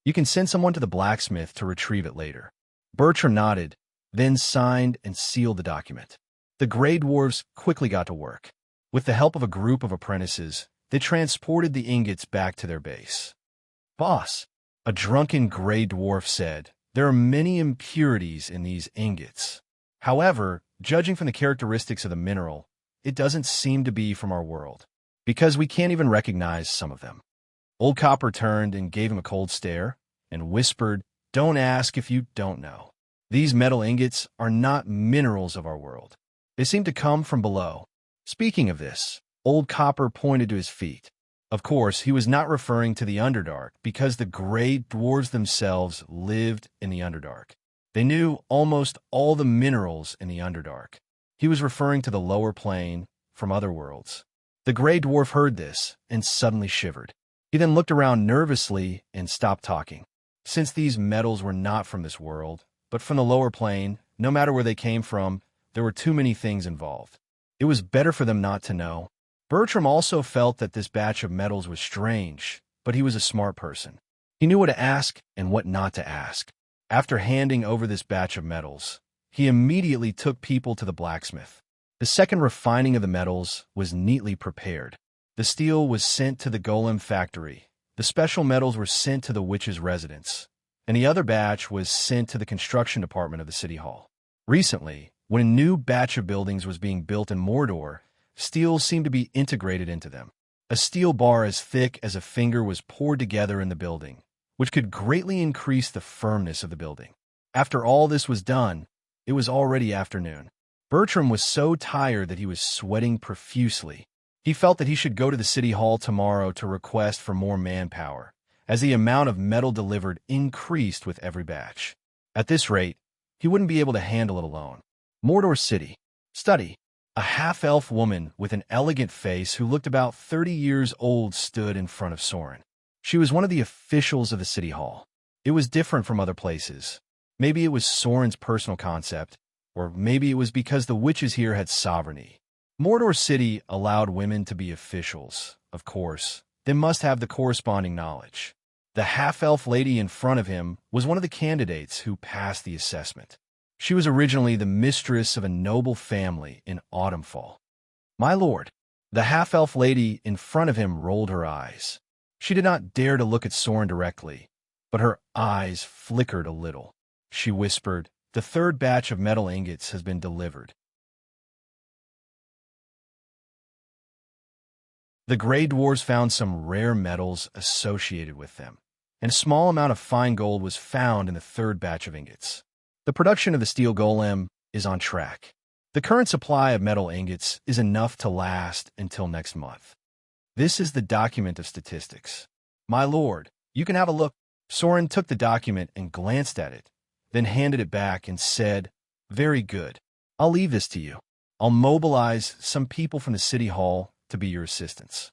You can send someone to the blacksmith to retrieve it later." Bertram nodded, then signed and sealed the document. The gray dwarves quickly got to work. With the help of a group of apprentices, they transported the ingots back to their base. "Boss," a drunken gray dwarf said, "there are many impurities in these ingots. However, judging from the characteristics of the mineral, it doesn't seem to be from our world, because we can't even recognize some of them." Old Copper turned and gave him a cold stare and whispered, "Don't ask if you don't know. These metal ingots are not minerals of our world. They seem to come from below." Speaking of this, Old Copper pointed to his feet. Of course, he was not referring to the Underdark, because the gray dwarves themselves lived in the Underdark. They knew almost all the minerals in the Underdark. He was referring to the lower plane from other worlds. The gray dwarf heard this and suddenly shivered. He then looked around nervously and stopped talking. Since these metals were not from this world, but from the lower plane, no matter where they came from, there were too many things involved. It was better for them not to know. Bertram also felt that this batch of metals was strange, but he was a smart person. He knew what to ask and what not to ask. After handing over this batch of metals, he immediately took people to the blacksmith. The second refining of the metals was neatly prepared. The steel was sent to the golem factory, the special metals were sent to the witch's residence, and the other batch was sent to the construction department of the city hall. Recently, when a new batch of buildings was being built in Mordor, steel seemed to be integrated into them. A steel bar as thick as a finger was poured together in the building, which could greatly increase the firmness of the building. After all this was done, it was already afternoon. Bertram was so tired that he was sweating profusely. He felt that he should go to the city hall tomorrow to request for more manpower, as the amount of metal delivered increased with every batch. At this rate, he wouldn't be able to handle it alone. Mordor City. Study. A half-elf woman with an elegant face who looked about 30 years old stood in front of Soren. She was one of the officials of the city hall. It was different from other places. Maybe it was Soren's personal concept, or maybe it was because the witches here had sovereignty. Mordor City allowed women to be officials. Of course, they must have the corresponding knowledge. The half-elf lady in front of him was one of the candidates who passed the assessment. She was originally the mistress of a noble family in Autumnfall. "My lord." The half-elf lady in front of him rolled her eyes. She did not dare to look at Soren directly, but her eyes flickered a little. She whispered, "The third batch of metal ingots has been delivered." The gray dwarves found some rare metals associated with them, and a small amount of fine gold was found in the third batch of ingots. The production of the steel golem is on track. The current supply of metal ingots is enough to last until next month. This is the document of statistics. My lord, you can have a look. Soren took the document and glanced at it, then handed it back and said, "Very good. I'll leave this to you. I'll mobilize some people from the city hall to be your assistants.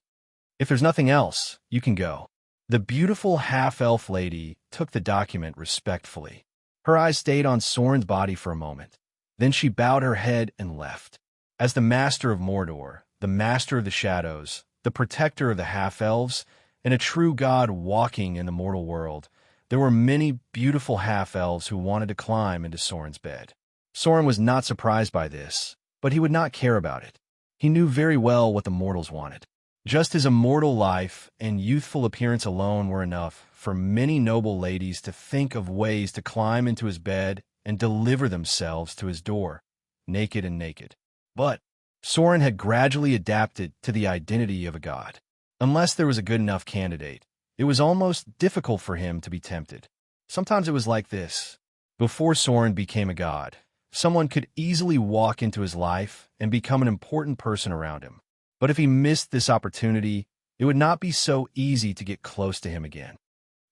If there's nothing else, you can go." The beautiful half-elf lady took the document respectfully. Her eyes stayed on Soren's body for a moment. Then she bowed her head and left. As the master of Mordor, the master of the shadows, the protector of the half-elves, and a true god walking in the mortal world, there were many beautiful half-elves who wanted to climb into Soren's bed. Soren was not surprised by this, but he would not care about it. He knew very well what the mortals wanted. Just as immortal life and youthful appearance alone were enough for many noble ladies to think of ways to climb into his bed and deliver themselves to his door, naked and naked. But Soren had gradually adapted to the identity of a god. Unless there was a good enough candidate, it was almost difficult for him to be tempted. Sometimes it was like this. Before Soren became a god, someone could easily walk into his life and become an important person around him. But if he missed this opportunity, it would not be so easy to get close to him again.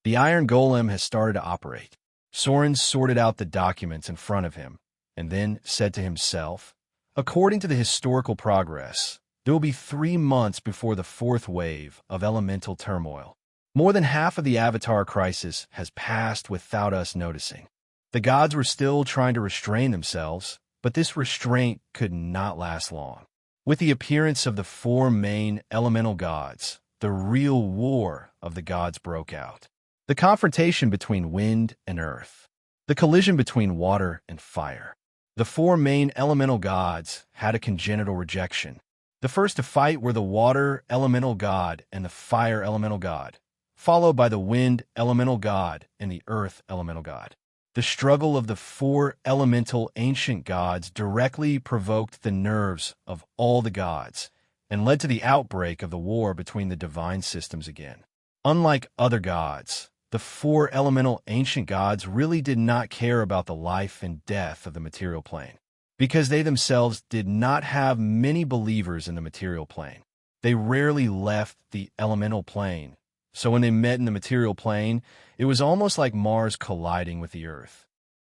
The iron golem has started to operate. Soren sorted out the documents in front of him and then said to himself, "According to the historical progress, there will be 3 months before the 4th wave of elemental turmoil. More than half of the Avatar crisis has passed without us noticing. The gods were still trying to restrain themselves, but this restraint could not last long. With the appearance of the 4 main elemental gods, the real war of the gods broke out. The confrontation between wind and earth. The collision between water and fire. The 4 main elemental gods had a congenital rejection. The first to fight were the water elemental god and the fire elemental god, followed by the wind elemental god and the earth elemental god. The struggle of the 4 elemental ancient gods directly provoked the nerves of all the gods and led to the outbreak of the war between the divine systems again. Unlike other gods, the 4 elemental ancient gods really did not care about the life and death of the material plane, because they themselves did not have many believers in the material plane. They rarely left the elemental plane, so when they met in the material plane, it was almost like Mars colliding with the Earth.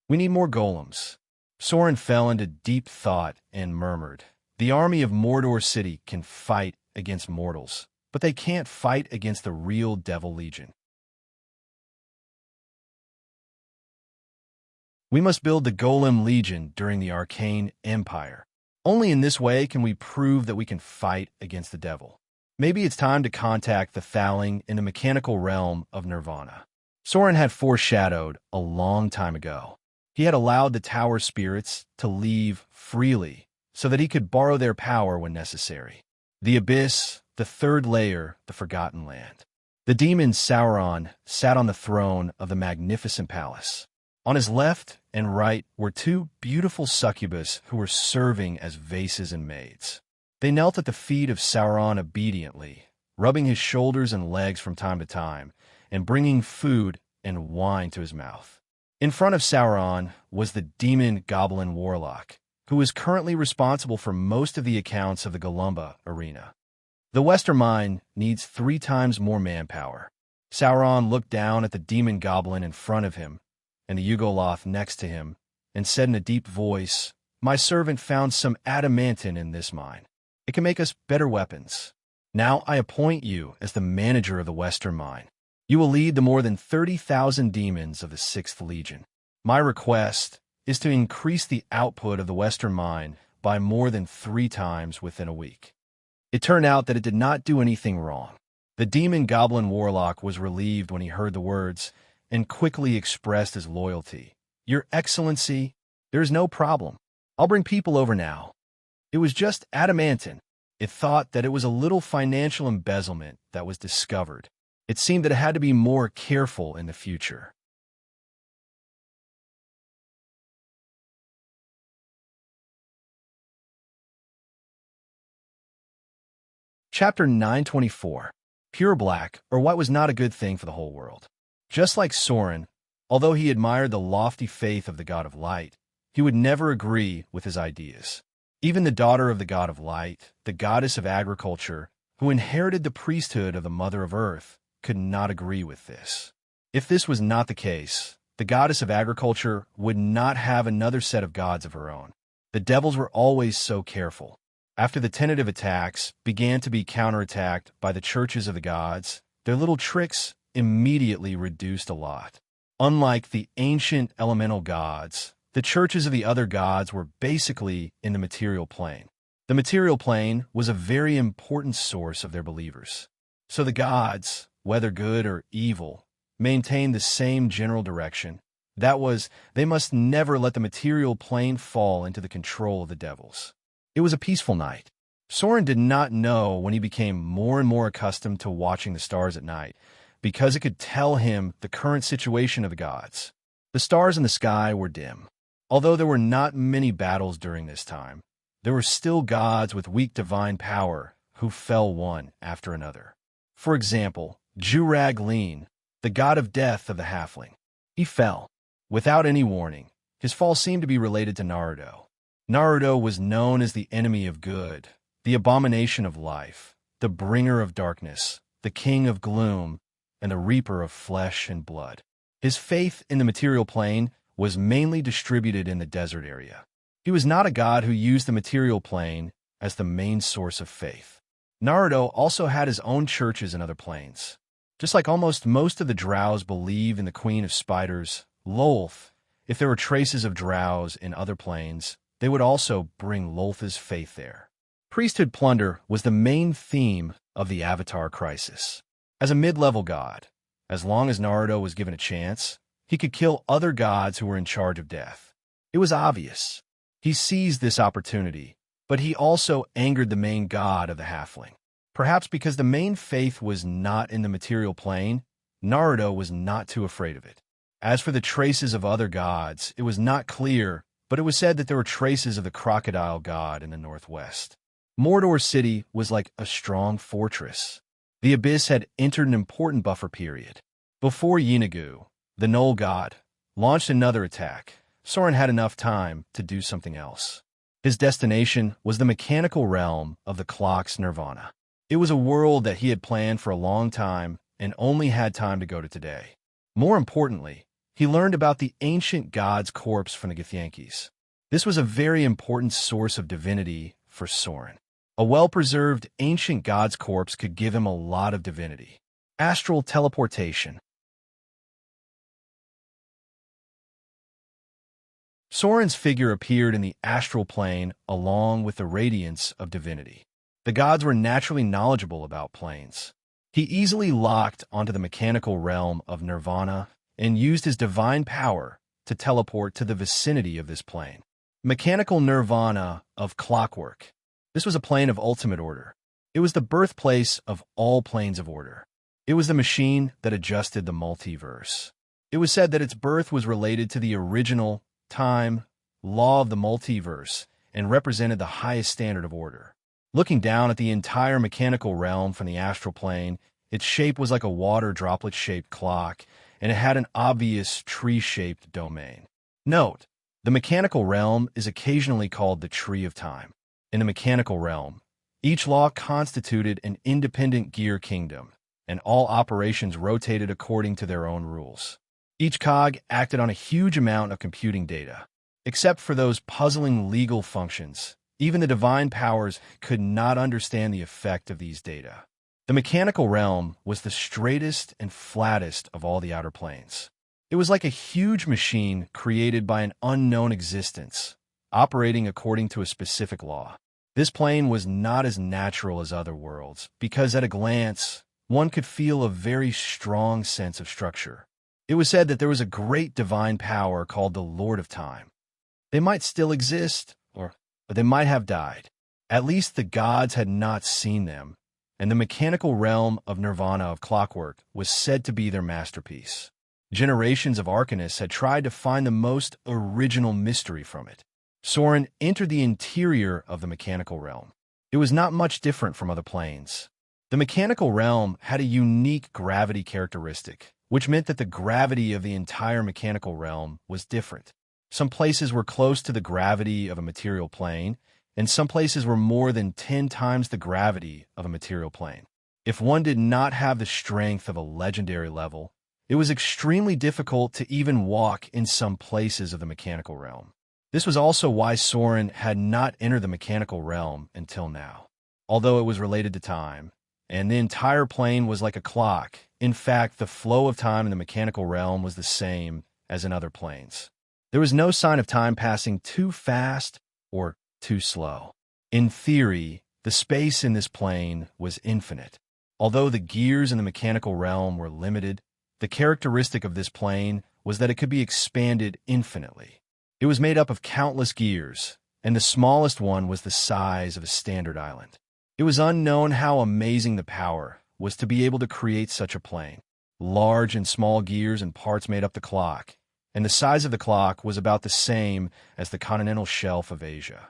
"We need more golems." Soren fell into deep thought and murmured, "The army of Mordor City can fight against mortals, but they can't fight against the real Devil Legion. We must build the Golem Legion during the Arcane Empire. Only in this way can we prove that we can fight against the devil. Maybe it's time to contact the Thaling in the mechanical realm of Nirvana." Soren had foreshadowed a long time ago. He had allowed the tower spirits to leave freely so that he could borrow their power when necessary. The Abyss, the 3rd layer, the Forgotten Land. The demon Sauron sat on the throne of the magnificent palace. On his left and right were 2 beautiful succubus who were serving as vases and maids. They knelt at the feet of Sauron obediently, rubbing his shoulders and legs from time to time, and bringing food and wine to his mouth. In front of Sauron was the demon goblin warlock, who is currently responsible for most of the accounts of the Golumba arena. The Westermind needs 3 times more manpower. Sauron looked down at the demon goblin in front of him and the Yugoloth next to him, and said in a deep voice, "My servant found some adamantine in this mine. It can make us better weapons. Now I appoint you as the manager of the Western Mine. You will lead the more than 30,000 demons of the 6th Legion. My request is to increase the output of the Western Mine by more than 3 times within a week." It turned out that it did not do anything wrong. The demon goblin warlock was relieved when he heard the words, and quickly expressed his loyalty. "Your Excellency, there is no problem. I'll bring people over now." It was just adamantine. It thought that it was a little financial embezzlement that was discovered. It seemed that it had to be more careful in the future. Chapter 924. Pure black, or white, was not a good thing for the whole world. Just like Soren, although he admired the lofty faith of the god of light, he would never agree with his ideas. Even the daughter of the god of light, the goddess of agriculture, who inherited the priesthood of the Mother of Earth, could not agree with this. If this was not the case, the goddess of agriculture would not have another set of gods of her own. The devils were always so careful. After the tentative attacks began to be counterattacked by the churches of the gods, their little tricks immediately reduced a lot. Unlike the ancient elemental gods, the churches of the other gods were basically in the material plane. The material plane was a very important source of their believers. So the gods, whether good or evil, maintained the same general direction. That was, they must never let the material plane fall into the control of the devils. It was a peaceful night. Soren did not know when he became more and more accustomed to watching the stars at night, because it could tell him the current situation of the gods. The stars in the sky were dim. Although there were not many battles during this time, there were still gods with weak divine power who fell one after another. For example, Jurag Lean, the god of death of the halfling. He fell. Without any warning, his fall seemed to be related to Naruto. Naruto was known as the enemy of good, the abomination of life, the bringer of darkness, the king of gloom, and the reaper of flesh and blood. His faith in the material plane was mainly distributed in the desert area. He was not a god who used the material plane as the main source of faith. Naruto also had his own churches in other planes. Just like almost most of the drows believe in the queen of spiders, Lolth, if there were traces of drows in other planes, they would also bring Lolth's faith there. Priesthood plunder was the main theme of the Avatar Crisis. As a mid-level god, as long as Naruto was given a chance, he could kill other gods who were in charge of death. It was obvious. He seized this opportunity, but he also angered the main god of the halfling. Perhaps because the main faith was not in the material plane, Naruto was not too afraid of it. As for the traces of other gods, it was not clear, but it was said that there were traces of the crocodile god in the northwest. Mordor City was like a strong fortress. The Abyss had entered an important buffer period. Before Yeenagu, the Knoll god, launched another attack, Soren had enough time to do something else. His destination was the mechanical realm of the clock's nirvana. It was a world that he had planned for a long time and only had time to go to today. More importantly, he learned about the ancient god's corpse from the Githyankis. This was a very important source of divinity for Soren. A well-preserved ancient god's corpse could give him a lot of divinity. Astral teleportation. Soren's figure appeared in the astral plane along with the radiance of divinity. The gods were naturally knowledgeable about planes. He easily locked onto the mechanical realm of nirvana and used his divine power to teleport to the vicinity of this plane. Mechanical nirvana of clockwork. This was a plane of ultimate order. It was the birthplace of all planes of order. It was the machine that adjusted the multiverse. It was said that its birth was related to the original time law of the multiverse and represented the highest standard of order. Looking down at the entire mechanical realm from the astral plane, its shape was like a water droplet-shaped clock, and it had an obvious tree-shaped domain. Note, the mechanical realm is occasionally called the Tree of Time. In the mechanical realm, each law constituted an independent gear kingdom, and all operations rotated according to their own rules. Each cog acted on a huge amount of computing data. Except for those puzzling legal functions, even the divine powers could not understand the effect of these data. The mechanical realm was the straightest and flattest of all the outer planes. It was like a huge machine created by an unknown existence, operating according to a specific law. This plane was not as natural as other worlds, because at a glance, one could feel a very strong sense of structure. It was said that there was a great divine power called the Lord of Time. They might still exist, or they might have died. At least the gods had not seen them, and the mechanical realm of nirvana of clockwork was said to be their masterpiece. Generations of arcanists had tried to find the most original mystery from it. Soren entered the interior of the mechanical realm. It was not much different from other planes. The mechanical realm had a unique gravity characteristic, which meant that the gravity of the entire mechanical realm was different. Some places were close to the gravity of a material plane, and some places were more than 10 times the gravity of a material plane. If one did not have the strength of a legendary level, it was extremely difficult to even walk in some places of the mechanical realm. This was also why Soren had not entered the mechanical realm until now. Although it was related to time, and the entire plane was like a clock, in fact, the flow of time in the mechanical realm was the same as in other planes. There was no sign of time passing too fast or too slow. In theory, the space in this plane was infinite. Although the gears in the mechanical realm were limited, the characteristic of this plane was that it could be expanded infinitely. It was made up of countless gears, and the smallest one was the size of a standard island. It was unknown how amazing the power was to be able to create such a plane. Large and small gears and parts made up the clock, and the size of the clock was about the same as the continental shelf of Asia.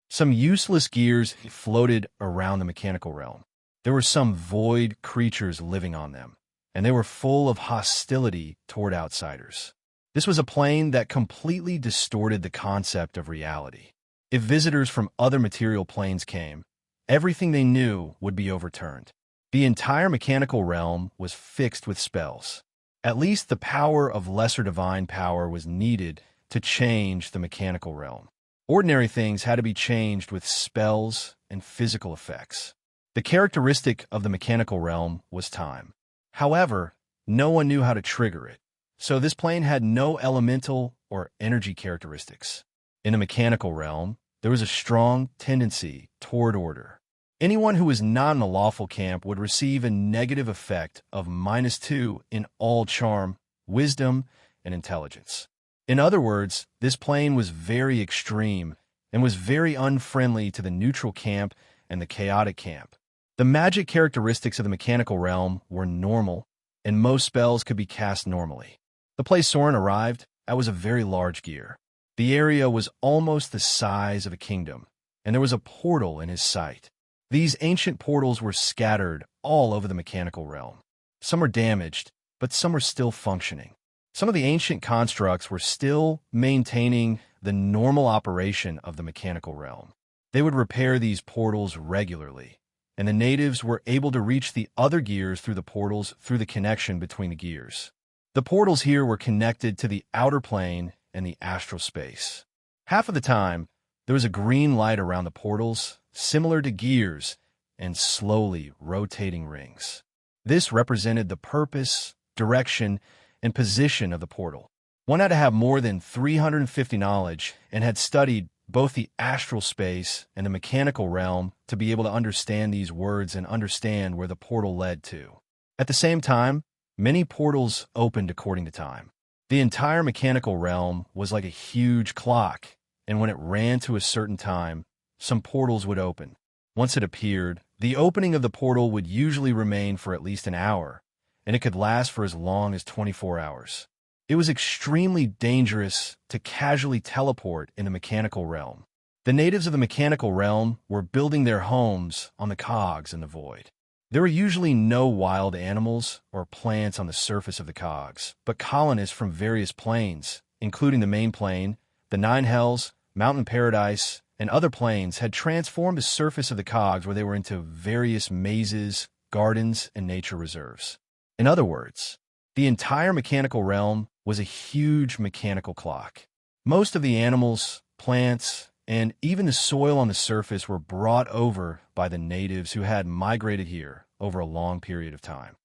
Some useless gears floated around the mechanical realm. There were some void creatures living on them, and they were full of hostility toward outsiders. This was a plane that completely distorted the concept of reality. If visitors from other material planes came, everything they knew would be overturned. The entire mechanical realm was fixed with spells. At least the power of lesser divine power was needed to change the mechanical realm. Ordinary things had to be changed with spells and physical effects. The characteristic of the mechanical realm was time. However, no one knew how to trigger it, so this plane had no elemental or energy characteristics. In the mechanical realm, there was a strong tendency toward order. Anyone who was not in a lawful camp would receive a negative effect of -2 in all charm, wisdom, and intelligence. In other words, this plane was very extreme and was very unfriendly to the neutral camp and the chaotic camp. The magic characteristics of the mechanical realm were normal, and most spells could be cast normally. The place Soren arrived at was a very large gear. The area was almost the size of a kingdom, and there was a portal in his sight. These ancient portals were scattered all over the mechanical realm. Some were damaged, but some were still functioning. Some of the ancient constructs were still maintaining the normal operation of the mechanical realm. They would repair these portals regularly, and the natives were able to reach the other gears through the portals through the connection between the gears. The portals here were connected to the outer plane and the astral space. Half of the time, there was a green light around the portals, similar to gears and slowly rotating rings. This represented the purpose, direction, and position of the portal. One had to have more than 350 knowledge and had studied both the astral space and the mechanical realm to be able to understand these words and understand where the portal led to. At the same time, many portals opened according to time. The entire mechanical realm was like a huge clock, and when it ran to a certain time, some portals would open. Once it appeared, the opening of the portal would usually remain for at least an hour, and it could last for as long as 24 hours. It was extremely dangerous to casually teleport in the mechanical realm. The natives of the mechanical realm were building their homes on the cogs in the void. There were usually no wild animals or plants on the surface of the cogs, but colonists from various planes, including the main plane, the Nine Hells, Mountain Paradise, and other planes, had transformed the surface of the cogs where they were into various mazes, gardens, and nature reserves. In other words, the entire mechanical realm was a huge mechanical clock. Most of the animals, plants, and even the soil on the surface were brought over by the natives who had migrated here over a long period of time.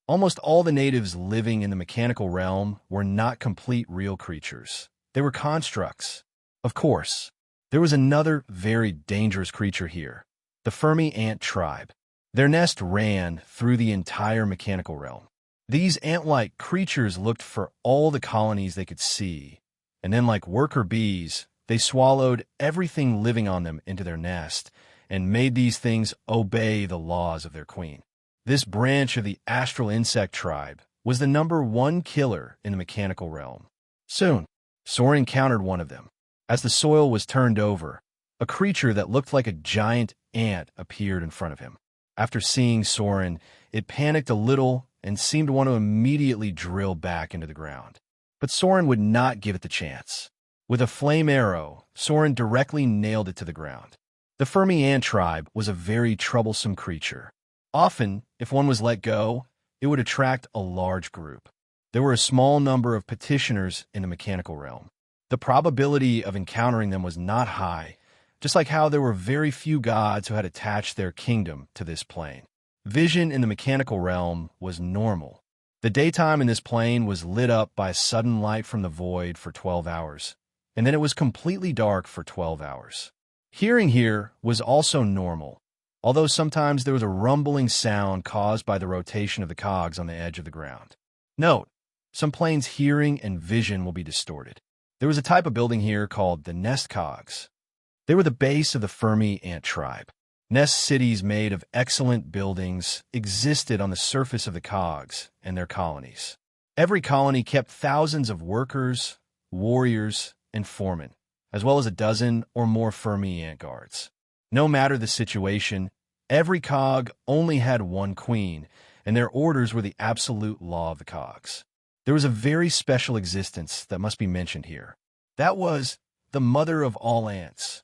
Almost all the natives living in the mechanical realm were not complete real creatures. They were constructs. Of course, there was another very dangerous creature here, the Fermi ant tribe. Their nest ran through the entire mechanical realm. These ant-like creatures looked for all the colonies they could see, and then like worker bees, they swallowed everything living on them into their nest and made these things obey the laws of their queen. This branch of the astral insect tribe was the #1 killer in the mechanical realm. Soon, Soren encountered one of them. As the soil was turned over, a A creature that looked like a giant ant appeared in front of him. After seeing Soren, it panicked a little and seemed to want to immediately drill back into the ground. But Soren would not give it the chance. With a flame arrow, Soren directly nailed it to the ground. The Fermi ant tribe was a very troublesome creature. Often, if one was let go, it would attract a large group. There were a small number of petitioners in the mechanical realm. The probability of encountering them was not high, just like how there were very few gods who had attached their kingdom to this plane. Vision in the mechanical realm was normal. The daytime in this plane was lit up by a sudden light from the void for 12 hours, and then it was completely dark for 12 hours. Hearing here was also normal, although sometimes there was a rumbling sound caused by the rotation of the cogs on the edge of the ground. Note, some planes' hearing and vision will be distorted. There was a type of building here called the nest cogs. They were the base of the Fermi ant tribe. Nest cities made of excellent buildings existed on the surface of the cogs and their colonies. Every colony kept thousands of workers, warriors, and foremen, as well as a dozen or more Fermi ant guards. No matter the situation, every cog only had one queen, and their orders were the absolute law of the cogs. There was a very special existence that must be mentioned here. That was the mother of all ants.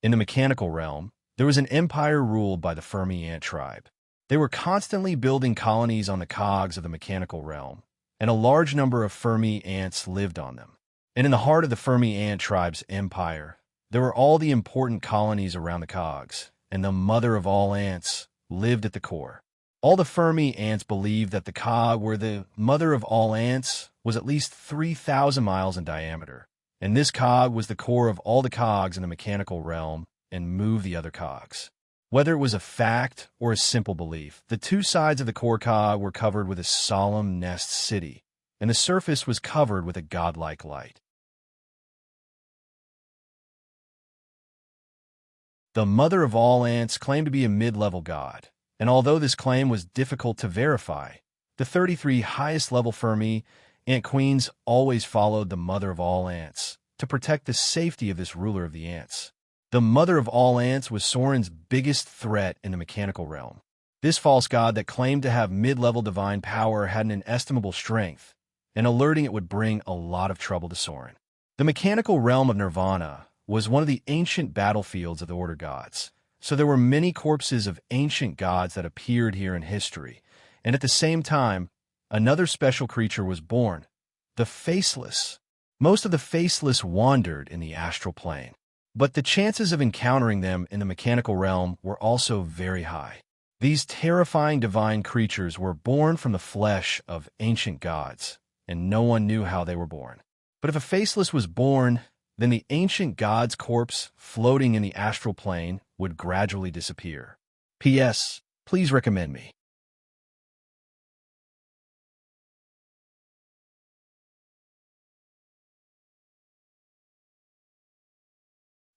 In the mechanical realm, there was an empire ruled by the Fermi ant tribe. They were constantly building colonies on the cogs of the mechanical realm, and a large number of Fermi ants lived on them. And in the heart of the Fermi ant tribe's empire, there were all the important colonies around the cogs, and the mother of all ants lived at the core. All the Fermi ants believed that the cog where the mother of all ants was at least 3,000 miles in diameter, and this cog was the core of all the cogs in the mechanical realm and moved the other cogs. Whether it was a fact or a simple belief, the two sides of the core cog were covered with a solemn nest city, and the surface was covered with a godlike light. The mother of all ants claimed to be a mid-level god, and although this claim was difficult to verify, the 33 highest-level Fermi ant queens always followed the mother of all ants to protect the safety of this ruler of the ants. The mother of all ants was Soren's biggest threat in the mechanical realm. This false god that claimed to have mid-level divine power had an inestimable strength, and alerting it would bring a lot of trouble to Soren. The mechanical realm of Nirvana was one of the ancient battlefields of the Order gods, so there were many corpses of ancient gods that appeared here in history, and at the same time, another special creature was born, the Faceless. Most of the Faceless wandered in the astral plane, but the chances of encountering them in the mechanical realm were also very high. These terrifying divine creatures were born from the flesh of ancient gods, and no one knew how they were born. But if a Faceless was born, then the ancient god's corpse floating in the astral plane would gradually disappear. P.S. Please recommend me.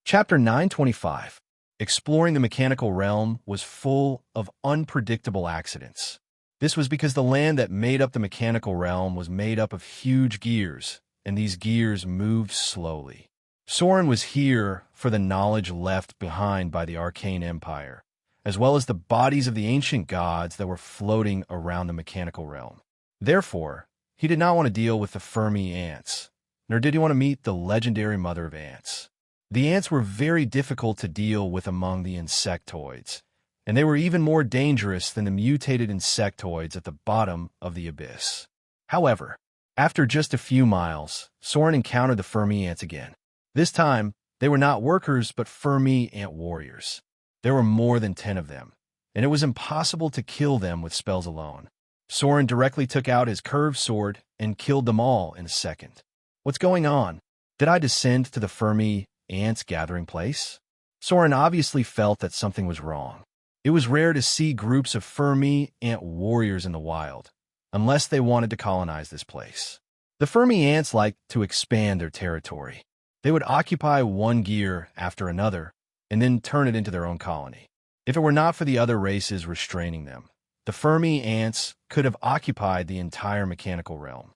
Chapter 925, Exploring the Mechanical Realm, was full of unpredictable accidents. This was because the land that made up the mechanical realm was made up of huge gears, and these gears moved slowly. Soren was here for the knowledge left behind by the Arcane Empire, as well as the bodies of the ancient gods that were floating around the mechanical realm. Therefore, he did not want to deal with the Fermi ants, nor did he want to meet the legendary mother of ants. The ants were very difficult to deal with among the insectoids, and they were even more dangerous than the mutated insectoids at the bottom of the abyss. However, after just a few miles, Soren encountered the Fermi ants again. This time, they were not workers but Fermi ant warriors. There were more than 10 of them, and it was impossible to kill them with spells alone. Soren directly took out his curved sword and killed them all in a second. What's going on? Did I descend to the Fermi ants' gathering place? Soren obviously felt that something was wrong. It was rare to see groups of Fermi ant warriors in the wild, unless they wanted to colonize this place. The Fermi ants liked to expand their territory. They would occupy one gear after another, and then turn it into their own colony. If it were not for the other races restraining them, the Fermi ants could have occupied the entire mechanical realm.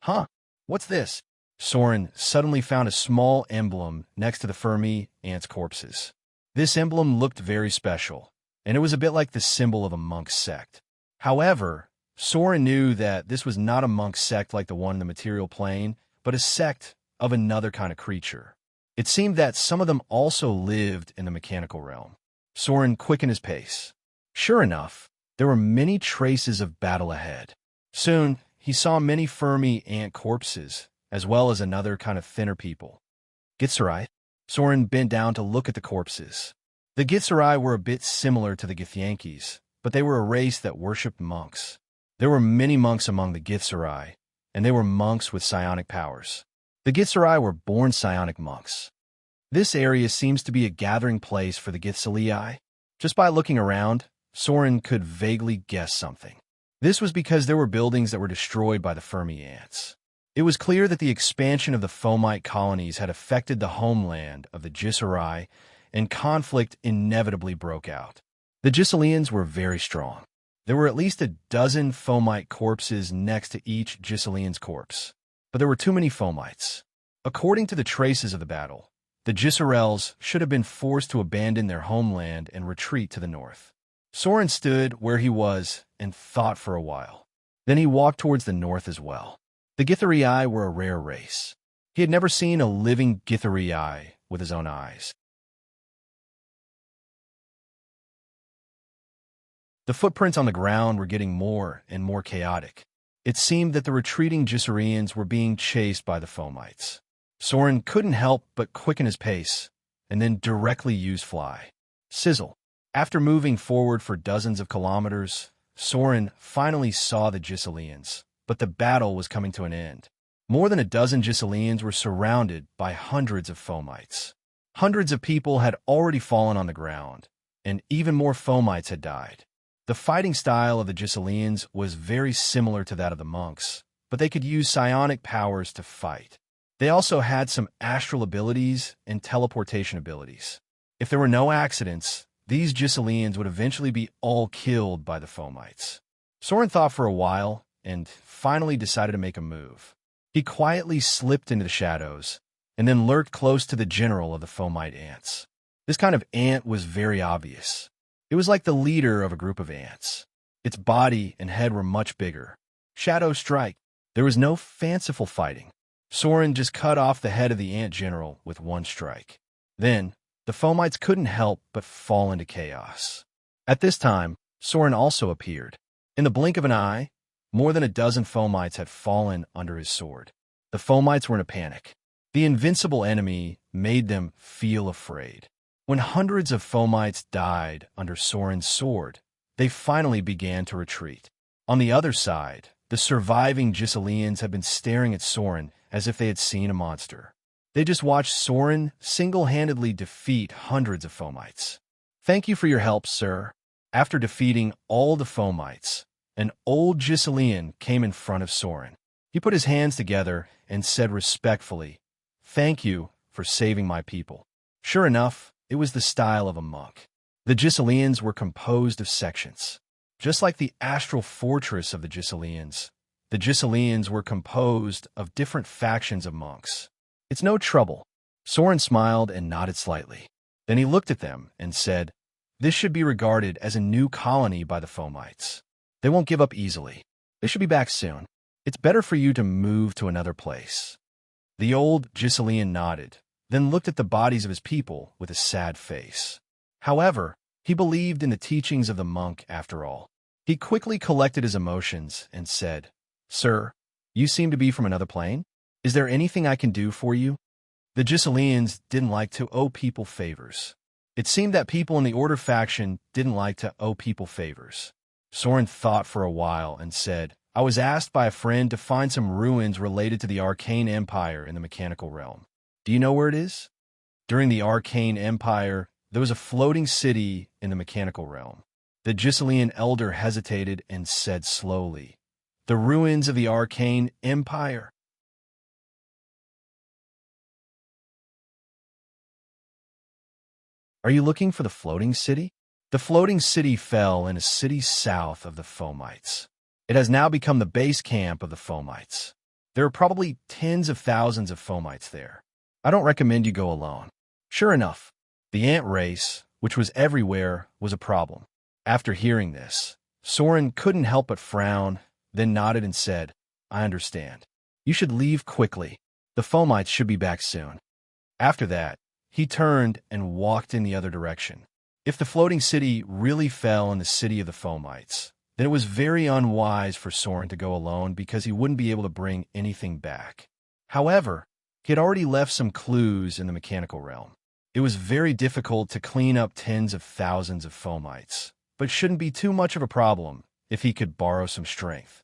Huh? What's this? Soren suddenly found a small emblem next to the Fermi ants' corpses. This emblem looked very special, and it was a bit like the symbol of a monk sect. However, Soren knew that this was not a monk sect like the one in the material plane, but a sect of another kind of creature. It seemed that some of them also lived in the mechanical realm. Soren quickened his pace. Sure enough, there were many traces of battle ahead. Soon, he saw many Fermi ant corpses, as well as another kind of thinner people. Githzerai? Soren bent down to look at the corpses. The Githzerai were a bit similar to the Githyankis, but they were a race that worshipped monks. There were many monks among the Githzerai, and they were monks with psionic powers. The Githzerai were born psionic monks. This area seems to be a gathering place for the Githzelii. Just by looking around, Soren could vaguely guess something. This was because there were buildings that were destroyed by the Fermi ants. It was clear that the expansion of the Fomite colonies had affected the homeland of the Githzerai, and conflict inevitably broke out. The Githzelians were very strong. There were at least a dozen Fomite corpses next to each Githzelian's corpse, but there were too many Fomites. According to the traces of the battle, the Githzerels should have been forced to abandon their homeland and retreat to the north. Soren stood where he was and thought for a while. Then he walked towards the north as well. The Githzerai were a rare race. He had never seen a living Githzerai with his own eyes. The footprints on the ground were getting more and more chaotic. It seemed that the retreating Githzerians were being chased by the Fomites. Soren couldn't help but quicken his pace, and then directly use fly. Sizzle. After moving forward for dozens of kilometers, Soren finally saw the Githzelians, but the battle was coming to an end. More than a dozen Githzelians were surrounded by hundreds of Fomites. Hundreds of people had already fallen on the ground, and even more Fomites had died. The fighting style of the Githzelians was very similar to that of the monks, but they could use psionic powers to fight. They also had some astral abilities and teleportation abilities. If there were no accidents, these Githzelians would eventually be all killed by the Fomites. Soren thought for a while and finally decided to make a move. He quietly slipped into the shadows and then lurked close to the general of the Fomite ants. This kind of ant was very obvious. It was like the leader of a group of ants. Its body and head were much bigger. Shadow strike. There was no fanciful fighting. Soren just cut off the head of the ant general with one strike. Then, the Fomites couldn't help but fall into chaos. At this time, Soren also appeared. In the blink of an eye, more than a dozen Fomites had fallen under his sword. The Fomites were in a panic. The invincible enemy made them feel afraid. When hundreds of Fomites died under Soren's sword, they finally began to retreat. On the other side, the surviving Githzelians had been staring at Soren as if they had seen a monster. They just watched Soren single-handedly defeat hundreds of Fomites. "Thank you for your help, sir." After defeating all the Fomites, an old Githzelian came in front of Soren. He put his hands together and said respectfully, "Thank you for saving my people." Sure enough, it was the style of a monk. The Githzelians were composed of sections. Just like the astral fortress of the Githzelians were composed of different factions of monks. "It's no trouble." Soren smiled and nodded slightly. Then he looked at them and said, "This should be regarded as a new colony by the Fomites. They won't give up easily. They should be back soon. It's better for you to move to another place." The old Githzelian nodded, then looked at the bodies of his people with a sad face. However, he believed in the teachings of the monk after all. He quickly collected his emotions and said, "Sir, you seem to be from another plane? Is there anything I can do for you?" The Githzelians didn't like to owe people favors. It seemed that people in the Order faction didn't like to owe people favors. Soren thought for a while and said, "I was asked by a friend to find some ruins related to the Arcane Empire in the mechanical realm. Do you know where it is?" During the Arcane Empire, there was a floating city in the mechanical realm. The Githzelian elder hesitated and said slowly, "The ruins of the Arcane Empire." Are you looking for the floating city? The floating city fell in a city south of the Fomites. It has now become the base camp of the Fomites. There are probably tens of thousands of Fomites there. I don't recommend you go alone. Sure enough, the ant race which was everywhere, was a problem. After hearing this, Soren couldn't help but frown, then nodded and said, "I understand. You should leave quickly. The fomites should be back soon." After that, he turned and walked in the other direction. If the floating city really fell in the city of the fomites, then it was very unwise for Soren to go alone because he wouldn't be able to bring anything back. However, he had already left some clues in the mechanical realm. It was very difficult to clean up tens of thousands of fomites, but shouldn't be too much of a problem if he could borrow some strength.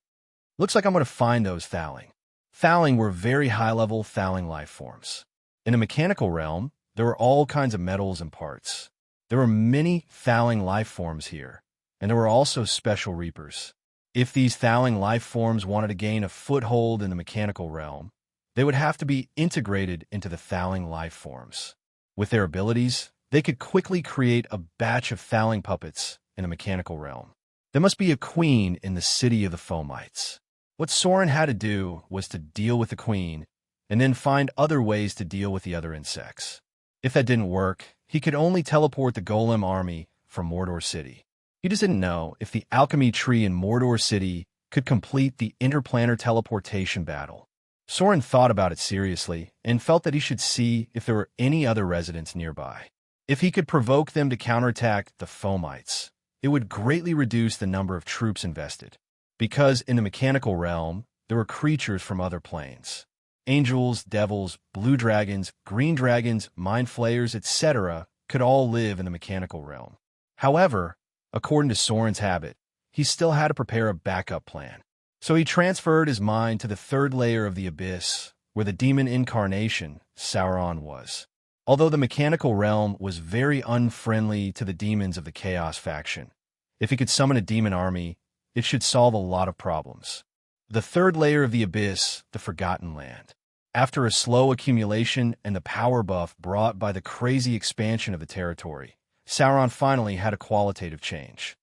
Looks like I'm going to find those Thaling. Thaling were very high-level Thaling life forms. In the mechanical realm, there were all kinds of metals and parts. There were many Thaling life forms here, and there were also special reapers. If these Thaling life forms wanted to gain a foothold in the mechanical realm, they would have to be integrated into the Thaling life forms. With their abilities, they could quickly create a batch of Thaling puppets in the mechanical realm. There must be a queen in the city of the fomites. What Soren had to do was to deal with the queen, and then find other ways to deal with the other insects. If that didn't work, he could only teleport the Golem army from Mordor City. He just didn't know if the alchemy tree in Mordor City could complete the interplanar teleportation battle. Soren thought about it seriously and felt that he should see if there were any other residents nearby. If he could provoke them to counterattack the fomites, it would greatly reduce the number of troops invested. Because in the mechanical realm, there were creatures from other planes. Angels, devils, blue dragons, green dragons, mind flayers, etc. could all live in the mechanical realm. However, according to Soren's habit, he still had to prepare a backup plan. So he transferred his mind to the third layer of the abyss, where the demon incarnation, Sauron, was. Although the mechanical realm was very unfriendly to the demons of the Chaos faction, if he could summon a demon army, it should solve a lot of problems. The third layer of the abyss, the Forgotten Land. After a slow accumulation and the power buff brought by the crazy expansion of the territory, Sauron finally had a qualitative change.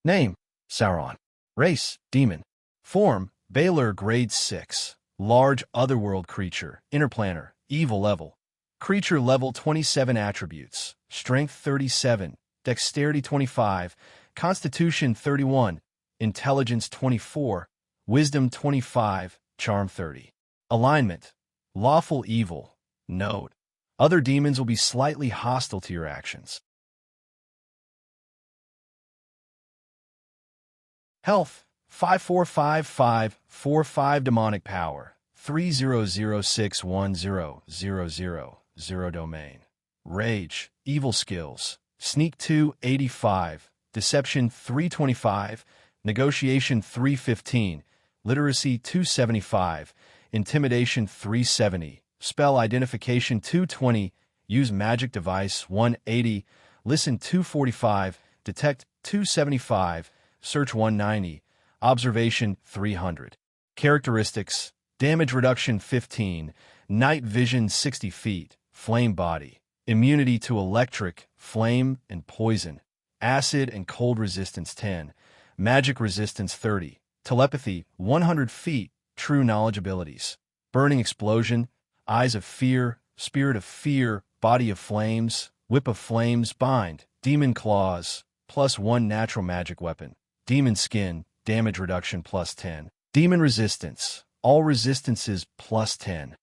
Name, Sauron. Race, demon. Form, Baelor grade 6. Large otherworld creature, interplanar, evil level. Creature level 27 attributes. Strength 37, dexterity 25, constitution 31, intelligence 24, wisdom 25, charm 30. Alignment, lawful evil. Note, other demons will be slightly hostile to your actions. Health, 545545 demonic power, 300610000 domain. Rage, evil skills, sneak 285, deception 325, negotiation 315, literacy 275, intimidation 370, spell identification 220, use magic device 180, listen 245, detect 275, search 190, observation 300. Characteristics, damage reduction 15, night vision 60 feet, flame body, immunity to electric, flame, and poison, acid and cold resistance 10, magic resistance 30, telepathy 100 feet, true knowledge abilities, burning explosion, eyes of fear, spirit of fear, body of flames, whip of flames, bind, demon claws, +1 natural magic weapon, demon skin, damage reduction +10, demon resistance, all resistances +10.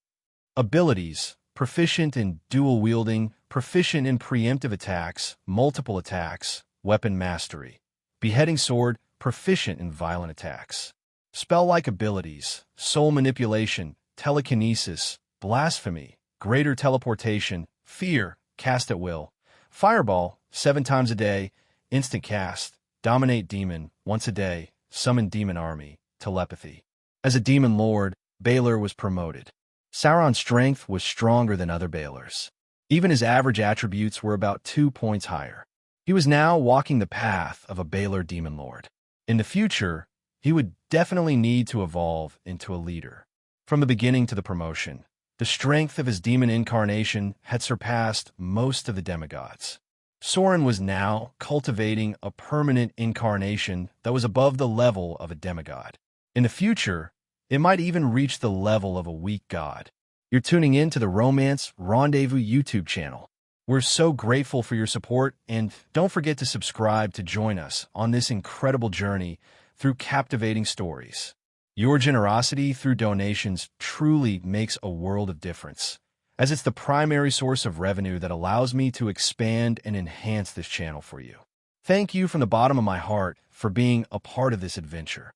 Abilities, proficient in dual wielding, proficient in preemptive attacks, multiple attacks, weapon mastery. Beheading sword, proficient in violent attacks. Spell-like abilities, soul manipulation, telekinesis, blasphemy, greater teleportation, fear, cast at will. Fireball, 7 times a day, instant cast, dominate demon, once a day, summon demon army, telepathy. As a demon lord, Baelor was promoted. Sauron's strength was stronger than other Baelors. Even his average attributes were about 2 points higher. He was now walking the path of a Baelor demon lord. In the future, he would definitely need to evolve into a leader. From the beginning to the promotion, the strength of his demon incarnation had surpassed most of the demigods. Soren was now cultivating a permanent incarnation that was above the level of a demigod. In the future, it might even reach the level of a weak god. You're tuning in to the Romance Rendezvous YouTube channel. We're so grateful for your support, and don't forget to subscribe to join us on this incredible journey through captivating stories. Your generosity through donations truly makes a world of difference, as it's the primary source of revenue that allows me to expand and enhance this channel for you. Thank you from the bottom of my heart for being a part of this adventure.